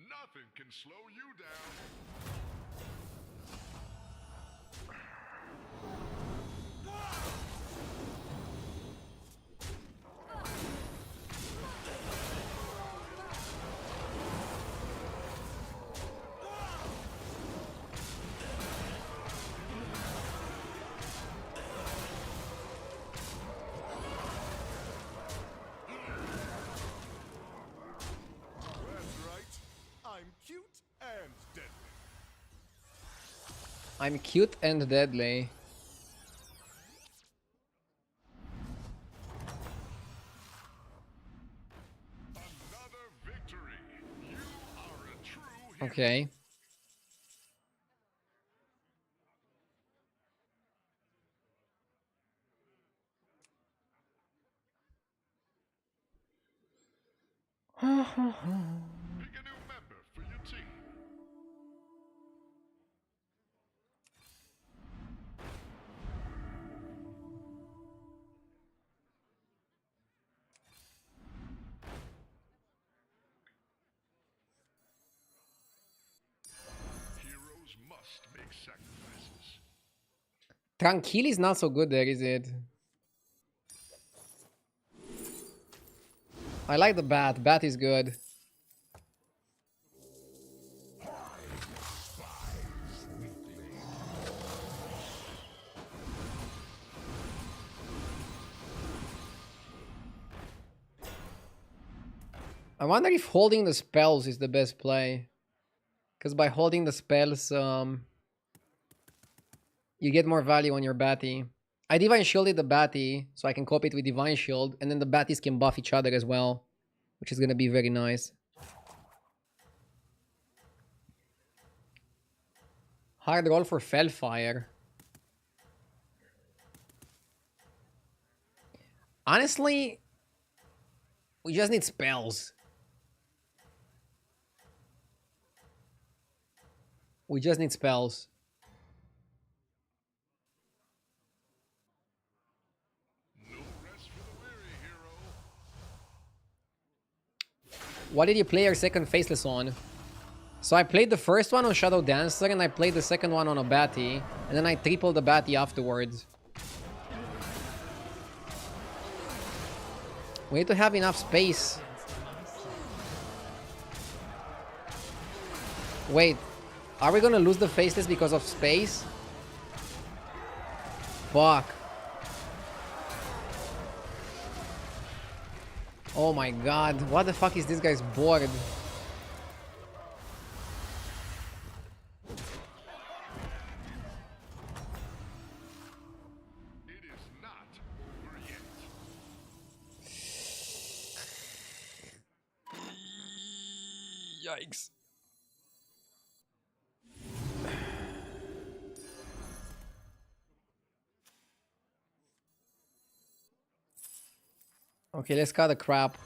Nothing can slow you down. That's right. I'm cute and deadly. I'm cute and deadly. Another victory. You are a true hero. Okay. Pick a new member for your team. Heroes must make sacrifices. Tranquil is not so good there, is it? I like the bat. Bat is good. I wonder if holding the spells is the best play. Because by holding the spells, you get more value on your Batty. I Divine Shielded the Batty, so I can copy it with Divine Shield, and then the Batties can buff each other as well, which is gonna be very nice. Hard roll for Fellfire. Honestly, we just need spells. We just need spells. No rest for the weary, hero. What did you play your second Faceless on? So I played the first one on Shadow Dancer, and I played the second one on a Batty, and then I tripled the Batty afterwards. We need to have enough space. Wait, are we gonna lose the Faceless because of space? Fuck. Oh my god, what the fuck is this guy's board? It is not over yet. Yikes. Okay, let's cut the crap.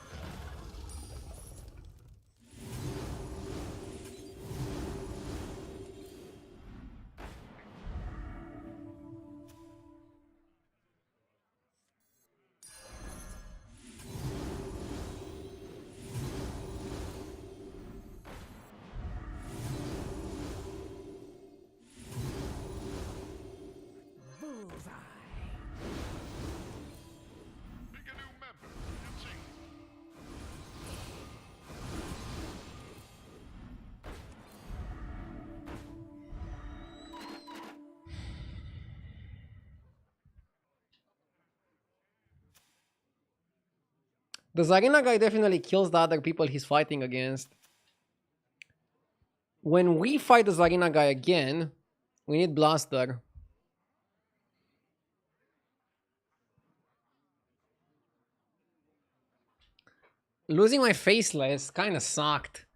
Pick a new member for your team. The Zarina guy definitely kills the other people he's fighting against. When we fight the Zarina guy again, we need Blaster. Losing my Faceless kind of sucked.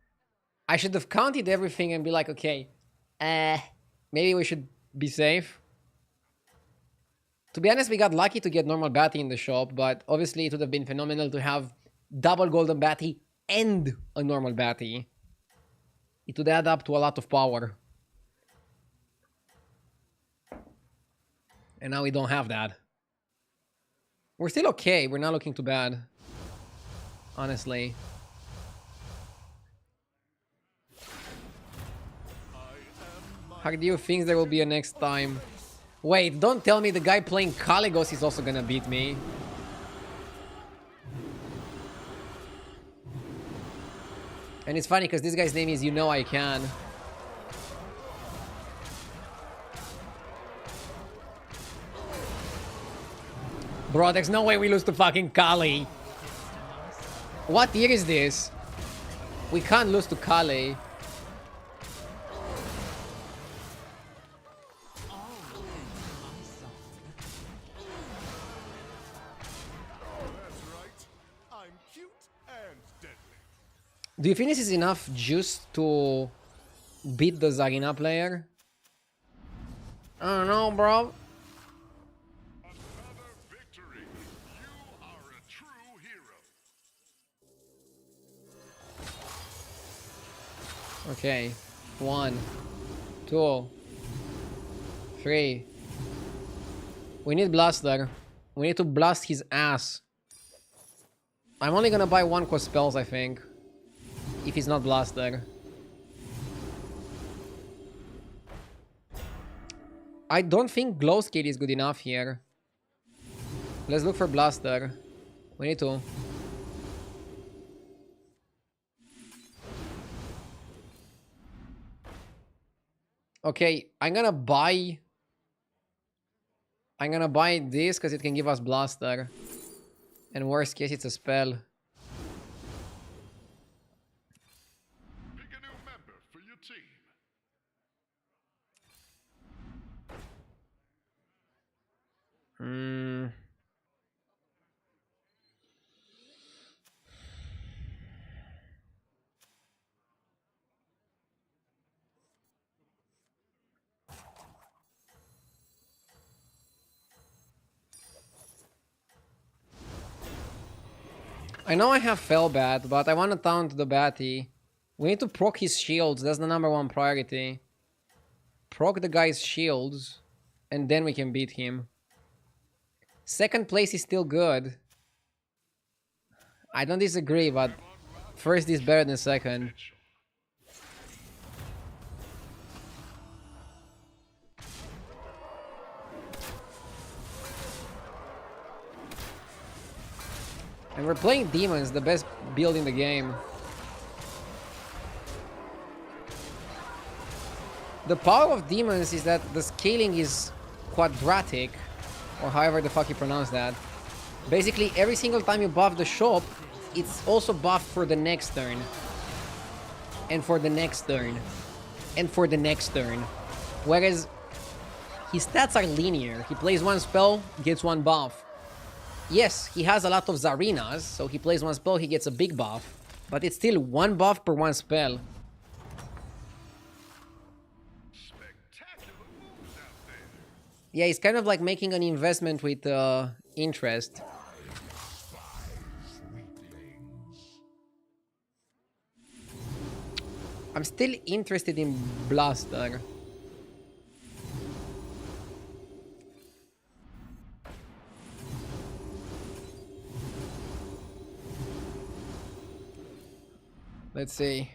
I should have counted everything and be like, okay, maybe we should be safe. To be honest, we got lucky to get normal Batty in the shop, but obviously it would have been phenomenal to have double golden Batty and a normal Batty. It would add up to a lot of power. And now we don't have that. We're still okay. We're not looking too bad. Honestly. How do you think there will be a next time? Wait, don't tell me the guy playing Caligos is also gonna beat me. And it's funny because this guy's name is You Know I Can. Bro, there's no way we lose to fucking Kali. What year is this? We can't lose to Kali. Do you think this is enough juice to beat the Zarina player? I don't know, bro. Another victory. You are a true hero. Okay. 1, 2, 3. We need Blaster. We need to blast his ass. I'm only gonna buy 1 cost spells, I think. If he's not Blaster. I don't think Glow Skate is good enough here. Let's look for Blaster. We need to. Okay, I'm gonna buy this because it can give us Blaster. And worst case, it's a spell. Pick a new member for your team. I know I have Fellbat, but I want to taunt the Batty. We need to proc his shields. That's the #1 priority. Proc the guy's shields, and then we can beat him. Second place is still good. I don't disagree, but first is better than second. And we're playing Demons, the best build in the game. The power of Demons is that the scaling is quadratic, or however the fuck you pronounce that. Basically, every single time you buff the shop, it's also buffed for the next turn. And for the next turn. And for the next turn. Whereas, his stats are linear. He plays 1 spell, gets 1 buff. Yes, he has a lot of Zarinas, so he plays 1 spell, he gets a big buff. But it's still 1 buff per 1 spell. Spectacular moves out there. Yeah, it's kind of like making an investment with interest. I'm still interested in Blaster. Let's see.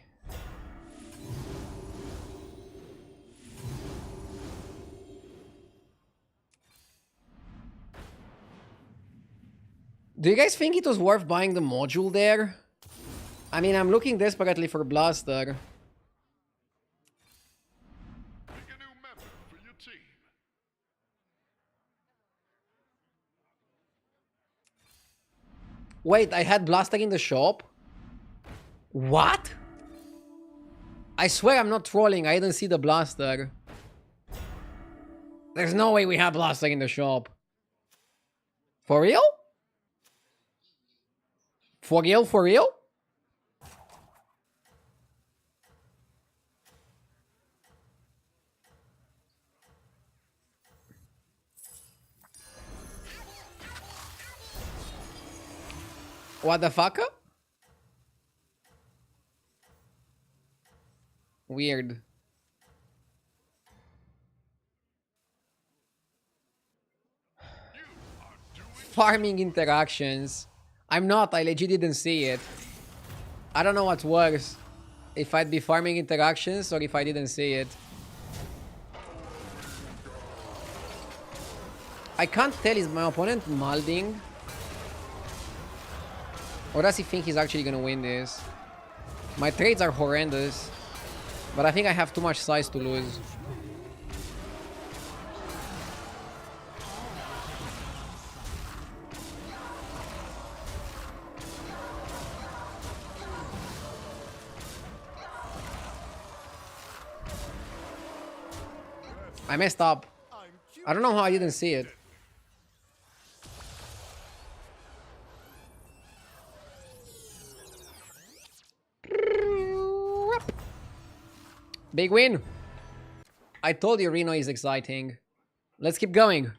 Do you guys think it was worth buying the module there? I mean, I'm looking desperately for Blaster. Pick a new member for your team. Wait, I had blaster in the shop? What? I swear I'm not trolling. I didn't see the blaster. There's no way we have blaster in the shop. For real? For real? For real? What the fuck? Weird. Farming interactions. I'm not. I legit didn't see it. I don't know what's worse. If I'd be farming interactions or if I didn't see it. I can't tell, is my opponent molding? Or does he think he's actually gonna win this? My trades are horrendous. But I think I have too much size to lose. I messed up. I don't know how I didn't see it. Big win. I told you Reno is exciting. Let's keep going.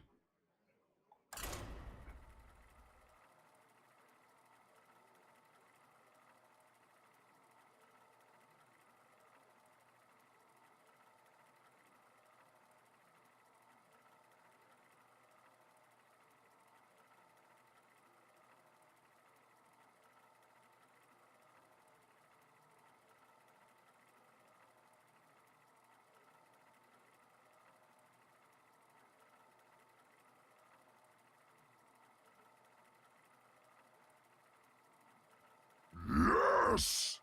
Yes!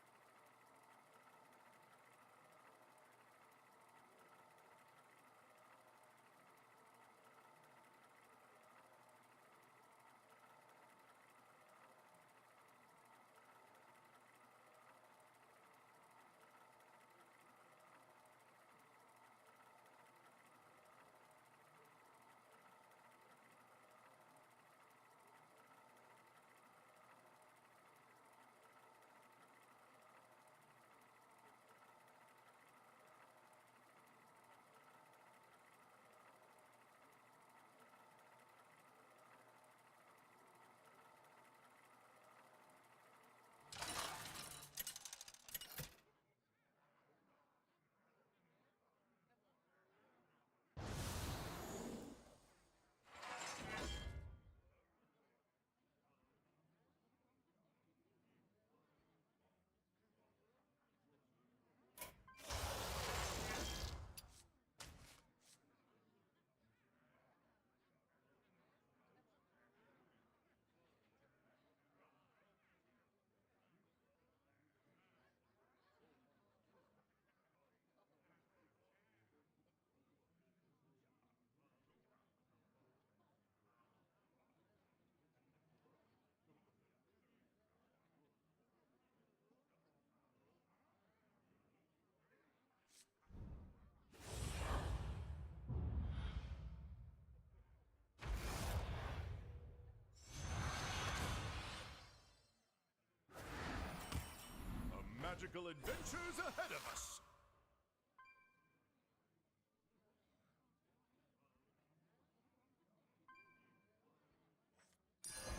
Magical adventures ahead of us.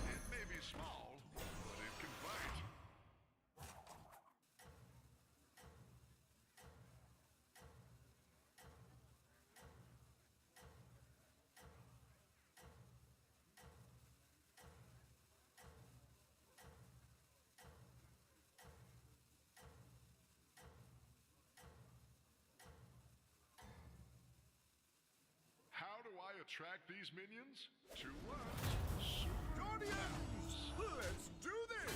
It may be small, but it can fight. How do I attract these minions? 2 words. Super Guardians, let's do this.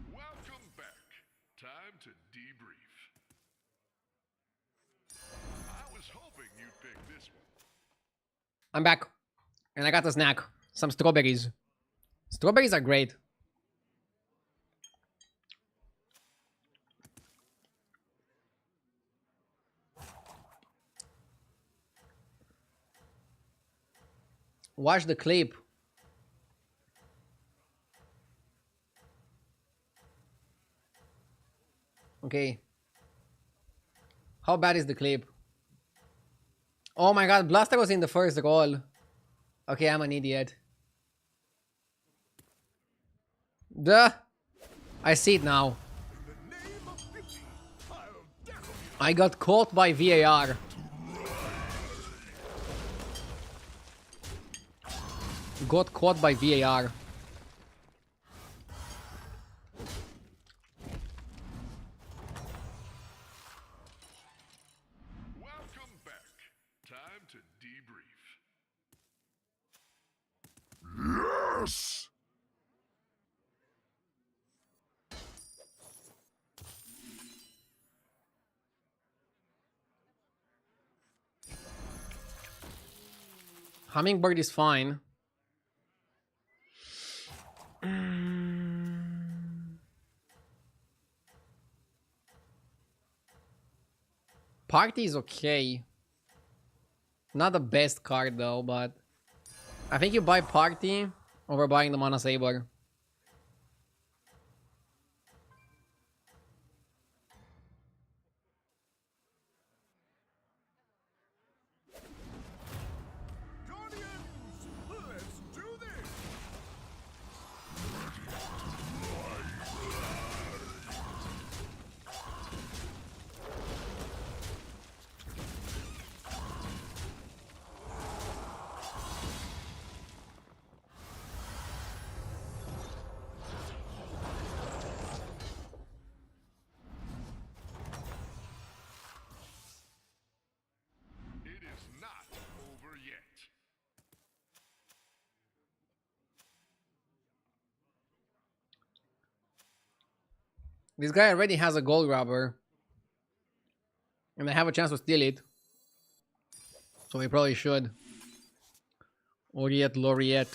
Welcome back. Time to debrief. I was hoping you'd pick I'm back. And I got a snack. Some strawberries. Strawberries are great. Watch the clip. Okay. How bad is the clip? Oh my god, Blaster was in the first roll. Okay, I'm an idiot. Duh. I see it now. I got caught by VAR. Got caught by VAR. Welcome back. Time to debrief. Yes! Hummingbird is fine. Party is okay. Not the best card though, but I think you buy Party over buying the Mana Saber. Guardians! Let's do this! It is not over yet. This guy already has a gold grabber. And I have a chance to steal it. So we probably should. Oriette, Laureate.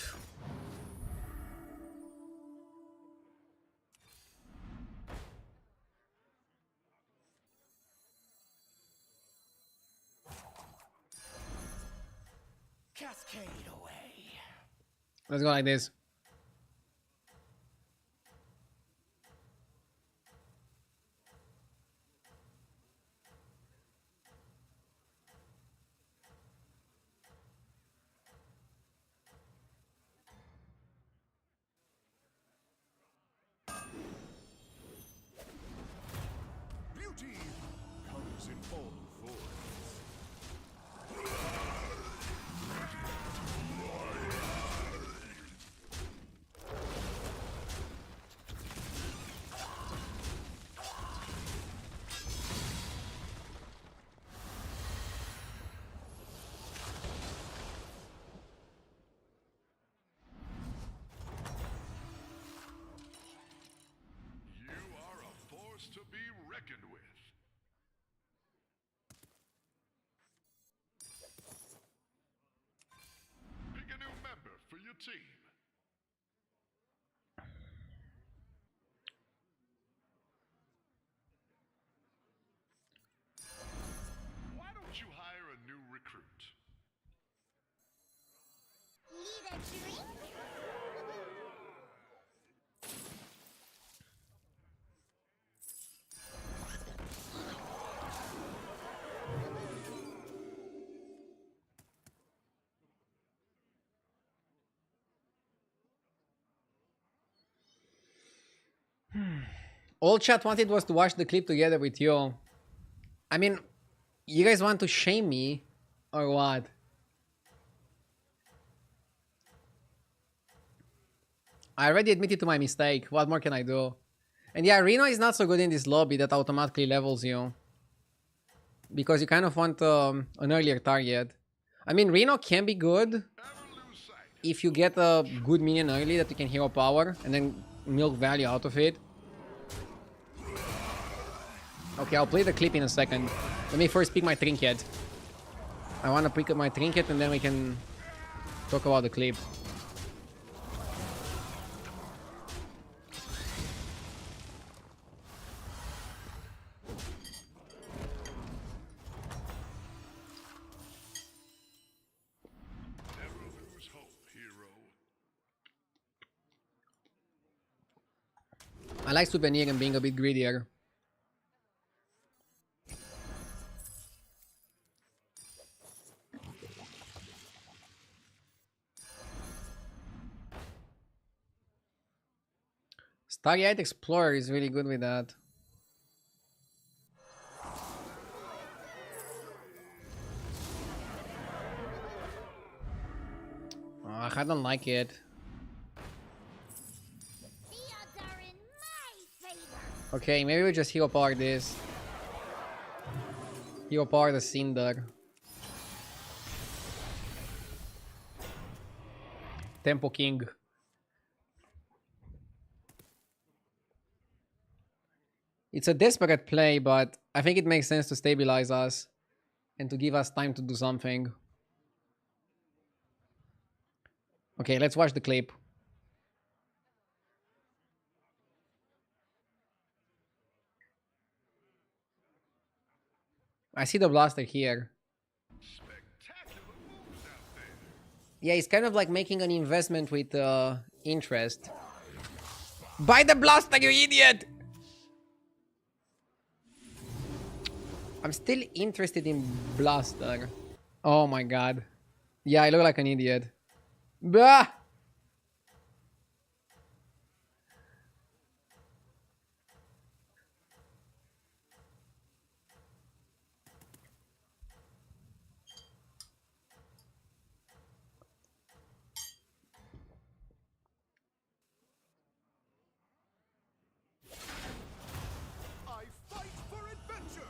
Cascade away. Let's go like this. Beauty comes in all forms. You are a force to be reckoned with. Pick a new member for your team. Why don't you hire a new recruit? Need a drink? All chat wanted was to watch the clip together with you. I mean, you guys want to shame me or what? I already admitted to my mistake. What more can I do? And yeah, Reno is not so good in this lobby that automatically levels you. Because you kind of want an earlier target. I mean, Reno can be good if you get a good minion early that you can hero power and then milk value out of it. Okay, I'll play the clip in a second. Let me first pick my trinket. I want to pick up my trinket and then we can Talk about the clip. Never lose hope, hero. I like Souvenir and being a bit greedier. Starlight Explorer is really good with that. Oh, I don't like it. The odds are in my favor. Okay, maybe we just hero power this. Hero power the Cinder. Tempo King. It's a desperate play, but I think it makes sense to stabilize us and to give us time to do something. Okay, let's watch the clip. I see the blaster here. Spectacular moves out there. Yeah, it's kind of like making an investment with interest. Buy the blaster, you idiot! I'm still interested in blaster. Oh my god. Yeah, I look like an idiot. Bah! I fight for adventure!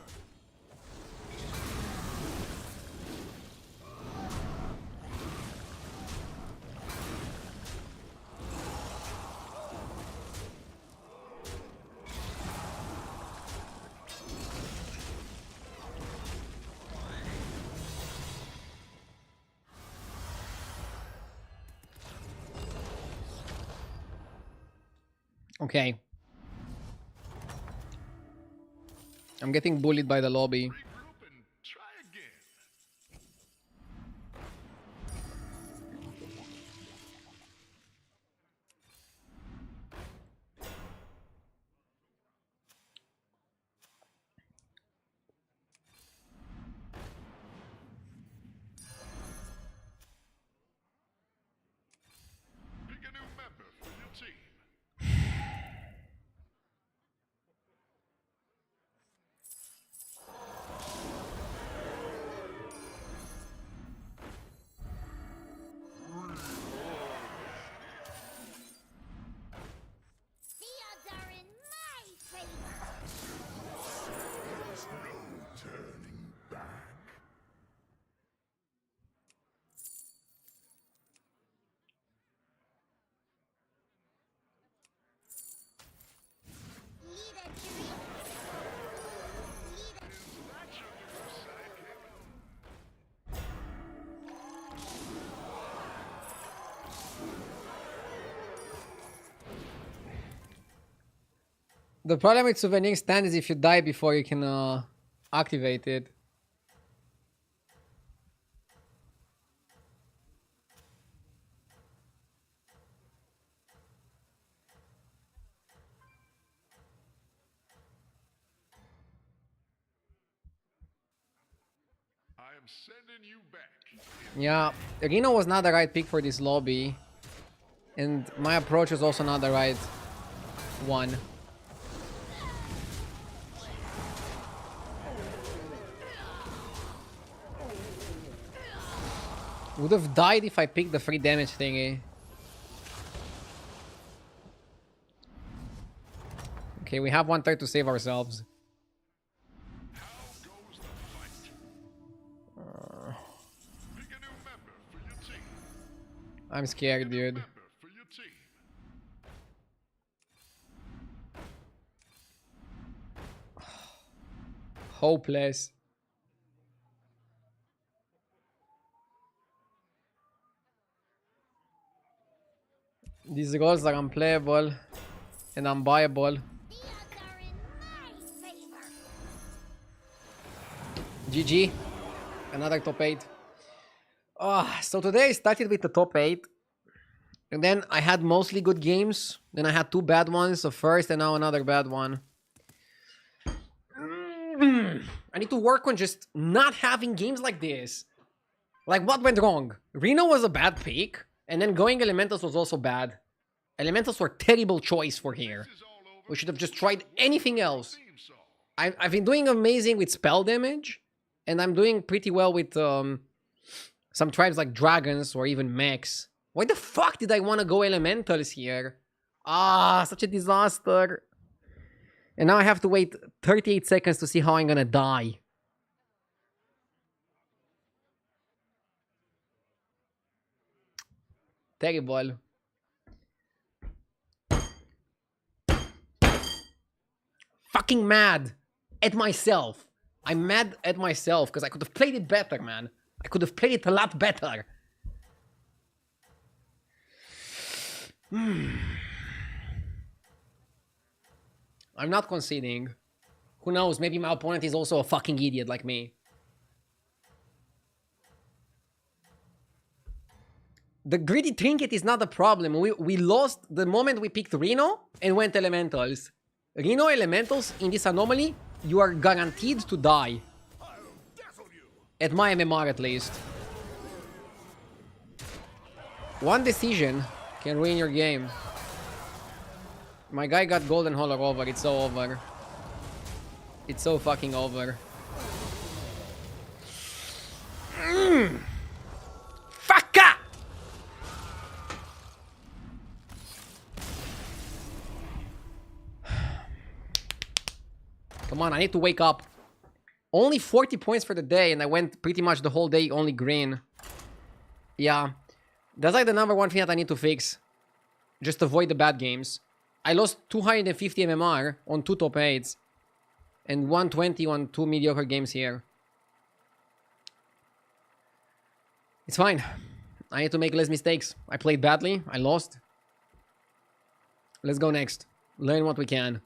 Okay. I'm getting bullied by the lobby. Regroup and try again. Pick a new member for your team. The odds are in my favor. There's no turning back. Leader Chewie. Leader. That's your new sidekick. The problem with Souvenir Stand is if you die before you can activate it. I am sending you back. Yeah, Reno was not the right pick for this lobby. And my approach was also not the right one. Would have died if I picked the free damage thingy. Okay, we have 1/3 to save ourselves. How goes the fight? Pick a new member for your team. I'm scared, dude. Member for your team. Hopeless. These rolls are unplayable and unbuyable. The odds are in my favor. GG. Another top 8. So today I started with the top 8. And then I had mostly good games. Then I had 2 bad ones. So first and now another bad one. I need to work on just not having games like this. Like, what went wrong? Reno was a bad pick. And then going Elementals was also bad. Elementals were a terrible choice for here. We should have just tried anything else. I've been doing amazing with spell damage. And I'm doing pretty well with some tribes like dragons or even mechs. Why the fuck did I want to go elementals here? Such a disaster. And now I have to wait 38 seconds to see how I'm gonna die. Terrible. Fucking mad at myself. I'm mad at myself because I could have played it better, man. I could have played it a lot better. I'm not conceding. Who knows? Maybe my opponent is also a fucking idiot like me. The greedy trinket is not the problem. We lost the moment we picked Reno and went elementals. Reno elementals in this anomaly, you are guaranteed to die. At my MMR at least. One decision can ruin your game. My guy got golden holler over. It's so over. It's so fucking over. Fucker! Come on, I need to wake up. Only 40 points for the day, and I went pretty much the whole day only green. Yeah. That's like the number one thing that I need to fix. Just avoid the bad games. I lost 250 MMR on 2 top 8s. And 120 on 2 mediocre games here. It's fine. I need to make less mistakes. I played badly. I lost. Let's go next. Learn what we can.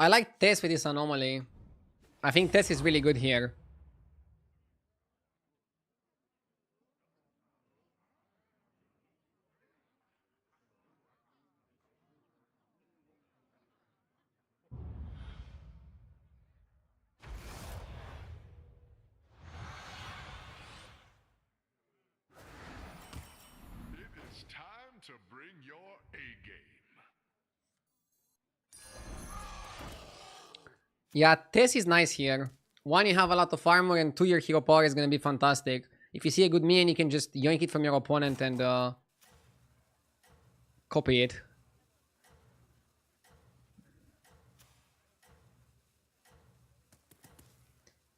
I like Tess with this anomaly. I think Tess is really good here. It is time to bring your A game. Yeah, Tess is nice here. 1, you have a lot of armor, and 2, your hero power is gonna be fantastic. If you see a good minion, you can just yoink it from your opponent and copy it.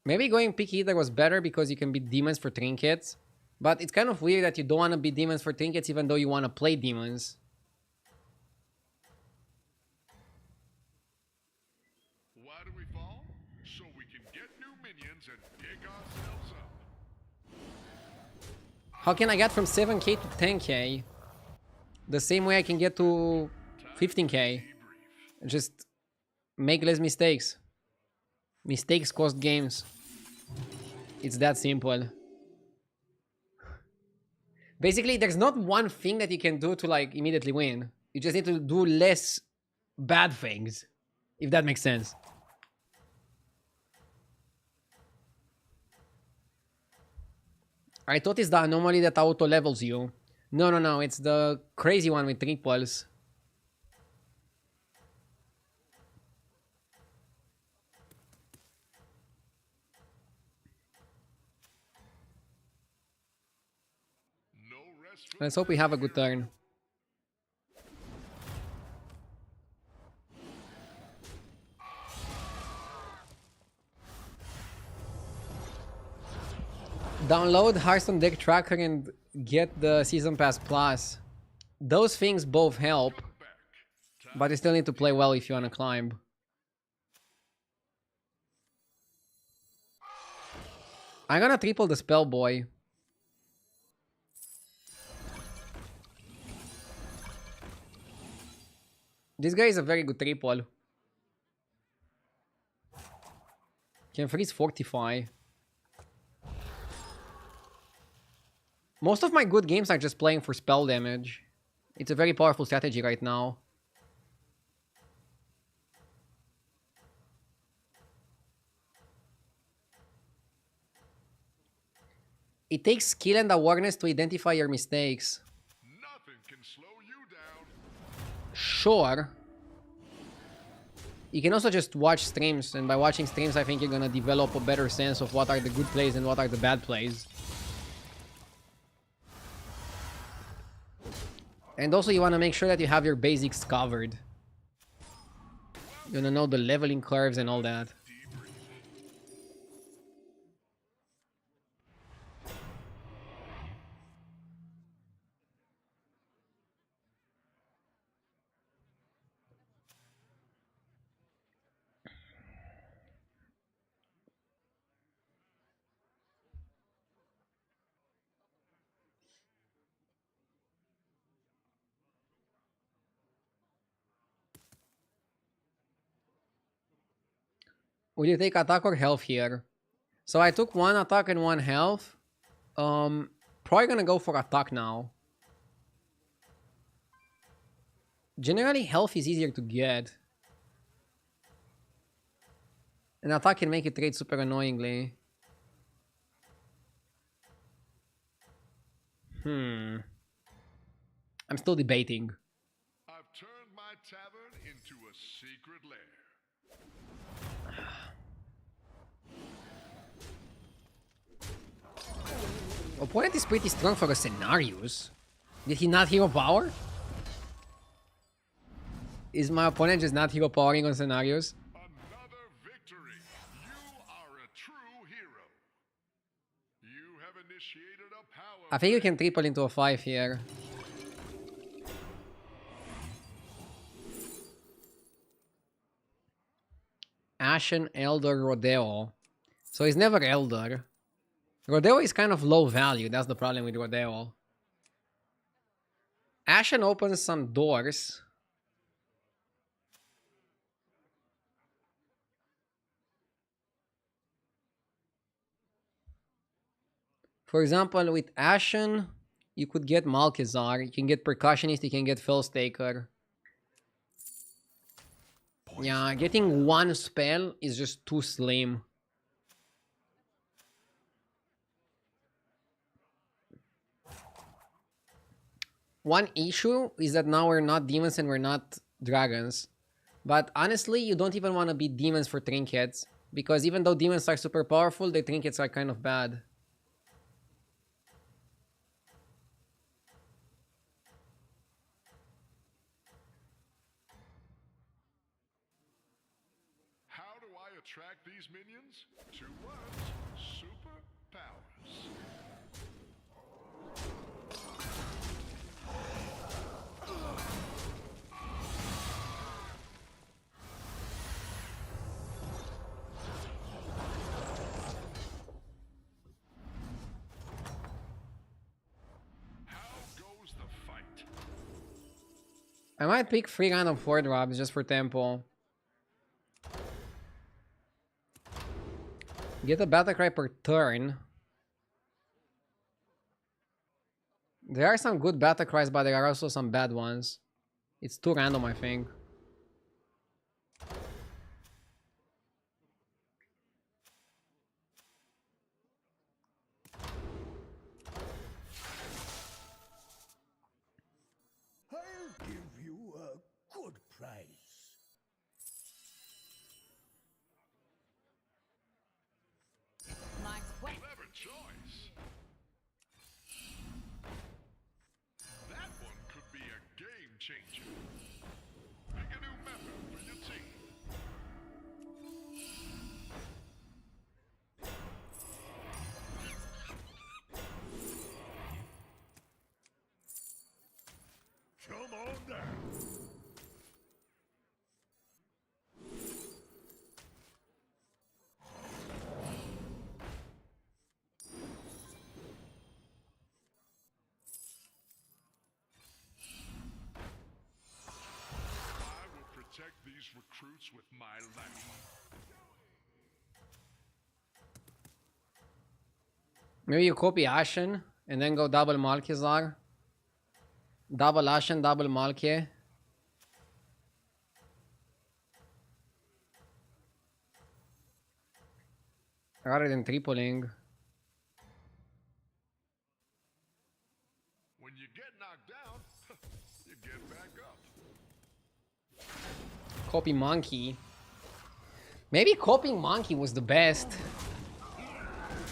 Maybe going pick eater was better because you can beat demons for trinkets. But it's kind of weird that you don't want to be demons for trinkets even though you want to play demons. Why do we fall? So we can get new minions and pick ourselves up. How can I get from 7k to 10k? The same way I can get to 15k. Just make less mistakes. Mistakes cost games. It's that simple. Basically, there's not one thing that you can do to like immediately win. You just need to do less bad things. If that makes sense. I thought it's the anomaly that auto levels you. No. It's the crazy one with triples. No rest for Let's hope we have a good turn. Download Hearthstone Deck Tracker and get the Season Pass Plus. Those things both help, but you still need to play well if you want to climb. I'm gonna triple the Spell Boy. This guy is a very good triple. Can freeze Fortify. Most of my good games are just playing for spell damage. It's a very powerful strategy right now. It takes skill and awareness to identify your mistakes. nothing can slow you down. Sure. You can also just watch streams, and by watching streams, I think you're gonna develop a better sense of what are the good plays and what are the bad plays. And also, you want to make sure that you have your basics covered. You want to know the leveling curves and all that. Will you take attack or health here? So I took one attack and one health. Probably gonna go for attack now. Generally, health is easier to get. An attack can make you trade super annoyingly. I'm still debating. I've turned my tavern into a secret lair. Opponent is pretty strong for the scenarios. Did he not hero power? Is my opponent just not hero powering on scenarios? Another victory. You are a true hero. You have initiated a power. I think you can triple into a 5 here. Ashen, Elder, Rodeo. So he's never Elder. Rodeo is kind of low value. That's the problem with Rodeo. Ashen opens some doors. For example, with Ashen, you could get Malkezar. You can get Percussionist. You can get Fellstaker. Yeah, getting one spell is just too slim. One issue is that now we're not demons and we're not dragons. But honestly, you don't even want to be demons for trinkets. Because even though demons are super powerful, the trinkets are kind of bad. How do I attract these minions? 2 words. Superpowers. I might pick 3 random 4 drops just for tempo. Get a battle cry per turn. There are some good battle cries, but there are also some bad ones. It's too random, I think. I'll give you a good price. My quest. Clever choice. That one could be a game changer. Pick a new member for your team. Come on down. I will protect these recruits with my life. Maybe you copy Ashen and then go double Malkizar. Double Ashen, double Malke. Rather than tripling. When you get knocked down, you get back up. Copy Monkey. Maybe copying Monkey was the best.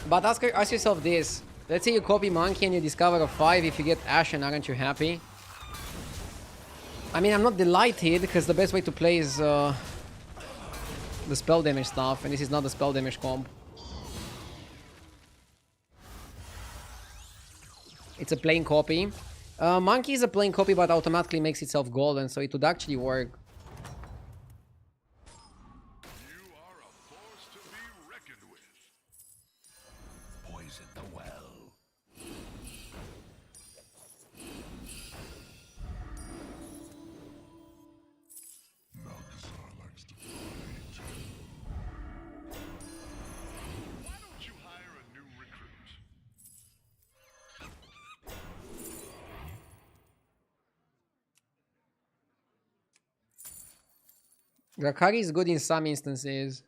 But ask yourself this. Let's say you copy Monkey and you discover a 5. If you get Ashen, aren't you happy? I mean, I'm not delighted, because the best way to play is the spell damage stuff. And this is not the spell damage comp. It's a plain copy. Monkey is a plain copy, but automatically makes itself golden, so it would actually work. You are a force to be reckoned with. Poison the well. Malkazar likes to fight. Why don't you hire a new recruit? Drakari is good in some instances.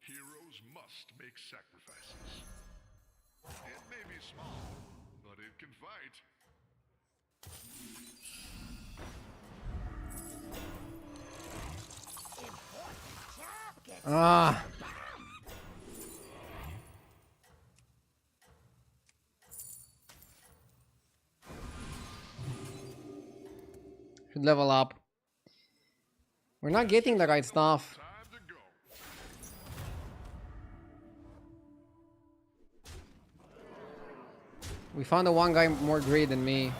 Heroes must make sacrifices. It may be small, but it can fight. Ah. Should level up. We're not getting the right stuff. Time to go. We found the one guy more great than me.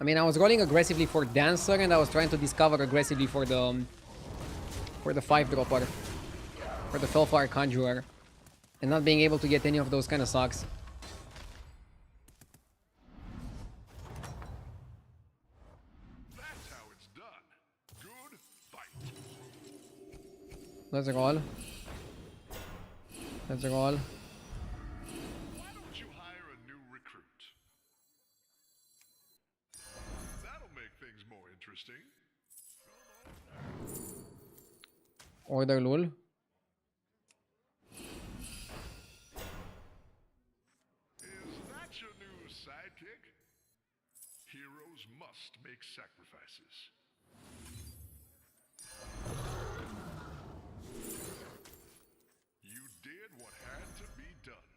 I mean, I was rolling aggressively for Dancer, and I was trying to discover aggressively for the 5-dropper. For the Felfire Conjurer. And not being able to get any of those kind of sucks. That's how it's done. Good fight. Let's roll. Let's roll. Why don't you hire a new recruit? That'll make things more interesting. Order Lul. Is that your new sidekick? Heroes must make sacrifices. You did what had to be done.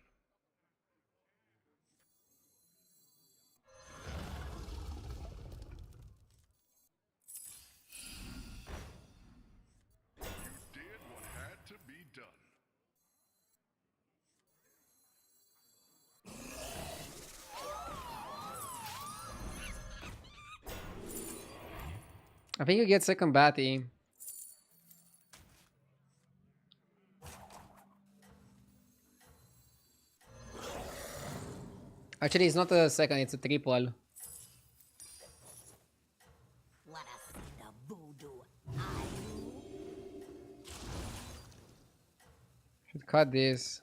You did what had to be done. I think you get second batty. Actually, it's not a second, it's a triple. Wanna see the voodoo eye? Should cut this.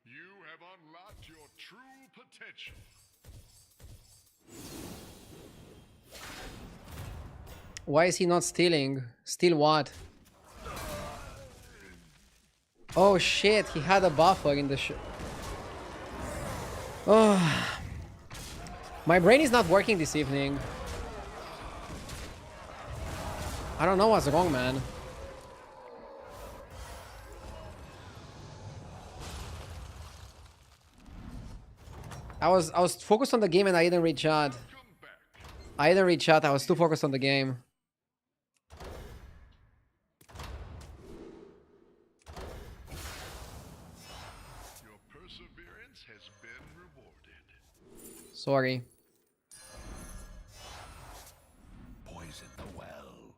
You have unlocked your true potential. Why is he not stealing? Steal what? Oh shit, he had a buffer in the Oh. My brain is not working this evening. I don't know what's wrong, man. I was focused on the game and I didn't read chat. I didn't read chat, I was too focused on the game. Your perseverance has been rewarded. Sorry. Poison the well.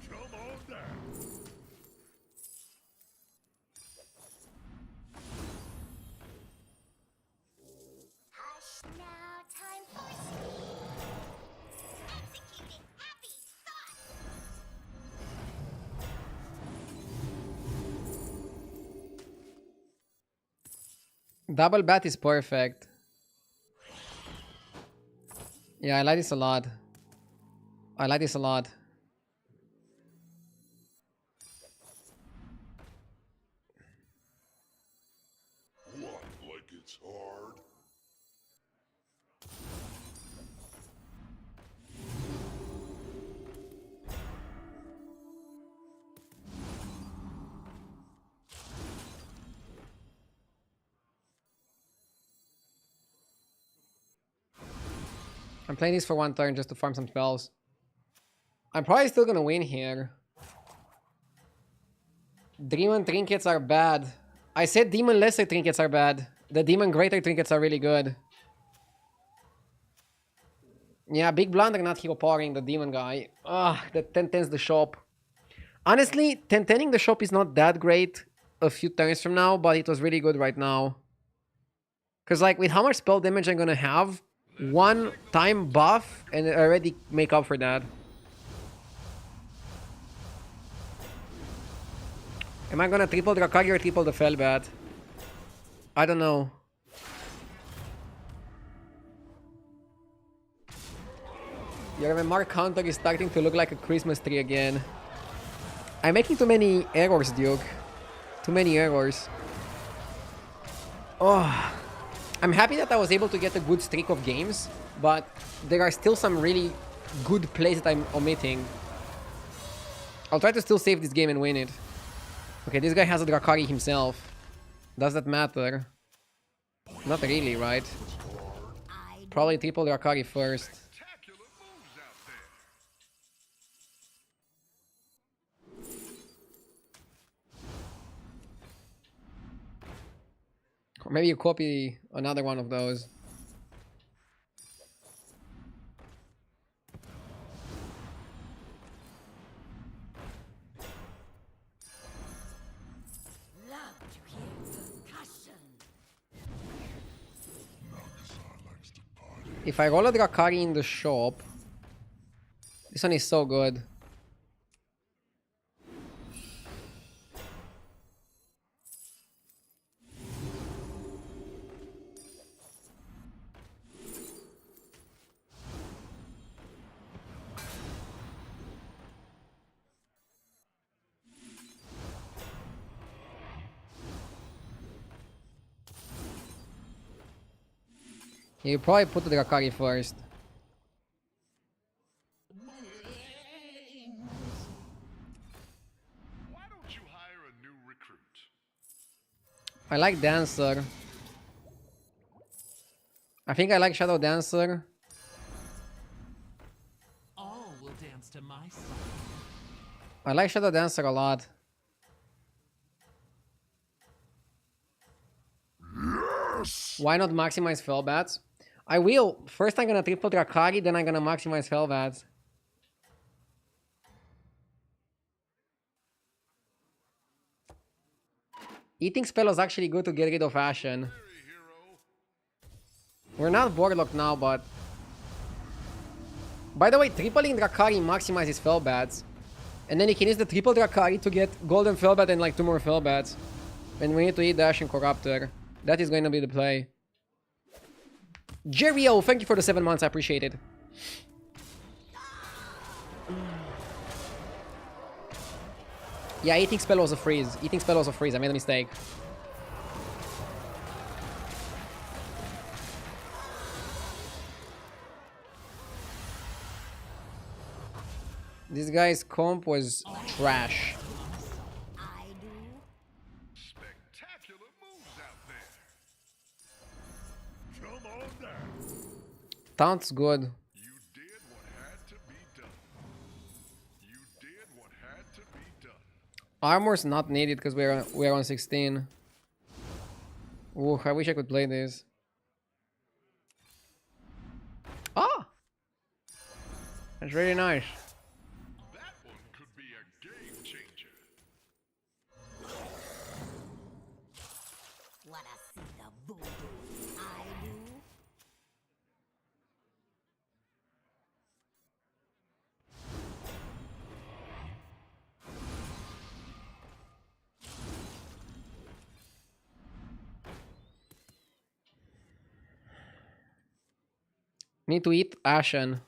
Come on down. Hush now, time for sleep. Executing happy thoughts. Double bat is perfect. Yeah, I like this a lot. I like this a lot. What, like it's hard? I'm playing this for one turn just to farm some spells. I'm probably still gonna win here. Demon trinkets are bad. I said demon lesser trinkets are bad. The demon greater trinkets are really good. Yeah, big blunder not hero powering the demon guy. Ugh, that 10-10s the shop. Honestly, 10-10ing the shop is not that great a few turns from now, but it was really good right now. Because like with how much spell damage I'm gonna have, one time buff and I already make up for that. Am I gonna triple Drakari or triple the Felbat? I don't know. Your MMR counter is starting to look like a Christmas tree again. I'm making too many errors, Duke. Too many errors. Oh. I'm happy that I was able to get a good streak of games, but there are still some really good plays that I'm omitting. I'll try to still save this game and win it. Okay, this guy has a Drakari himself. Does that matter? Not really, right? Probably triple Drakari first. Spectacular moves out there. Or maybe you copy another one of those. Love to hear percussion. If I roll a Drakari in the shop, this one is so good. You probably put the Drakari first. Why don't you hire a new recruit? I like Dancer. I think I like Shadow Dancer. All will dance to my song. I like Shadow Dancer a lot. Why not maximize Fellbats? I will. First I'm gonna triple Drakari, then I'm gonna maximize Fellbats. Eating spell is actually good to get rid of Ashen. We're not boardlocked now, but... By the way, tripling Drakari maximizes Fellbats. And then you can use the triple Drakari to get Golden Fellbat and like 2 more Fellbats. And we need to eat the Ashen Corruptor. That is going to be the play. Jerry-O, thank you for the 7 months, I appreciate it. Yeah, eating spell was a freeze. Eating spell was a freeze, I made a mistake. This guy's comp was trash. I do. Spectacular moves out there. Come on down. Taunt's good. You did what had to be done. You did what had to be done. Armor's not needed because we're on 16. Ooh, I wish I could play this. Ah! That's really nice. That one could be a game changer. Wanna see the voodoo I do? Need to eat Ashen.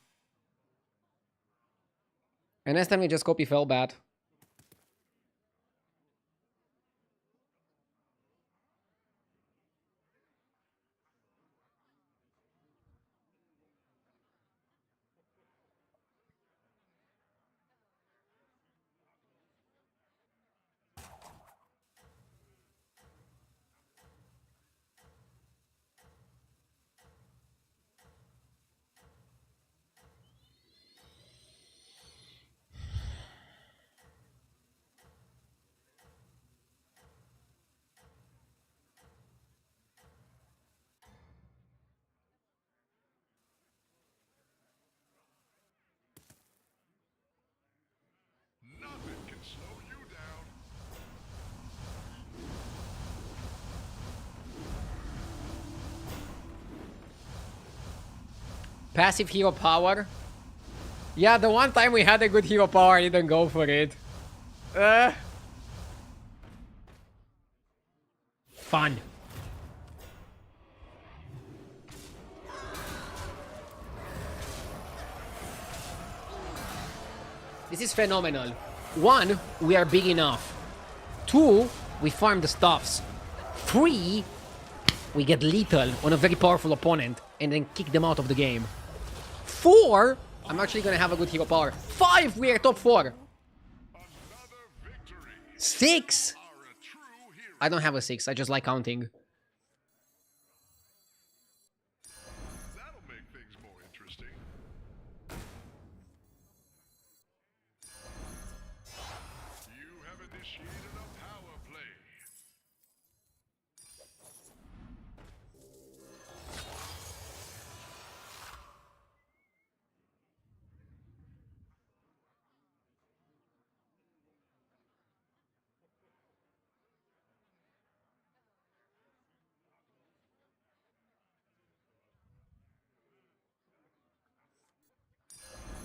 And next time we just copy Fellbat. Nothing can slow you down. Passive hero power. Yeah, the one time we had a good hero power, I didn't go for it. Fun. This is phenomenal. 1, we are big enough. 2, we farm the stuffs. 3, we get lethal on a very powerful opponent and then kick them out of the game. 4, I'm actually gonna have a good hero power. 5, we are top 4. 6, I don't have a 6, I just like counting. That'll make things more interesting. You have initiated a power play.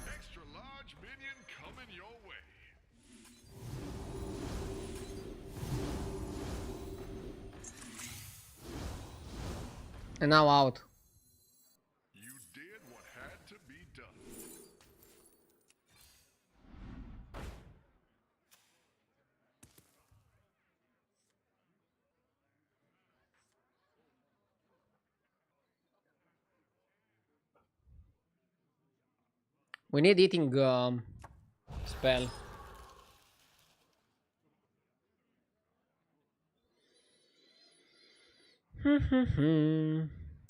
Extra large minion coming your way. And now out. You did what had to be done. We need eating spell.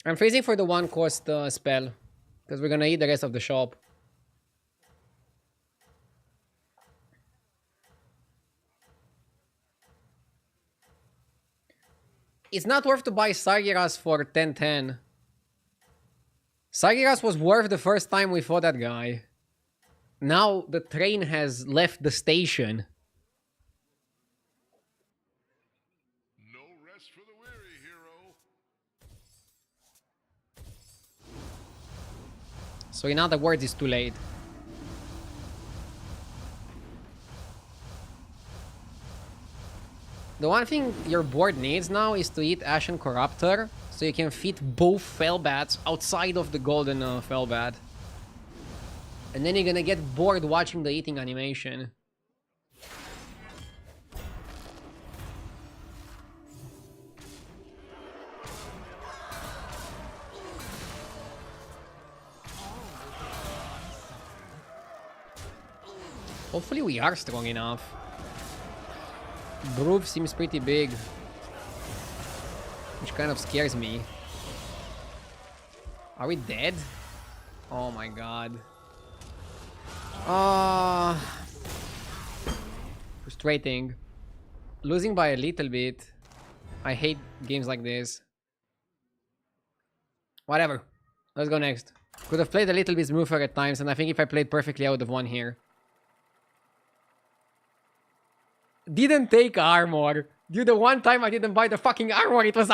I'm freezing for the 1 cost spell. Because we're gonna eat the rest of the shop. It's not worth to buy Sargeras for 10-10. Sargeras was worth the first time we fought that guy. Now the train has left the station. No rest for the weary, hero. So in other words, it's too late. The one thing your board needs now is to eat Ashen Corruptor, so you can fit both Fellbats outside of the golden Fellbat. And then you're gonna get bored watching the eating animation. Hopefully we are strong enough. Groove seems pretty big, which kind of scares me. Are we dead? Oh my god. Frustrating. Losing by a little bit. I hate games like this. Whatever. Let's go next. Could have played a little bit smoother at times, and I think if I played perfectly, I would have won here. Didn't take armor. Dude, the one time I didn't buy the fucking armor, it was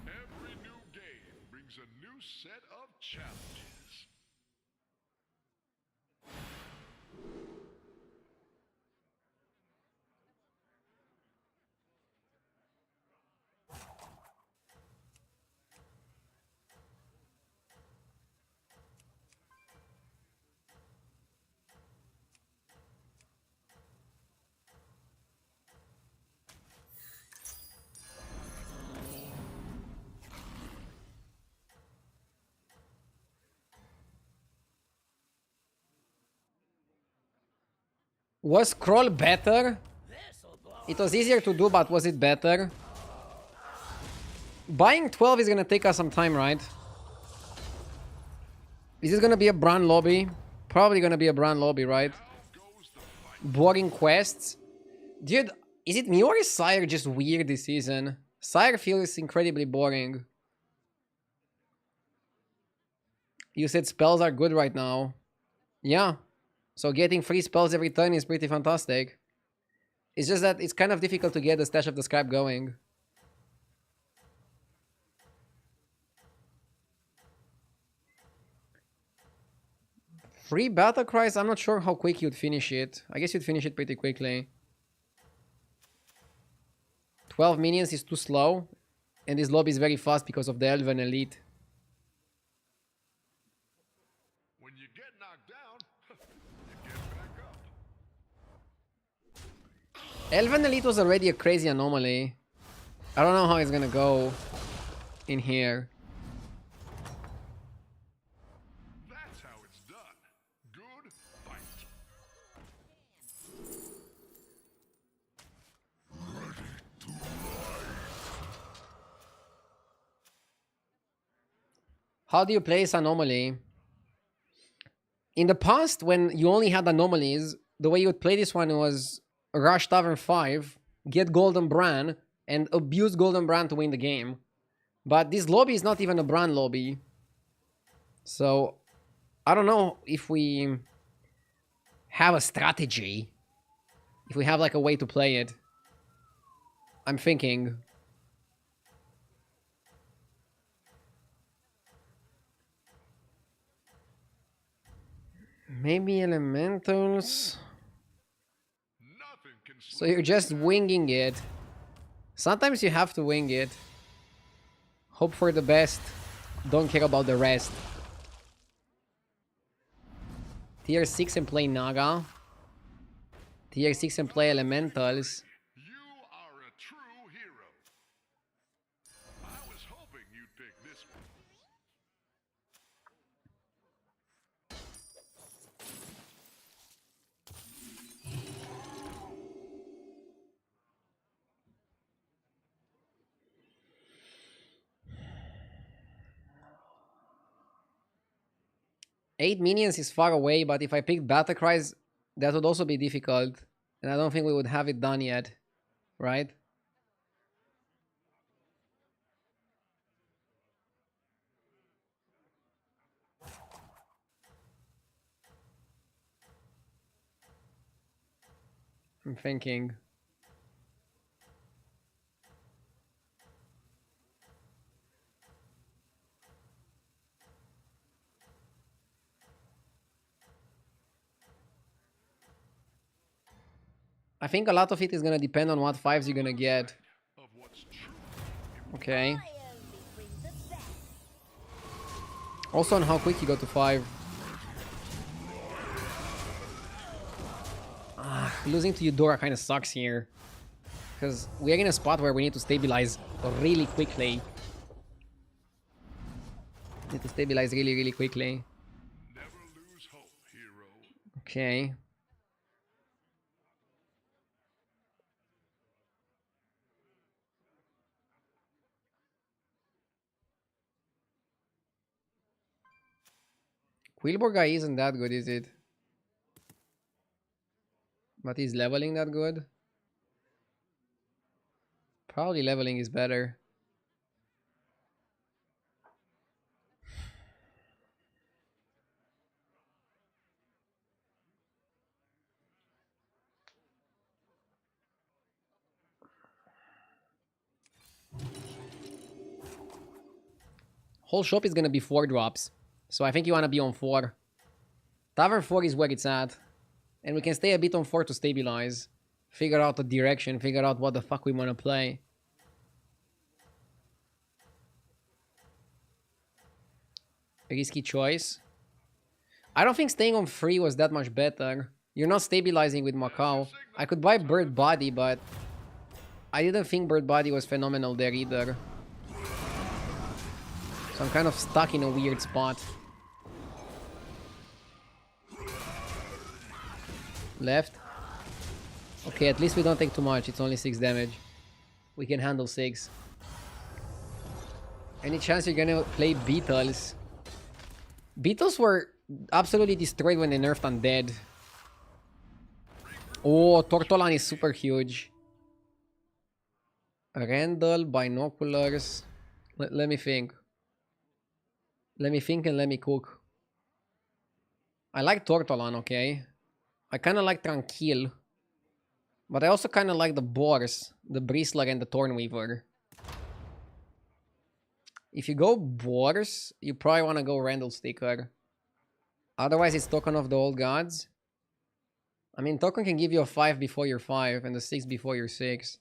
Every new game brings a new set of challenges. Was scroll better? It was easier to do, but was it better? Buying 12 is gonna take us some time, right? Is this gonna be a Bran lobby? Probably gonna be a Bran lobby, right? Boring quests. Dude, Is it me or is Sire just weird this season? Sire feels incredibly boring. You said spells are good right now. Yeah. So getting free spells every turn is pretty fantastic. It's just that it's kind of difficult to get the Stash of the Scribe going. Free battle cries, I'm not sure how quick you'd finish it. I guess you'd finish it pretty quickly. 12 minions is too slow. And this lobby is very fast because of the Elven Elite. When you get knocked down, you get back up. Elven Elite was already a crazy anomaly. I don't know how it's gonna go in here. That's how it's done. Good fight. How do you place anomaly? In the past, when you only had anomalies, the way you would play this one was rush Tavern 5, get Golden Bran, and abuse Golden Bran to win the game. But this lobby is not even a Bran lobby. So, I don't know if we have a strategy. If we have like a way to play it. I'm thinking. Maybe elementals. So you're just winging it. Sometimes you have to wing it. Hope for the best. Don't care about the rest. Tier 6 and play Naga. Tier 6 and play elementals. You are a true hero. I was hoping you'd pick this one. 8 minions is far away, but if I picked Battle Cries, that would also be difficult. And I don't think we would have it done yet. Right? I'm thinking. I think a lot of it is gonna depend on what 5s you're gonna get. Okay. Also on how quick you go to 5. Losing to Eudora kind of sucks here. Because we are in a spot where we need to stabilize really quickly. Need to stabilize really quickly. Never lose hope, hero. Okay. Quilboar guy isn't that good, is it? But he's leveling that good? Probably leveling is better. Whole shop is gonna be 4 drops. So I think you wanna be on 4. Tavern 4 is where it's at. And we can stay a bit on 4 to stabilize. Figure out the direction, figure out what the fuck we wanna play. Risky choice. I don't think staying on 3 was that much better. You're not stabilizing with Macau. I could buy Bird Body, but I didn't think Bird Body was phenomenal there either. So I'm kind of stuck in a weird spot. Left. Okay, at least we don't take too much. It's only 6 damage. We can handle 6. Any chance you're gonna play Beetles? Beetles were absolutely destroyed when they nerfed Undead. Oh, Tortolan is super huge. Randall, binoculars. Let me think. Let me think and let me cook. I like Tortolan, okay? I kind of like Tranquil. But I also kind of like the Boars, the Bristler and the Thornweaver. If you go Boars, you probably want to go Randall Sticker. Otherwise, it's Token of the Old Gods. I mean, Token can give you a 5 before you're 5 and a 6 before you're 6.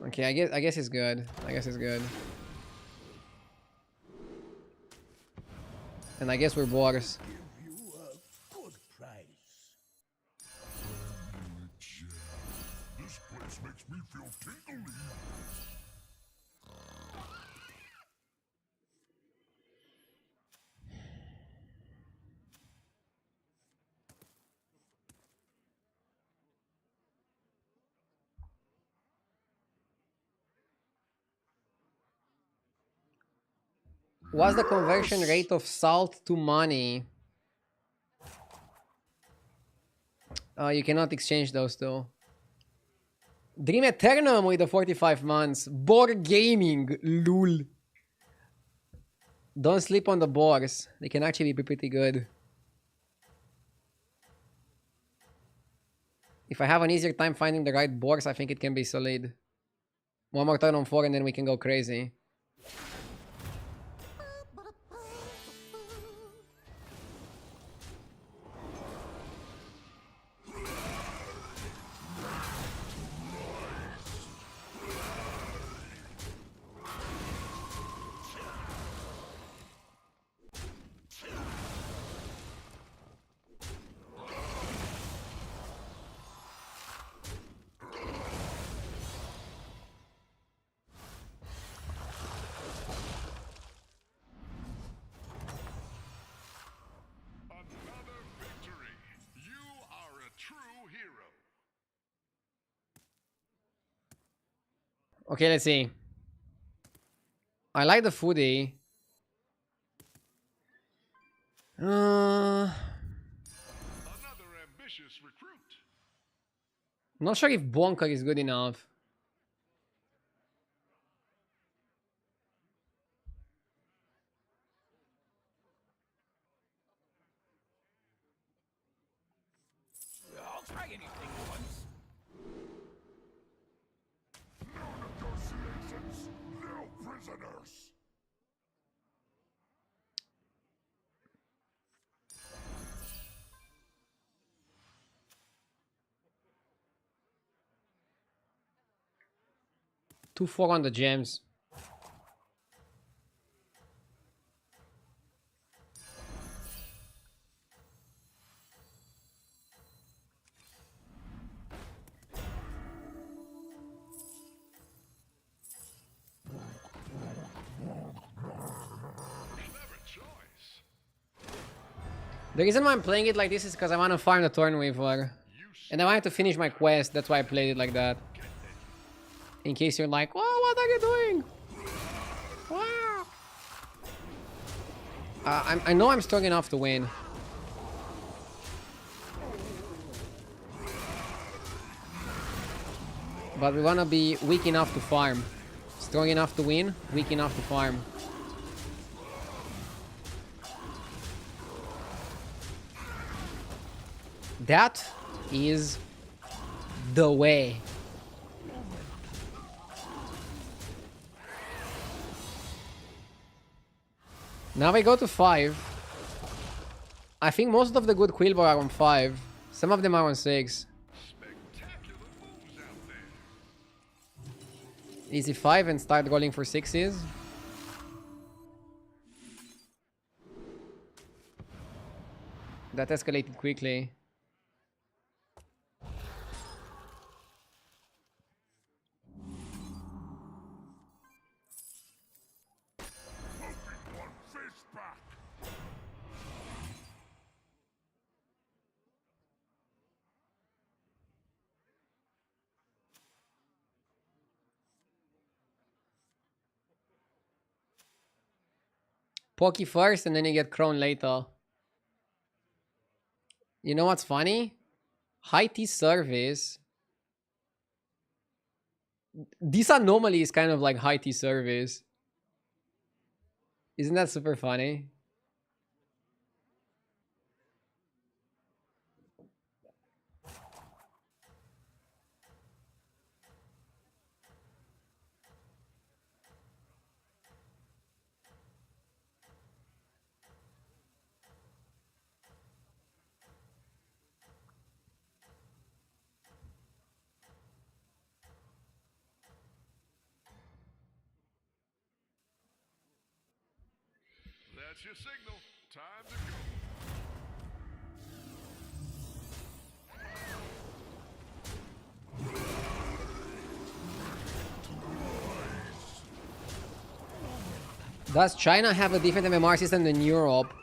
Okay, I guess it's good. I guess it's good. And I guess we're Boars. Give you a good price. This place makes me feel tingly. What's the conversion rate of salt to money? You cannot exchange those two. Dream Eternum with the 45 months. Boar Gaming. Lul. Don't sleep on the boars. They can actually be pretty good. If I have an easier time finding the right boars, I think it can be solid. One more turn on 4 and then we can go crazy. Another victory. You are a true hero. Okay, let's see. I like the foodie. Another ambitious recruit. Not sure if Bonker is good enough. I'll try anything once. No negotiations, no prisoners. Two 4 on the gems. Clever choice. The reason why I'm playing it like this is because I want to farm the Thornweaver. And I wanted to finish my quest, that's why I played it like that. In case you're like, oh, what are you doing? Wow. I know I'm strong enough to win. But we want to be weak enough to farm. Strong enough to win, weak enough to farm. That is the way. Now we go to 5. I think most of the good Quillbar are on 5. Some of them are on 6. Spectacular moves out there. Easy 5 and start rolling for 6s. That escalated quickly. One fish back. Pokey first and then you get Crone later. You know what's funny? High T service This anomaly is kind of like high T service. Isn't that super funny? That's your signal. Time to go. Does China have a different MMR system than Europe?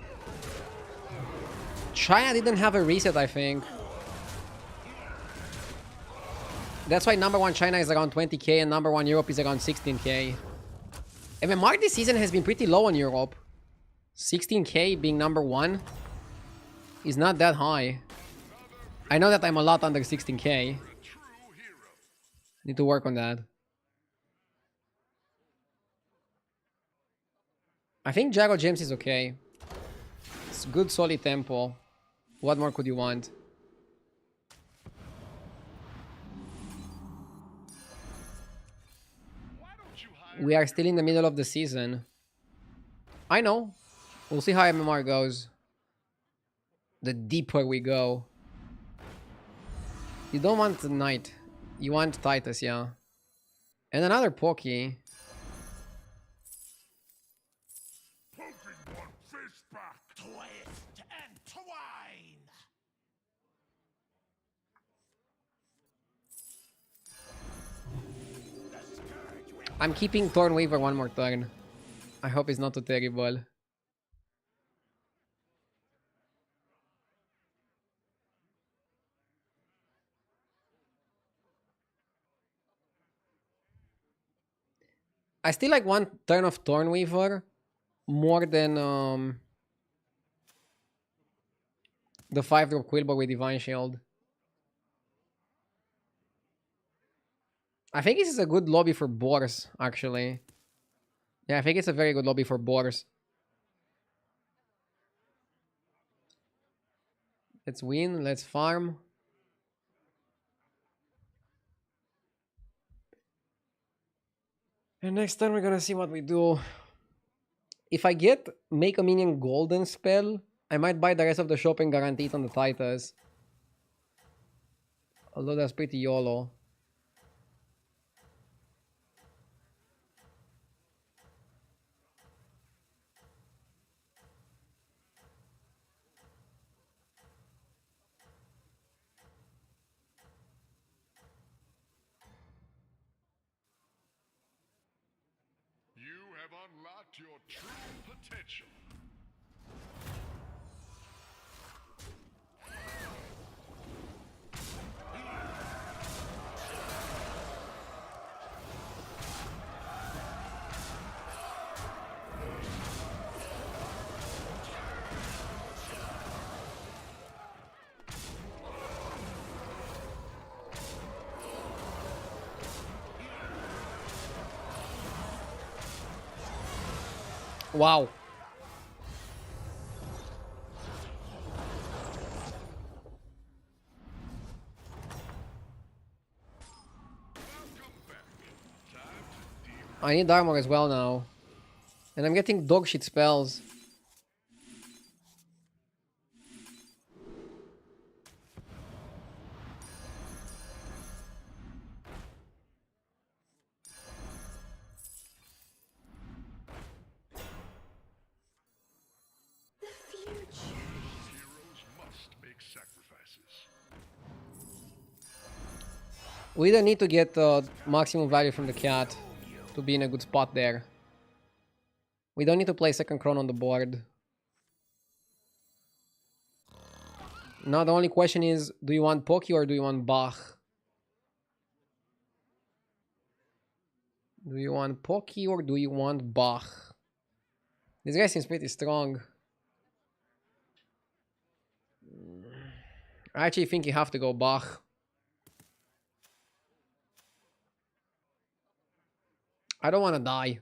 China didn't have a reset, I think. That's why number one China is around 20k and number one Europe is around 16k. MMR this season has been pretty low in Europe. 16k being number one is not that high. I know that I'm a lot under 16k. Need to work on that. I think Jago James is okay. It's good solid tempo. What more could you want? We are still in the middle of the season. I know. We'll see how MMR goes. The deeper we go. You don't want the Knight. You want Titus, yeah. And another Poke. Poking one fish back. Twist and twine. I'm keeping Thornweaver one more turn. I hope it's not too terrible. I still like one turn of Thornweaver more than the 5-drop Quillbot with Divine Shield. I think this is a good lobby for boars, actually. Yeah, I think it's a very good lobby for boars. Let's win, let's farm. And next time we're gonna see what we do. If I get make a minion golden spell, I might buy the rest of the shopping guaranteed on the Titus. Although that's pretty YOLO. You have unlocked your true potential. Wow. I need armor as well now. And I'm getting dog shit spells. The future. Heroes must make sacrifices. We don't need to get maximum value from the cat to be in a good spot there. We don't need to play second Chron on the board. Now the only question is, do you want Poke or do you want Bach? Do you want Poke or do you want Bach? This guy seems pretty strong. I actually think you have to go Bach. I don't want to die.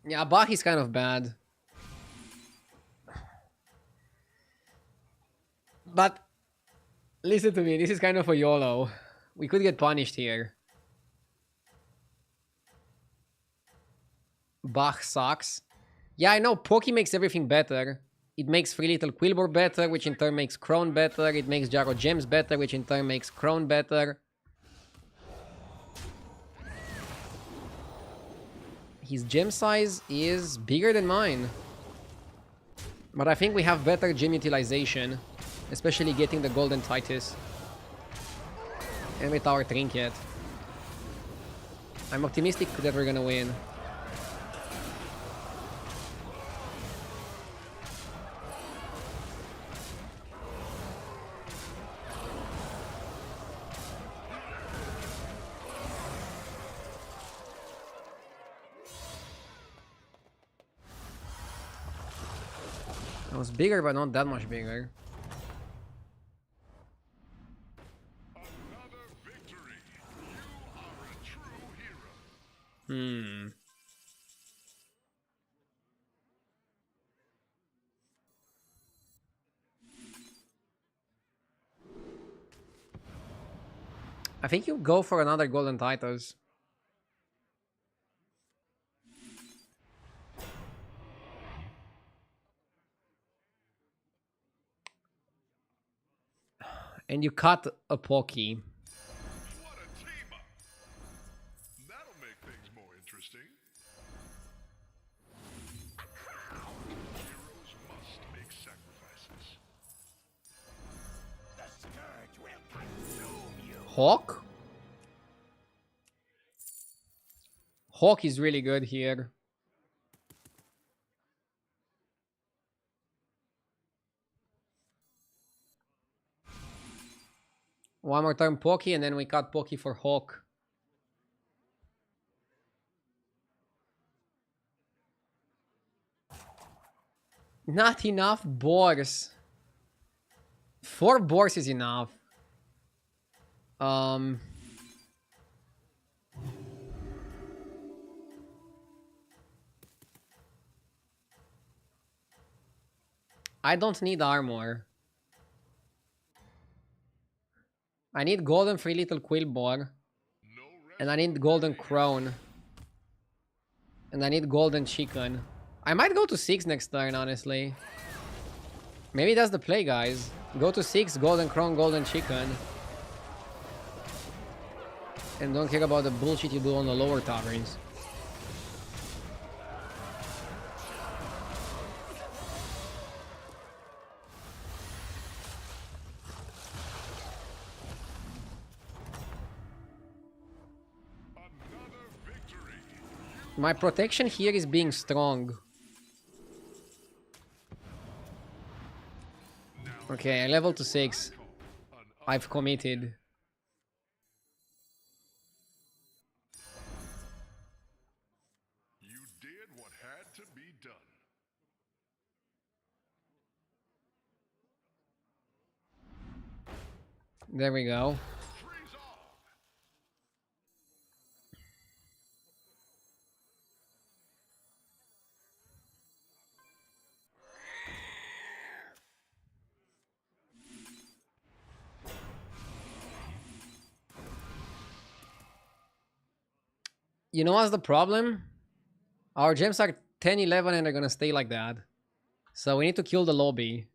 Yeah, Bach is kind of bad. But listen to me, this is kind of a YOLO. We could get punished here. Bach sucks. Yeah, I know, Poki makes everything better. It makes Free Little Quilbor better, which in turn makes Crone better. It makes Jaro Gems better, which in turn makes Crone better. His gem size is bigger than mine. But I think we have better gem utilization. Especially getting the Golden Titus. And with our Trinket. I'm optimistic that we're gonna win. It was bigger, but not that much bigger. Another victory. You are a true hero. I think you go for another Golden Titus. And you cut a Poki. What a team up. That'll make things more interesting. Heroes must make sacrifices. The scourge will consume you. Hawk? Hawk is really good here. One more turn Poki and then we cut Poki for Hawk. Not enough boars. 4 boars is enough. I don't need armor. I need golden Free Little Quilbor. And I need golden Crone. And I need golden Chicken. I might go to 6 next turn, honestly. Maybe that's the play, guys. Go to 6, golden Crone, golden Chicken. And don't care about the bullshit you do on the lower taverns. Another victory. My protection here is being strong. Okay, I leveled to 6. I've committed. You did what had to be done. There we go. Freeze on. You know what's the problem? Our gems are 10, 11 and they're gonna stay like that. So we need to kill the lobby.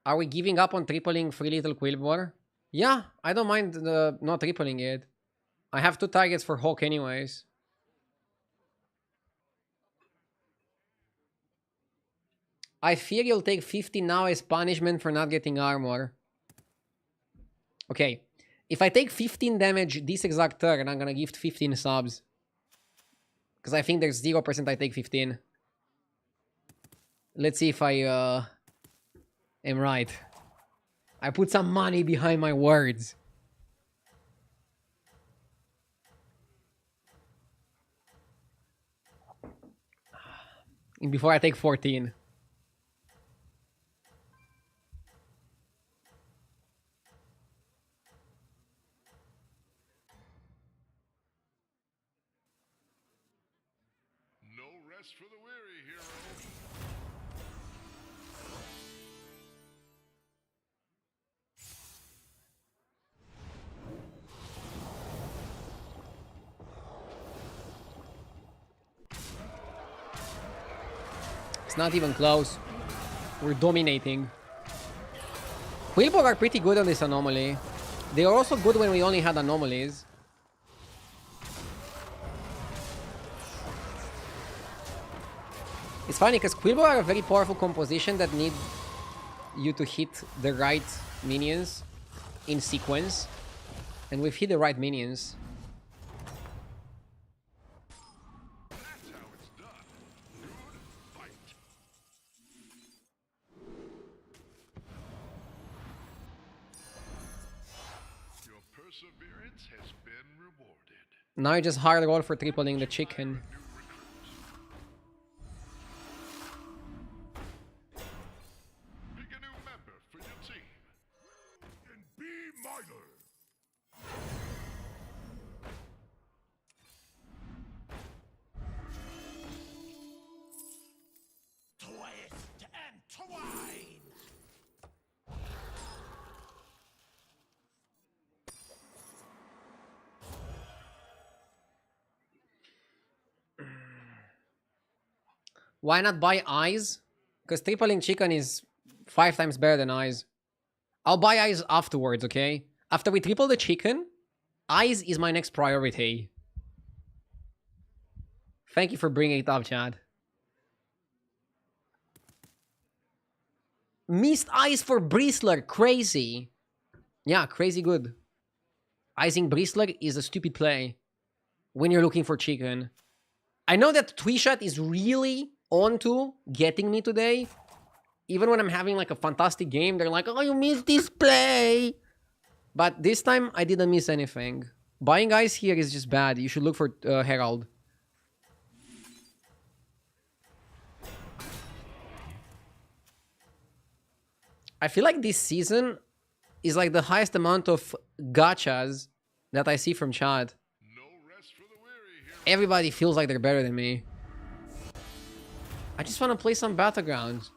Are we giving up on tripling Free Little Quilbor? Yeah, I don't mind not tripling it. I have 2 targets for Hawk anyways. I fear you'll take 50 now as punishment for not getting armor. Okay, if I take 15 damage this exact turn, I'm gonna gift 15 subs. Because I think there's 0% I take 15. Let's see if I am right. I put some money behind my words. before I take 14. No rest for the weary, hero. It's not even close. We're dominating. Quillbog are pretty good on this anomaly. They are also good when we only had anomalies. It's funny because Quillbog are a very powerful composition that need you to hit the right minions in sequence. And we've hit the right minions. That's how it's done. Good fight. Your perseverance has been rewarded. Now you just hard roll for tripling the chicken. New recruits. Pick a new member for your team. In B minor. Twist and twine. Why not buy eyes? Because tripling chicken is 5 times better than eyes. I'll buy eyes afterwards, okay? After we triple the chicken, eyes is my next priority. Thank you for bringing it up, Chad. Missed eyes for Bristler, crazy. Yeah, crazy good. Icing Bristler is a stupid play when you're looking for chicken. I know that Twishat is really onto getting me today. Even when I'm having like a fantastic game, they're like, oh, you missed this play. But this time, I didn't miss anything. Buying eyes here is just bad. You should look for Herald. I feel like this season is like the highest amount of gachas that I see from Chad. No rest for the weary, hero. Everybody feels like they're better than me. I just want to play some battlegrounds.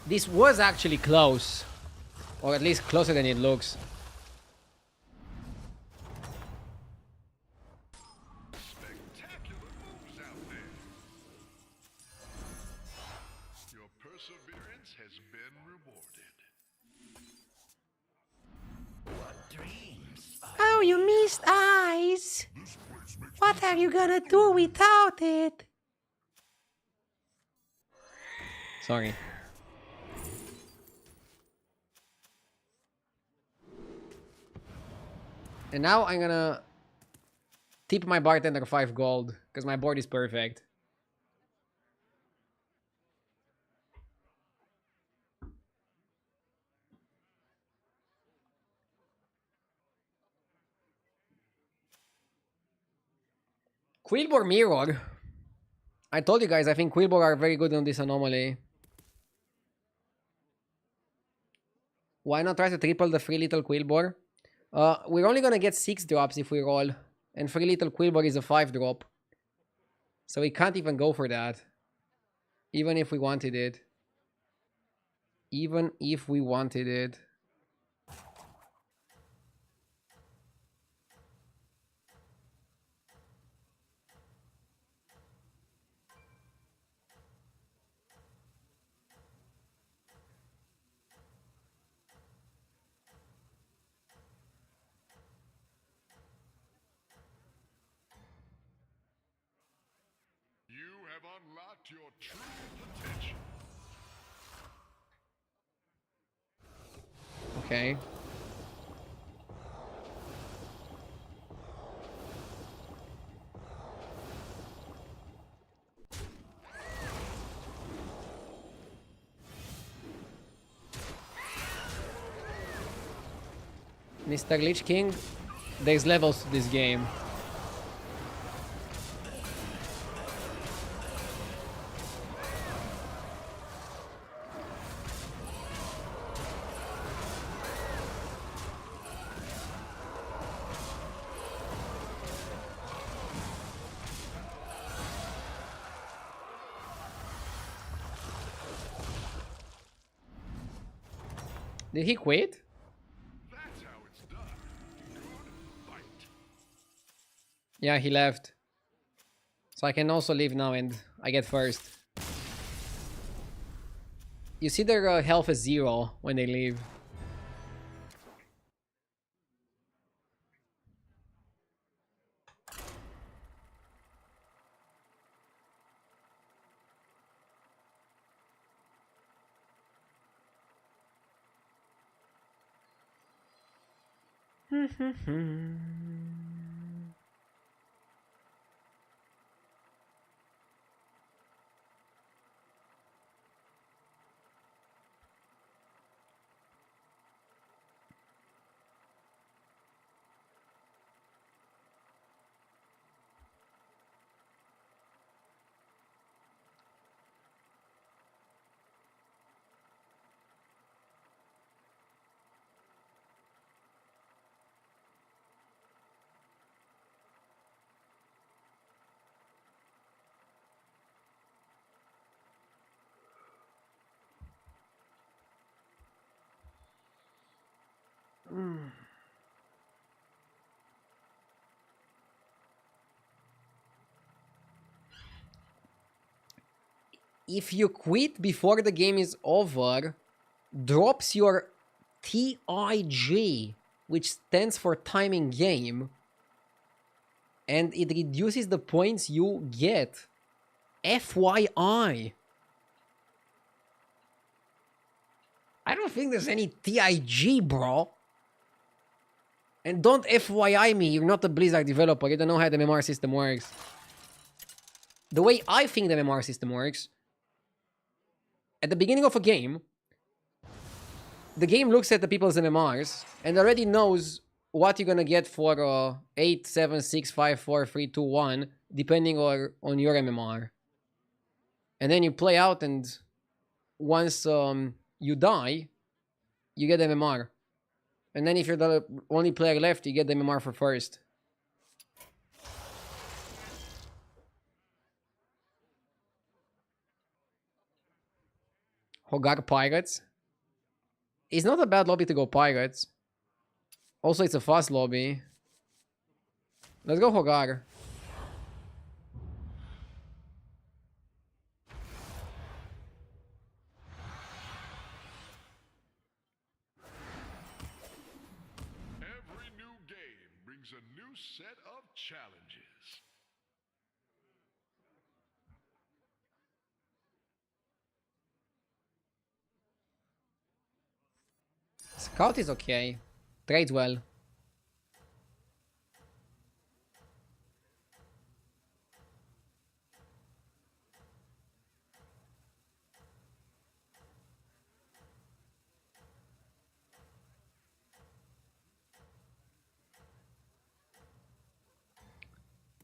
This was actually close. Or at least closer than it looks. Spectacular moves out there. Your perseverance has been rewarded. Dreams. Oh, you missed eyes. What are you gonna do without it? Sorry. And now I'm gonna tip my bartender 5 gold because my board is perfect. Quillbor Mirror. I told you guys, I think Quillbor are very good on this anomaly. Why not try to triple the 3 little Quillbor? We're only gonna get 6 drops if we roll. And 3 little Quillbor is a 5 drop. So we can't even go for that. Even if we wanted it. Even if we wanted it. You have unlocked your true potential. Okay. Mr. Lich King, there's levels to this game. Did he quit? That's how it's done. Good fight. Yeah, he left. So I can also leave now and I get first. You see their health is 0 when they leave. If you quit before the game is over, drops your TIG, which stands for timing game, and it reduces the points you get. FYI. I don't think there's any TIG, bro. And don't FYI me, you're not a Blizzard developer, you don't know how the MMR system works. The way I think the MMR system works, at the beginning of a game, the game looks at the people's MMRs and already knows what you're gonna get for 8, 7, 6, 5, 4, 3, 2, 1, depending on your MMR. And then you play out, and once you die, you get MMR. And then if you're the only player left, you get the MMR for first. Hogar Pirates. It's not a bad lobby to go Pirates. Also, it's a fast lobby. Let's go Hogar. Every new game brings a new set of challenges. Scout is okay. Trades well.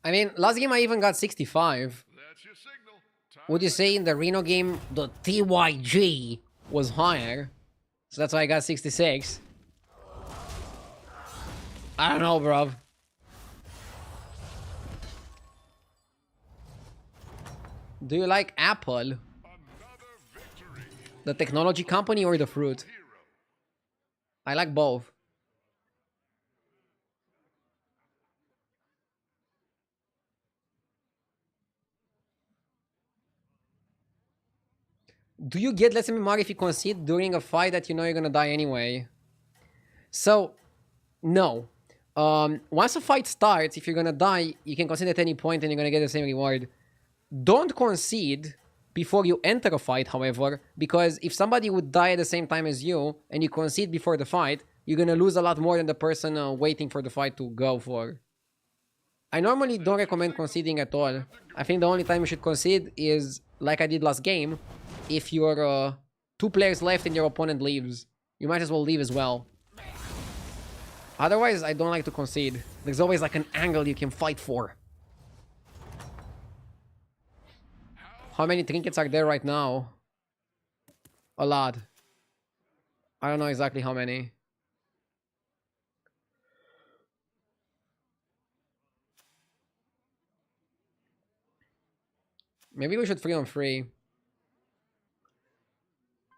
I mean, last game I even got 65. That's your signal. Time Would you say in the Reno game the TYG was higher? So that's why I got 66. I don't know, bro. Do you like Apple? another victory. The technology company or the fruit? Hero. I like both. Do you get less MMR if you concede during a fight that you know you're gonna die anyway? So, no. Once a fight starts, if you're gonna die, you can concede at any point and you're gonna get the same reward. Don't concede before you enter a fight, however, because if somebody would die at the same time as you and you concede before the fight, you're gonna lose a lot more than the person waiting for the fight to go for. I normally don't recommend conceding at all. I think the only time you should concede is, like I did last game, if you're 2 players left and your opponent leaves. You might as well leave as well. Otherwise, I don't like to concede. There's always like an angle you can fight for. How many trinkets are there right now? A lot. I don't know exactly how many. Maybe we should 3-on-3.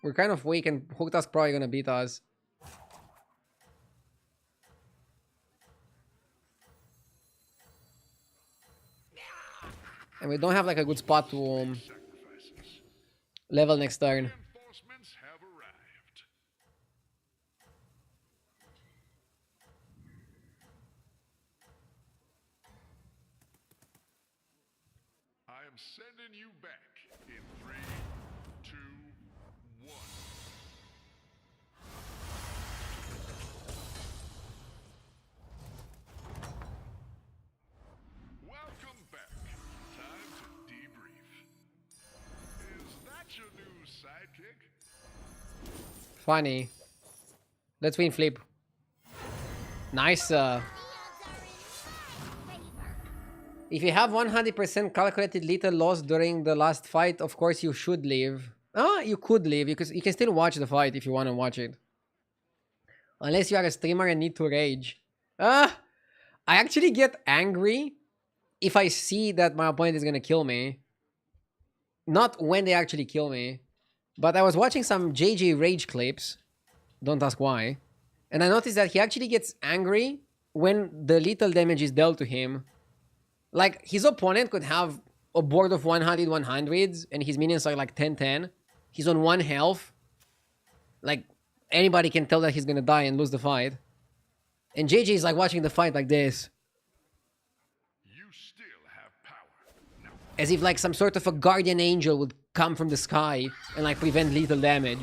We're kind of weak and Hookta's probably gonna beat us. And we don't have like a good spot to level next turn. Reinforcements have arrived. I am sending you back in 3, 2, 1. Welcome back. Time to debrief. Is that your new sidekick? Funny. Let's win flip. Nice. If you have 100% calculated lethal loss during the last fight, of course you should leave. You could leave. You can still watch the fight if you want to watch it. Unless you are a streamer and need to rage. I actually get angry if I see that my opponent is gonna kill me. Not when they actually kill me. But I was watching some JJ rage clips. Don't ask why. And I noticed that he actually gets angry when the lethal damage is dealt to him. Like, his opponent could have a board of 100-100s and his minions are like 10-10. He's on 1 health. Like, anybody can tell that he's gonna die and lose the fight. And JJ is like watching the fight like this. You still have power. Now, As if like some sort of a guardian angel would come from the sky and like prevent lethal damage.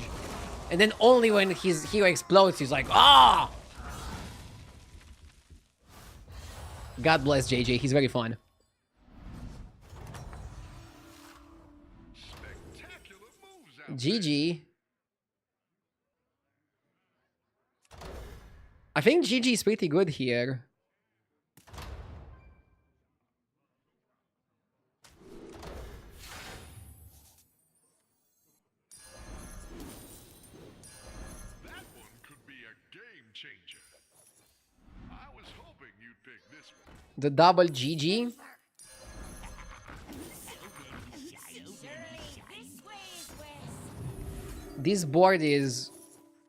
And then only when his hero explodes, he's like, ah! God bless JJ, he's very fun. spectacular moves out GG. I think GG is pretty good here. That one could be a game changer. I was hoping you'd pick this one. The double GG. This board is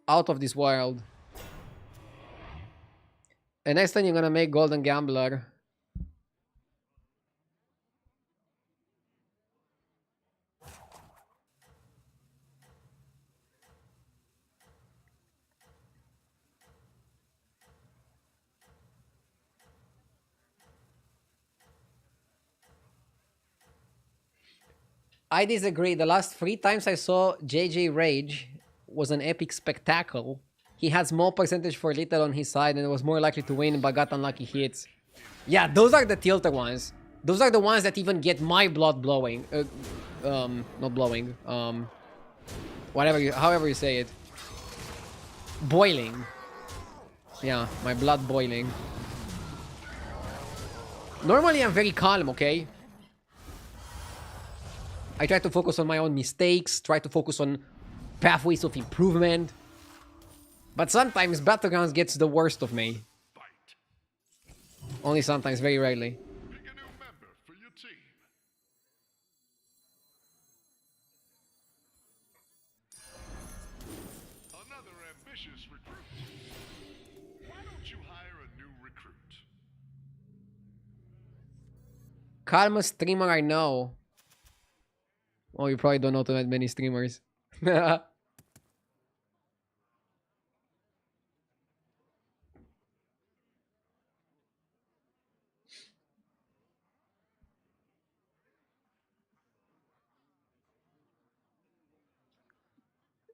out of this world. And next time you're gonna make Golden Gambler. I disagree. The last 3 times I saw JJ rage was an epic spectacle. He had small percentage for lethal on his side and was more likely to win but got unlucky hits. Yeah, those are the tilter ones. Those are the ones that even get my blood blowing. Not blowing. However you say it. Boiling. Yeah, my blood boiling. Normally I'm very calm, okay? I try to focus on my own mistakes, try to focus on pathways of improvement. But sometimes battlegrounds gets the worst of me. Only sometimes, very rarely. Pick a new member for your team. Another ambitious recruit. Why don't you hire a new recruit? Calmest streamer I know. Oh, you probably don't know that many streamers.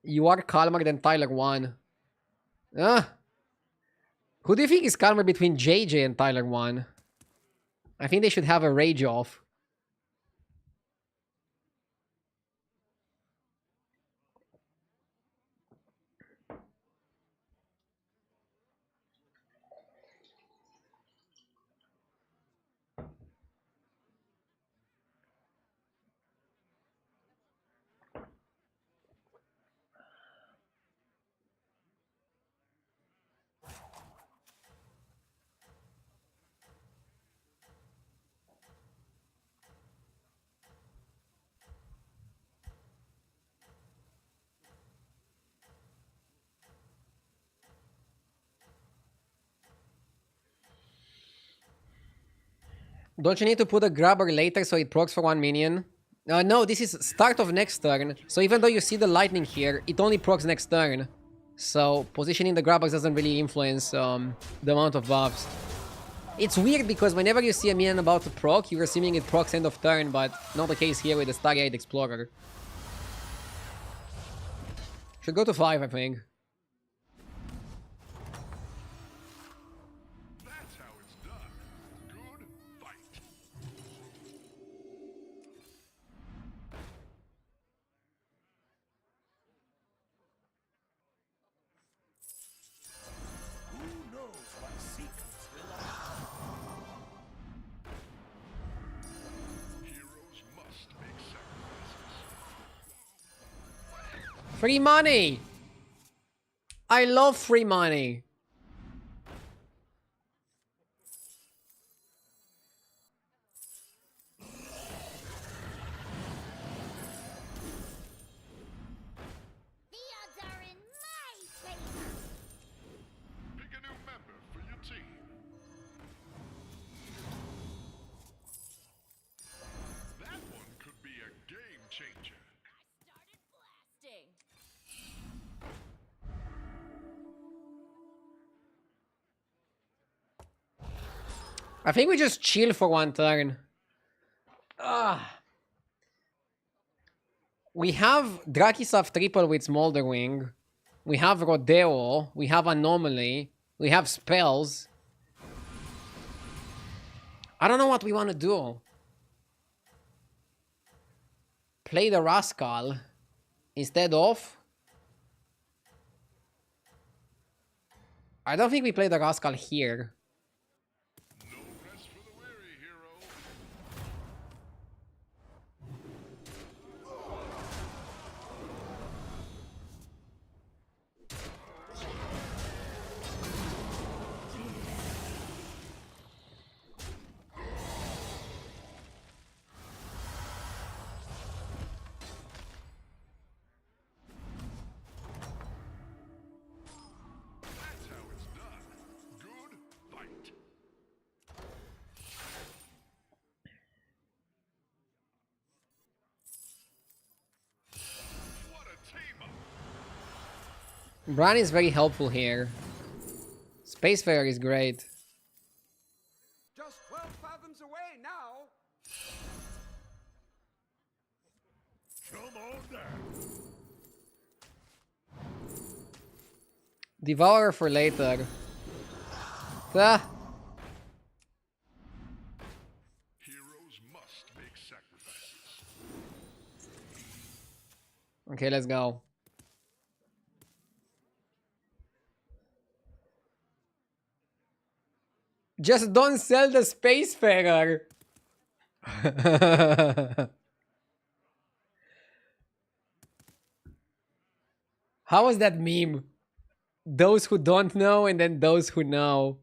You are calmer than Tyler 1. Who do you think is calmer between JJ and Tyler 1? I think they should have a rage off. Don't you need to put a grabber later so it procs for 1 minion? No, this is start of next turn. So even though you see the lightning here, it only procs next turn. So positioning the grabbers doesn't really influence the amount of buffs. It's weird because whenever you see a minion about to proc, you're assuming it procs end of turn, but not the case here with the Stargate Explorer. Should go to 5, I think. That's how it's done. Good fight. Who knows what secrets will lie? Heroes must make sacrifices. Free money! I love free money. The odds are in my favor. Pick a new member for your team. That one could be a game changer. Started blasting. I think we just chill for 1 turn. We have Drakisav triple with Smolderwing. We have Rodeo. We have Anomaly. We have spells. I don't know what we want to do. Play the Rascal instead of... I don't think we play the Rascal here. No rest for the weary, hero. That's how it's done. Good fight. What a team up. Bran is very helpful here. Spacefarer is great. Just 12 fathoms away now. Come on down. Devourer for later. Ah, Heroes must make sacrifices. okay, let's go. Just don't sell the Spacefarer. How was that meme? Those who don't know and then those who know.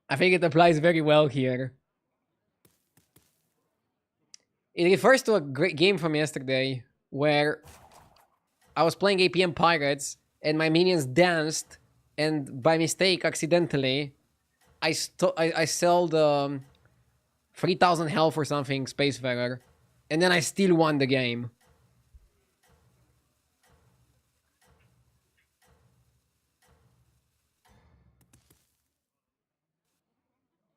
I think it applies very well here. It refers to a great game from yesterday where I was playing APM Pirates and my minions danced, and by mistake, accidentally, I sold 3,000 health or something Spacefarer, and then I still won the game.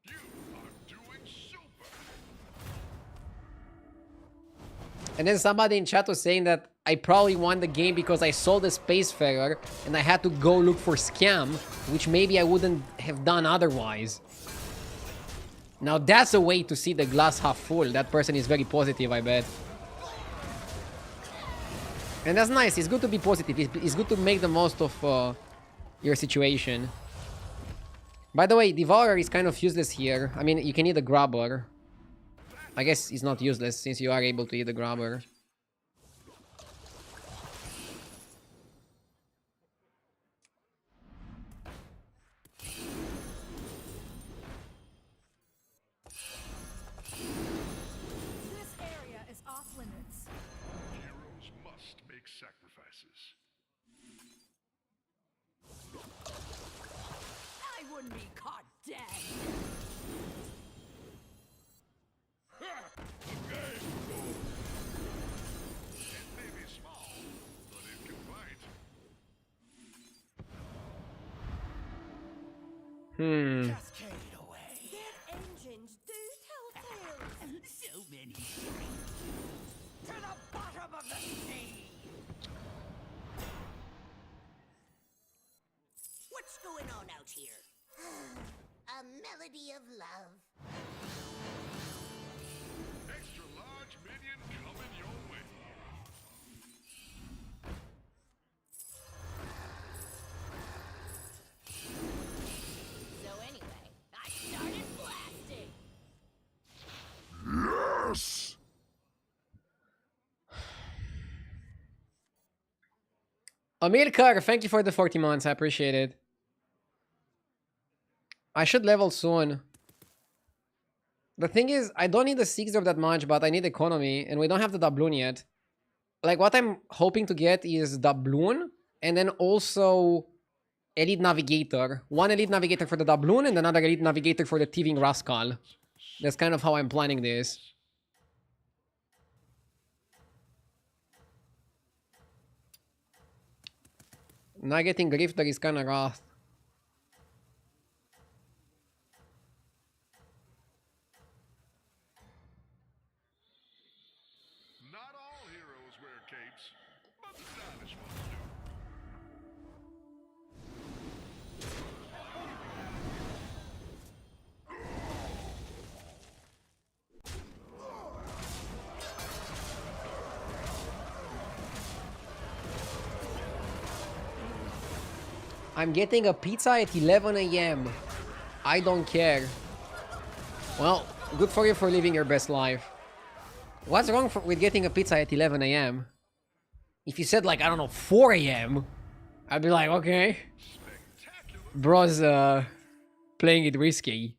You are doing super. And then somebody in chat was saying that I probably won the game because I saw the Spacefarer and I had to go look for Scam, which maybe I wouldn't have done otherwise. Now that's a way to see the glass half full. That person is very positive, I bet. And that's nice. It's good to be positive. It's good to make the most of your situation. By the way, Devourer is kind of useless here. I mean, you can eat a Grabber. I guess it's not useless since you are able to eat a Grabber. This area is off limits. Heroes must make sacrifices. I wouldn't be caught dead. It may be small, but it can bite. Cascade away. Their engines do tell tales. So many. To the bottom of the sea. What's going on out here? A melody of love. Extra large minion coming your way. So anyway, I started blasting. Yes! Amirkar, thank you for the 40 months. I appreciate it. I should level soon. The thing is, I don't need the 6 drop that much, but I need economy, and we don't have the doubloon yet. Like, what I'm hoping to get is doubloon, and then also elite navigator. One elite navigator for the doubloon, and another elite navigator for the thieving rascal. That's kind of how I'm planning this. Not getting Grifter is kinda rough. Not all heroes wear capes, but the stylish ones do. I'm getting a pizza at 11 AM. I don't care. Well, good for you for living your best life. What's wrong with getting a pizza at 11 AM? If you said, like, I don't know, 4 AM, I'd be like, okay. Bro's, playing it risky.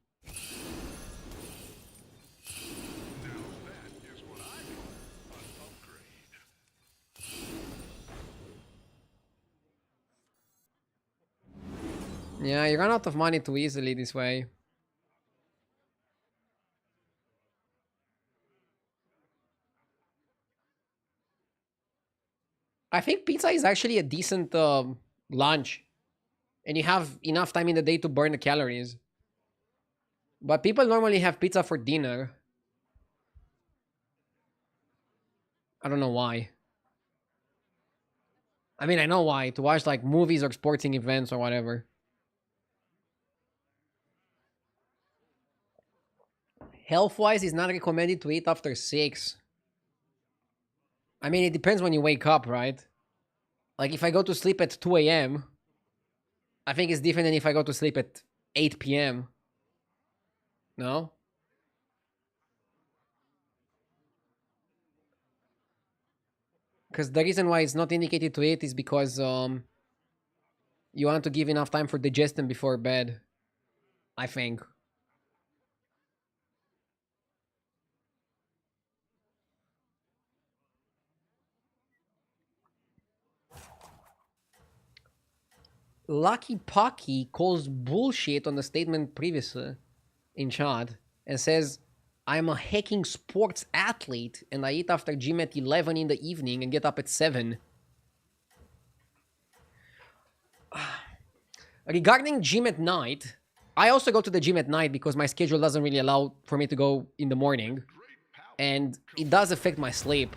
Yeah, you run out of money too easily this way. I think pizza is actually a decent lunch. And you have enough time in the day to burn the calories. But people normally have pizza for dinner. I don't know why. I mean, I know why. To watch like movies or sporting events or whatever. Health-wise, it's not recommended to eat after 6. I mean, it depends when you wake up, right? Like, if I go to sleep at 2 AM, I think it's different than if I go to sleep at 8 PM. No? Because the reason why it's not indicated to eat is because you want to give enough time for digestion before bed. I think. Lucky Pocky calls bullshit on the statement previously in chat and says, I'm a hacking sports athlete and I eat after gym at 11 in the evening and get up at 7. Regarding gym at night, I also go to the gym at night because my schedule doesn't really allow for me to go in the morning. And it does affect my sleep.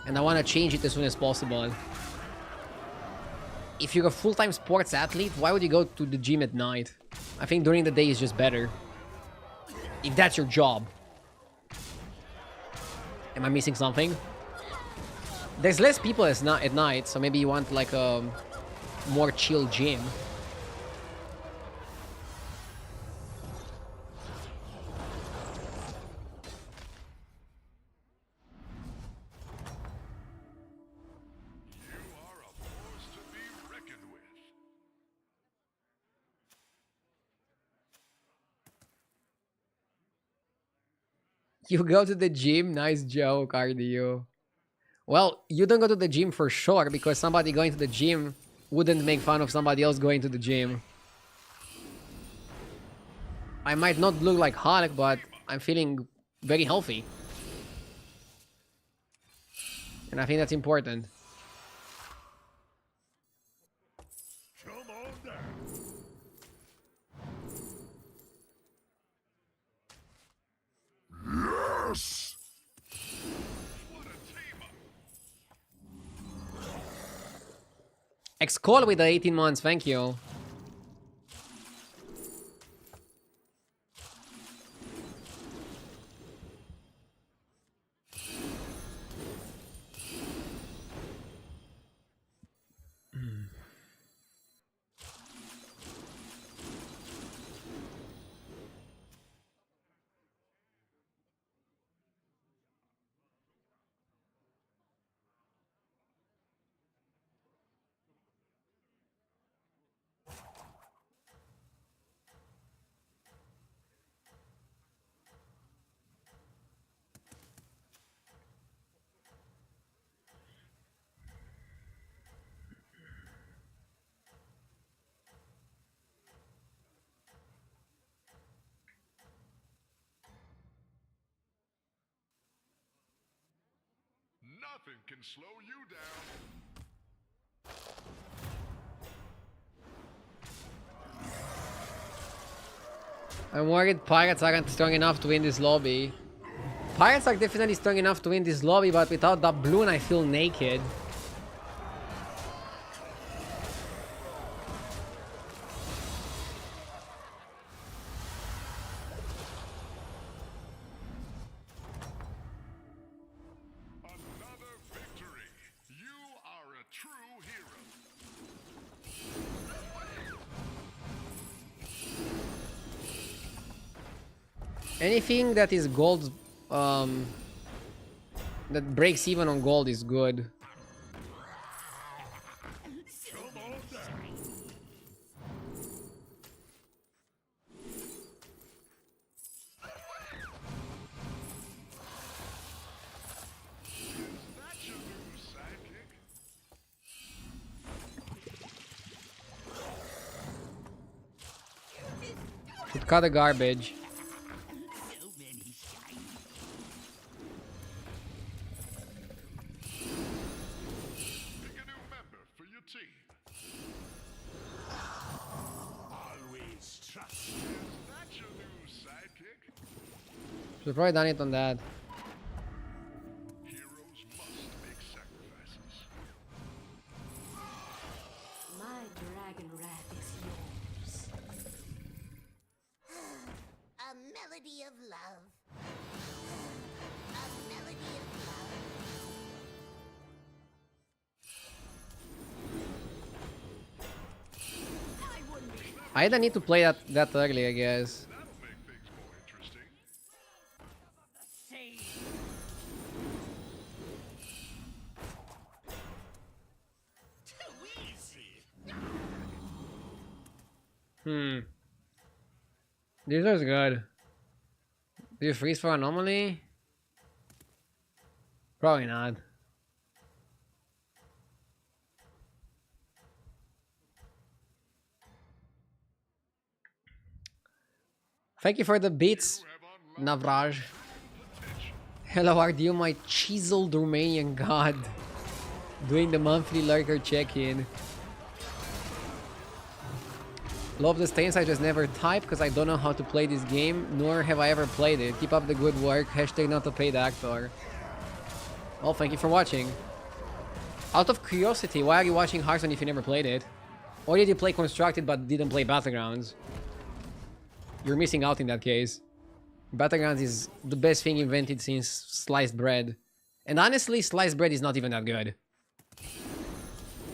And I want to change it as soon as possible. If you're a full-time sports athlete, why would you go to the gym at night? I think during the day is just better. If that's your job. Am I missing something? There's less people at night, so maybe you want like a more chill gym. You go to the gym? Nice joke, RDU. Well, you don't go to the gym for sure, because somebody going to the gym wouldn't make fun of somebody else going to the gym. I might not look like Hulk, but I'm feeling very healthy. And I think that's important. Come on down. Yes! X-Call with the 18 months, thank you. Nothing can slow you down. I'm worried Pirates aren't strong enough to win this lobby. Pirates are definitely strong enough to win this lobby, but without that balloon I feel naked. Another victory. You are a true hero. Anything that is gold, that breaks even on gold is good. Should cut the garbage. Pick a new member for your team. Always trust. Is that your new sidekick? Should've probably done it on that. Heroes must make sacrifices. My dragon wrath is yours. A melody of love. A melody of love. I don't need to play that early, I guess. That'll make things more interesting. This is good. Do you freeze for anomaly? Probably not. Thank you for the beats, Navraj. Hello, RDU, my chiseled Romanian god. Doing the monthly lurker check-in. Love the stains, I just never type because I don't know how to play this game, nor have I ever played it. Keep up the good work. Hashtag not a paid actor. Well, thank you for watching. Out of curiosity, why are you watching Hearthstone if you never played it? Or did you play Constructed but didn't play Battlegrounds? You're missing out in that case. Battlegrounds is the best thing invented since sliced bread. And honestly, sliced bread is not even that good.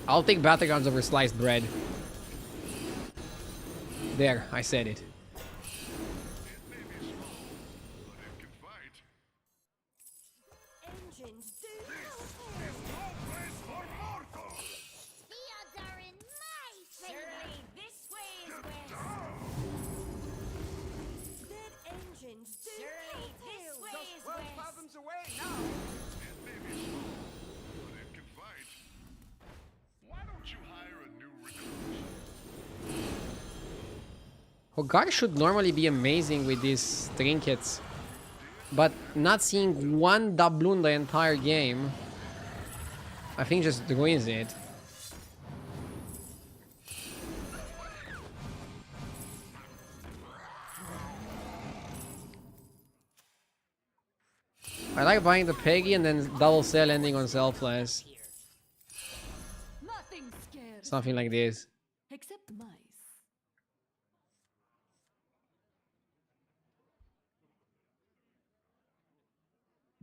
I'll take Battlegrounds over sliced bread. There, I said it. Engines do The odds are in my favor. This way is west. Dead engines do Surely this way Just is 12 west. fathoms away now. But it can fight. Why don't you hire a new recruit? Hogar should normally be amazing with these trinkets. But not seeing one doubloon the entire game, I think just ruins it. I like buying the Peggy and then double sell ending on selfless. Nothing scares Something like this. except mice.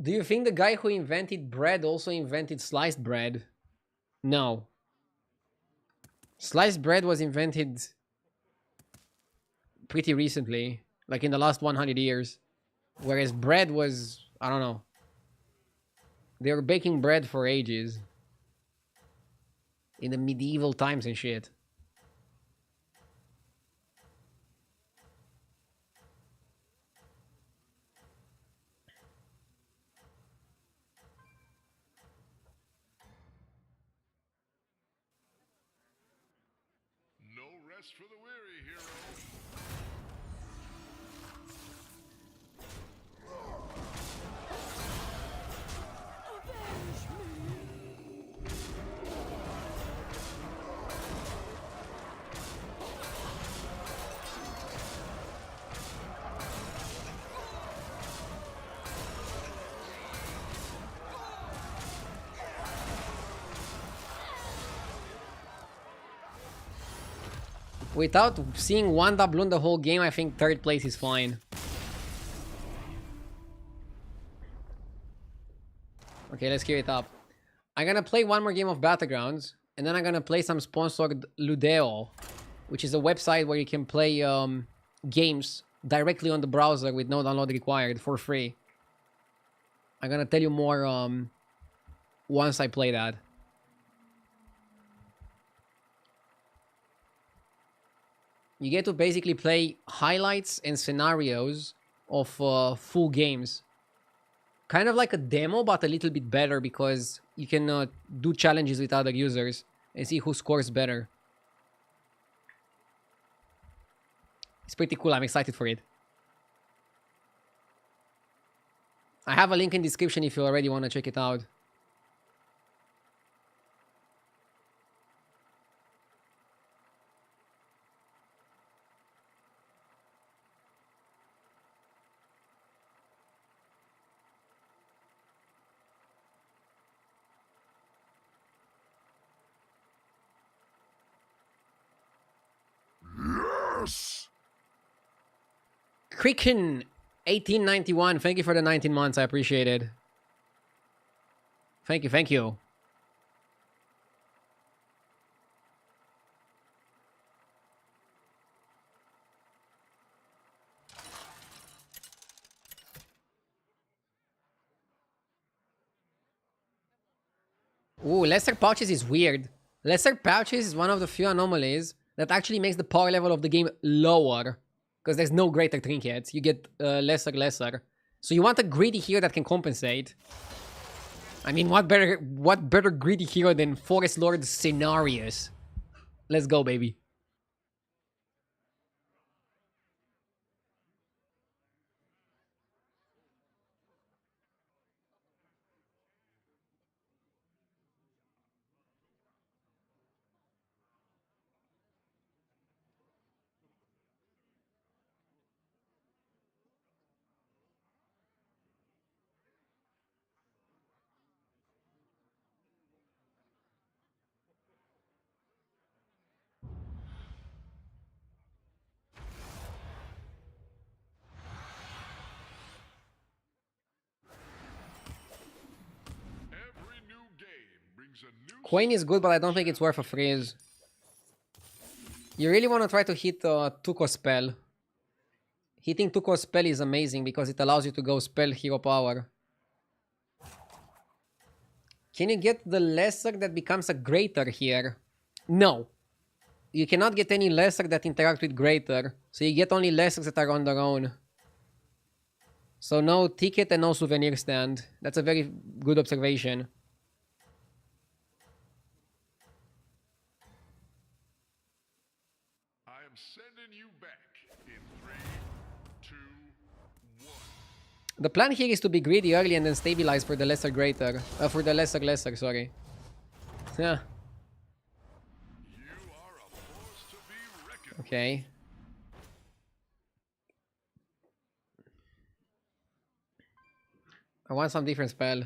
Do you think the guy who invented bread also invented sliced bread? No. Sliced bread was invented pretty recently, like in the last 100 years. Whereas bread was, I don't know. They were baking bread for ages. In the medieval times and shit. No rest for the weary, hero. Without seeing one doubloon the whole game, I think third place is fine. Okay, let's gear it up. I'm gonna play one more game of Battlegrounds, and then I'm gonna play some sponsored Ludeo, which is a website where you can play games directly on the browser with no download required for free. I'm gonna tell you more once I play that. You get to basically play highlights and scenarios of full games. Kind of like a demo, but a little bit better because you can do challenges with other users and see who scores better. It's pretty cool. I'm excited for it. I have a link in the description if you already want to check it out. Yes! Cricken 1891. Thank you for the 19 months. I appreciate it. Thank you. Thank you. Ooh, Lesser Pouches is weird. Lesser Pouches is one of the few anomalies that actually makes the power level of the game lower. Because there's no greater trinkets. You get lesser. So you want a greedy hero that can compensate. I mean, what better greedy hero than Forest Lord Scenarios? Let's go, baby. Queen is good, but I don't think it's worth a freeze. You really want to try to hit Tuko spell. Hitting Tuko spell is amazing because it allows you to go spell hero power. Can you get the lesser that becomes a greater here? No. You cannot get any lesser that interact with greater. So you get only lessers that are on their own. So no ticket and no souvenir stand. That's a very good observation. I am sending you back in 3, 2, 1. The plan here is to be greedy early and then stabilize for the lesser greater. For the lesser, sorry. Yeah. You are a force to be reckoned with. Okay. I want some different spell.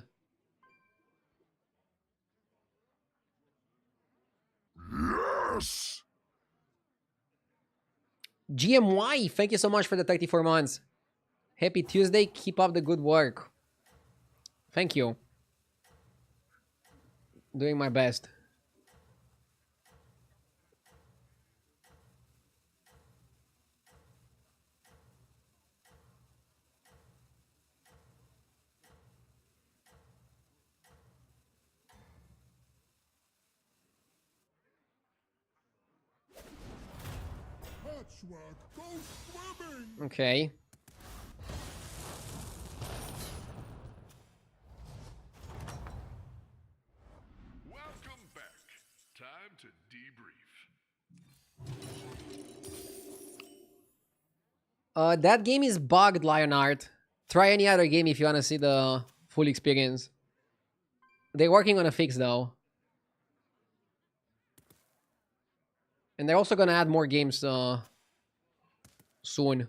Yes! GMY, thank you so much for the 34 months. Happy Tuesday. Keep up the good work. Thank you. Doing my best. Patchwork, go swimming! Okay. Welcome back. Time to debrief. That game is bugged, Lionheart. Try any other game if you want to see the full experience. They're working on a fix though. And they're also gonna add more games soon.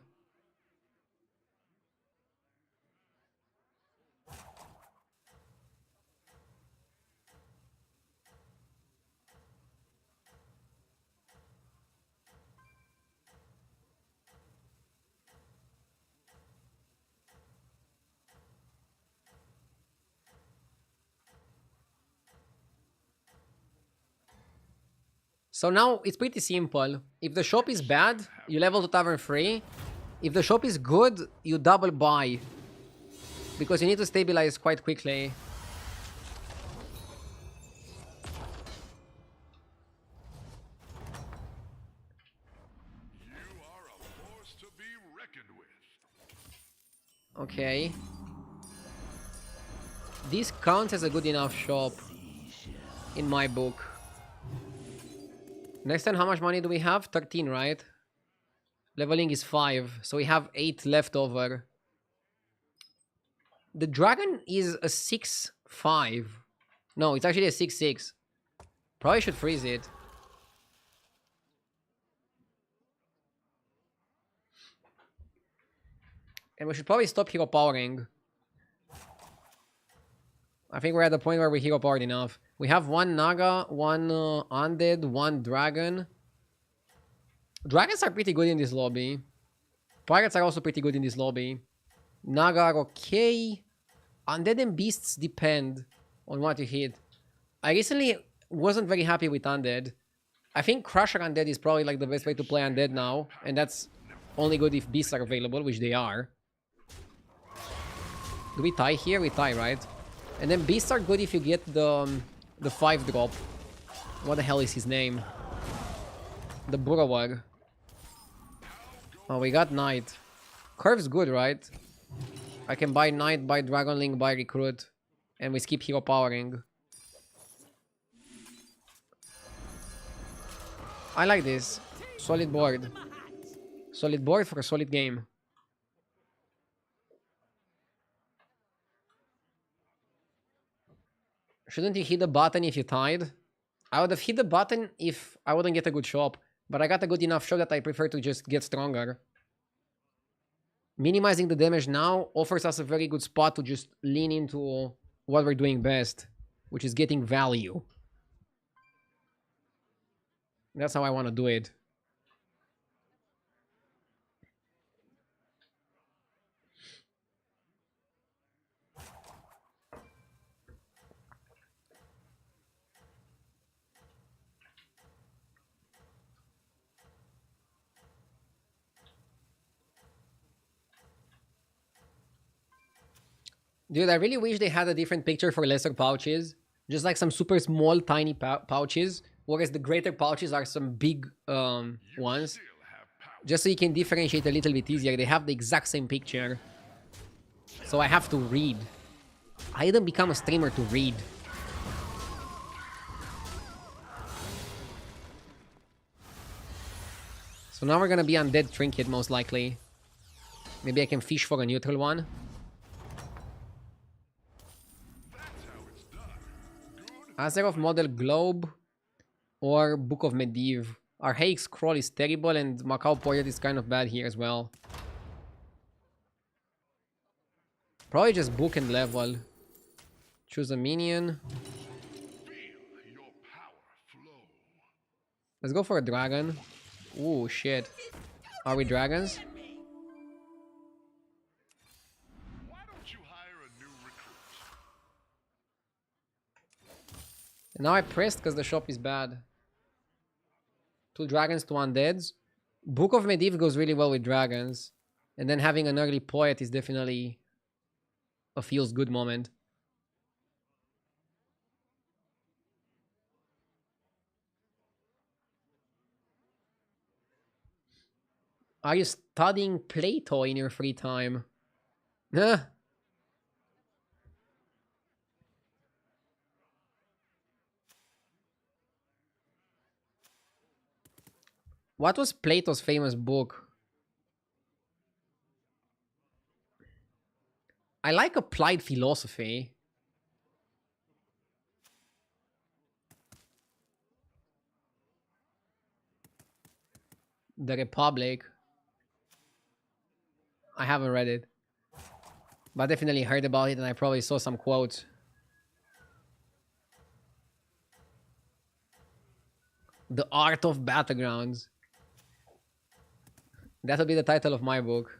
So now it's pretty simple. If the shop is bad, you level to tavern free. If the shop is good, you double buy. Because you need to stabilize quite quickly. You are a force to be reckoned with. Okay. This counts as a good enough shop. In my book. Next time, how much money do we have? 13, right? Leveling is 5. So we have 8 left over. The dragon is a 6-5. No, it's actually a 6-6. Probably should freeze it. And we should probably stop hero powering. I think we're at the point where we hero powered enough. We have one Naga, one Undead, one Dragon. Dragons are pretty good in this lobby. Pirates are also pretty good in this lobby. Naga are okay. Undead and Beasts depend on what you hit. I recently wasn't very happy with Undead. I think Crusher Undead is probably like the best way to play Undead now. And that's only good if Beasts are available, which they are. Do we tie here? We tie, right? And then Beasts are good if you get the 5 drop. What the hell is his name? The Burrower. Oh, we got Knight. Curve's good, right? I can buy Knight, buy Dragon Link, buy Recruit. And we skip hero powering. I like this. Solid board. Solid board for a solid game. Shouldn't you hit the button if you tied? I would have hit the button if I wouldn't get a good shop. But I got a good enough shop that I prefer to just get stronger. Minimizing the damage now offers us a very good spot to just lean into what we're doing best. Which is getting value. That's how I want to do it. Dude, I really wish they had a different picture for lesser pouches. Just like some super small, tiny pouches. Whereas the greater pouches are some big ones. Just so you can differentiate a little bit easier. They have the exact same picture. So I have to read. I didn't become a streamer to read. So now we're gonna be Undead Trinket, most likely. Maybe I can fish for a neutral one. Azeroth Model Globe or Book of Medivh. Archaic Scroll is terrible and Macau Poet is kind of bad here as well. Probably just book and level. Choose a minion. Let's go for a dragon. Ooh, shit. Are we dragons? And now I pressed because the shop is bad. 2 dragons to undeads. Book of Medivh goes really well with dragons. And then having an early poet is definitely a feels good moment. Are you studying Plato in your free time? Huh? What was Plato's famous book? I like applied philosophy. The Republic. I haven't read it. But definitely heard about it and I probably saw some quotes. The Art of Battlegrounds. That'll be the title of my book.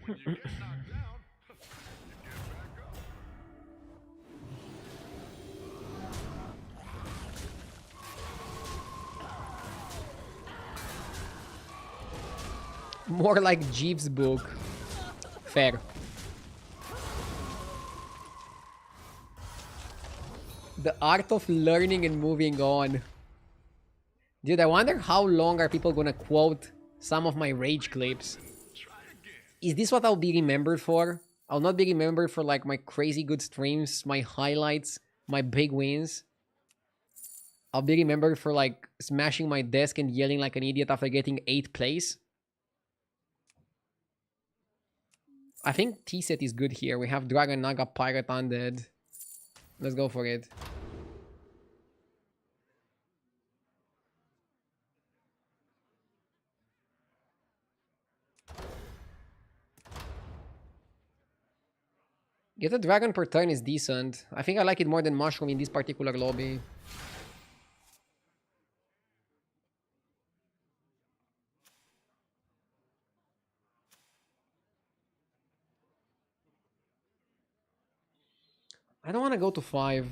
When you get knocked down, you get back up. More like Jeeves' book. Fair. The Art of Learning and Moving On. Dude, I wonder how long are people gonna quote some of my rage clips. Is this what I'll be remembered for? I'll not be remembered for like my crazy good streams, my highlights, my big wins. I'll be remembered for like smashing my desk and yelling like an idiot after getting 8th place. I think T-set is good here. We have Dragon, Naga, Pirate, Undead. Let's go for it. Get a dragon per turn is decent. I think I like it more than Mushroom in this particular lobby. I don't want to go to 5.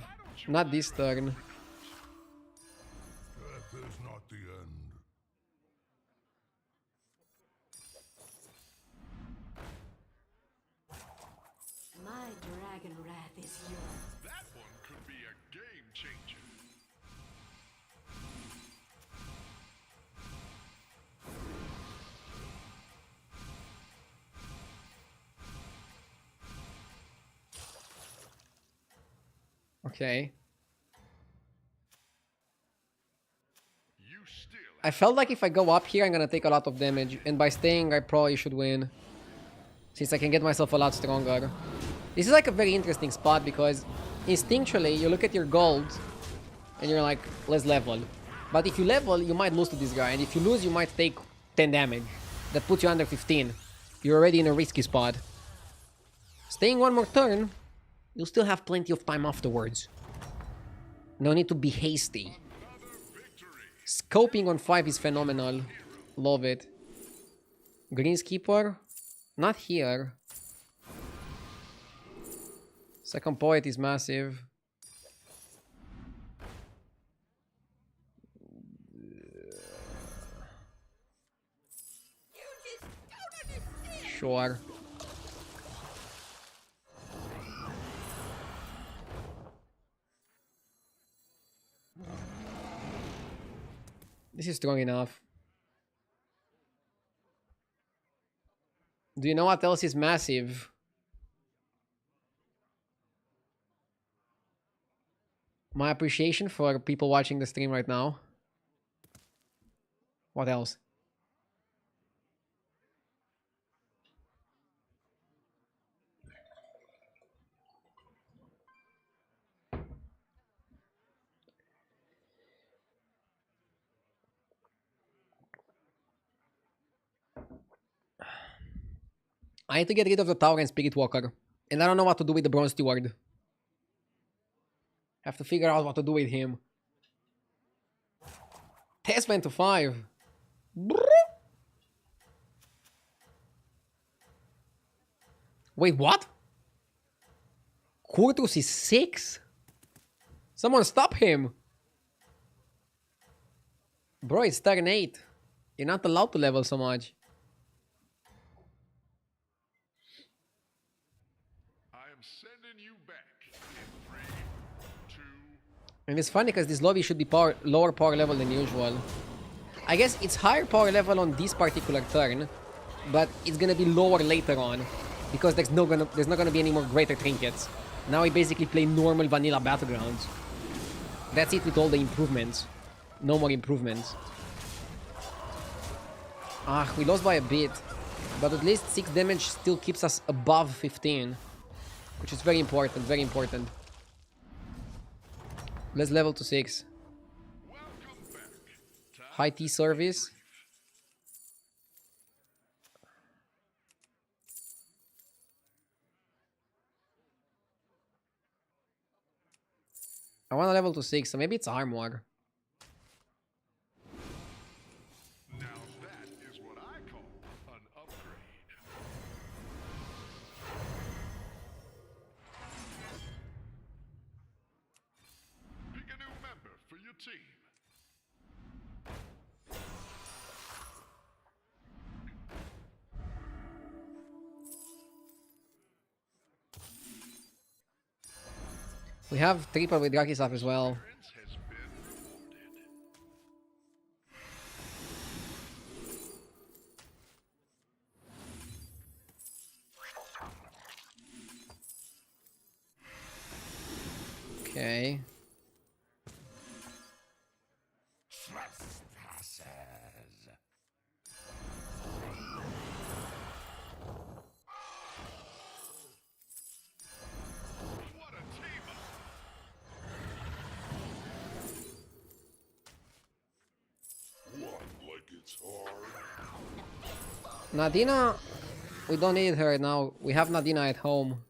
Not this turn. Death is not the end. My dragon wrath is yours. That one could be a game changer. Okay. You still I felt like if I go up here, I'm gonna take a lot of damage. And by staying, I probably should win. Since I can get myself a lot stronger. This is like a very interesting spot because instinctually, you look at your gold and you're like, let's level. But if you level, you might lose to this guy. And if you lose, you might take 10 damage. That puts you under 15. You're already in a risky spot. Staying one more turn, you'll still have plenty of time afterwards. No need to be hasty. Scoping on 5 is phenomenal. Love it. Greenskeeper? Not here. Second Poet is massive. Sure. This is strong enough. Do you know what else is massive? My appreciation for people watching the stream right now. What else? I need to get rid of the tower and Spirit Walker. And I don't know what to do with the Bronze Steward. Have to figure out what to do with him. Test went to 5. Wait, what? Kurtus is 6? Someone stop him! Bro, it's turn 8. You're not allowed to level so much. I am sending you back in 3, 2. And it's funny because this lobby should be lower power level than usual. I guess it's higher power level on this particular turn, but it's gonna be lower later on because there's not gonna be any more greater trinkets. Now we basically play normal vanilla battlegrounds. That's it with all the improvements. No more improvements. Ah, we lost by a bit, but at least 6 damage still keeps us above 15, which is very important, very important. Let's level to 6. High T service. I want to level to 6, so maybe it's armor. Now that is what I call an upgrade. Pick a new member for your team. We have triple with Rakisaf as well. Has been rewarded. Okay. What a team up! One like it's hard. Nadina, we don't need her now. We have Nadina at home.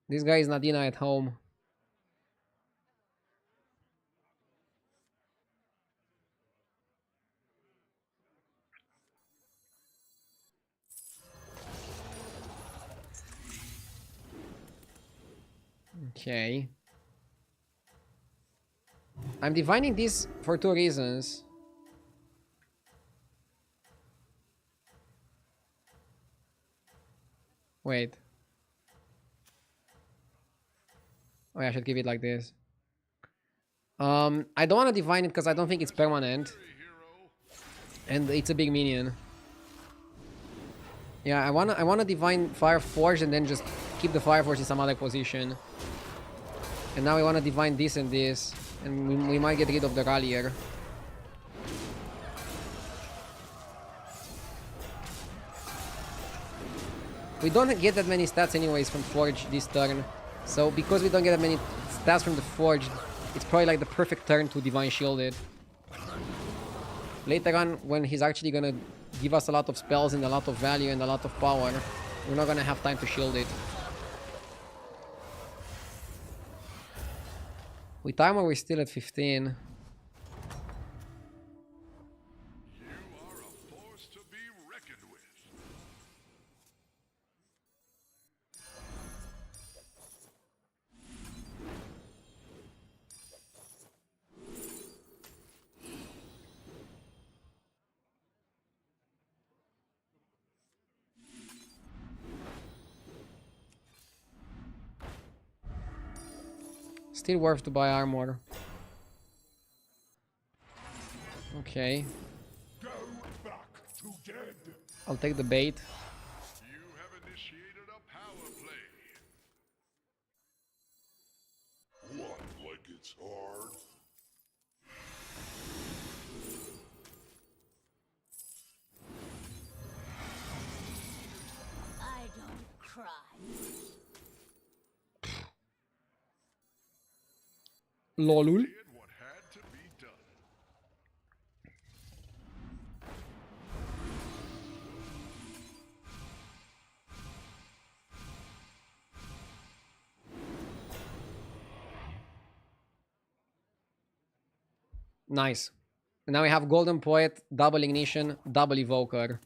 This guy is Nadina at home. Okay. I'm divining this for 2 reasons. Wait. Oh yeah, I should give it like this. I don't want to divine it because I don't think it's permanent. And it's a big minion. Yeah, I wanna divine Fire Forge and then just keep the Fire Forge in some other position. And now we wanna divine this and this. And we might get rid of the Rallier. We don't get that many stats anyways from Forge this turn. So because we don't get that many stats from the Forge, it's probably like the perfect turn to Divine Shield it. Later on, when he's actually gonna give us a lot of spells and a lot of value and a lot of power, we're not gonna have time to shield it. With timer, we're still at 15. You are a force to be reckoned with. Still worth to buy armor. Okay. Go back to dead. I'll take the bait. You have initiated a power play. What, like it's hard? I don't cry. Lolul. Did what had to be done. Nice. And now we have Golden Poet, double Ignition, double Evoker.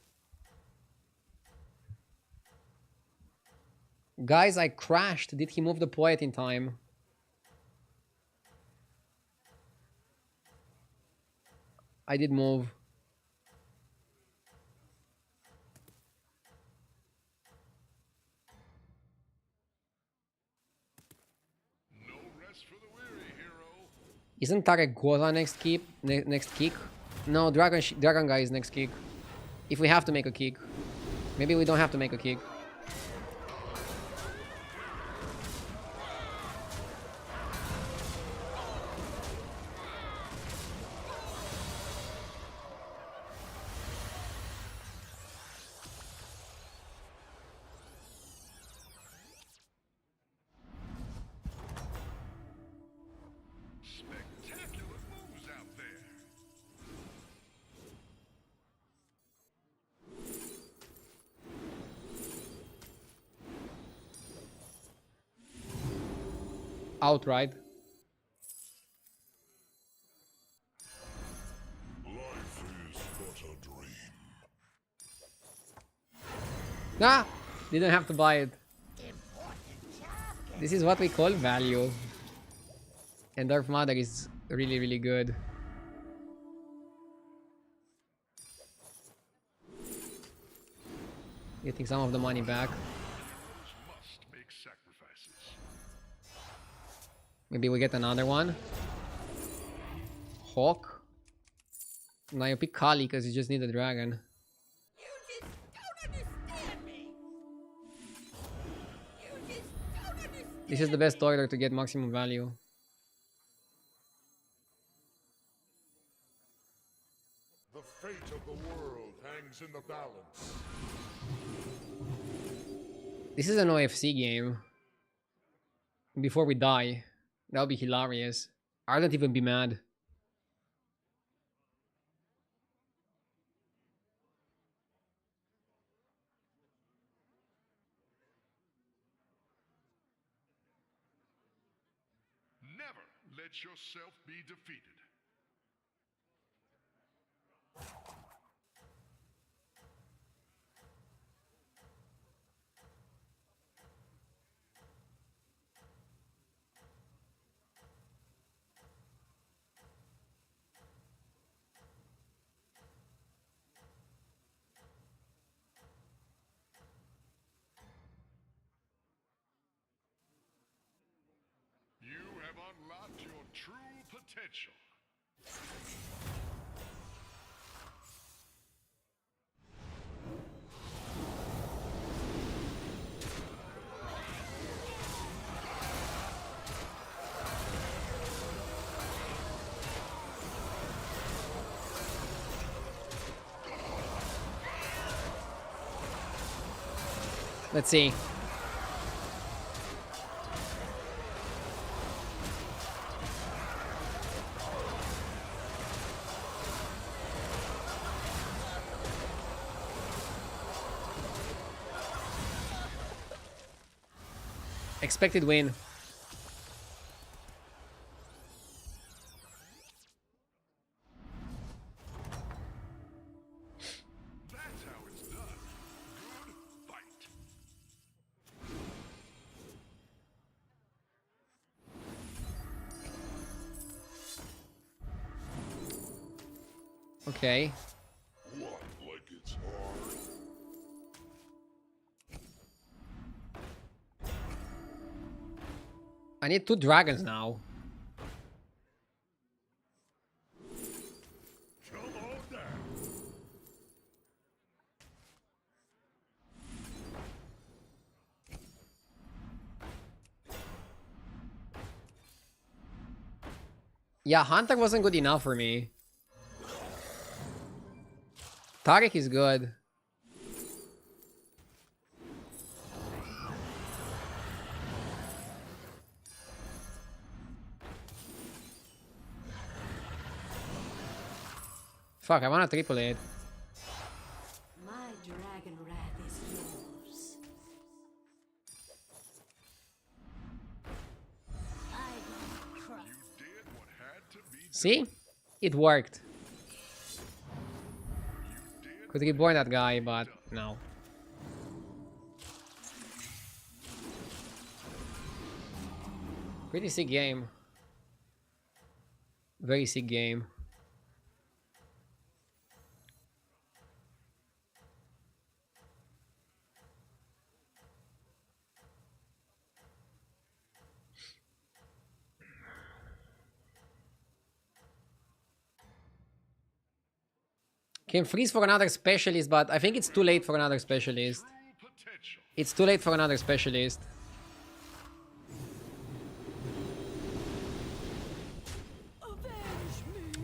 Guys, I crashed. Did he move the Poet in time? I did move. No rest for the weary, hero. Isn't Tarek Goza next kick? Next kick? No, Dragon Guy is next kick. If we have to make a kick. Maybe we don't have to make a kick. Spectacular moves out there. Outright. Life is but a dream. Ah! Didn't have to buy it. This is what we call value. And Darth Mother is really, really good. Getting some of the money back. Must make sacrifices. Maybe we get another one. Hawk. Now you pick Kali because you just need a dragon. You just don't understand me. You just don't understand. This is the best order to get maximum value. The fate of the world hangs in the balance. This is an OFC game. Before we die. That would be hilarious. I don't even be mad. Never let yourself be defeated. You have unlocked your true potential. Let's see. Expected win. That's how it's done. Good fight. Okay. What, like it's hard? I need 2 dragons now. Come on down. Yeah, Hunter wasn't good enough for me. Taric is good. Fuck, I wanna triple it. My dragon wrath is yours. I don't cry. You did what had to be done. See? It worked. You did Could reborn that guy, but no. Pretty sick game. Very sick game. Can freeze for another specialist, but I think it's too late for another specialist. true potential. It's too late for another specialist.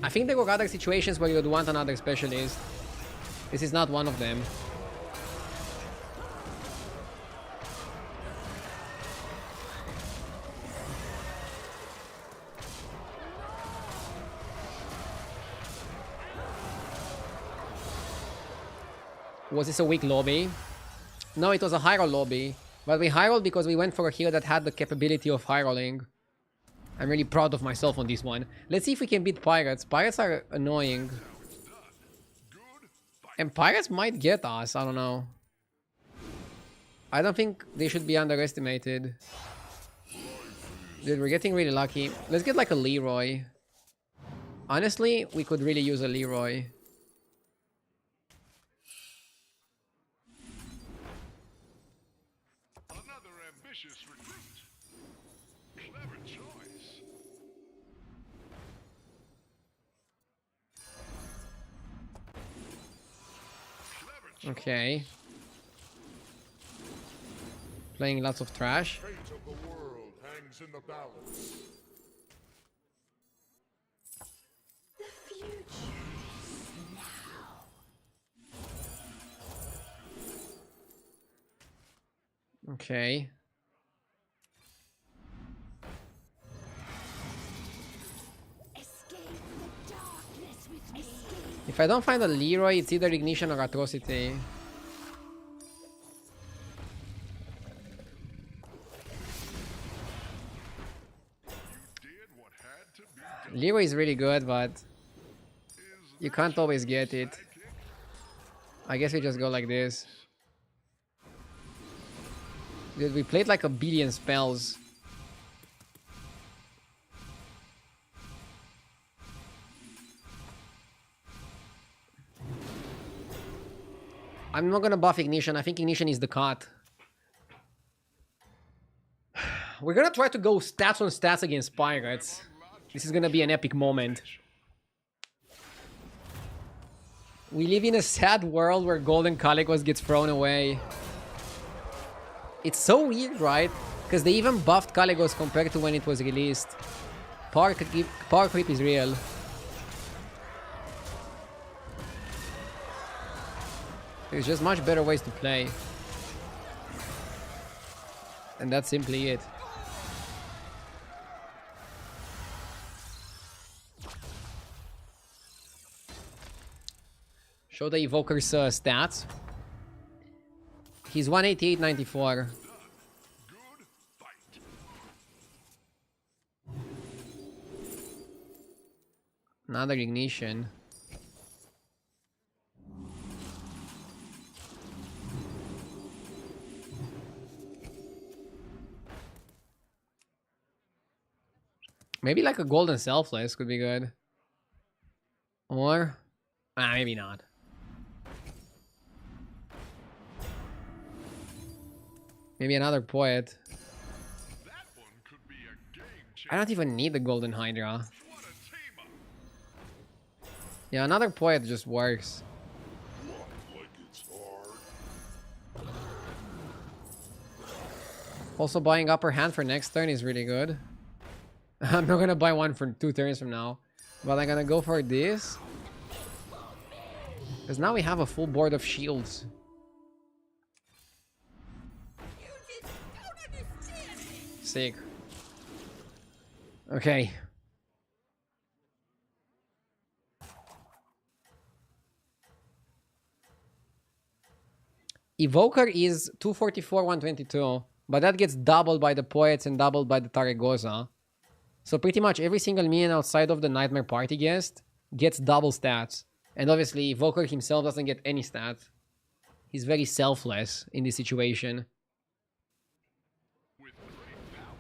I think there were other situations where you would want another specialist. This is not one of them. Was this a weak lobby? No, it was a high roll lobby. But we high rolled because we went for a hero that had the capability of high rolling. I'm really proud of myself on this one. Let's see if we can beat pirates. Pirates are annoying. And pirates might get us, I don't know. I don't think they should be underestimated. Dude, we're getting really lucky. Let's get like a Leroy. Honestly, we could really use a Leroy. Another ambitious recruit. Clever choice. Clever choice. Okay. Playing lots of trash. Fate of the world hangs in the balance. The future is now. Okay. Escape the darkness with me. If I don't find a Leroy, it's either Ignition or Atrocity. Did what had to be done. Leroy is really good, but you can't always get it. I guess we just go like this. Dude, we played like a billion spells. I'm not gonna buff Ignition. I think Ignition is the cut. We're gonna try to go stats on stats against pirates. This is gonna be an epic moment. We live in a sad world where Golden Calicos gets thrown away. It's so weird, right? Because they even buffed Calicos compared to when it was released. Power creep is real. There's just much better ways to play. And that's simply it. Show the Evoker's stats. He's 188.94. Good fight. Another Ignition. Maybe like a Golden Selfless could be good. Or... maybe not. Maybe another Poet. That one could be a I don't even need the Golden Hydra. What a team up! Yeah, another poet just works. Like it's hard. Also, buying upper hand for next turn is really good. I'm not gonna buy one for 2 turns from now, but I'm gonna go for this. Because now we have a full board of shields. Sick. Okay. Evoker is 244, 122, but that gets doubled by the Poets and doubled by the Taragosa. So pretty much every single minion outside of the Nightmare Party guest gets double stats. And obviously, Evoker himself doesn't get any stats. He's very selfless in this situation. With great power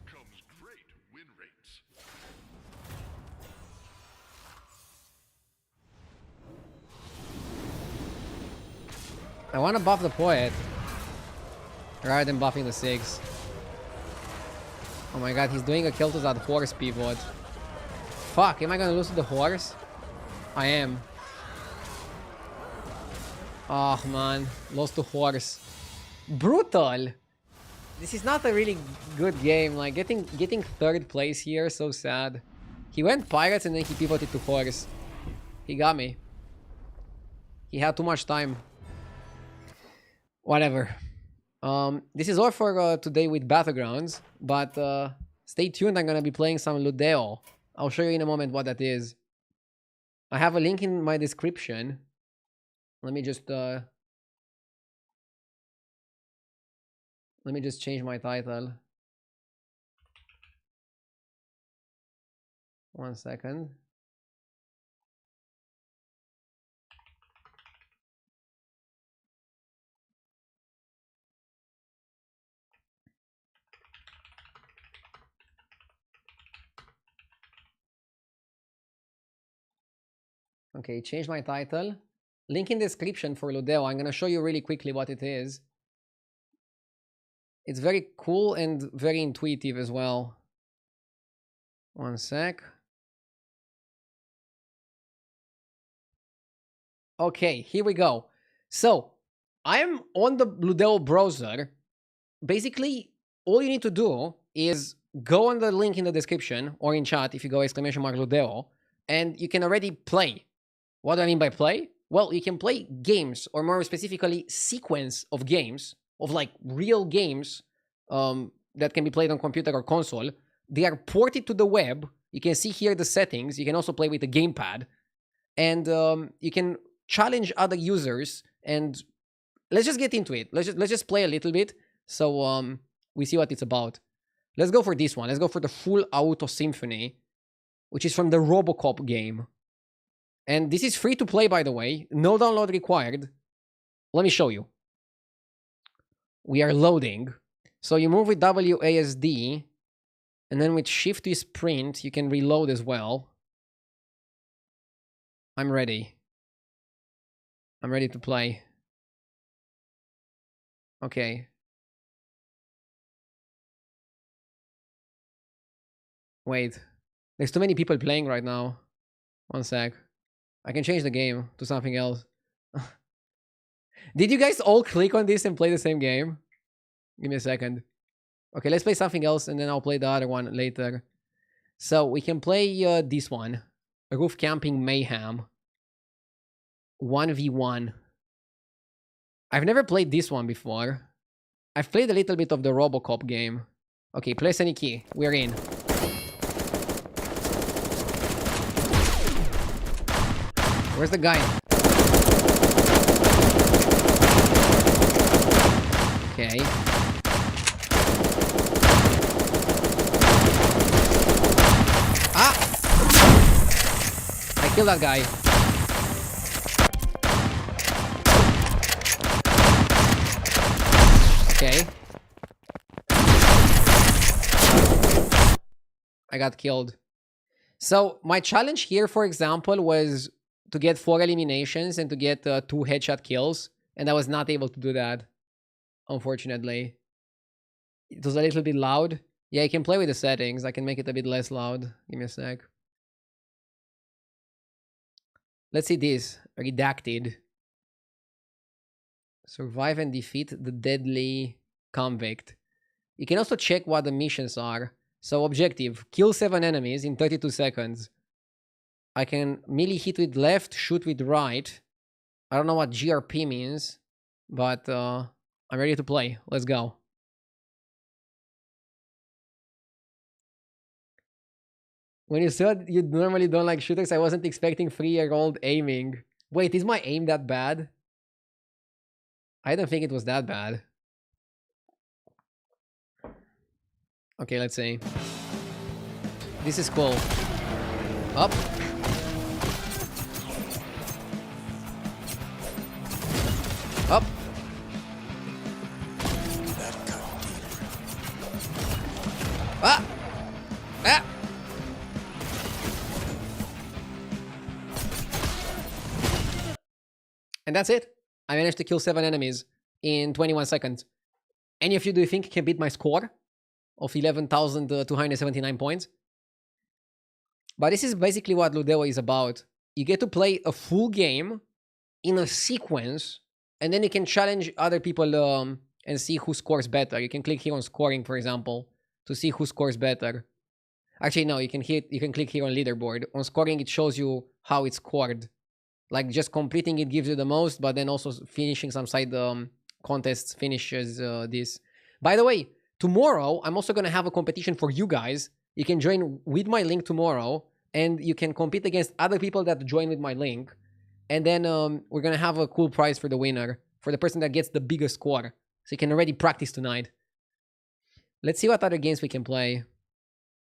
comes great win rates. I want to buff the Poet rather than buffing the 6. Oh my god, he's doing a kill to that horse pivot. Fuck, am I gonna lose to the horse? I am. Oh man, lost to horse. Brutal! This is not a really good game. Like, getting 3rd place here, so sad. He went Pirates and then he pivoted to horse. He got me. He had too much time. Whatever. This is all for today with Battlegrounds, but stay tuned. I'm gonna be playing some Ludeo. I'll show you in a moment what that is. I have a link in my description. Let me just change my title. 1 second. Okay, change my title. Link in description for Ludeo. I'm gonna show you really quickly what it is. It's very cool and very intuitive as well. 1 sec. Okay, here we go. So, I'm on the Ludeo browser. Basically, all you need to do is go on the link in the description or in chat if you go !Ludeo, and you can already play. What do I mean by play? Well, you can play games, or more specifically, sequence of games, of like real games that can be played on computer or console. They are ported to the web. You can see here the settings. You can also play with the gamepad. And you can challenge other users. And let's just get into it. Let's just play a little bit so we see what it's about. Let's go for this one. Let's go for the Full Auto Symphony, which is from the Robocop game. And this is free to play, by the way. No download required. Let me show you. We are loading. So you move with WASD. And then with Shift to Sprint, you can reload as well. I'm ready. I'm ready to play. Okay. Wait. There's too many people playing right now. 1 sec. I can change the game to something else. Did you guys all click on this and play the same game? Give me a second. Okay, let's play something else and then I'll play the other one later. So we can play this one. Roof Camping Mayhem. 1v1. I've never played this one before. I've played a little bit of the Robocop game. Okay, place any key. We're in. Where's the guy? Okay. Ah! I killed that guy. Okay. I got killed. So my challenge here, for example, was to get 4 eliminations and to get 2 headshot kills. And I was not able to do that, unfortunately. It was a little bit loud. Yeah, you can play with the settings. I can make it a bit less loud. Give me a sec. Let's see this. Redacted. Survive and defeat the deadly convict. You can also check what the missions are. So objective, kill 7 enemies in 32 seconds. I can melee hit with left, shoot with right. I don't know what GRP means, but I'm ready to play. Let's go. When you said you normally don't like shooters, I wasn't expecting 3-year-old aiming. Wait, is my aim that bad? I don't think it was that bad. Okay, let's see. This is cool. Up. Up. Ah! Ah! And that's it. I managed to kill 7 enemies in 21 seconds. Any of you do you think can beat my score of 11,279 points? But this is basically what Ludeo is about. You get to play a full game in a sequence, and then you can challenge other people and see who scores better. You can click here on scoring, for example, to see who scores better. Actually, no, you can click here on leaderboard. On scoring, it shows you how it's scored. Like just completing it gives you the most, but then also finishing some side contests finishes this. By the way, tomorrow I'm also gonna have a competition for you guys. You can join with my link tomorrow, and you can compete against other people that join with my link. And then we're gonna have a cool prize for the winner, for the person that gets the biggest score. So you can already practice tonight. Let's see what other games we can play.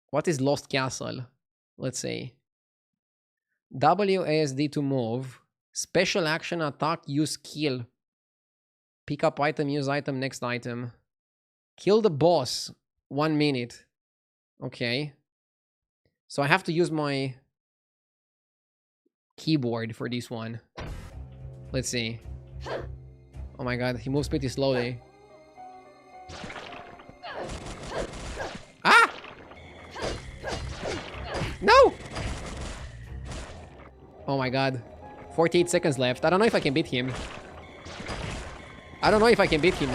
What is Lost Castle? Let's see. WASD to move. Special action, attack, use kill. Pick up item, use item, next item. Kill the boss. 1 minute. Okay. So I have to use my keyboard for this one. Let's see. Oh my god, he moves pretty slowly. Ah! No! Oh my god. 48 seconds left. I don't know if I can beat him. I don't know if I can beat him.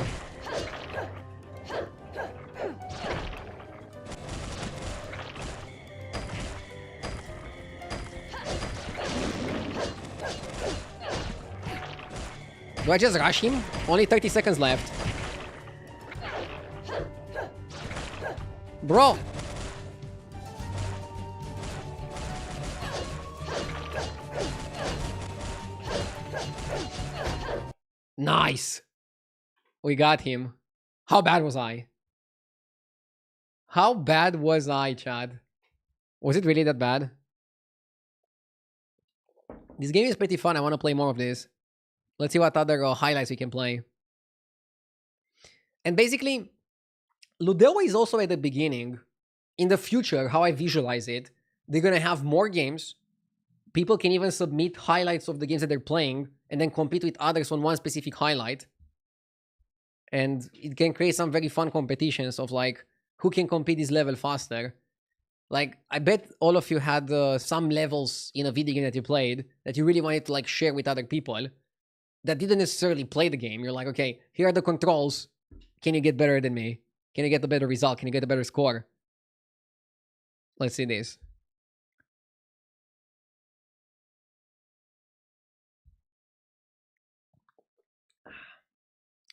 Do I just rush him? Only 30 seconds left. Bro! Nice! We got him. How bad was I? How bad was I, Chad? Was it really that bad? This game is pretty fun. I want to play more of this. Let's see what other highlights we can play. And basically, Ludeo is also at the beginning. In the future, how I visualize it, they're going to have more games. People can even submit highlights of the games that they're playing and then compete with others on one specific highlight. And it can create some very fun competitions of like, who can complete this level faster. Like, I bet all of you had some levels in a video game that you played that you really wanted to like share with other people that didn't necessarily play the game. You're like, okay, here are the controls. Can you get better than me? Can you get a better result? Can you get a better score? Let's see this.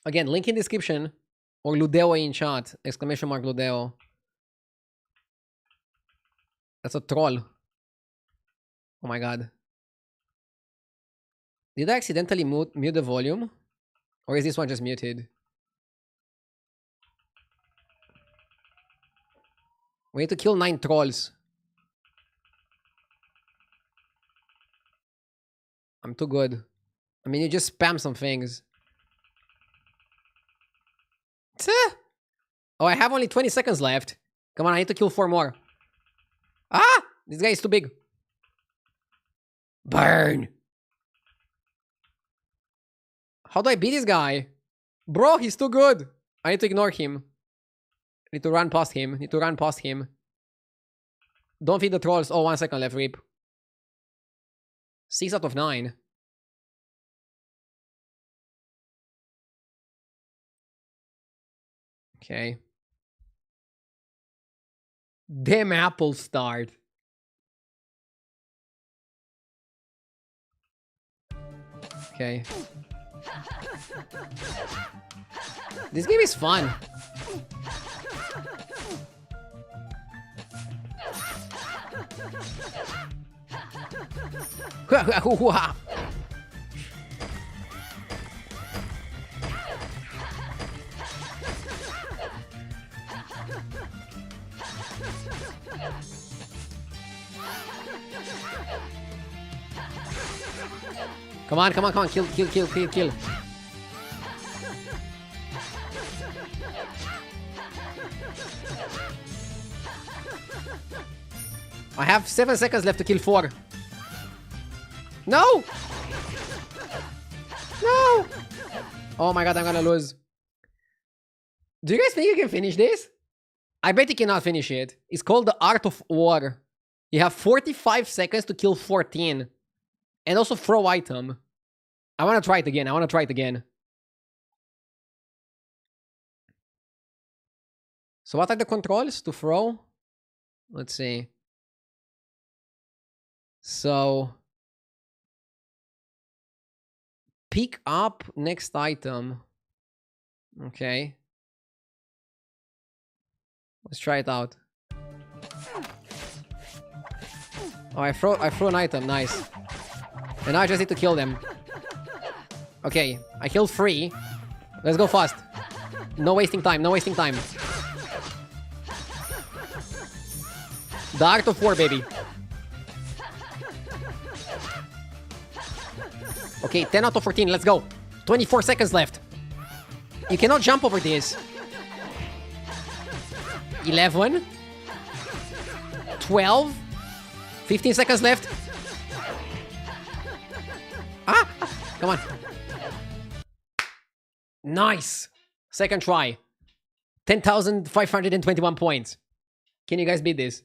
Again, link in description or Ludeo in chat. Exclamation mark Ludeo. That's a troll. Oh my god. Did I accidentally mute the volume? Or is this one just muted? We need to kill 9 trolls. I'm too good. I mean, you just spam some things. Oh, I have only 20 seconds left. Come on, I need to kill 4 more. Ah! This guy is too big. Burn! How do I beat this guy? Bro, he's too good. I need to ignore him. Need to run past him. Need to run past him. Don't feed the trolls. Oh, 1 second left, rip. 6 out of 9. Okay. Damn apple start. Okay. This game is fun. Come on, come on, come on. Kill, kill, kill, kill, kill. I have 7 seconds left to kill 4. No! No! Oh my god, I'm gonna lose. Do you guys think you can finish this? I bet you cannot finish it. It's called the Art of War. You have 45 seconds to kill 14. And also throw item. I want to try it again. I want to try it again. So what are the controls to throw? Let's see. So pick up next item. Okay. Let's try it out. Oh, I threw an item. Nice. And now I just need to kill them. Okay, I killed 3. Let's go fast. No wasting time, no wasting time. The Art of War, baby. Okay, 10 out of 14, let's go. 24 seconds left. You cannot jump over this. 11. 12. 15 seconds left. Ah! Come on. Nice! Second try. 10,521 points. Can you guys beat this?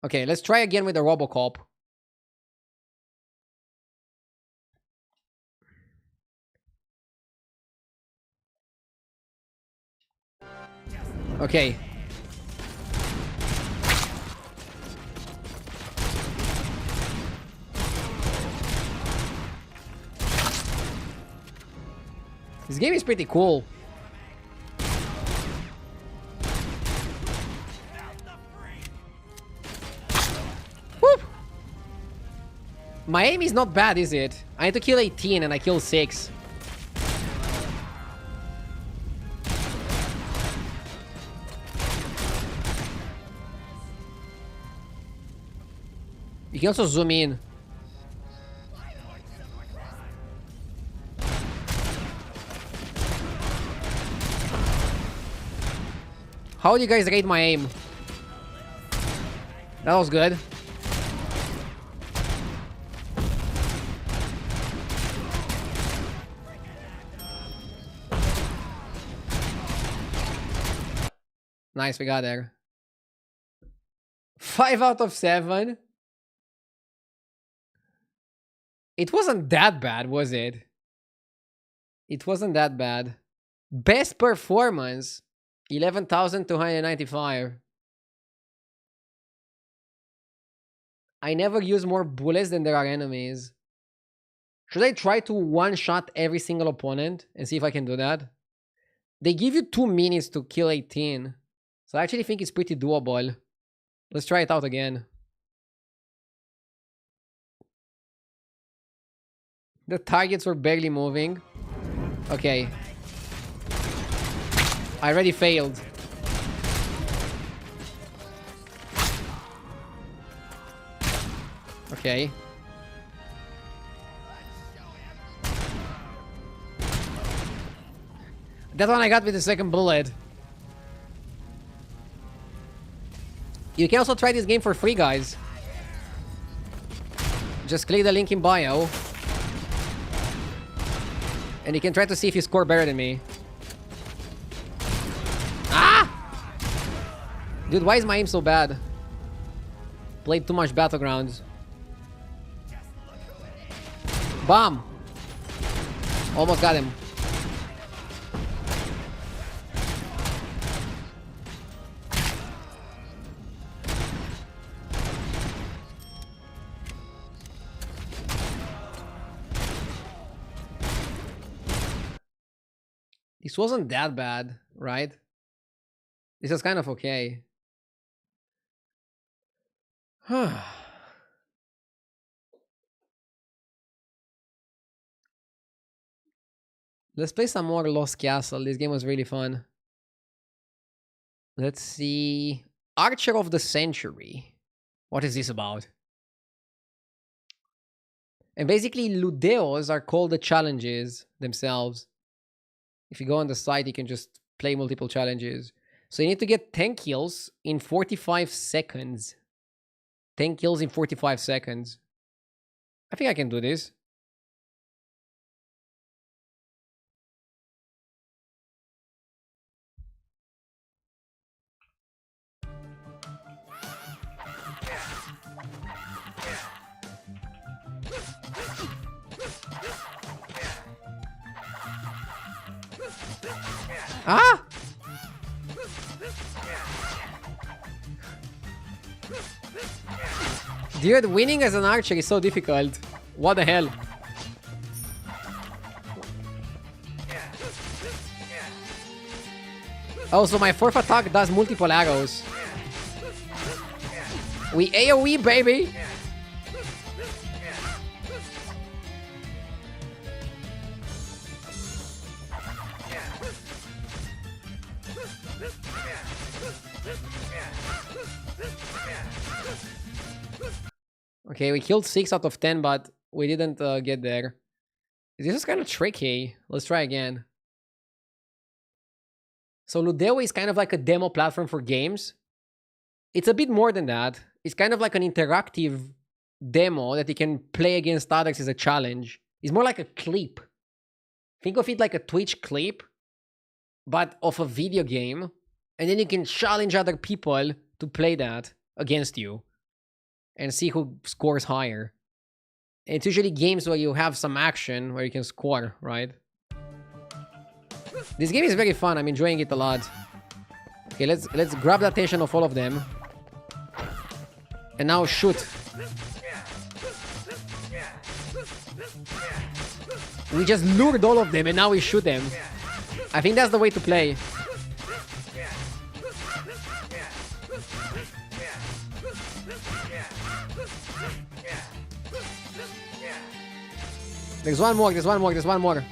Okay, let's try again with the Robocop. Okay. This game is pretty cool. Whoop! My aim is not bad, is it? I need to kill 18 and I kill 6. You can also zoom in. How do you guys rate my aim? That was good. Nice, we got there. 5 out of 7. It wasn't that bad, was it? It wasn't that bad. Best performance. 11,295. I never use more bullets than there are enemies. Should I try to one-shot every single opponent and see if I can do that? They give you 2 minutes to kill 18. So I actually think it's pretty doable. Let's try it out again. The targets were barely moving. Okay. I already failed. Okay. That one I got with the second bullet. You can also try this game for free, guys. Just click the link in bio. And you can try to see if you score better than me. Dude, why is my aim so bad? Played too much battlegrounds. Bomb! Almost got him. This wasn't that bad, right? This is kind of okay. Let's play some more Lost Castle. This game was really fun. Let's see. Archer of the Century. What is this about? And basically, Ludeos are called the challenges themselves. If you go on the site, you can just play multiple challenges. So you need to get 10 kills in 45 seconds. 10 kills in 45 seconds. I think I can do this. Ah! Dude, winning as an archer is so difficult. What the hell? Oh, so my fourth attack does multiple arrows. We AoE, baby! Okay, we killed 6 out of 10, but we didn't get there. This is kind of tricky. Let's try again. So Ludeo is kind of like a demo platform for games. It's a bit more than that. It's kind of like an interactive demo that you can play against others as a challenge. It's more like a clip. Think of it like a Twitch clip, but of a video game. And then you can challenge other people to play that against you and see who scores higher. And it's usually games where you have some action where you can score, right? This game is very fun. I'm enjoying it a lot. Okay, let's grab the attention of all of them. And now shoot. We just lured all of them and now we shoot them. I think that's the way to play. There's one more, there's one more, there's one more.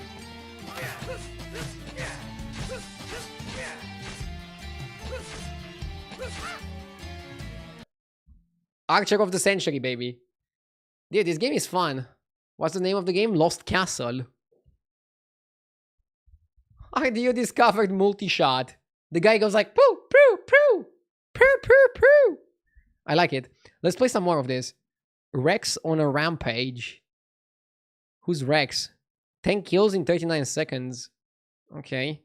Archer of the Century, baby. Dude, this game is fun. What's the name of the game? Lost Castle. IDEO discovered multi-shot. The guy goes like, poo, poo, poo, poo, poo, poo. I like it. Let's play some more of this. Rex on a rampage. Who's Rex? 10 kills in 39 seconds. Okay.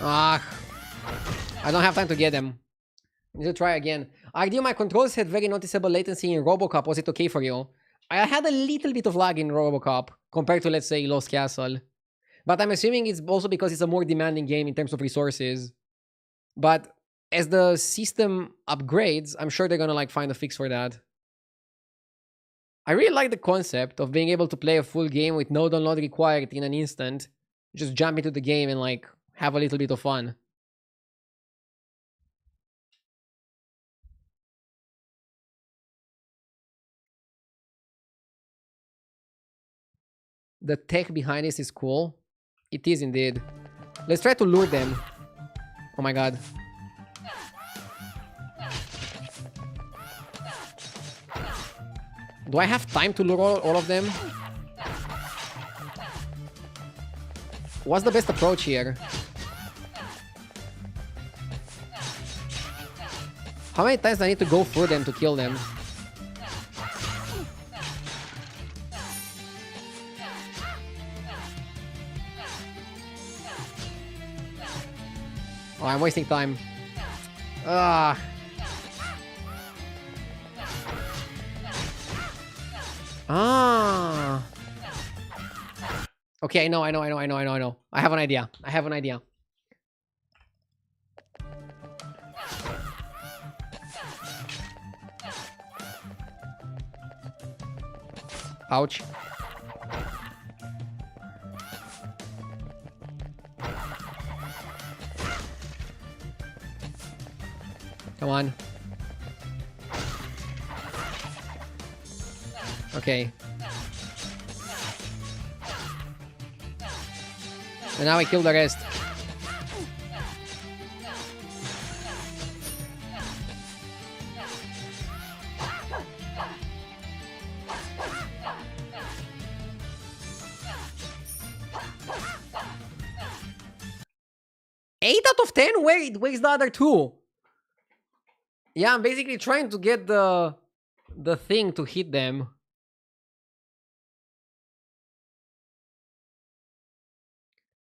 Ah, I don't have time to get them. Need to try again. IDEO, my controls had very noticeable latency in Robocop. Was it okay for you? I had a little bit of lag in Robocop compared to, let's say, Lost Castle. But I'm assuming it's also because it's a more demanding game in terms of resources. But as the system upgrades, I'm sure they're gonna like find a fix for that. I really like the concept of being able to play a full game with no download required in an instant. Just jump into the game and like have a little bit of fun. the tech behind this is cool. It is indeed. Let's try to lure them. Oh my god. Do I have time to lure all of them? What's the best approach here? How many times do I need to go through them to kill them? Oh, I'm wasting time. Ah. Ah. Okay, I know. I have an idea. Ouch. Come on. Okay. And now I kill the rest. Eight out of 10? Where's the other two? Yeah, I'm basically trying to get the thing to hit them.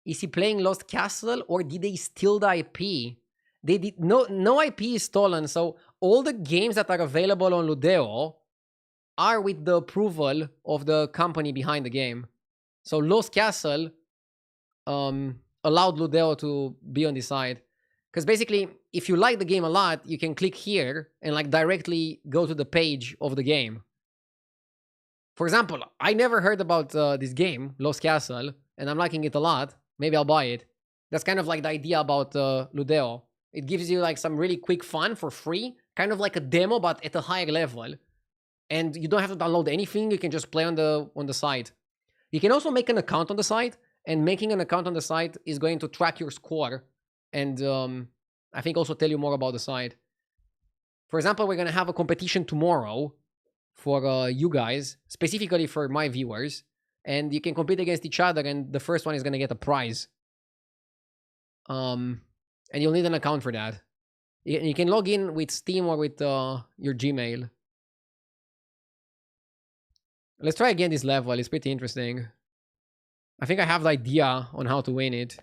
Is he playing Lost Castle or did they steal the IP? They did no IP is stolen, so all the games that are available on Ludeo are with the approval of the company behind the game. So Lost Castle allowed Ludeo to be on the side. Because basically, if you like the game a lot, you can click here and like directly go to the page of the game. For example, I never heard about this game, Lost Castle, and I'm liking it a lot. Maybe I'll buy it. That's kind of like the idea about Ludeo. It gives you like some really quick fun for free, kind of like a demo, but at a higher level. And you don't have to download anything. You can just play on the site. You can also make an account on the site, and making an account on the site is going to track your score. And I think also tell you more about the site. For example, we're going to have a competition tomorrow for you guys, specifically for my viewers. And you can compete against each other, and the first one is going to get a prize. And you'll need an account for that. You can log in with Steam or with your Gmail. Let's try again this level. It's pretty interesting. I think I have the idea on how to win it,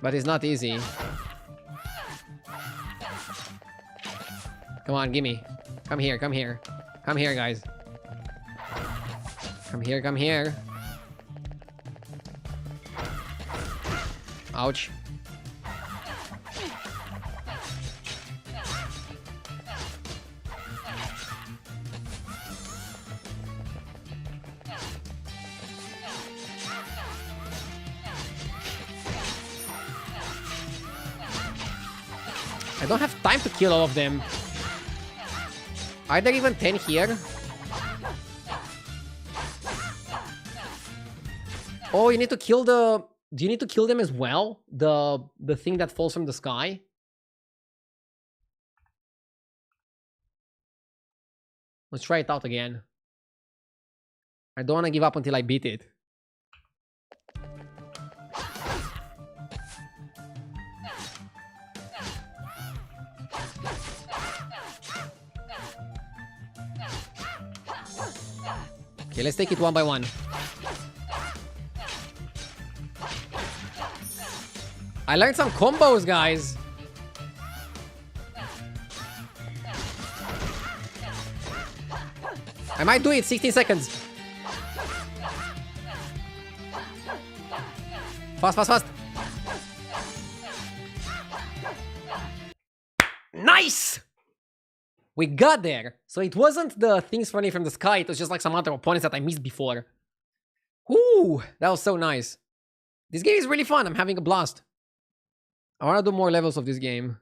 but it's not easy. Come on, gimme. Come here. Come here, guys. Come here. Ouch. I don't have time to kill all of them. Are there even 10 here? Oh, you need to kill the... Do you need to kill them as well? The thing that falls from the sky? Let's try it out again. I don't want to give up until I beat it. Okay, let's take it one by one. I learned some combos, guys. I might do it. 16 seconds. Fast. Nice! We got there. So it wasn't the things running from the sky. It was just like some other opponents that I missed before. Whoo! That was so nice. This game is really fun. I'm having a blast. I want to do more levels of this game.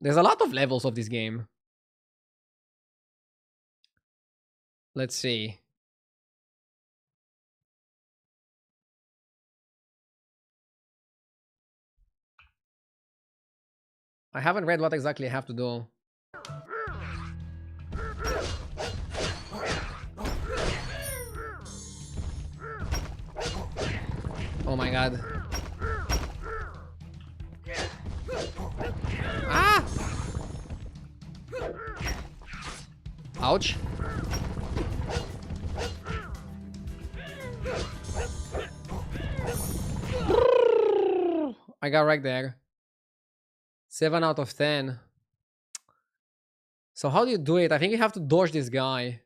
There's a lot of levels of this game. Let's see. I haven't read what exactly I have to do. Oh my god. Ah! Ouch. I got right there. 7 out of 10. So how do you do it? I think you have to dodge this guy.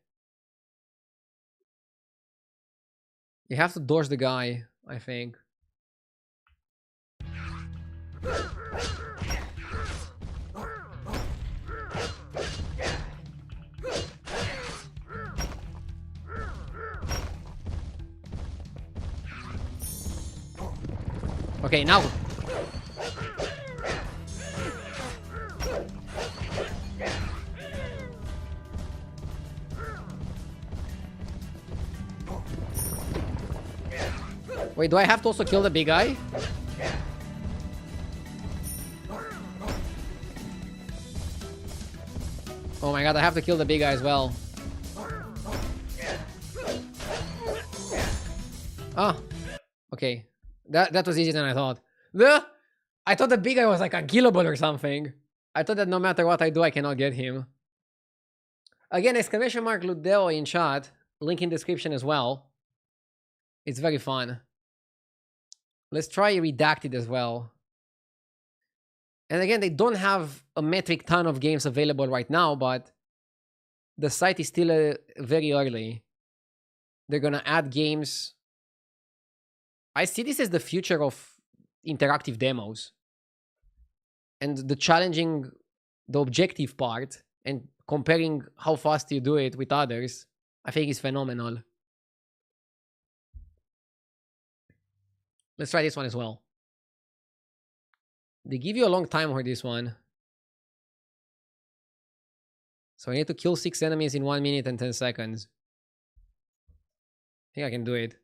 You have to dodge the guy, I think. Okay, now. Wait, do I have to also kill the big guy? Oh my god, I have to kill the big guy as well. Ah, okay. That was easier than I thought. I thought the big guy was like unkillable or something. I thought that no matter what I do, I cannot get him. Again, exclamation mark Ludeo in chat. Link in description as well. It's very fun. Let's try redacted as well. And again, they don't have a metric ton of games available right now, but the site is still very early. They're gonna add games. I see this as the future of interactive demos. And the challenging, the objective part, and comparing how fast you do it with others, I think is phenomenal. Let's try this one as well. They give you a long time for this one. So I need to kill 6 enemies in 1 minute and 10 seconds. I think I can do it.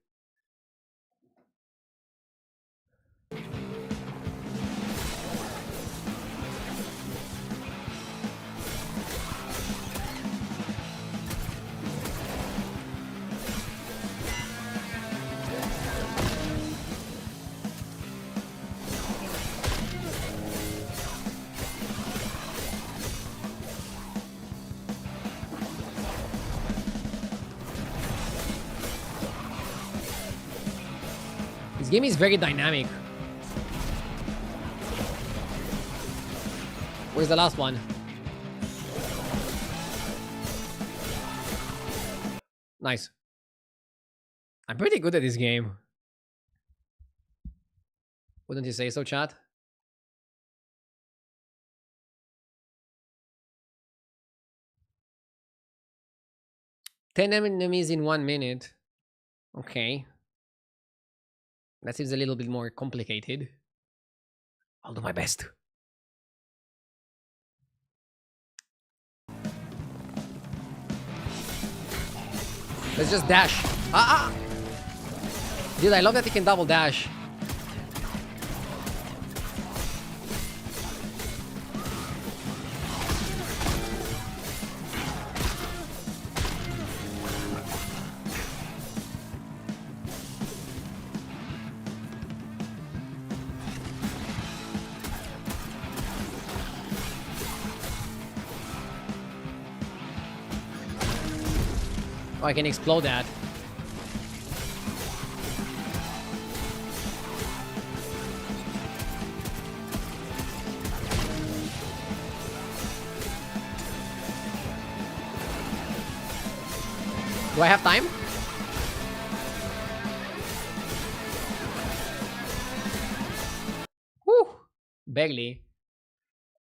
This game is very dynamic. Where's the last one? Nice. I'm pretty good at this game. Wouldn't you say so, chat? Ten enemies in 1 minute. Okay. That seems a little bit more complicated. I'll do my best. Let's just dash. Ah! Dude, I love that you can double dash. Oh, I can explode that. Do I have time? Whew. Barely.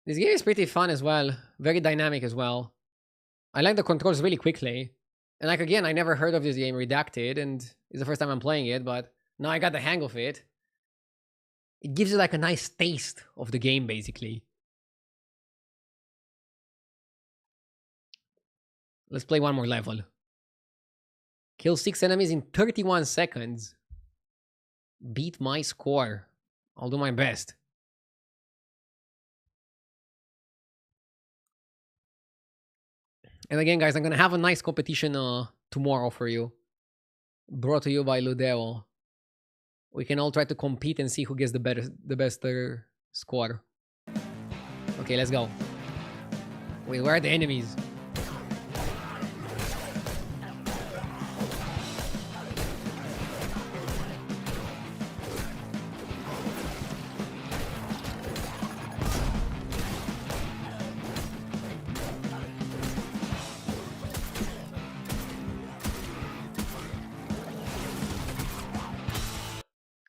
This game is pretty fun as well. Very dynamic as well. I like the controls really quickly. And like, again, I never heard of this game, Redacted, and it's the first time I'm playing it, but now I got the hang of it. It gives you like a nice taste of the game, basically. Let's play one more level. Kill 6 enemies in 31 seconds. Beat my score. I'll do my best. And again, guys, I'm gonna have a nice competition tomorrow for you, brought to you by Ludeo. We can all try to compete and see who gets the best score. Okay, let's go. Wait, where are the enemies?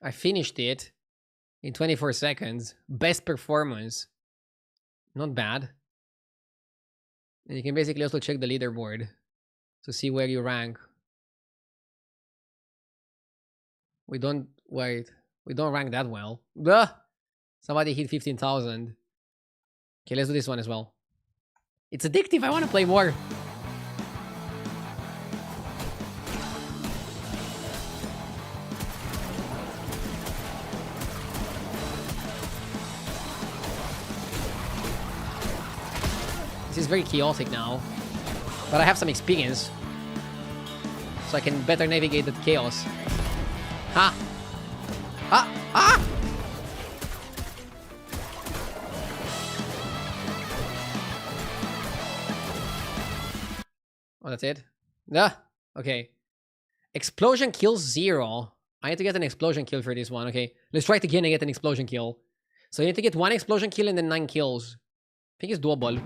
I finished it in 24 seconds. Best performance. Not bad. And you can basically also check the leaderboard to see where you rank. We don't rank that well. Duh! Somebody hit 15,000. Okay, let's do this one as well. It's addictive. I want to play more. This is very chaotic now, but I have some experience, so I can better navigate the chaos. Ha! Ah! Ah! Oh, that's it? Ah! Okay. Explosion kills 0. I need to get an explosion kill for this one. Okay, let's try it again and get an explosion kill. So you need to get 1 explosion kill and then 9 kills. I think it's doable.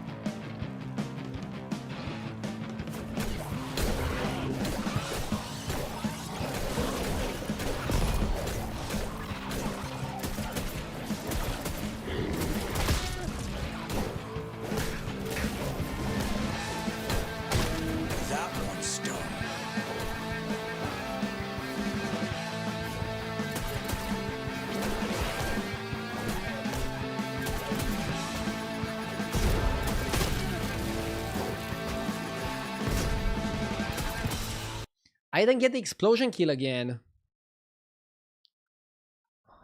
I didn't get the explosion kill again.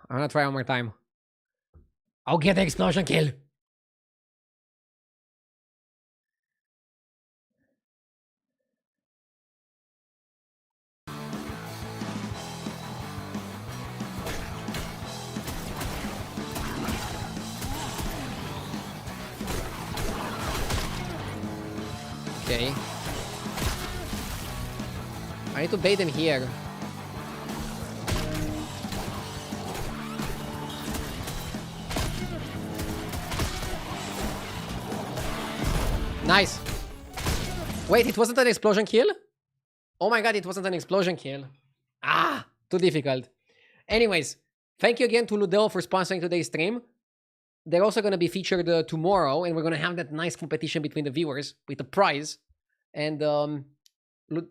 I'm gonna try one more time. I'll get the explosion kill. Okay. I need to bait him here. Nice. Wait, it wasn't an explosion kill? Oh my god, it wasn't an explosion kill. Ah, too difficult. Anyways, thank you again to Ludeo for sponsoring today's stream. They're also going to be featured tomorrow, and we're going to have that nice competition between the viewers with a prize. And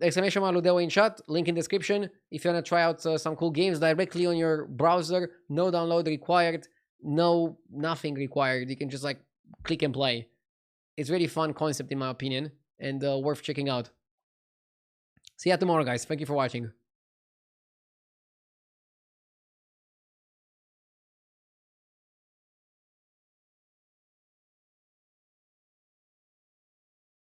exclamation mark Ludeo in chat, link in description. If you want to try out some cool games directly on your browser, no download required, nothing required. You can just like click and play. It's really fun concept in my opinion, and worth checking out. See ya tomorrow, guys. Thank you for watching.